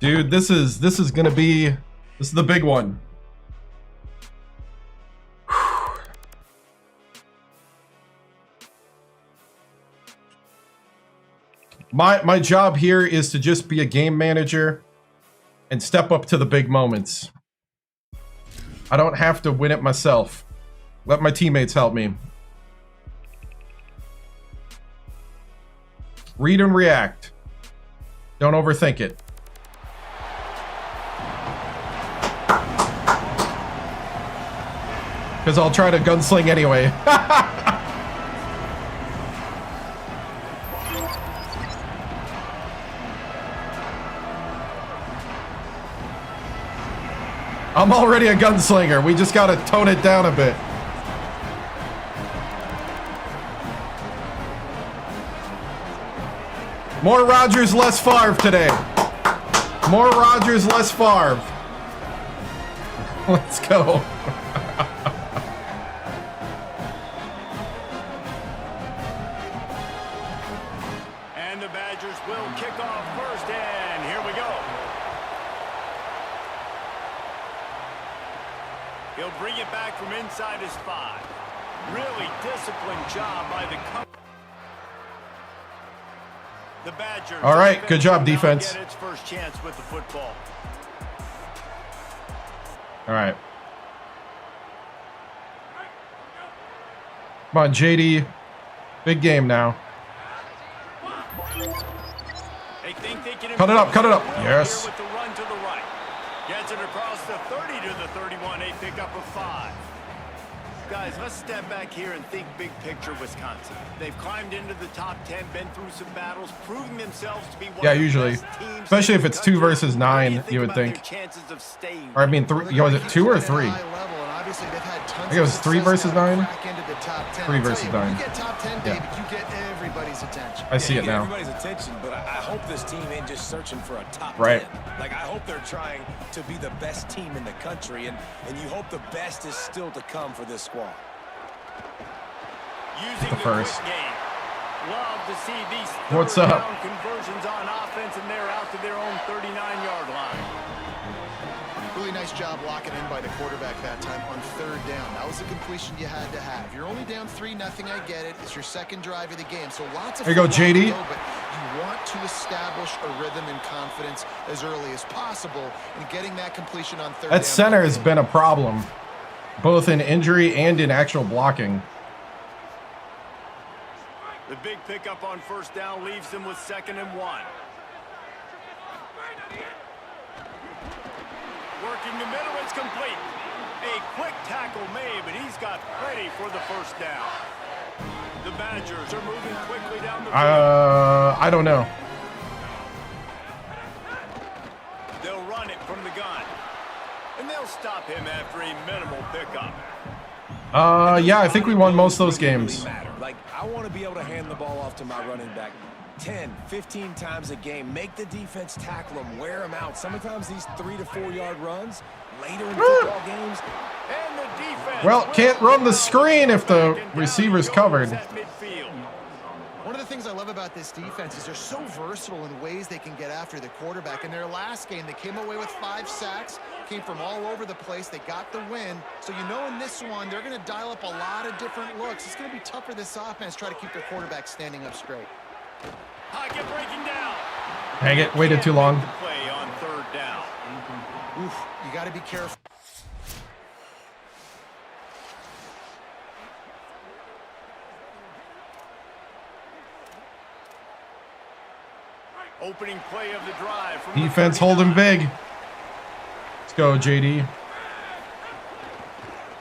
Speaker 1: Dude, this is the big one. My job here is to just be a game manager and step up to the big moments. I don't have to win it myself. Let my teammates help me. Read and react. Don't overthink it. Because I'll try to gunsling anyway. I'm already a gunslinger. We just gotta tone it down a bit. More Rodgers, less Favre today. More Rodgers, less Favre. Let's go.
Speaker 2: And the Badgers will kick off first, and here we go. He'll bring it back from inside his 5. Really disciplined job by the cover. The Badgers.
Speaker 1: All right, good job, defense.
Speaker 2: Get its first chance with the football.
Speaker 1: All right. Come on, JD. Big game now.
Speaker 2: They think they can
Speaker 1: Cut it up, cut it up.
Speaker 2: improve
Speaker 1: Yes.
Speaker 2: here with the run to the right. Gets it across the 30 to the 31. A pickup of 5. Guys, let's step back here and think big picture Wisconsin. They've climbed into the top 10, been through some battles, proving themselves to be one
Speaker 1: Yeah,
Speaker 2: of the
Speaker 1: usually.
Speaker 2: best teams
Speaker 1: Especially if
Speaker 2: in the
Speaker 1: it's 2
Speaker 2: country.
Speaker 1: versus
Speaker 2: What do
Speaker 1: 9, you would
Speaker 2: about their
Speaker 1: think.
Speaker 2: chances of staying?
Speaker 1: Or I mean, 3. Was it 2 or 3?
Speaker 4: And obviously they've had tons.
Speaker 1: I think it was 3 versus 9. 3 versus 9.
Speaker 4: You get top 10, David, you get everybody's attention.
Speaker 1: I see it now.
Speaker 3: Everybody's attention, but I hope this team ain't just searching for a top 10. Like, I hope they're trying to be the best team in the country, and you hope the best is still to come for this squad.
Speaker 2: Using
Speaker 1: the first.
Speaker 2: quick game. Love to see these
Speaker 1: What's up?
Speaker 2: conversions on offense, and they're out to their own 39-yard line.
Speaker 4: Really nice job locking in by the quarterback that time on 3rd down. That was the completion you had to have. You're only down 3-0, I get it. It's your second drive of the game, so lots of
Speaker 1: there you go, JD.
Speaker 4: but you want to establish a rhythm and confidence as early as possible, and getting that completion on 3rd down.
Speaker 1: That center has been a problem, both in injury and in actual blocking.
Speaker 2: The big pickup on 1st down leaves them with 2nd and 1. Working the middle, it's complete. A quick tackle made, but he's got plenty for the 1st down. The Badgers are moving quickly down the field.
Speaker 1: I don't know.
Speaker 2: They'll run it from the gun. And they'll stop him after a minimal pickup.
Speaker 1: Yeah, I think we won most of those games.
Speaker 3: Like, I want to be able to hand the ball off to my running back 10, 15 times a game. Make the defense tackle them, wear them out. Sometimes these 3 to 4 yard runs later in football games.
Speaker 2: And the defense
Speaker 1: Well, can't run the screen if the receiver's covered.
Speaker 4: One of the things I love about this defense is they're so versatile in ways they can get after the quarterback. In their last game, they came away with 5 sacks, came from all over the place. They got the win. So you know in this one, they're going to dial up a lot of different looks. It's going to be tough for this offense to try to keep their quarterback standing up straight.
Speaker 2: Pocket breaking down.
Speaker 1: Dang it, waited too long.
Speaker 2: Play on 3rd down.
Speaker 4: Oof, you got to be careful.
Speaker 2: Opening play of the drive. From
Speaker 1: Defense holding big. Let's go, JD.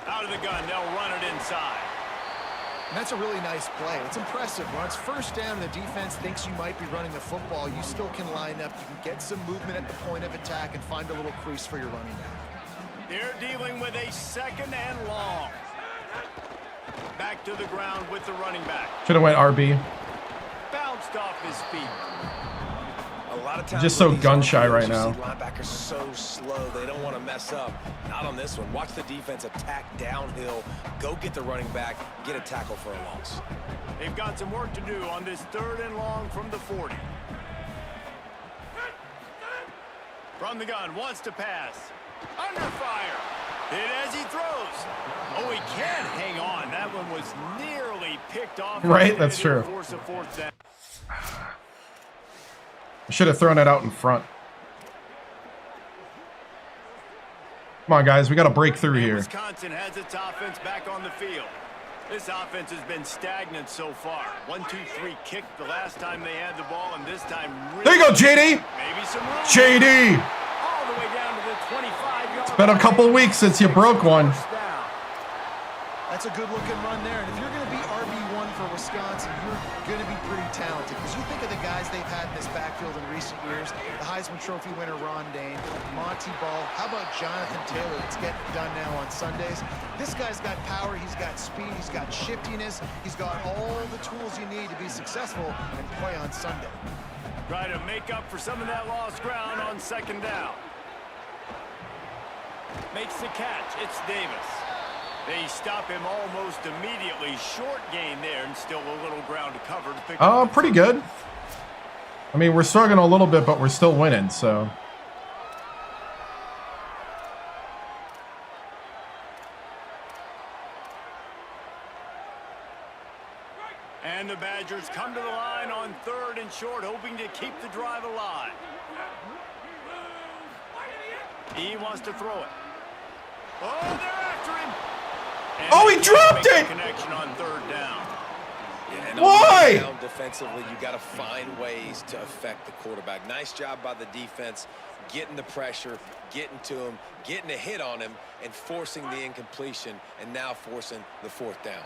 Speaker 2: Out of the gun, they'll run it inside.
Speaker 4: And that's a really nice play. It's impressive. When it's 1st down and the defense thinks you might be running the football, you still can line up. You can get some movement at the point of attack and find a little crease for your running back.
Speaker 2: They're dealing with a 2nd and long. Back to the ground with the running back.
Speaker 1: Should have went RB.
Speaker 2: Bounced off his feet.
Speaker 3: A lot of times
Speaker 1: Just so
Speaker 3: with these
Speaker 1: gun shy
Speaker 3: offenses,
Speaker 1: right
Speaker 3: you
Speaker 1: now.
Speaker 3: see linebackers so slow, they don't want to mess up. Not on this one. Watch the defense attack downhill, go get the running back, get a tackle for a loss.
Speaker 2: They've got some work to do on this 3rd and long from the 40. From the gun, wants to pass. Under fire. Hit as he throws. Oh, he can't hang on. That one was nearly picked off.
Speaker 1: Right, that's true.
Speaker 2: Force a 4th down.
Speaker 1: I should have thrown it out in front. Come on, guys. We got to break through here.
Speaker 2: Wisconsin has its offense back on the field. This offense has been stagnant so far. 1-2-3 kick the last time they had the ball, and this time really
Speaker 1: There you go, JD.
Speaker 2: maybe some room.
Speaker 1: JD.
Speaker 2: All the way down to the 25-yard.
Speaker 1: It's been a couple weeks since you broke one.
Speaker 4: That's a good-looking run there. And if you're going to be RB1 for Wisconsin, you're going to be pretty talented. Because you think of the guys they've had in this backfield in recent years, the Heisman Trophy winner Ron Dane, Monty Ball. How about Jonathan Taylor that's getting it done now on Sundays? This guy's got power. He's got speed. He's got shiftiness. He's got all the tools you need to be successful and play on Sunday.
Speaker 2: Try to make up for some of that lost ground on 2nd down. Makes the catch. It's Davis. They stop him almost immediately. Short gain there, and still a little ground to cover to pick up.
Speaker 1: Pretty good. I mean, we're struggling a little bit, but we're still winning, so.
Speaker 2: And the Badgers come to the line on 3rd and short, hoping to keep the drive alive. He wants to throw it. Oh, they're after him. And
Speaker 1: Oh, he dropped it!
Speaker 2: Connection on 3rd down.
Speaker 3: Yeah,
Speaker 1: Why?
Speaker 3: Down defensively, you got to find ways to affect the quarterback. Nice job by the defense, getting the pressure, getting to him, getting a hit on him, and forcing the incompletion, and now forcing the 4th down.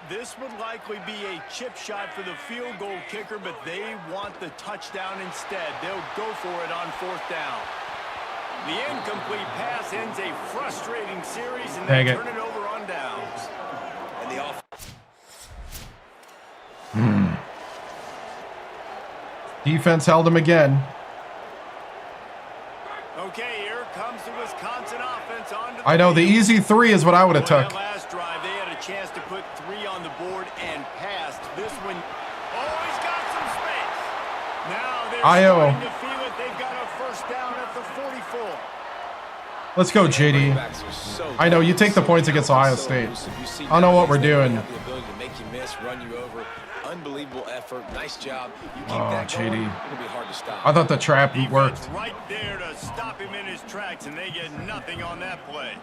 Speaker 2: This would likely be a chip shot for the field goal kicker, but they want the touchdown instead. They'll go for it on 4th down. The incomplete pass ends a frustrating series, and
Speaker 1: Dang
Speaker 2: they
Speaker 1: it.
Speaker 2: turn it over on downs.
Speaker 3: And the off.
Speaker 1: Defense held him again.
Speaker 2: Okay, here comes the Wisconsin offense onto the
Speaker 1: I know, the
Speaker 2: field.
Speaker 1: easy 3 is what I would have
Speaker 2: Well,
Speaker 1: took.
Speaker 2: that last drive, they had a chance to put 3 on the board and passed. This one, oh, he's got some space. Now they're starting to feel it. They've got a first down at the 44.
Speaker 1: Let's go, JD. I know, you take the points against Ohio State. I don't know what we're doing.
Speaker 3: The ability to make you miss, run you over. Unbelievable effort. Nice job. You keep
Speaker 1: Oh,
Speaker 3: that going,
Speaker 1: JD.
Speaker 3: it'll be hard to stop.
Speaker 1: I thought the trap worked.
Speaker 2: Defense right there to stop him in his tracks, and they get nothing on that play.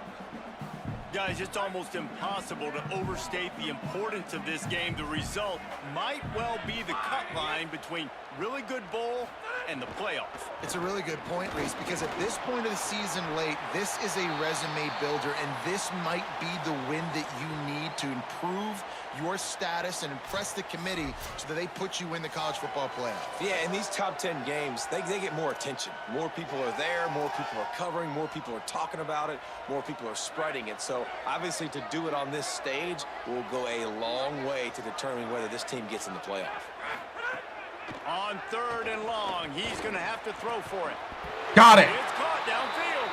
Speaker 2: Guys, it's almost impossible to overstate the importance of this game. The result might well be the cut line between really good bowl and the playoff.
Speaker 4: It's a really good point, Reese, because at this point of the season late, this is a resume builder, and this might be the win that you need to improve your status and impress the committee so that they put you in the college football playoff.
Speaker 3: Yeah, in these top 10 games, they get more attention. More people are there, more people are covering, more people are talking about it, more people are spreading it. So obviously to do it on this stage will go a long way to determining whether this team gets in the playoff.
Speaker 2: On 3rd and long, he's going to have to throw for it.
Speaker 1: Got it.
Speaker 2: It's caught downfield.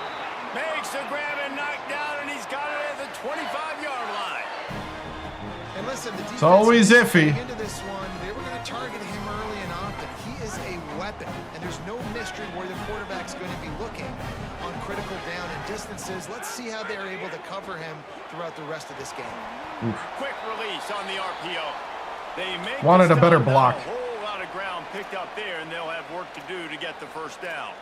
Speaker 2: Makes the grab and knocked down, and he's got it at the 25-yard line.
Speaker 4: And listen, the defense
Speaker 1: always iffy.
Speaker 4: Into this one, they were going to target him early and often. He is a weapon, and there's no mystery where the quarterback's going to be looking on critical down and distances. Let's see how they're able to cover him throughout the rest of this game.
Speaker 2: Quick release on the RPO. They make
Speaker 1: Wanted a better
Speaker 2: stop,
Speaker 1: block.
Speaker 2: A whole lot of ground picked up there, and they'll have work to do to get the first down.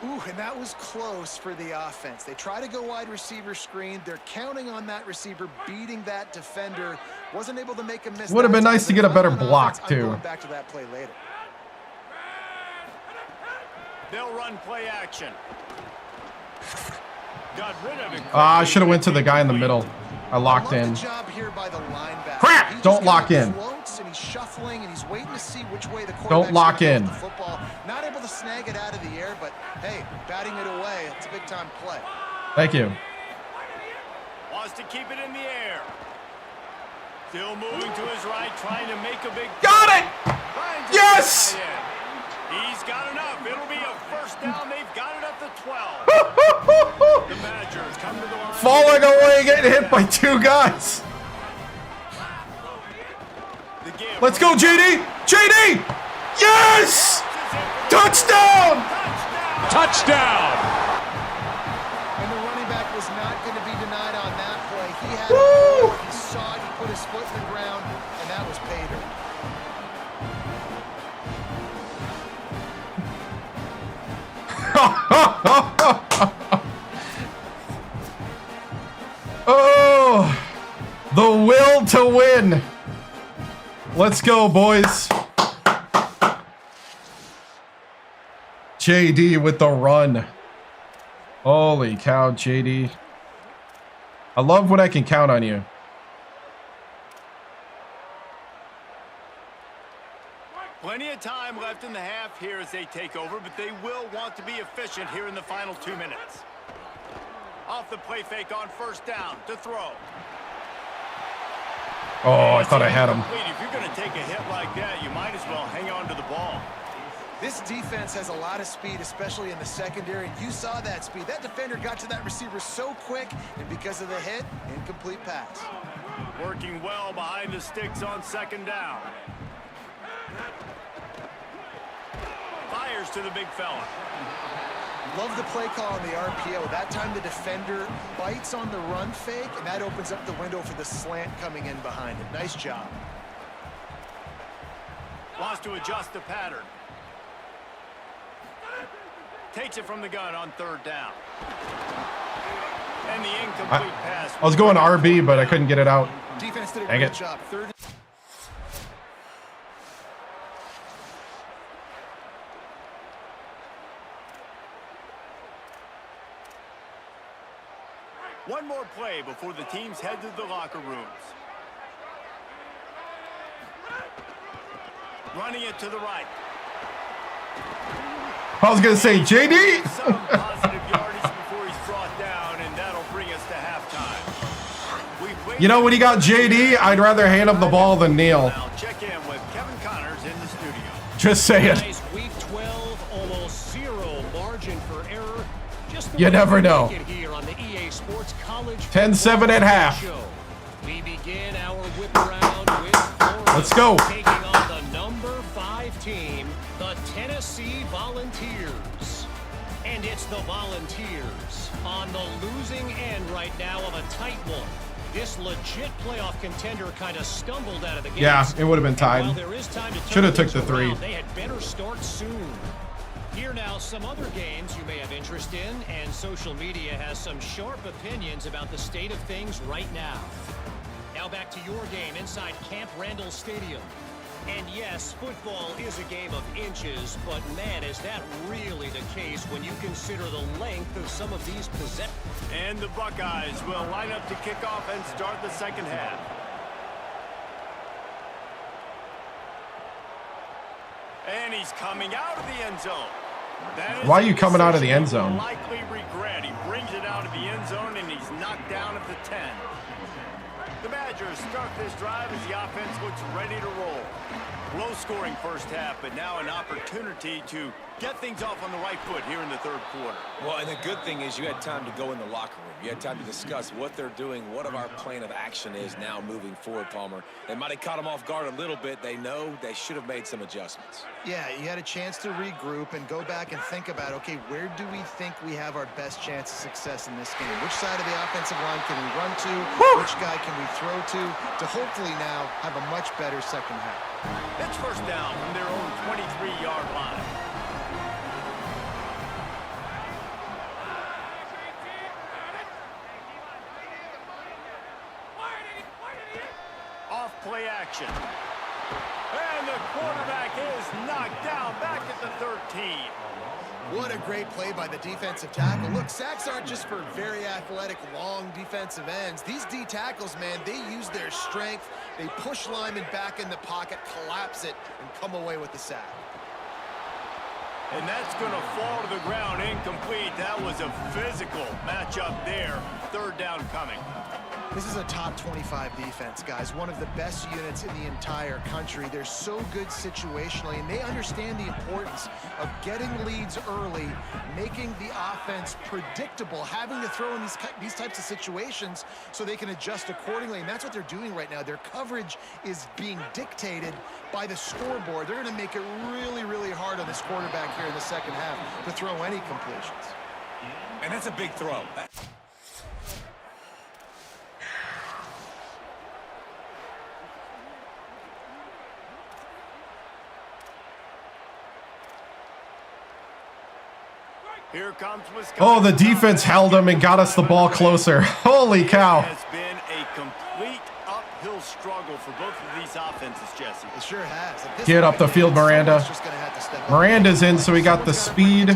Speaker 4: Ooh, and that was close for the offense. They try to go wide receiver screen. They're counting on that receiver beating that defender. Wasn't able to make a miss.
Speaker 1: Would have been nice to get a better block,
Speaker 4: I'm
Speaker 1: too.
Speaker 4: going back to that play later.
Speaker 2: They'll run play action. Got rid of it.
Speaker 1: I should have went to the guy in the middle. I locked in.
Speaker 4: Job here by the linebacker.
Speaker 1: Crap! Don't lock in.
Speaker 4: And he's shuffling and he's waiting to see which way the
Speaker 1: Don't lock in.
Speaker 4: The football. Not able to snag it out of the air, but hey, batting it away, it's a big time play.
Speaker 1: Thank you.
Speaker 2: Wants to keep it in the air. Still moving to his right, trying to make a big.
Speaker 1: Got it! Yes!
Speaker 2: He's got enough. It'll be a first down. They've got it at the 12. The Badgers come to the line.
Speaker 1: Falling away, getting hit by 2 guys. Let's go, JD! JD! Yes! Touchdown!
Speaker 7: Touchdown!
Speaker 4: And the running back was not going to be denied on that play. He had
Speaker 1: Woo!
Speaker 4: it. He saw it. He put his foot in the ground, and that was pay dirt.
Speaker 1: Oh, the will to win. Let's go, boys. JD with the run. Holy cow, JD. I love when I can count on you.
Speaker 2: Plenty of time left in the half here as they take over, but they will want to be efficient here in the final 2 minutes. Off the play fake on first down to throw.
Speaker 1: Oh, I thought I had him.
Speaker 2: If you're going to take a hit like that, you might as well hang on to the ball.
Speaker 4: This defense has a lot of speed, especially in the secondary, and you saw that speed. That defender got to that receiver so quick, and because of the hit, incomplete pass.
Speaker 2: Working well behind the sticks on second down. Fires to the big fella.
Speaker 4: Love the play call on the RPO. That time the defender bites on the run fake, and that opens up the window for the slant coming in behind it. Nice job.
Speaker 2: Wants to adjust the pattern. Takes it from the gun on third down. And the incomplete pass.
Speaker 1: I was going RB, but I couldn't get it out.
Speaker 4: Defense did a
Speaker 1: Dang
Speaker 4: great
Speaker 1: it.
Speaker 4: job. Third.
Speaker 2: One more play before the teams head to the locker rooms. Running it to the right.
Speaker 1: I was going to say, JD.
Speaker 2: Some positive
Speaker 1: You know, when you got JD, I'd rather hand him the ball than Neil.
Speaker 2: Now check in with Kevin Connors in the studio.
Speaker 1: Just saying.
Speaker 6: Guys, week 12, almost zero margin for error. Just
Speaker 1: You never know.
Speaker 6: here on the EA Sports College
Speaker 1: 10-7 at half.
Speaker 6: Show. We begin our whip around with Florida.
Speaker 1: Let's go.
Speaker 6: Taking on the number 5 team, the Tennessee Volunteers. And it's the Volunteers on the losing end right now of a tight one. This legit playoff contender kind of stumbled out of the gates.
Speaker 1: Yeah, it would have been tied. Should have took the 3.
Speaker 6: They had better start soon. Here now, some other games you may have interest in, and social media has some sharp opinions about the state of things right now. Now back to your game inside Camp Randall Stadium. And yes, football is a game of inches, but man, is that really the case when you consider the length of some of these possessions.
Speaker 2: And the Buckeyes will line up to kick off and start the second half. And he's coming out of the end zone.
Speaker 1: Why are you coming out of the end zone?
Speaker 2: Likely regret. He brings it out of the end zone and he's knocked down at the 10. The Badgers start this drive as the offense looks ready to roll. Low-scoring first half, but now an opportunity to get things off on the right foot here in the third quarter.
Speaker 3: Well, and the good thing is you had time to go in the locker room. You had time to discuss what they're doing, what our plan of action is now moving forward, Palmer. They might have caught them off guard a little bit. They know they should have made some adjustments.
Speaker 4: Yeah, you had a chance to regroup and go back and think about, okay, where do we think we have our best chance of success in this game? Which side of the offensive line can we run to? Which guy can we throw to hopefully now have a much better second half?
Speaker 2: It's first down from their own 23-yard line. Off play action. And the quarterback is knocked down back at the 13.
Speaker 4: What a great play by the defensive tackle. Look, sacks aren't just for very athletic, long defensive ends. These D tackles, man, they use their strength. They push linemen back in the pocket, collapse it, and come away with the sack.
Speaker 2: And that's going to fall to the ground incomplete. That was a physical matchup there. Third down coming.
Speaker 4: This is a top 25 defense, guys. One of the best units in the entire country. They're so good situationally, and they understand the importance of getting leads early, making the offense predictable, having to throw in these types of situations so they can adjust accordingly. And that's what they're doing right now. Their coverage is being dictated by the scoreboard. They're going to make it really, really hard on this quarterback here in the second half to throw any completions.
Speaker 3: And that's a big throw.
Speaker 2: Here comes Wisconsin.
Speaker 1: Oh, the defense held him and got us the ball closer. Holy cow.
Speaker 2: It has been a complete uphill struggle for both of these offenses, Jesse.
Speaker 4: It sure has.
Speaker 1: Get up the field, Miranda. Miranda's in, so we got the speed.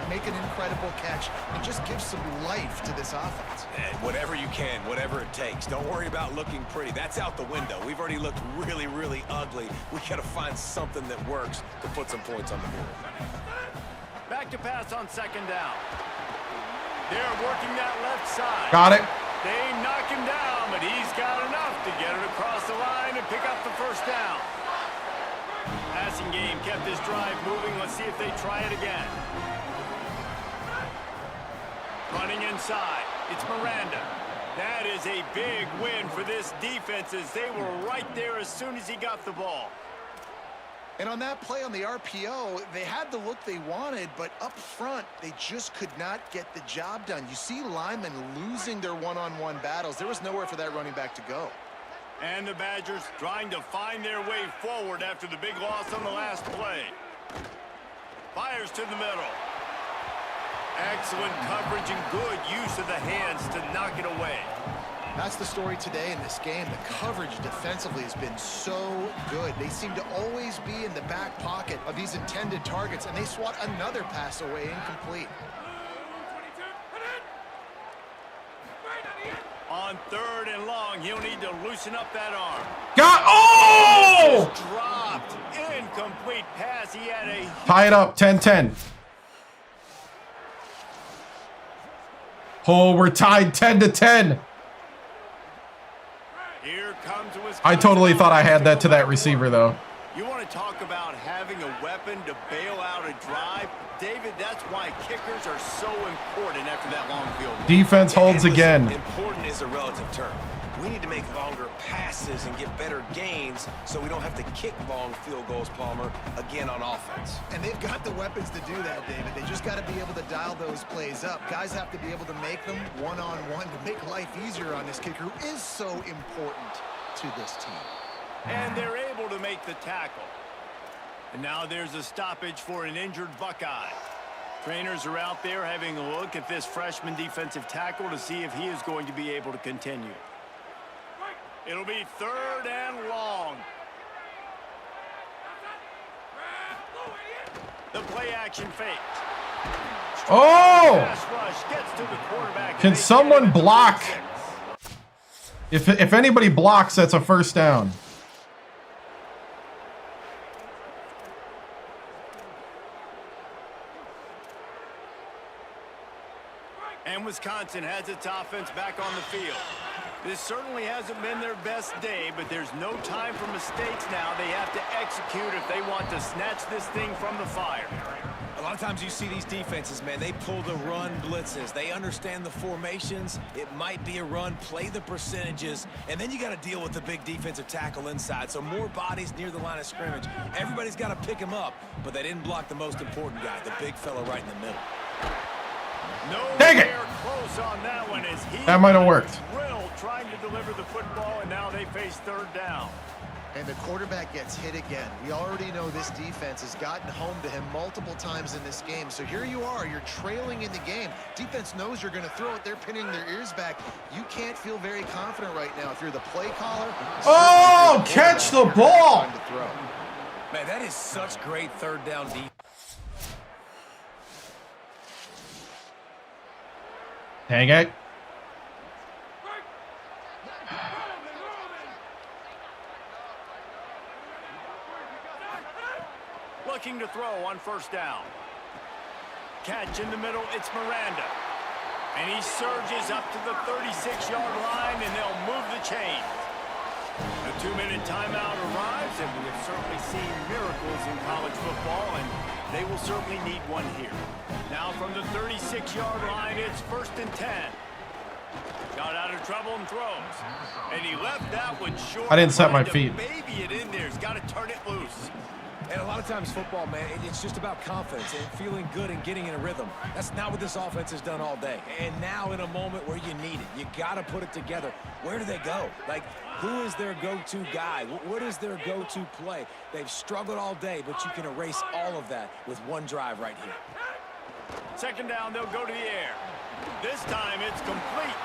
Speaker 4: Make an incredible catch and just give some life to this offense.
Speaker 3: And whatever you can, whatever it takes. Don't worry about looking pretty. That's out the window. We've already looked really, really ugly. We got to find something that works to put some points on the board.
Speaker 2: Back to pass on second down. They're working that left side.
Speaker 1: Got it.
Speaker 2: They knock him down, but he's got enough to get it across the line and pick up the first down. Passing game kept this drive moving. Let's see if they try it again. Running inside. It's Miranda. That is a big win for this defense as they were right there as soon as he got the ball.
Speaker 4: And on that play on the RPO, they had the look they wanted, but up front, they just could not get the job done. You see linemen losing their one-on-one battles. There was nowhere for that running back to go.
Speaker 2: And the Badgers trying to find their way forward after the big loss on the last play. Fires to the middle. Excellent coverage and good use of the hands to knock it away.
Speaker 4: That's the story today in this game. The coverage defensively has been so good. They seem to always be in the back pocket of these intended targets, and they swat another pass away incomplete.
Speaker 2: On third and long, he'll need to loosen up that arm. Dropped. Incomplete pass. He had a...
Speaker 1: Tie it up, 10-10. Oh, we're tied 10-10.
Speaker 2: was
Speaker 1: I totally thought I had that to that receiver, though.
Speaker 2: You want to talk about having a weapon to bail out a drive? David, that's why kickers are so important after that long field goal.
Speaker 1: Defense holds again.
Speaker 3: Important is a relative term. We need to make longer passes and get better gains so we don't have to kick long field goals, Palmer, again on offense.
Speaker 4: And they've got the weapons to do that, David. They just got to be able to dial those plays up. Guys have to be able to make them one-on-one to make life easier on this kicker who is so important to this team.
Speaker 2: And they're able to make the tackle. And now there's a stoppage for an injured Buckeye. Trainers are out there having a look at this freshman defensive tackle to see if he is going to be able to continue. It'll be 3rd and long. The play action fake.
Speaker 1: Oh!
Speaker 2: Pass rush gets to the quarterback.
Speaker 1: Can someone block? If anybody blocks, that's a first down.
Speaker 2: And Wisconsin has its offense back on the field. This certainly hasn't been their best day, but there's no time for mistakes now. They have to execute if they want to snatch this thing from the fire.
Speaker 3: A lot of times you see these defenses, man, they pull the run blitzes. They understand the formations. It might be a run, play the percentages, and then you got to deal with the big defensive tackle inside. So more bodies near the line of scrimmage. Everybody's got to pick him up, but they didn't block the most important guy, the big fella right in the middle.
Speaker 1: Dang it!
Speaker 2: Close on that one as he
Speaker 1: That might have worked.
Speaker 2: drilled trying to deliver the football, and now they face 3rd down.
Speaker 4: And the quarterback gets hit again. We already know this defense has gotten home to him multiple times in this game. So here you are, you're trailing in the game. Defense knows you're going to throw it. They're pinning their ears back. You can't feel very confident right now if you're the play caller.
Speaker 1: Oh, catch the ball!
Speaker 3: Man, that is such great 3rd down defense.
Speaker 1: Dang it.
Speaker 2: Looking to throw on 1st down. Catch in the middle, it's Miranda. And he surges up to the 36-yard line, and they'll move the chain. A 2-minute timeout arrives, and we have certainly seen miracles in college football, and they will certainly need one here. Now from the 36-yard line, it's 1st and 10. Got out of trouble and throws. And he left that one short.
Speaker 1: I didn't set my feet.
Speaker 2: Baby it in there. He's got to turn it loose.
Speaker 3: And a lot of times football, man, it's just about confidence and feeling good and getting in a rhythm. That's not what this offense has done all day. And now in a moment where you need it, you got to put it together. Where do they go? Like, who is their go-to guy? What is their go-to play? They've struggled all day, but you can erase all of that with one drive right here.
Speaker 2: 2nd down, they'll go to the air. This time it's complete.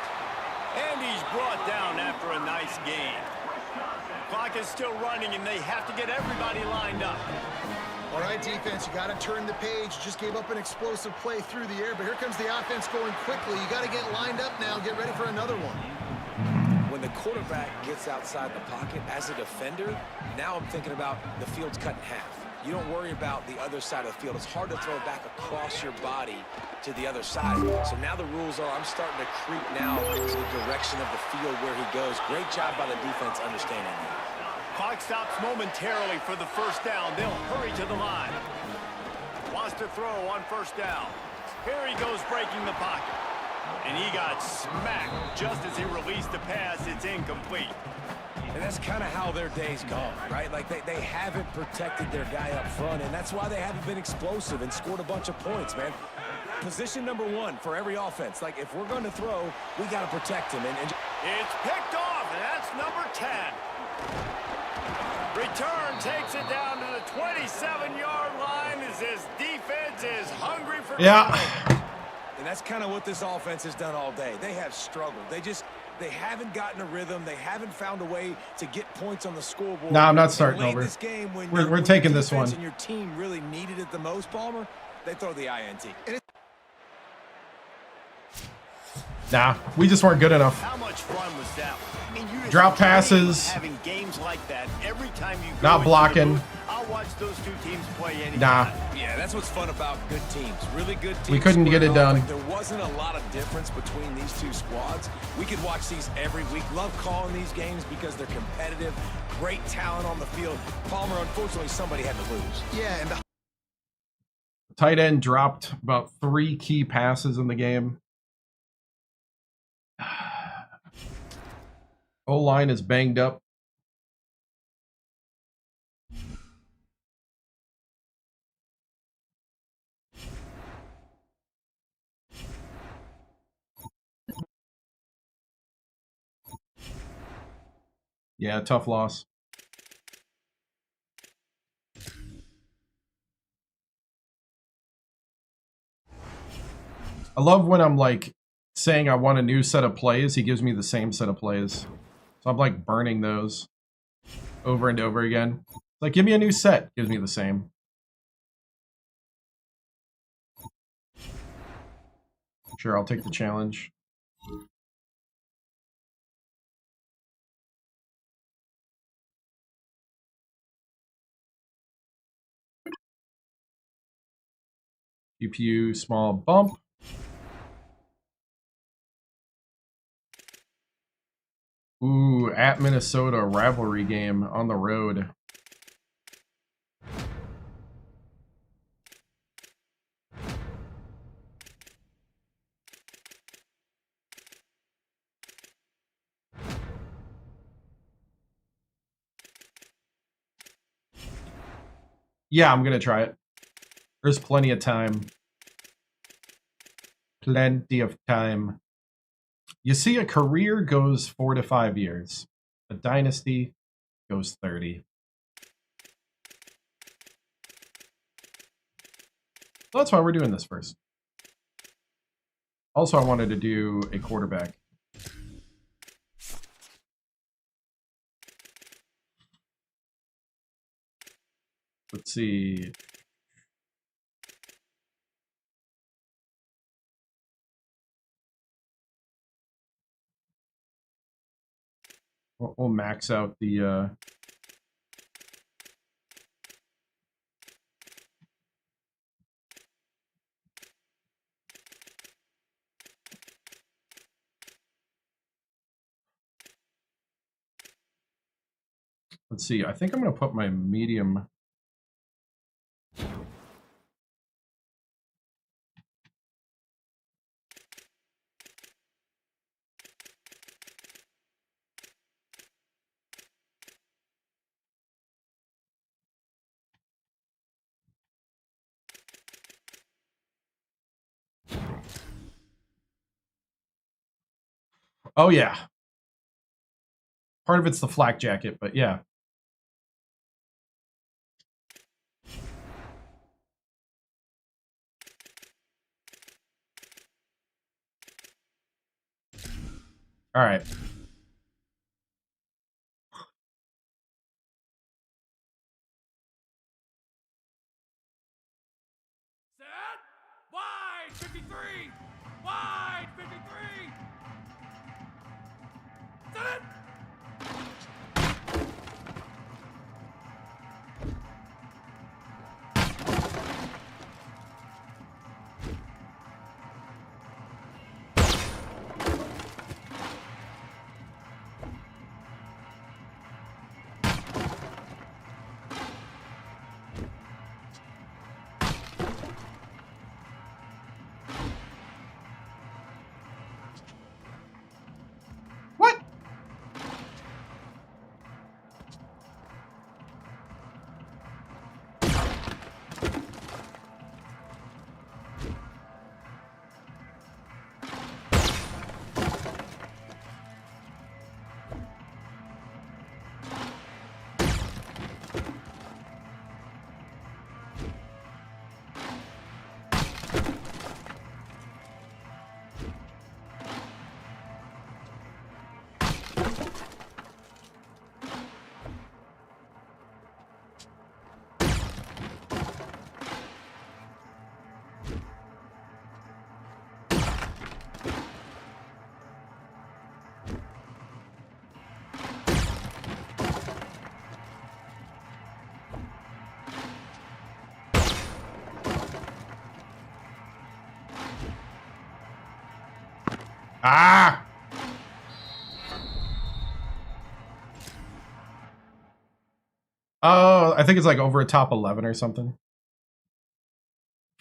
Speaker 2: And he's brought down after a nice gain. Clock is still running, and they have to get everybody lined up.
Speaker 4: All right, defense, you got to turn the page. You just gave up an explosive play through the air, but here comes the offense going quickly. You got to get lined up now. Get ready for another one.
Speaker 3: When the quarterback gets outside the pocket as a defender, now I'm thinking about the field's cut in half. You don't worry about the other side of the field. It's hard to throw back across your body to the other side. So now the rules are I'm starting to creep now to the direction of the field where he goes. Great job by the defense understanding that.
Speaker 2: Clock stops momentarily for the 1st down. They'll hurry to the line. Wants to throw on 1st down. Here he goes breaking the pocket. And he got smacked just as he released the pass. It's incomplete.
Speaker 3: And that's kind of how their day's gone, right? Like they haven't protected their guy up front, and that's why they haven't been explosive and scored a bunch of points, man. Position number 1 for every offense. Like, if we're going to throw, we got to protect him. And
Speaker 2: it's picked off, and that's number 10. Return takes it down to the 27-yard line as this defense is hungry for
Speaker 1: Yeah.
Speaker 3: And that's kind of what this offense has done all day. They have struggled. They haven't gotten a rhythm. They haven't found a way to get points on the scoreboard.
Speaker 1: No, I'm not starting over.
Speaker 3: This game,
Speaker 1: We're taking this one.
Speaker 3: And your team really needed it the most, Palmer, they throw the INT.
Speaker 1: Nah, we just weren't good enough.
Speaker 2: How much fun was that? I mean, you
Speaker 1: Drop passes.
Speaker 2: Having games like that every time you go
Speaker 1: Not blocking.
Speaker 2: booth, I'll watch those two teams play anytime.
Speaker 1: Nah.
Speaker 3: Yeah, that's what's fun about good teams. Really good teams.
Speaker 1: We couldn't get it done.
Speaker 3: There wasn't wasn't a lot of difference between these two squads. We could watch these every week. Love calling these games because they're competitive, great talent on the field. Palmer, unfortunately, somebody had to lose.
Speaker 4: Yeah, and the
Speaker 1: Tight end dropped about 3 key passes in the game. O-line is banged up. Yeah, tough loss. I love when I'm like saying I want a new set of plays, he gives me the same set of plays. So I'm like burning those over and over again. Like, give me a new set, gives me the same. Sure, I'll take the challenge. GPU small bump. Ooh, at Minnesota, rivalry game on the road. Yeah, I'm gonna try it. There's plenty of time. Plenty of time. You see, a career goes 4 to 5 years. A dynasty goes 30. So that's why we're doing this first. Also, I wanted to do a quarterback. Let's see. We'll max out the let's see. I think I'm going to put my medium. Oh, yeah. Part of it's the flak jacket, but yeah. All right.
Speaker 7: Set. Wide 53. Wide 53. Set.
Speaker 1: Ah! Oh, I think it's like over a top 11 or something.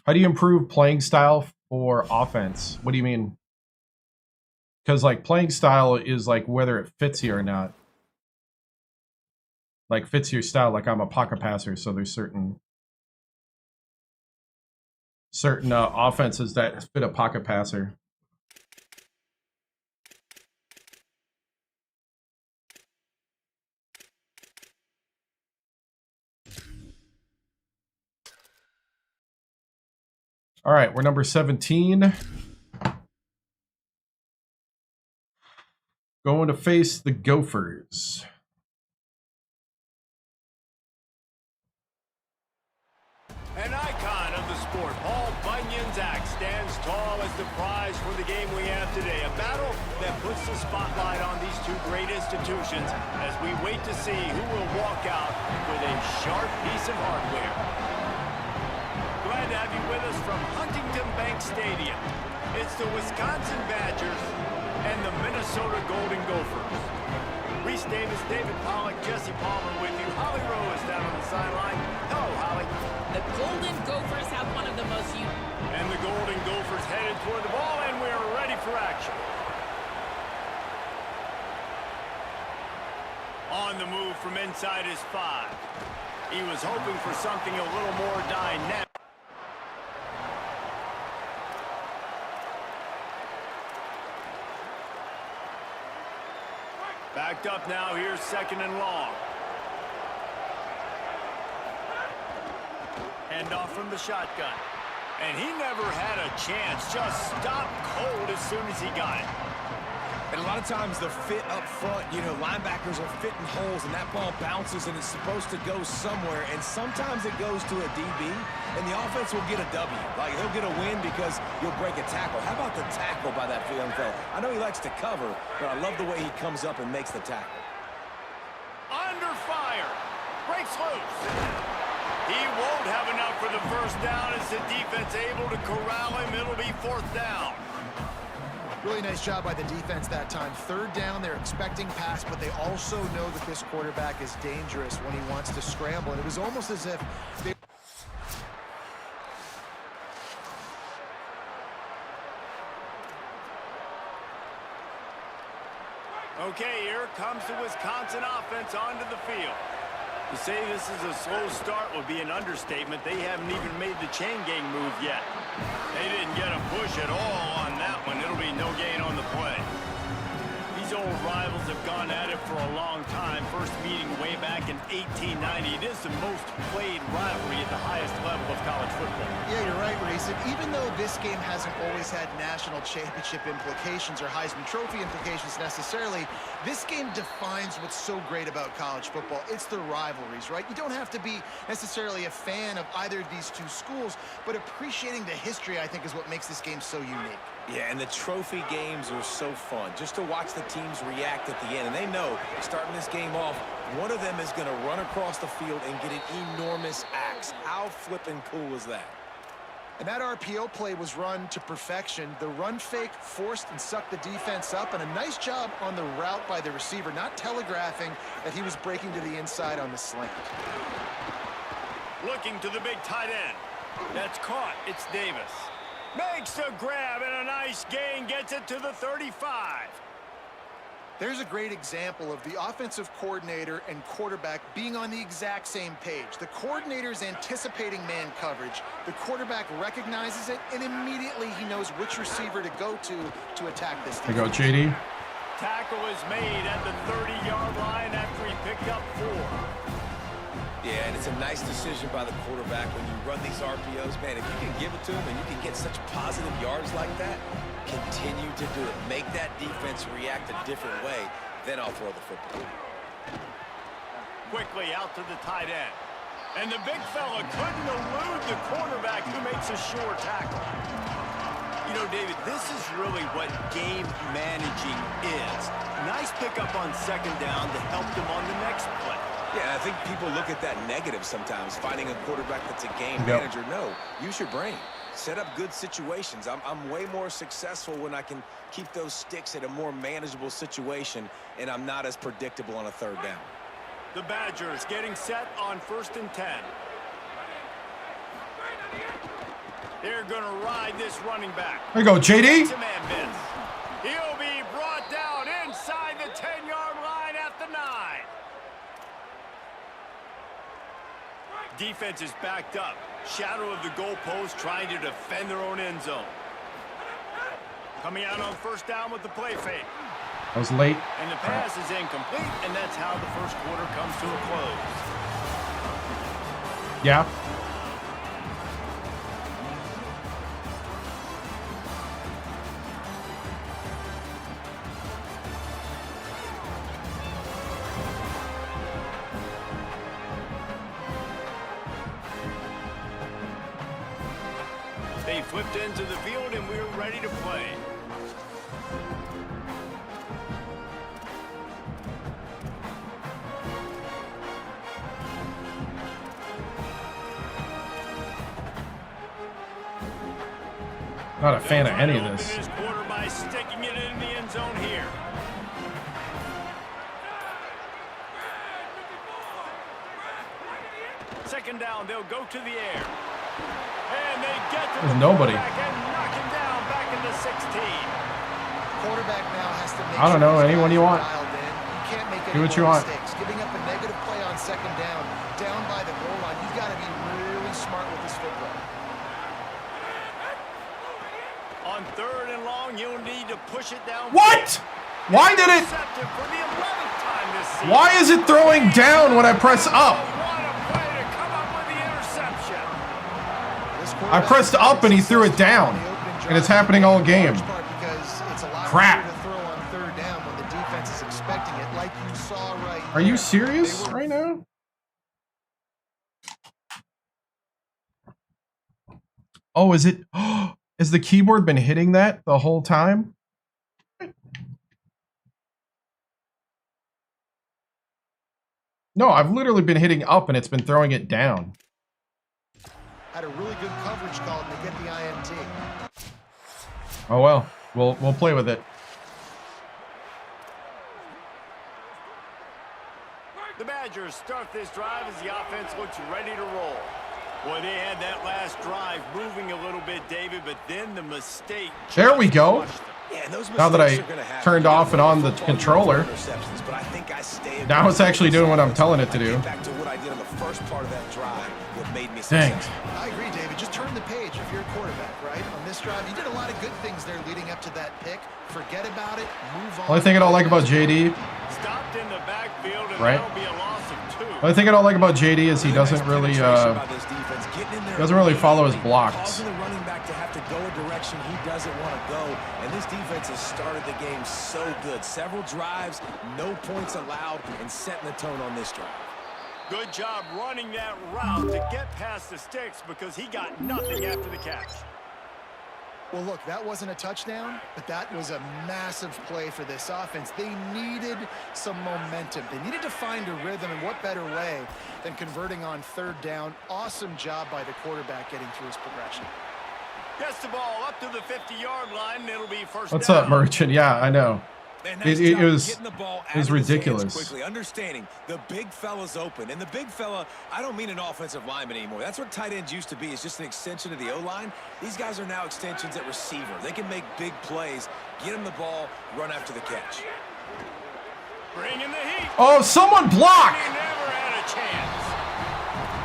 Speaker 1: How do you improve playing style for offense? What do you mean? Because like playing style is like whether it fits you or not. Like fits your style. Like I'm a pocket passer, so there's certain offenses that fit a pocket passer. All right, we're number 17. Going to face the Gophers.
Speaker 2: An icon of the sport, Paul Bunyan's axe stands tall as the prize for the game we have today. A battle that puts the spotlight on these two great institutions as we wait to see who will walk out with a sharp piece of hardware. Glad to have you with us from Huntington Bank Stadium. It's the Wisconsin Badgers and the Minnesota Golden Gophers. Reese Davis, David Pollack, Jesse Palmer with you. Holly Rowe is down on the sideline. Hello, Holly.
Speaker 8: The Golden Gophers have one of the most
Speaker 2: And the Golden Gophers headed toward the ball, and we are ready for action. On the move from inside his 5. He was hoping for something a little more dynamic. Backed up now, here's 2nd and long. Hand off from the shotgun. And he never had a chance, just stopped cold as soon as he got it.
Speaker 3: And a lot of times the fit up front, you know, linebackers are fitting holes and that ball bounces and it's supposed to go somewhere. And sometimes it goes to a DB and the offense will get a W. Like he'll get a win because you'll break a tackle. How about the tackle by that young fella? I know he likes to cover, but I love the way he comes up and makes the tackle.
Speaker 2: Under fire. Breaks loose. He won't have enough for the first down as the defense able to corral him. It'll be 4th down.
Speaker 4: Really nice job by the defense that time. 3rd down, they're expecting pass, but they also know that this quarterback is dangerous when he wants to scramble. And it was almost as if they...
Speaker 2: Okay, here comes the Wisconsin offense onto the field. To say this is a slow start would be an understatement. They haven't even made the chain gang move yet. They didn't get a push at all on that one. It'll be no gain on the play. These old rivals have gone at it for a long time. First meeting way back in 1890. It is the most played rivalry at the highest level of college football. Yeah,
Speaker 4: you're right, Reese. And even though this game hasn't always had national championship implications or Heisman Trophy implications necessarily, this game defines what's so great about college football. It's the rivalries, right? You don't have to be necessarily a fan of either of these two schools, but appreciating the history, I think, is what makes this game so unique.
Speaker 3: Yeah, and the trophy games are so fun, just to watch the teams react at the end. And they know, starting this game off, one of them is going to run across the field and get an enormous axe. How flippin' cool is that?
Speaker 4: And that RPO play was run to perfection. The run fake forced and sucked the defense up, and a nice job on the route by the receiver, not telegraphing that he was breaking to the inside on the slant.
Speaker 2: Looking to the big tight end. That's caught. It's Davis. Makes the grab and a nice gain, gets it to the 35.
Speaker 4: There's a great example of the offensive coordinator and quarterback being on the exact same page. The coordinator's anticipating man coverage. The quarterback recognizes it, and immediately he knows which receiver to go to attack this team.
Speaker 1: There you go, JD.
Speaker 2: Tackle is made at the 30-yard line after he picked up 4.
Speaker 3: Yeah, and it's a nice decision by the quarterback when you run these RPOs. Man, if you can give it to him and you can get such positive yards like that, continue to do it. Make that defense react a different way, then I'll throw the football.
Speaker 2: Quickly out to the tight end. And the big fella couldn't elude the quarterback who makes a sure tackle. You know, David, this is really what game managing is. Nice pickup on 2nd down to help them on the next play.
Speaker 3: Yeah, I think people look at that negative sometimes, finding a quarterback that's a game manager. No, use your brain. Set up good situations. I'm way more successful when I can keep those sticks at a more manageable situation, and I'm not as predictable on a third down.
Speaker 2: The Badgers getting set on 1st and 10. They're going to ride this running back.
Speaker 1: There you go, JD.
Speaker 2: He'll be brought down inside the 10-yard line at the 9. Defense is backed up. Shadow of the goalpost trying to defend their own end zone. Coming out on 1st down with the play fake.
Speaker 1: That was late.
Speaker 2: And the pass is incomplete, and that's how the 1st quarter comes to a close.
Speaker 1: Yeah.
Speaker 2: They flipped into the field, and we're ready to play.
Speaker 1: Not a fan of any of this.
Speaker 2: His quarter by sticking it in the end zone here. Second down, they'll go to the air. And they get to
Speaker 1: There's nobody.
Speaker 2: and knock him down back into 16.
Speaker 4: Quarterback now has to make
Speaker 1: I don't know, anyone you want.
Speaker 4: You can't make
Speaker 1: Do
Speaker 4: any
Speaker 1: what you
Speaker 4: more
Speaker 1: want.
Speaker 4: mistakes. Giving up a negative play on 2nd down by the goal line. You've got to be really smart with this football.
Speaker 2: On 3rd and long, you'll need to push it down.
Speaker 1: What? Why did it?
Speaker 2: Intercepted for the 11th time this season.
Speaker 1: Why is it throwing down when I press up?
Speaker 2: What a play to come up with the interception.
Speaker 1: I pressed up and he threw it down. And it's happening all game. Crap. Are you serious right now? Oh, is it? Has the keyboard been hitting that the whole time? No, I've literally been hitting up and it's been throwing it down.
Speaker 4: Had a really good coverage call to get the INT.
Speaker 1: Oh well, we'll play with it.
Speaker 2: The Badgers start this drive as the offense looks ready to roll. Boy, they had that last drive moving a little bit, David, but then the mistake.
Speaker 1: There we go.
Speaker 3: Yeah, those
Speaker 1: Now that I
Speaker 3: mistakes
Speaker 1: turned off and on the controller,
Speaker 3: but I think I stay
Speaker 1: now it's actually doing what I'm telling it to do.
Speaker 3: Back to what I did on the first part of that drive, what made me
Speaker 1: Dang.
Speaker 3: successful.
Speaker 4: I agree, David. Just turn the page if you're a quarterback, right? On this drive, you did a lot of good things there leading up to that pick. Forget about it. Move on.
Speaker 1: Only thing I don't like about JD,
Speaker 2: Stopped in the backfield, and
Speaker 1: right?
Speaker 2: that'll be a loss of 2.
Speaker 1: Only thing I don't like about JD is he doesn't really follow his blocks.
Speaker 3: Causing the running back to have to go a direction he doesn't want to go, and this defense has started the game so good. Several drives, no points allowed, and setting the tone on this drive.
Speaker 2: Good job running that route to get past the sticks because he got nothing after the catch.
Speaker 4: Well, look, that wasn't a touchdown, but that was a massive play for this offense. They needed some momentum. They needed to find a rhythm, and what better way than converting on 3rd down. Awesome job by the quarterback getting through his progression.
Speaker 2: Gets the ball up to the 50-yard line, and it'll be 1st
Speaker 1: What's
Speaker 2: down.
Speaker 1: up, Merchant? Yeah, I know.
Speaker 3: Man,
Speaker 1: It
Speaker 3: nice job
Speaker 1: was
Speaker 3: getting the ball out
Speaker 1: it was
Speaker 3: of his hands
Speaker 1: ridiculous.
Speaker 3: quickly, understanding the big fella's open. And the big fella, I don't mean an offensive lineman anymore. That's what tight ends used to be. It's just an extension of the O-line. These guys are now extensions at receiver. They can make big plays, get him the ball, run after the catch.
Speaker 2: Bring in the heat.
Speaker 1: Oh, someone block!
Speaker 2: He never had a chance.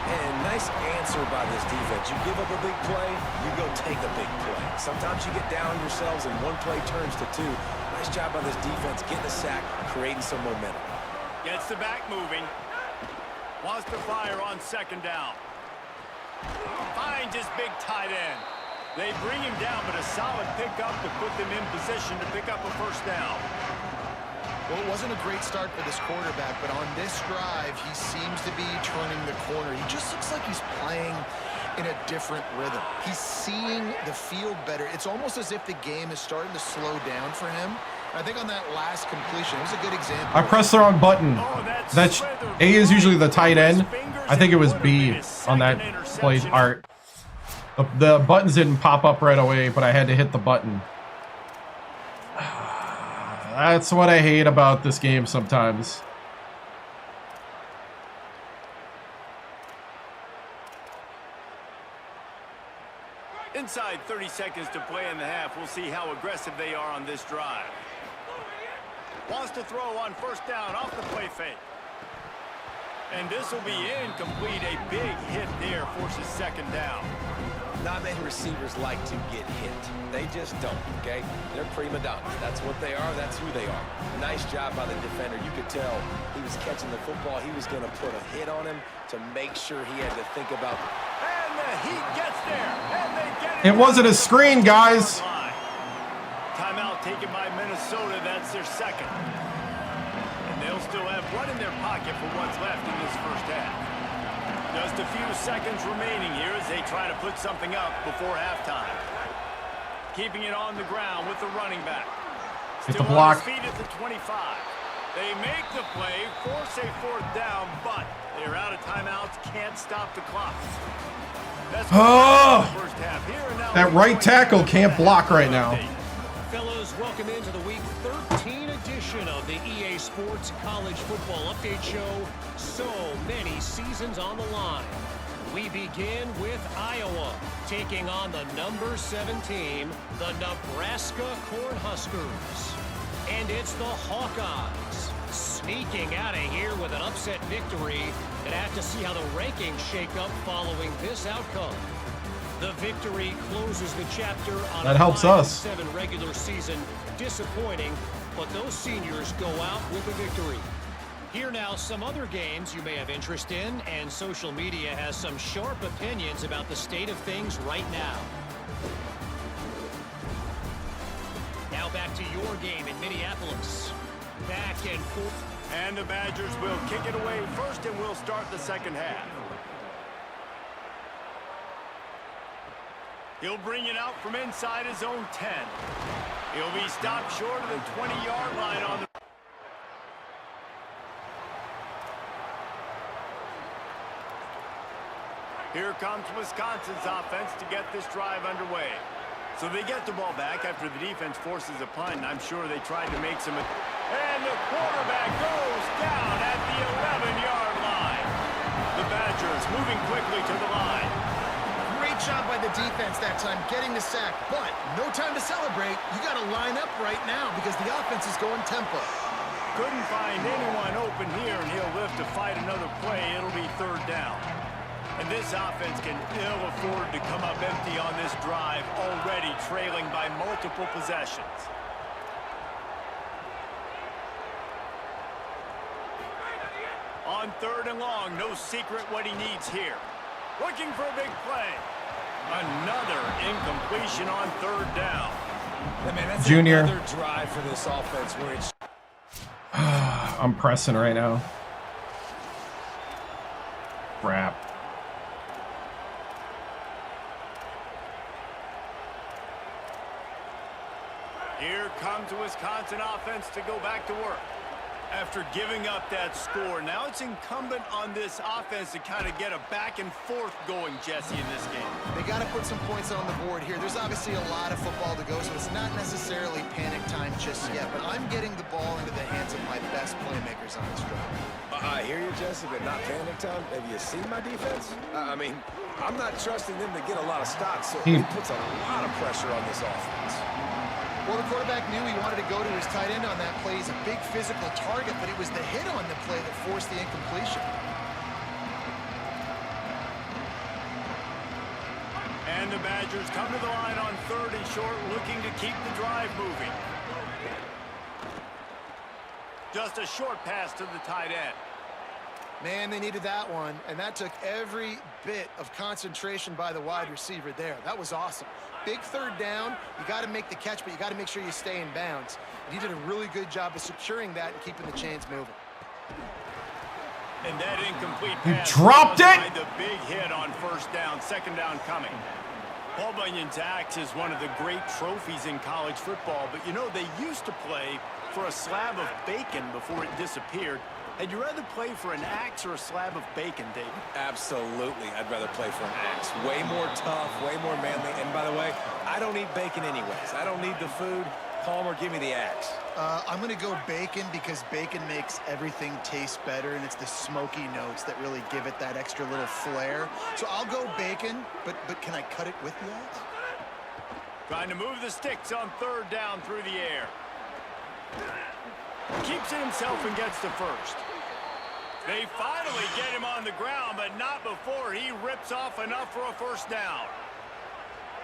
Speaker 3: And nice answer by this defense. You give up a big play, you go take a big play. Sometimes you get down yourselves and one play turns to 2. Nice job by this defense getting a sack, creating some momentum.
Speaker 2: Gets the back moving. Wants to fire on 2nd down. Finds his big tight end. They bring him down, but a solid pickup to put them in position to pick up a 1st down.
Speaker 4: Well, it wasn't a great start for this quarterback, but on this drive, he seems to be turning the corner. He just looks like he's playing in a different rhythm. He's seeing the field better. It's almost as if the game is starting to slow down for him. I think on that last completion, it was a good example.
Speaker 1: I pressed the wrong button. That's A is usually the tight end. I think it was B on that play part. The buttons didn't pop up right away, but I had to hit the button. That's what I hate about this game sometimes.
Speaker 2: Inside 30 seconds to play in the half. We'll see how aggressive they are on this drive. Wants to throw on first down off the play fake. And this will be incomplete. A big hit there forces second down.
Speaker 3: Not many receivers like to get hit. They just don't, okay? They're prima donnas. That's what they are. That's who they are. Nice job by the defender. You could tell he was catching the football. He was going to put a hit on him to make sure he had to think about.
Speaker 2: And the heat gets there. And they get
Speaker 1: it wasn't a screen, guys.
Speaker 2: Timeout taken by Minnesota. That's their second. And they'll still have one in their pocket for what's left in this first half. Just a few seconds remaining here as they try to put something up before halftime. Keeping it on the ground with the running back.
Speaker 1: Still on his
Speaker 2: feet at the 25. They make the play, force a fourth down, but they're out of timeouts, can't stop the clock. That's the first half here and now.
Speaker 1: That right tackle can't block right now.
Speaker 6: Fellas, welcome into the Week 13 edition of the EA Sports College Football Update Show. So many seasons on the line. We begin with Iowa taking on the number 7 team, the Nebraska Cornhuskers. And it's the Hawkeyes sneaking out of here with an upset victory. And have to see how the rankings shake up following this outcome. The victory closes the chapter on
Speaker 1: that helps us.
Speaker 6: 5-7 regular season. Disappointing, but those seniors go out with a victory. Here now, some other games you may have interest in, and social media has some sharp opinions about the state of things right now. Now back to your game in Minneapolis. Back and forth.
Speaker 2: And the Badgers will kick it away first, and we'll start the second half. He'll bring it out from inside his own 10. He'll be stopped short of the 20-yard line on the... Here comes Wisconsin's offense to get this drive underway. So they get the ball back after the defense forces a punt. I'm sure they tried to make some... And the quarterback goes down at the 11-yard line. The Badgers moving quickly to the line.
Speaker 4: Great job by the defense that time, getting the sack. But no time to celebrate. You got to line up right now because the offense is going tempo.
Speaker 2: Couldn't find anyone open here, and he'll live to fight another play. It'll be third down. And this offense can ill afford to come up empty on this drive, already trailing by multiple possessions. On third and long, no secret what he needs here. Looking for a big play. Another incompletion on third down.
Speaker 3: I mean, that's
Speaker 1: Junior.
Speaker 3: Another drive for this offense where it's...
Speaker 1: I'm pressing right now. Crap.
Speaker 2: Here comes the Wisconsin offense to go back to work. After giving up that score, now it's incumbent on this offense to kind of get a back and forth going, Jesse, in this game.
Speaker 4: They got to put some points on the board here. There's obviously a lot of football to go, so it's not necessarily panic time just yet, but I'm getting the ball into the hands of my best playmakers on this drive.
Speaker 3: I hear you, Jesse, but not panic time. Have you seen my defense? I mean, I'm not trusting them to get a lot of stops, so it puts a lot of pressure on this offense.
Speaker 4: Well, the quarterback knew he wanted to go to his tight end on that play. He's a big physical target, but it was the hit on the play that forced the incompletion.
Speaker 2: And the Badgers come to the line on third and short, looking to keep the drive moving. Just a short pass to the tight end.
Speaker 4: Man, they needed that one, and that took every bit of concentration by the wide receiver there. That was awesome. Big third down. You got to make the catch, but you got to make sure you stay in bounds. And he did a really good job of securing that and keeping the chains moving.
Speaker 2: And that incomplete
Speaker 1: You
Speaker 2: pass
Speaker 1: dropped it?
Speaker 2: by the big hit on first down, second down coming. Paul Bunyan's axe is one of the great trophies in college football, but you know, they used to play for a slab of bacon before it disappeared. Had you rather play for an axe or a slab of bacon, David?
Speaker 3: Absolutely, I'd rather play for an axe. Way more tough, way more manly. And by the way, I don't eat bacon anyways. I don't need the food. Palmer, give me the axe.
Speaker 4: I'm going to go bacon because bacon makes everything taste better, and it's the smoky notes that really give it that extra little flair. So I'll go bacon, but can I cut it with the axe?
Speaker 2: Trying to move the sticks on third down through the air. Keeps it himself and gets to first. They finally get him on the ground, but not before he rips off enough for a first down.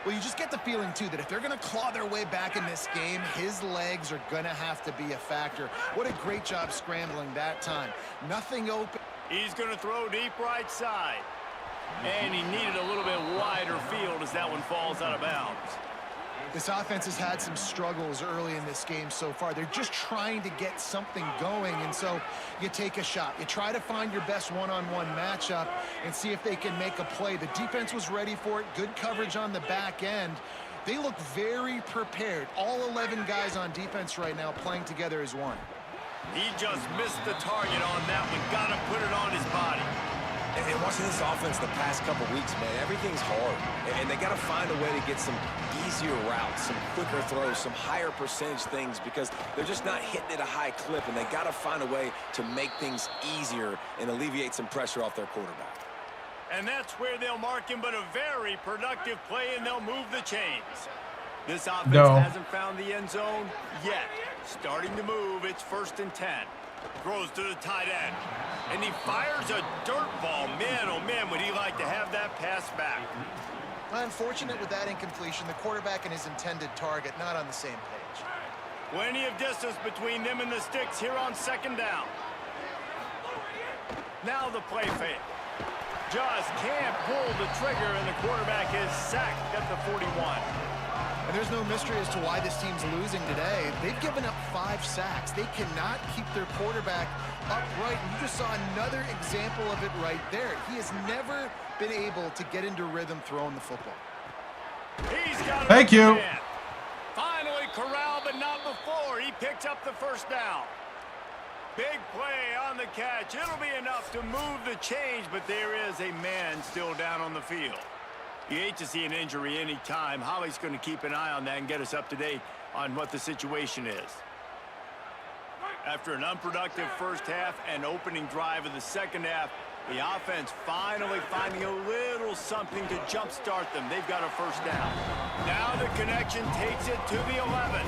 Speaker 4: Well, you just get the feeling, too, that if they're going to claw their way back in this game, his legs are going to have to be a factor. What a great job scrambling that time. Nothing open.
Speaker 2: He's going to throw deep right side. And he needed a little bit wider field as that one falls out of bounds.
Speaker 4: This offense has had some struggles early in this game so far. They're just trying to get something going, and so you take a shot. You try to find your best one-on-one matchup and see if they can make a play. The defense was ready for it. Good coverage on the back end. They look very prepared. All 11 guys on defense right now playing together as one.
Speaker 2: He just missed the target on that one. Got to put it on his body.
Speaker 3: And watching this offense the past couple weeks, man, everything's hard. And they got to find a way to get some easier routes, some quicker throws, some higher percentage things because they're just not hitting at a high clip, and they got to find a way to make things easier and alleviate some pressure off their quarterback.
Speaker 2: And that's where they'll mark him, but a very productive play, and they'll move the chains. This offense hasn't found the end zone yet. Starting to move, it's 1st and 10. Throws to the tight end. And he fires a dirt ball. Man, oh man, would he like to have that pass back.
Speaker 4: Unfortunate with that incompletion. The quarterback and his intended target not on the same page.
Speaker 2: Plenty of distance between them and the sticks here on second down. Now the play fake. Just can't pull the trigger, and the quarterback is sacked at the 41.
Speaker 4: And there's no mystery as to why this team's losing today. They've given up 5 sacks. They cannot keep their quarterback upright. And you just saw another example of it right there. He has never been able to get into rhythm throwing the football.
Speaker 2: He's got it.
Speaker 1: Thank you.
Speaker 2: Finally corralled, but not before. He picks up the first down. Big play on the catch. It'll be enough to move the change, but there is a man still down on the field. You hate to see an injury any time. Holly's going to keep an eye on that and get us up to date on what the situation is. After an unproductive first half and opening drive of the second half, the offense finally finding a little something to jumpstart them. They've got a first down. Now the connection takes it to the 11.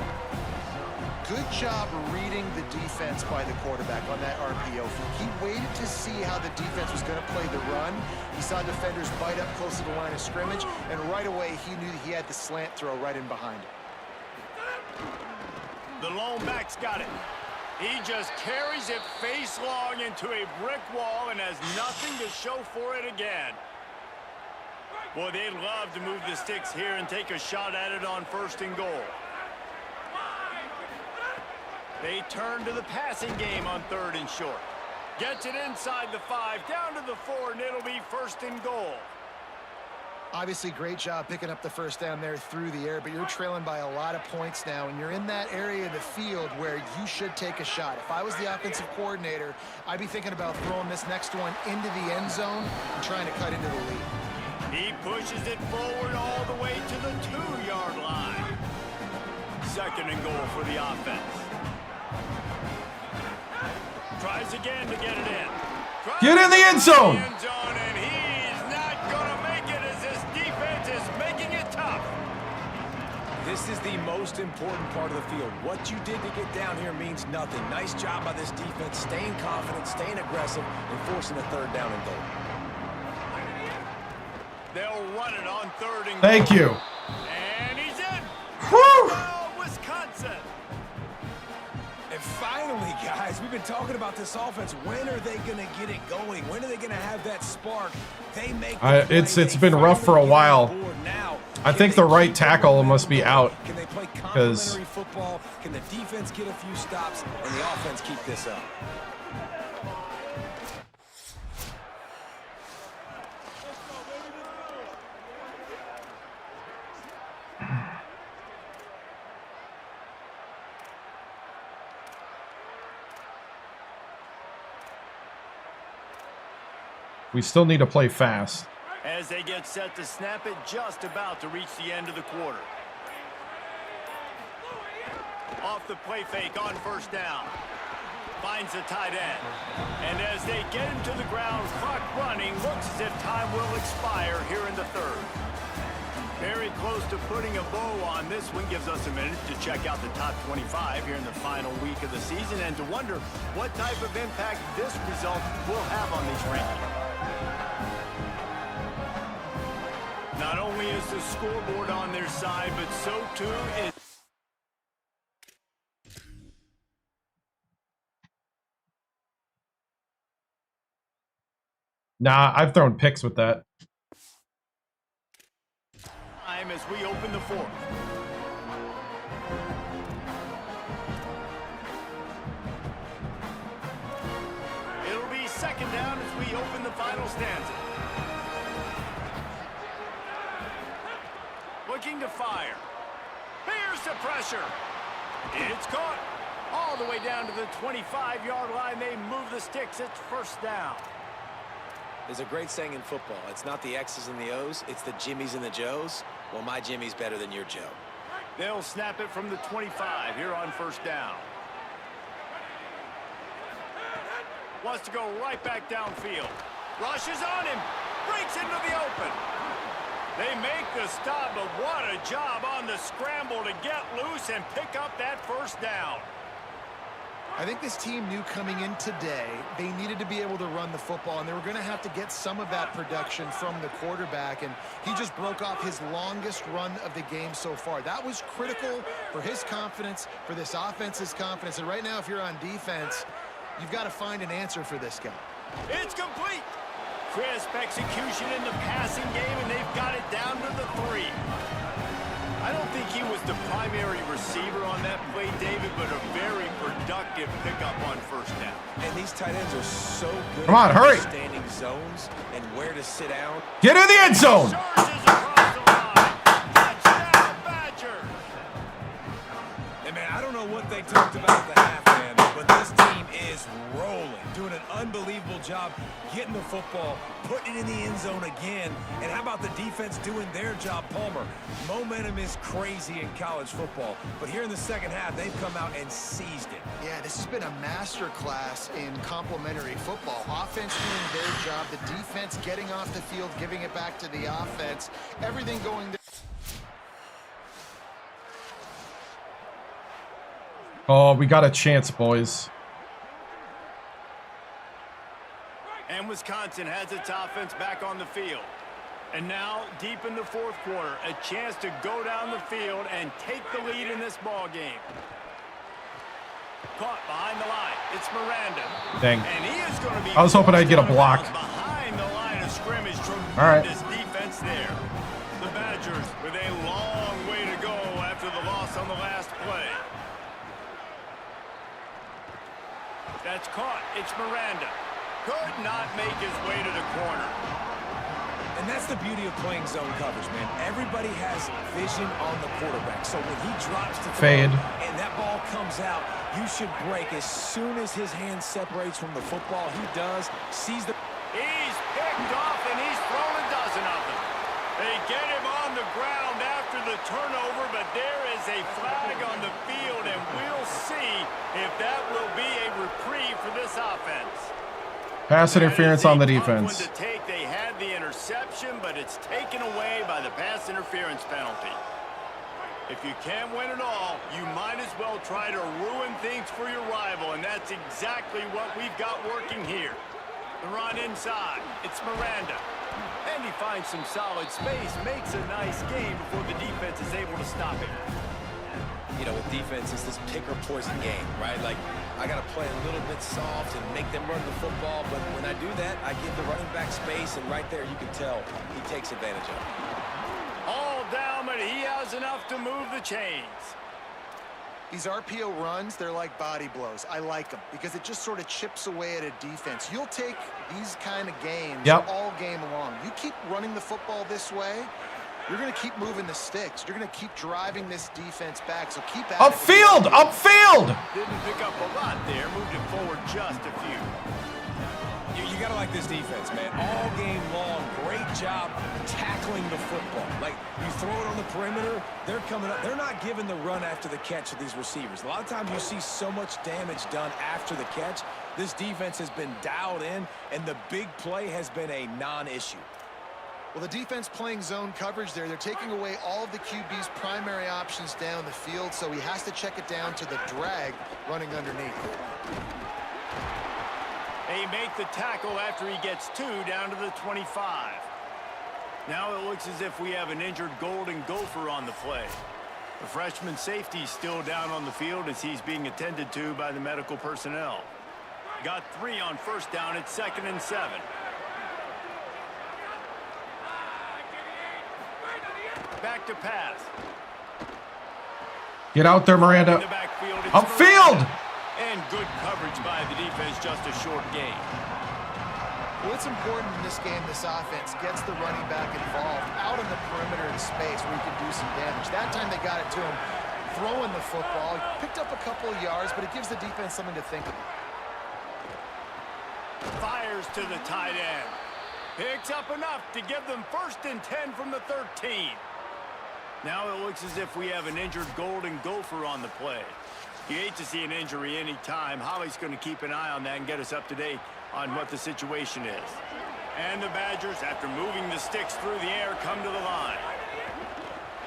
Speaker 4: Good job reading the defense by the quarterback on that RPO. He waited to see how the defense was going to play the run. He saw defenders bite up close to the line of scrimmage, and right away he knew he had the slant throw right in behind him.
Speaker 2: The lone back's got it. He just carries it face long into a brick wall and has nothing to show for it again. Boy, they'd love to move the sticks here and take a shot at it on 1st and goal. They turn to the passing game on 3rd and short. Gets it inside the 5, down to the 4, and it'll be 1st and goal.
Speaker 4: Obviously, great job picking up the first down there through the air, but you're trailing by a lot of points now, and you're in that area of the field where you should take a shot. If I was the offensive coordinator, I'd be thinking about throwing this next one into the end zone and trying to cut into the lead.
Speaker 2: He pushes it forward all the way to the 2-yard line. 2nd and goal for the offense. Tries again to get it in.
Speaker 1: Get in the end zone!
Speaker 2: And he's not going to make it as this defense is making it tough.
Speaker 3: This is the most important part of the field. What you did to get down here means nothing. Nice job by this defense, staying confident, staying aggressive, and forcing a 3rd down and goal.
Speaker 2: They'll run it on 3rd and goal.
Speaker 1: Thank you.
Speaker 2: And he's in.
Speaker 1: Whew.
Speaker 2: Wisconsin.
Speaker 3: And finally, guys, we've been talking about this offense. When are they going to get it going? When are they going to have that spark? They make
Speaker 1: it's been rough for a while. I think the right tackle must be out.
Speaker 3: Can they play complementary football? Can the defense get a few stops and the offense keep this up?
Speaker 1: We still need to play fast.
Speaker 2: As they get set to snap it, just about to reach the end of the quarter. Off the play fake on first down. Finds the tight end. And as they get him to the ground, clock running, looks as if time will expire here in the third. Very close to putting a bow on this one. Gives us a minute to check out the top 25 here in the final week of the season and to wonder what type of impact this result will have on these rankings. Not only is the scoreboard on their side, but so too is...
Speaker 1: Nah, I've thrown picks with that.
Speaker 2: Time as we open the fourth. It'll be second down as we open the final stanza. Looking to fire. Here's the pressure. It's caught. All the way down to the 25-yard line. They move the sticks. It's first down.
Speaker 3: There's a great saying in football. It's not the X's and the O's, it's the Jimmies and the Joes. Well, my Jimmy's better than your Joe.
Speaker 2: They'll snap it from the 25 here on first down. Wants to go right back downfield. Rushes on him. Breaks into the open. They make the stop, but what a job on the scramble to get loose and pick up that first down.
Speaker 4: I think this team knew coming in today they needed to be able to run the football, and they were going to have to get some of that production from the quarterback, and he just broke off his longest run of the game so far. That was critical for his confidence, for this offense's confidence, and right now if you're on defense, you've got to find an answer for this guy.
Speaker 2: It's complete. Crisp execution in the passing game, and they've got it down to the 3. I don't think he was the primary receiver on that play, David, but a very productive pickup on first down.
Speaker 3: And these tight ends are so good
Speaker 1: Come on,
Speaker 3: at
Speaker 1: hurry.
Speaker 3: understanding zones and where to sit down.
Speaker 1: Get in the end zone.
Speaker 2: Charges across the line. Touchdown, Badgers.
Speaker 3: And man, I don't know what they talked about at the half, man, but this team is rolling, doing an unbelievable job getting the football, putting it in the end zone again. And how about the defense doing their job, Palmer? Momentum is crazy in college football, but here in the second half, they've come out and seized it.
Speaker 4: Yeah, this has been a master class in complementary football. Offense doing their job, the defense getting off the field, giving it back to the offense, everything going there.
Speaker 1: Oh, we got a chance, boys.
Speaker 2: And Wisconsin has its offense back on the field. And now, deep in the fourth quarter, a chance to go down the field and take the lead in this ball game. Caught behind the line. It's Miranda.
Speaker 1: Dang.
Speaker 2: And he is going to be
Speaker 1: I was hoping I'd get a block.
Speaker 2: behind the line of scrimmage.
Speaker 1: All right.
Speaker 2: Tremendous defense there. The Badgers with a long way to go after the loss on the last play. That's caught. It's Miranda. Could not make his way to the corner.
Speaker 3: And that's the beauty of playing zone coverage, man. Everybody has vision on the quarterback. So when he drops to
Speaker 1: Fade.
Speaker 3: and that ball comes out, you should break as soon as his hand separates from the football. He does, sees the...
Speaker 2: He's picked off, and he's thrown a dozen of them. They get him on the ground after the turnover, but there is a flag on the field, and we'll see if that will be a reprieve for this offense.
Speaker 1: Pass interference on the defense.
Speaker 2: They had the interception, but it's taken away by the pass interference penalty. If you can't win it all, you might as well try to ruin things for your rival, and that's exactly what we've got working here. The run inside. It's Miranda. And he finds some solid space, makes a nice game before the defense is able to stop him.
Speaker 3: You know, with defense, it's this pick or poison game, right? Like, I got to play a little bit soft and make them run the football, but when I do that, I give the running back space, and right there you can tell he takes advantage of it.
Speaker 2: All down, but he has enough to move the chains.
Speaker 4: These RPO runs, they're like body blows. I like them because it just sort of chips away at a defense. You'll take these kind of games all game long. You keep running the football this way, you're going to keep moving the sticks. You're going to keep driving this defense back. So keep at
Speaker 1: Upfield!
Speaker 4: it.
Speaker 1: Upfield!
Speaker 2: Didn't pick up a lot there. Moved it forward just a few.
Speaker 3: You got to like this defense, man. All football. Like, you throw it on the perimeter, they're coming up. They're not giving the run after the catch to these receivers. A lot of times you see so much damage done after the catch. This defense has been dialed in, and the big play has been a non-issue.
Speaker 4: Well, the defense playing zone coverage there. They're taking away all of the QB's primary options down the field, so he has to check it down to the drag running underneath.
Speaker 2: They make the tackle after he gets 2 down to the 25. Now it looks as if we have an injured Golden Gopher on the play. The freshman safety still down on the field as he's being attended to by the medical personnel. Got 3 on first down. It's 2nd and 7. Back to pass.
Speaker 1: Get out there, Miranda.
Speaker 2: In the backfield, it's
Speaker 1: Upfield!
Speaker 2: And good coverage by the defense, just a short gain.
Speaker 4: Well, it's important in this game, this offense gets the running back involved out in the perimeter of the space where he can do some damage. That time they got it to him throwing the football. He picked up a couple of yards, but it gives the defense something to think about.
Speaker 2: Fires to the tight end. Picks up enough to give them 1st and 10 from the 13. Now it looks as if we have an injured Golden Gopher on the play. You hate to see an injury any time. Holly's going to keep an eye on that and get us up to date on what the situation is. And the Badgers, after moving the sticks through the air, come to the line.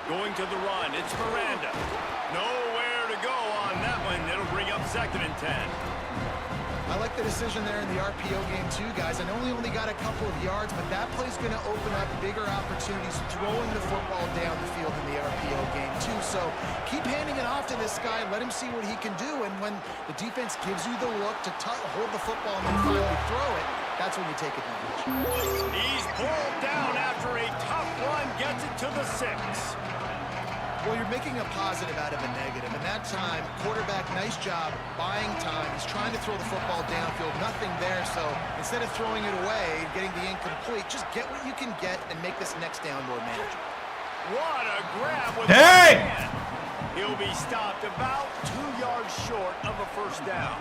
Speaker 2: Going to the run, it's Miranda. Nowhere to go on that one. It'll bring up 2nd and 10.
Speaker 4: I like the decision there in the RPO game too, guys. I know he only got a couple of yards, but that play's going to open up bigger opportunities throwing the football down the field in the RPO game too. So keep handing it off to this guy. Let him see what he can do. And when the defense gives you the look to hold the football and then finally throw it, that's when you take advantage.
Speaker 2: He's pulled down after a tough run, gets it to the 6.
Speaker 4: Well, you're making a positive out of a negative. And that time, quarterback, nice job buying time. He's trying to throw the football downfield. Nothing there. So instead of throwing it away, getting the incomplete, just get what you can get and make this next down more manageable.
Speaker 2: What a grab with
Speaker 1: Hey!
Speaker 2: the hand. He'll be stopped about 2 yards short of a 1st down.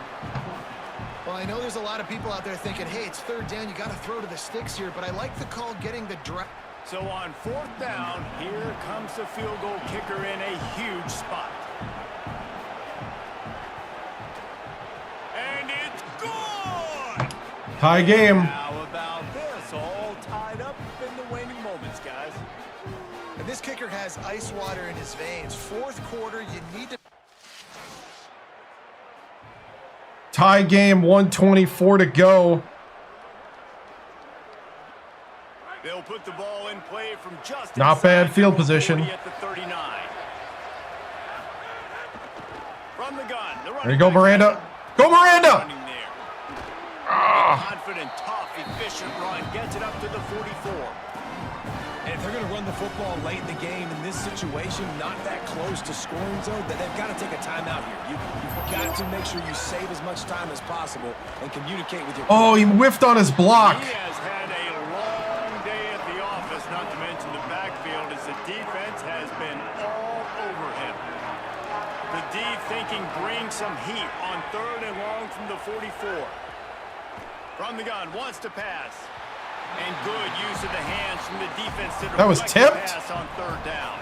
Speaker 4: Well, I know there's a lot of people out there thinking, hey, it's 3rd down. You got to throw to the sticks here. But I like the call getting the drive.
Speaker 2: So on 4th down, here comes the field goal kicker in a huge spot. And it's good!
Speaker 1: Tie game.
Speaker 2: How about this? All tied up in the waning moments, guys.
Speaker 4: And this kicker has ice water in his veins. 4th quarter, you need to...
Speaker 1: Tie game, 1:24 to go.
Speaker 2: They'll put the ball in play from just
Speaker 1: Not bad field position.
Speaker 2: At the 39. From the gun.
Speaker 1: There you go, Miranda. Go, Miranda!
Speaker 2: Confident, tough, efficient run. Gets it up to the 44.
Speaker 3: And if they're going to run the football late in the game in this situation, not that close to scoring zone, that they've got to take a timeout here. You've got to make sure you save as much time as possible and communicate with your...
Speaker 1: Oh, he whiffed on his block.
Speaker 2: He has had a long day at the office, not to mention the backfield, as the defense has been all over him. The D thinking bring some heat on 3rd and long from the 44. From the gun, wants to pass. And good use of the hands from the defense to
Speaker 1: That was tipped?
Speaker 2: pass on 3rd down.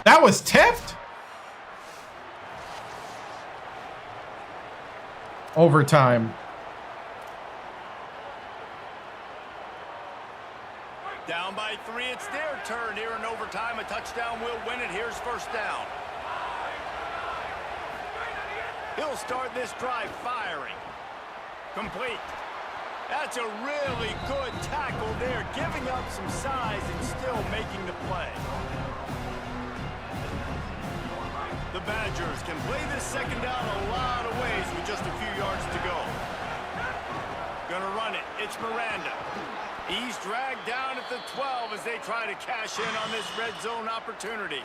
Speaker 1: That was tipped? Overtime.
Speaker 2: Down by 3, it's their turn here in overtime. A touchdown will win it. Here's 1st down. He'll start this drive firing. Complete. That's a really good tackle there, giving up some size and still making the play. The Badgers can play this 2nd down a lot of ways with just a few yards to go. Gonna run it. It's Miranda. He's dragged down at the 12 as they try to cash in on this red zone opportunity.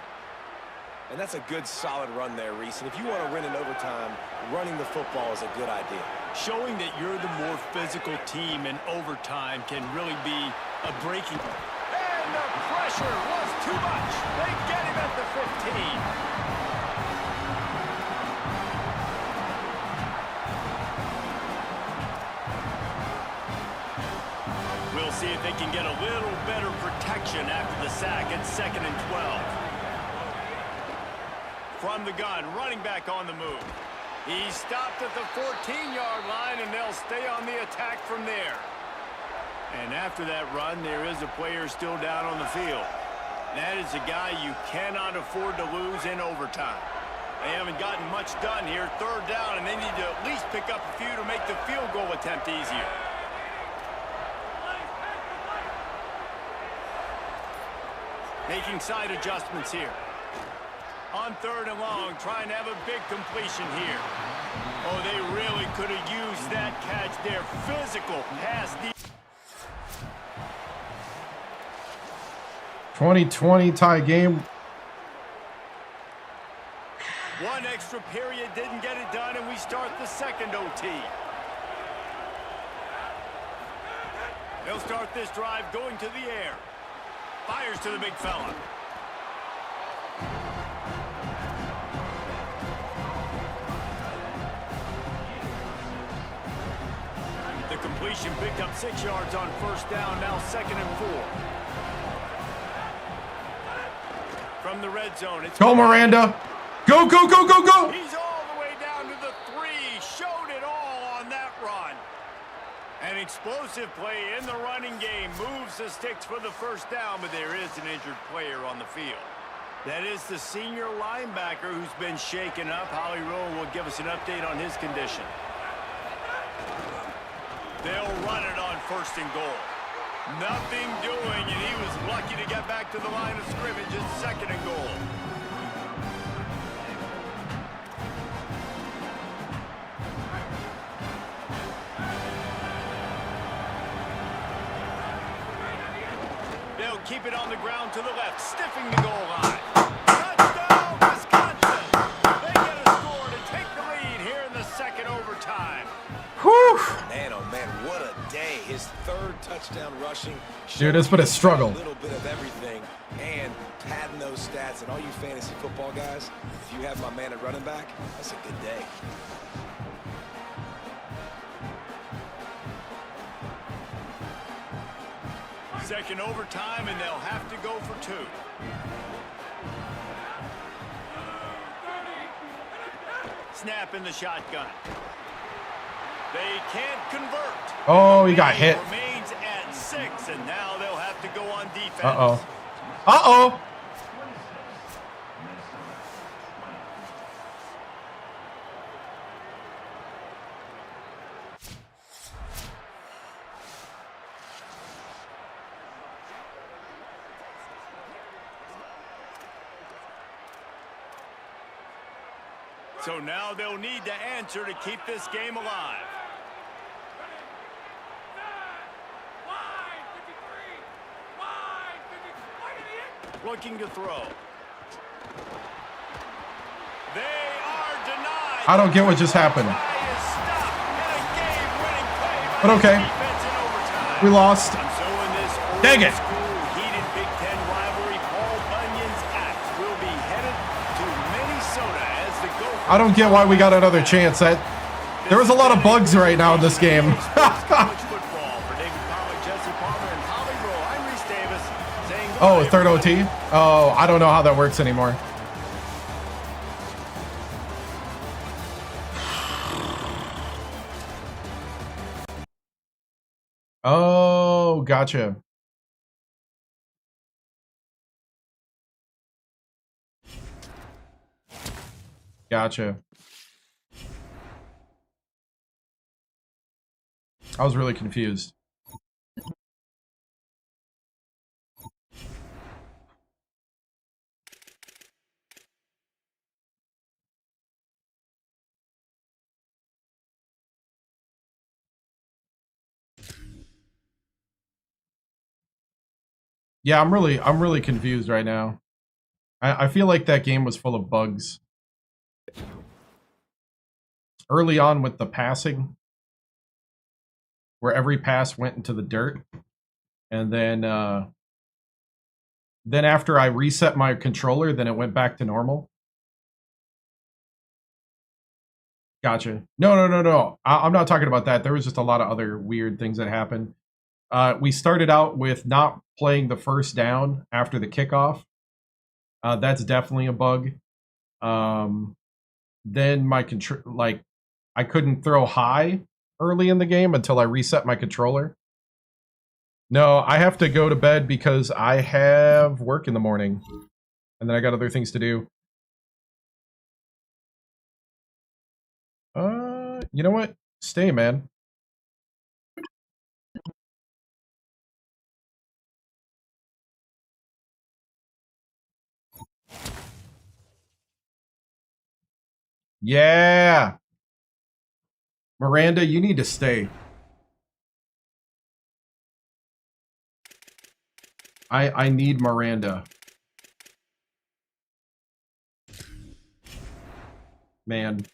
Speaker 3: And that's a good, solid run there, Reese. And if you want to win in overtime, running the football is a good idea.
Speaker 2: Showing that you're the more physical team in overtime can really be a breaking. And the pressure was too much. They get him at the 15. We'll They'll see if they can get a little better protection after the sack at 2nd and 12. From the gun, running back on the move. He stopped at the 14-yard line, and they'll stay on the attack from there. And after that run, there is a player still down on the field. That is a guy you cannot afford to lose in overtime. They haven't gotten much done here. 3rd down, and they need to at least pick up a few to make the field goal attempt easier. Making side adjustments here. On 3rd and long, trying to have a big completion here. Oh, they really could have used that catch there. Physical pass.
Speaker 1: 2020 tie game.
Speaker 2: One extra period didn't get it done, and we start the 2nd OT. They'll start this drive going to the air. Fires to the big fella. The completion picked up 6 yards on 1st down, now 2nd and 4. From the red zone, it's...
Speaker 1: Go, Miranda! Go, go, go, go, go!
Speaker 2: He's all the way down to the 3. Showed it all on that run. An explosive play in the running game. Moves the sticks for the 1st down, but there is an injured player on the field. That is the senior linebacker who's been shaken up. Holly Rowe will give us an update on his condition. They'll run it on 1st and goal. Nothing doing, and he was lucky to get back to the line of scrimmage at 2nd and goal. They'll keep it on the ground to the left, stiffing the goal line. Touchdown, Wisconsin! They get a score to take the lead here in the 2nd overtime.
Speaker 1: Whew.
Speaker 3: Man, oh man, what a day. His 3rd touchdown rushing.
Speaker 1: Dude, it's been a struggle.
Speaker 3: A little bit of everything. And padding those stats. And all you fantasy football guys, if you have my man at running back, that's a good day.
Speaker 2: Second overtime, and they'll have to go for 2. Snap in the shotgun. They can't convert.
Speaker 1: Oh, he got hit.
Speaker 2: Remains at 6, and now they'll have to go on defense.
Speaker 1: Uh-oh. Uh-oh.
Speaker 2: So now they'll need to answer to keep this game alive. Looking to throw. They are denied.
Speaker 1: I don't get what just happened. But okay. We lost. Dang it.
Speaker 2: Heated Big Ten rivalry, Paul Bunyan's Axe will be headed to Minnesota as the Gophers.
Speaker 1: I don't get why we got another chance. There was a lot of bugs right now in this game. Oh, 3rd OT? Oh, I don't know how that works anymore. Oh, gotcha. Gotcha. I was really confused. Yeah, I'm really confused right now. I feel like that game was full of bugs. Early on with the passing, where every pass went into the dirt, and then after I reset my controller, then it went back to normal. Gotcha. No. I'm not talking about that. There was just a lot of other weird things that happened. We started out with not playing the first down after the kickoff. That's definitely a bug. Then my I couldn't throw high early in the game until I reset my controller. No, I have to go to bed because I have work in the morning. And then I got other things to do. You know what? Stay, man. Yeah. Miranda, you need to stay. I need Miranda. Man.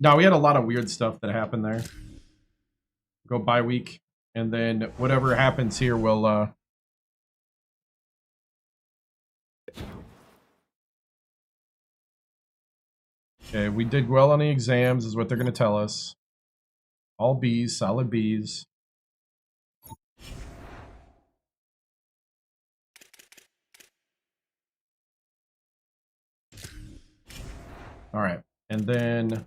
Speaker 1: No, we had a lot of weird stuff that happened there. Go bye week, and then whatever happens here will Okay, we did well on the exams, is what they're going to tell us. All B's, solid B's. All right, and then...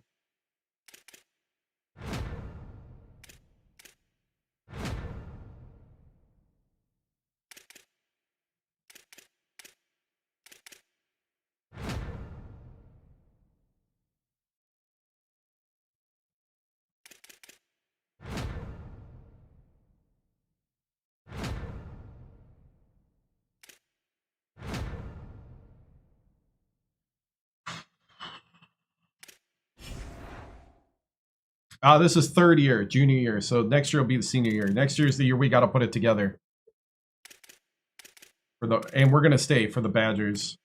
Speaker 1: this is third year, junior year, so next year will be the senior year. Next year is the year we got to put it together. And we're going to stay for the Badgers.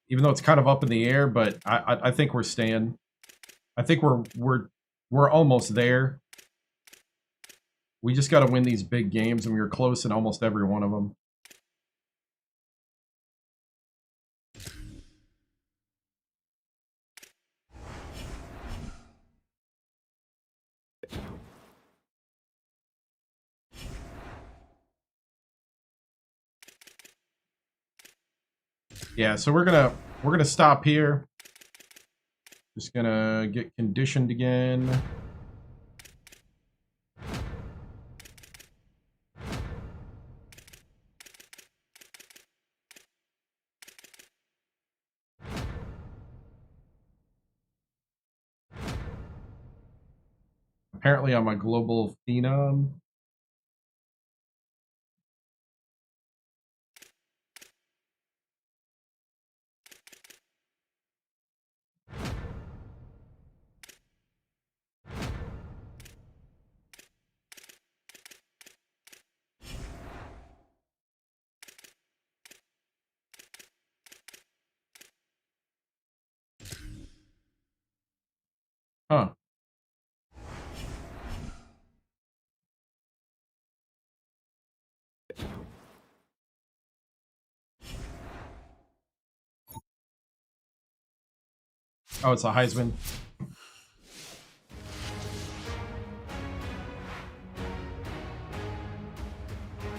Speaker 1: Even though it's kind of up in the air, but I think we're staying. I think we're almost there. We just got to win these big games, and we were close in almost every one of them. Yeah, so we're gonna stop here. Just gonna get conditioned again. Apparently I'm a global phenom. Huh. Oh, it's a Heisman.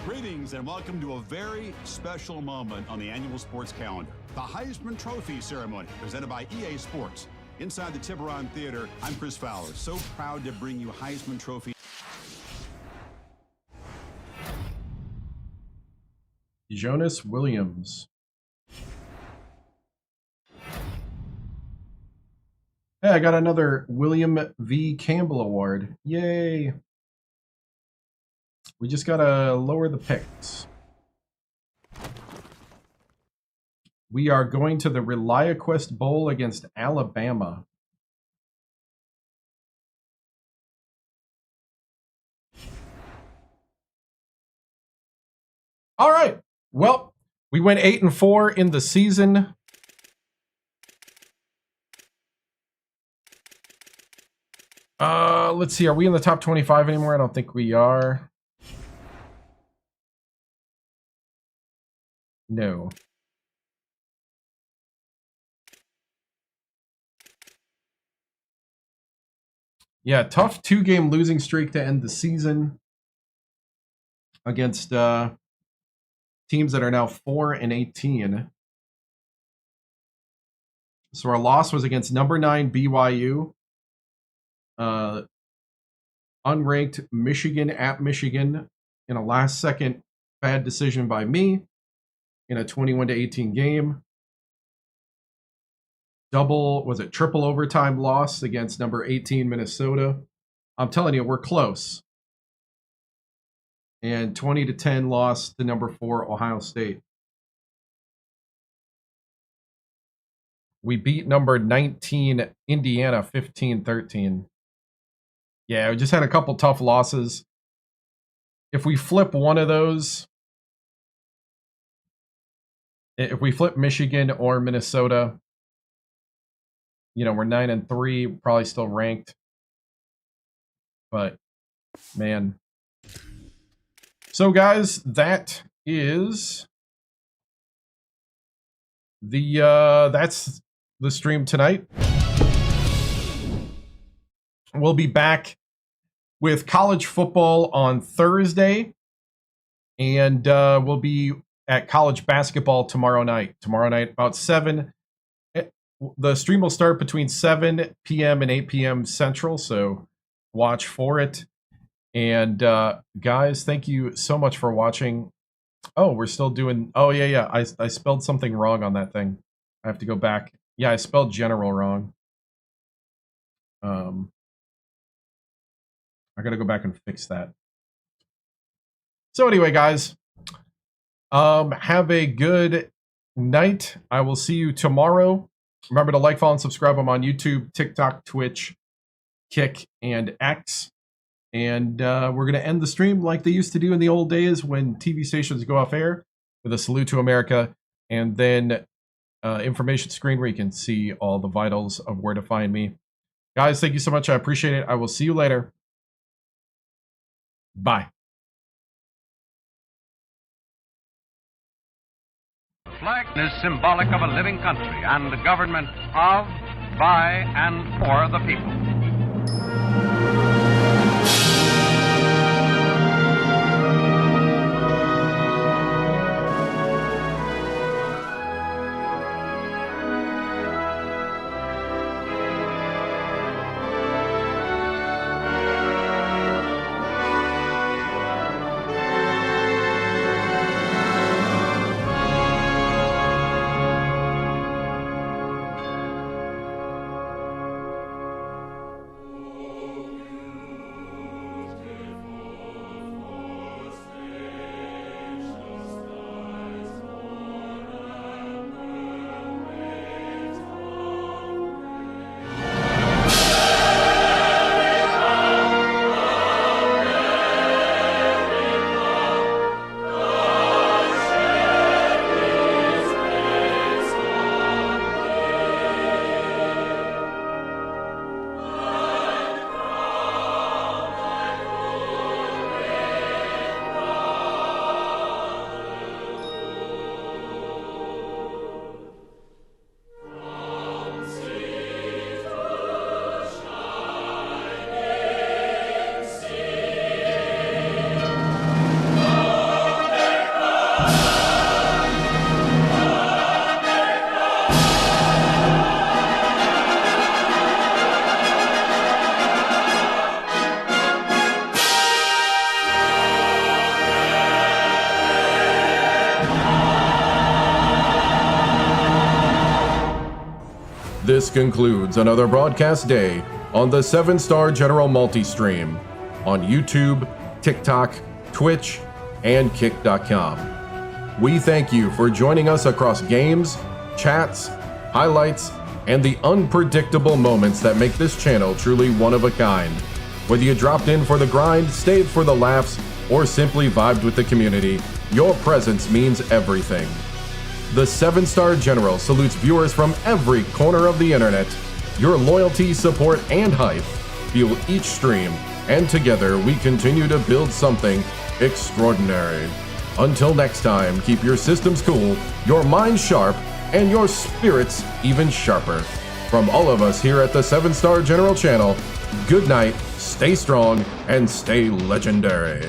Speaker 9: Greetings and welcome to a very special moment on the annual sports calendar. The Heisman Trophy ceremony presented by EA Sports. Inside the Tiburon Theater, I'm Chris Fowler. So proud to bring you Heisman Trophy.
Speaker 1: Jonas Williams. Hey, I got another William V. Campbell Award. Yay. We just gotta lower the picks. We are going to the ReliaQuest Bowl against Alabama. All right. Well, we went 8-4 in the season. Let's see. Are we in the top 25 anymore? I don't think we are. No. Yeah, tough 2-game losing streak to end the season against teams that are now 4-18. So our loss was against number 9 BYU, unranked Michigan at Michigan in a last-second bad decision by me in a 21-18 game. Triple overtime loss against number 18 Minnesota. I'm telling you, we're close. And 20-10 loss to number 4 Ohio State. We beat number 19 Indiana 15-13. Yeah, we just had a couple tough losses. If we flip one of those, if we flip Michigan or Minnesota, you know, we're 9-3, probably still ranked. But, man. So, guys, that is that's the stream tonight. We'll be back with college football on Thursday, and we'll be at college basketball tomorrow night. Tomorrow night, about 7. The stream will start between 7 p.m. and 8 p.m. Central, so watch for it. And guys, thank you so much for watching. Oh, we're still doing... Oh, yeah. I spelled something wrong on that thing. I have to go back. Yeah, I spelled general wrong. I gotta go back and fix that. So anyway, guys, have a good night. I will see you tomorrow. Remember to like, follow, and subscribe. I'm on YouTube, TikTok, Twitch, Kick, and X. And we're going to end the stream like they used to do in the old days when TV stations go off air with a salute to America, and then information screen where you can see all the vitals of where to find me. Guys, thank you so much. I appreciate it. I will see you later. Bye.
Speaker 10: The flag is symbolic of a living country and a government of, by, and for the people.
Speaker 1: This concludes another broadcast day on the 7-Star General Multi-Stream on YouTube, TikTok, Twitch, and Kick.com. We thank you for joining us across games, chats, highlights, and the unpredictable moments that make this channel truly one of a kind. Whether you dropped in for the grind, stayed for the laughs, or simply vibed with the community, your presence means everything. The 7-Star General salutes viewers from every corner of the internet. Your loyalty, support, and hype fuel each stream, and together we continue to build something extraordinary. Until next time, keep your systems cool, your minds sharp, and your spirits even sharper. From all of us here at the 7-Star General channel, good night, stay strong, and stay legendary.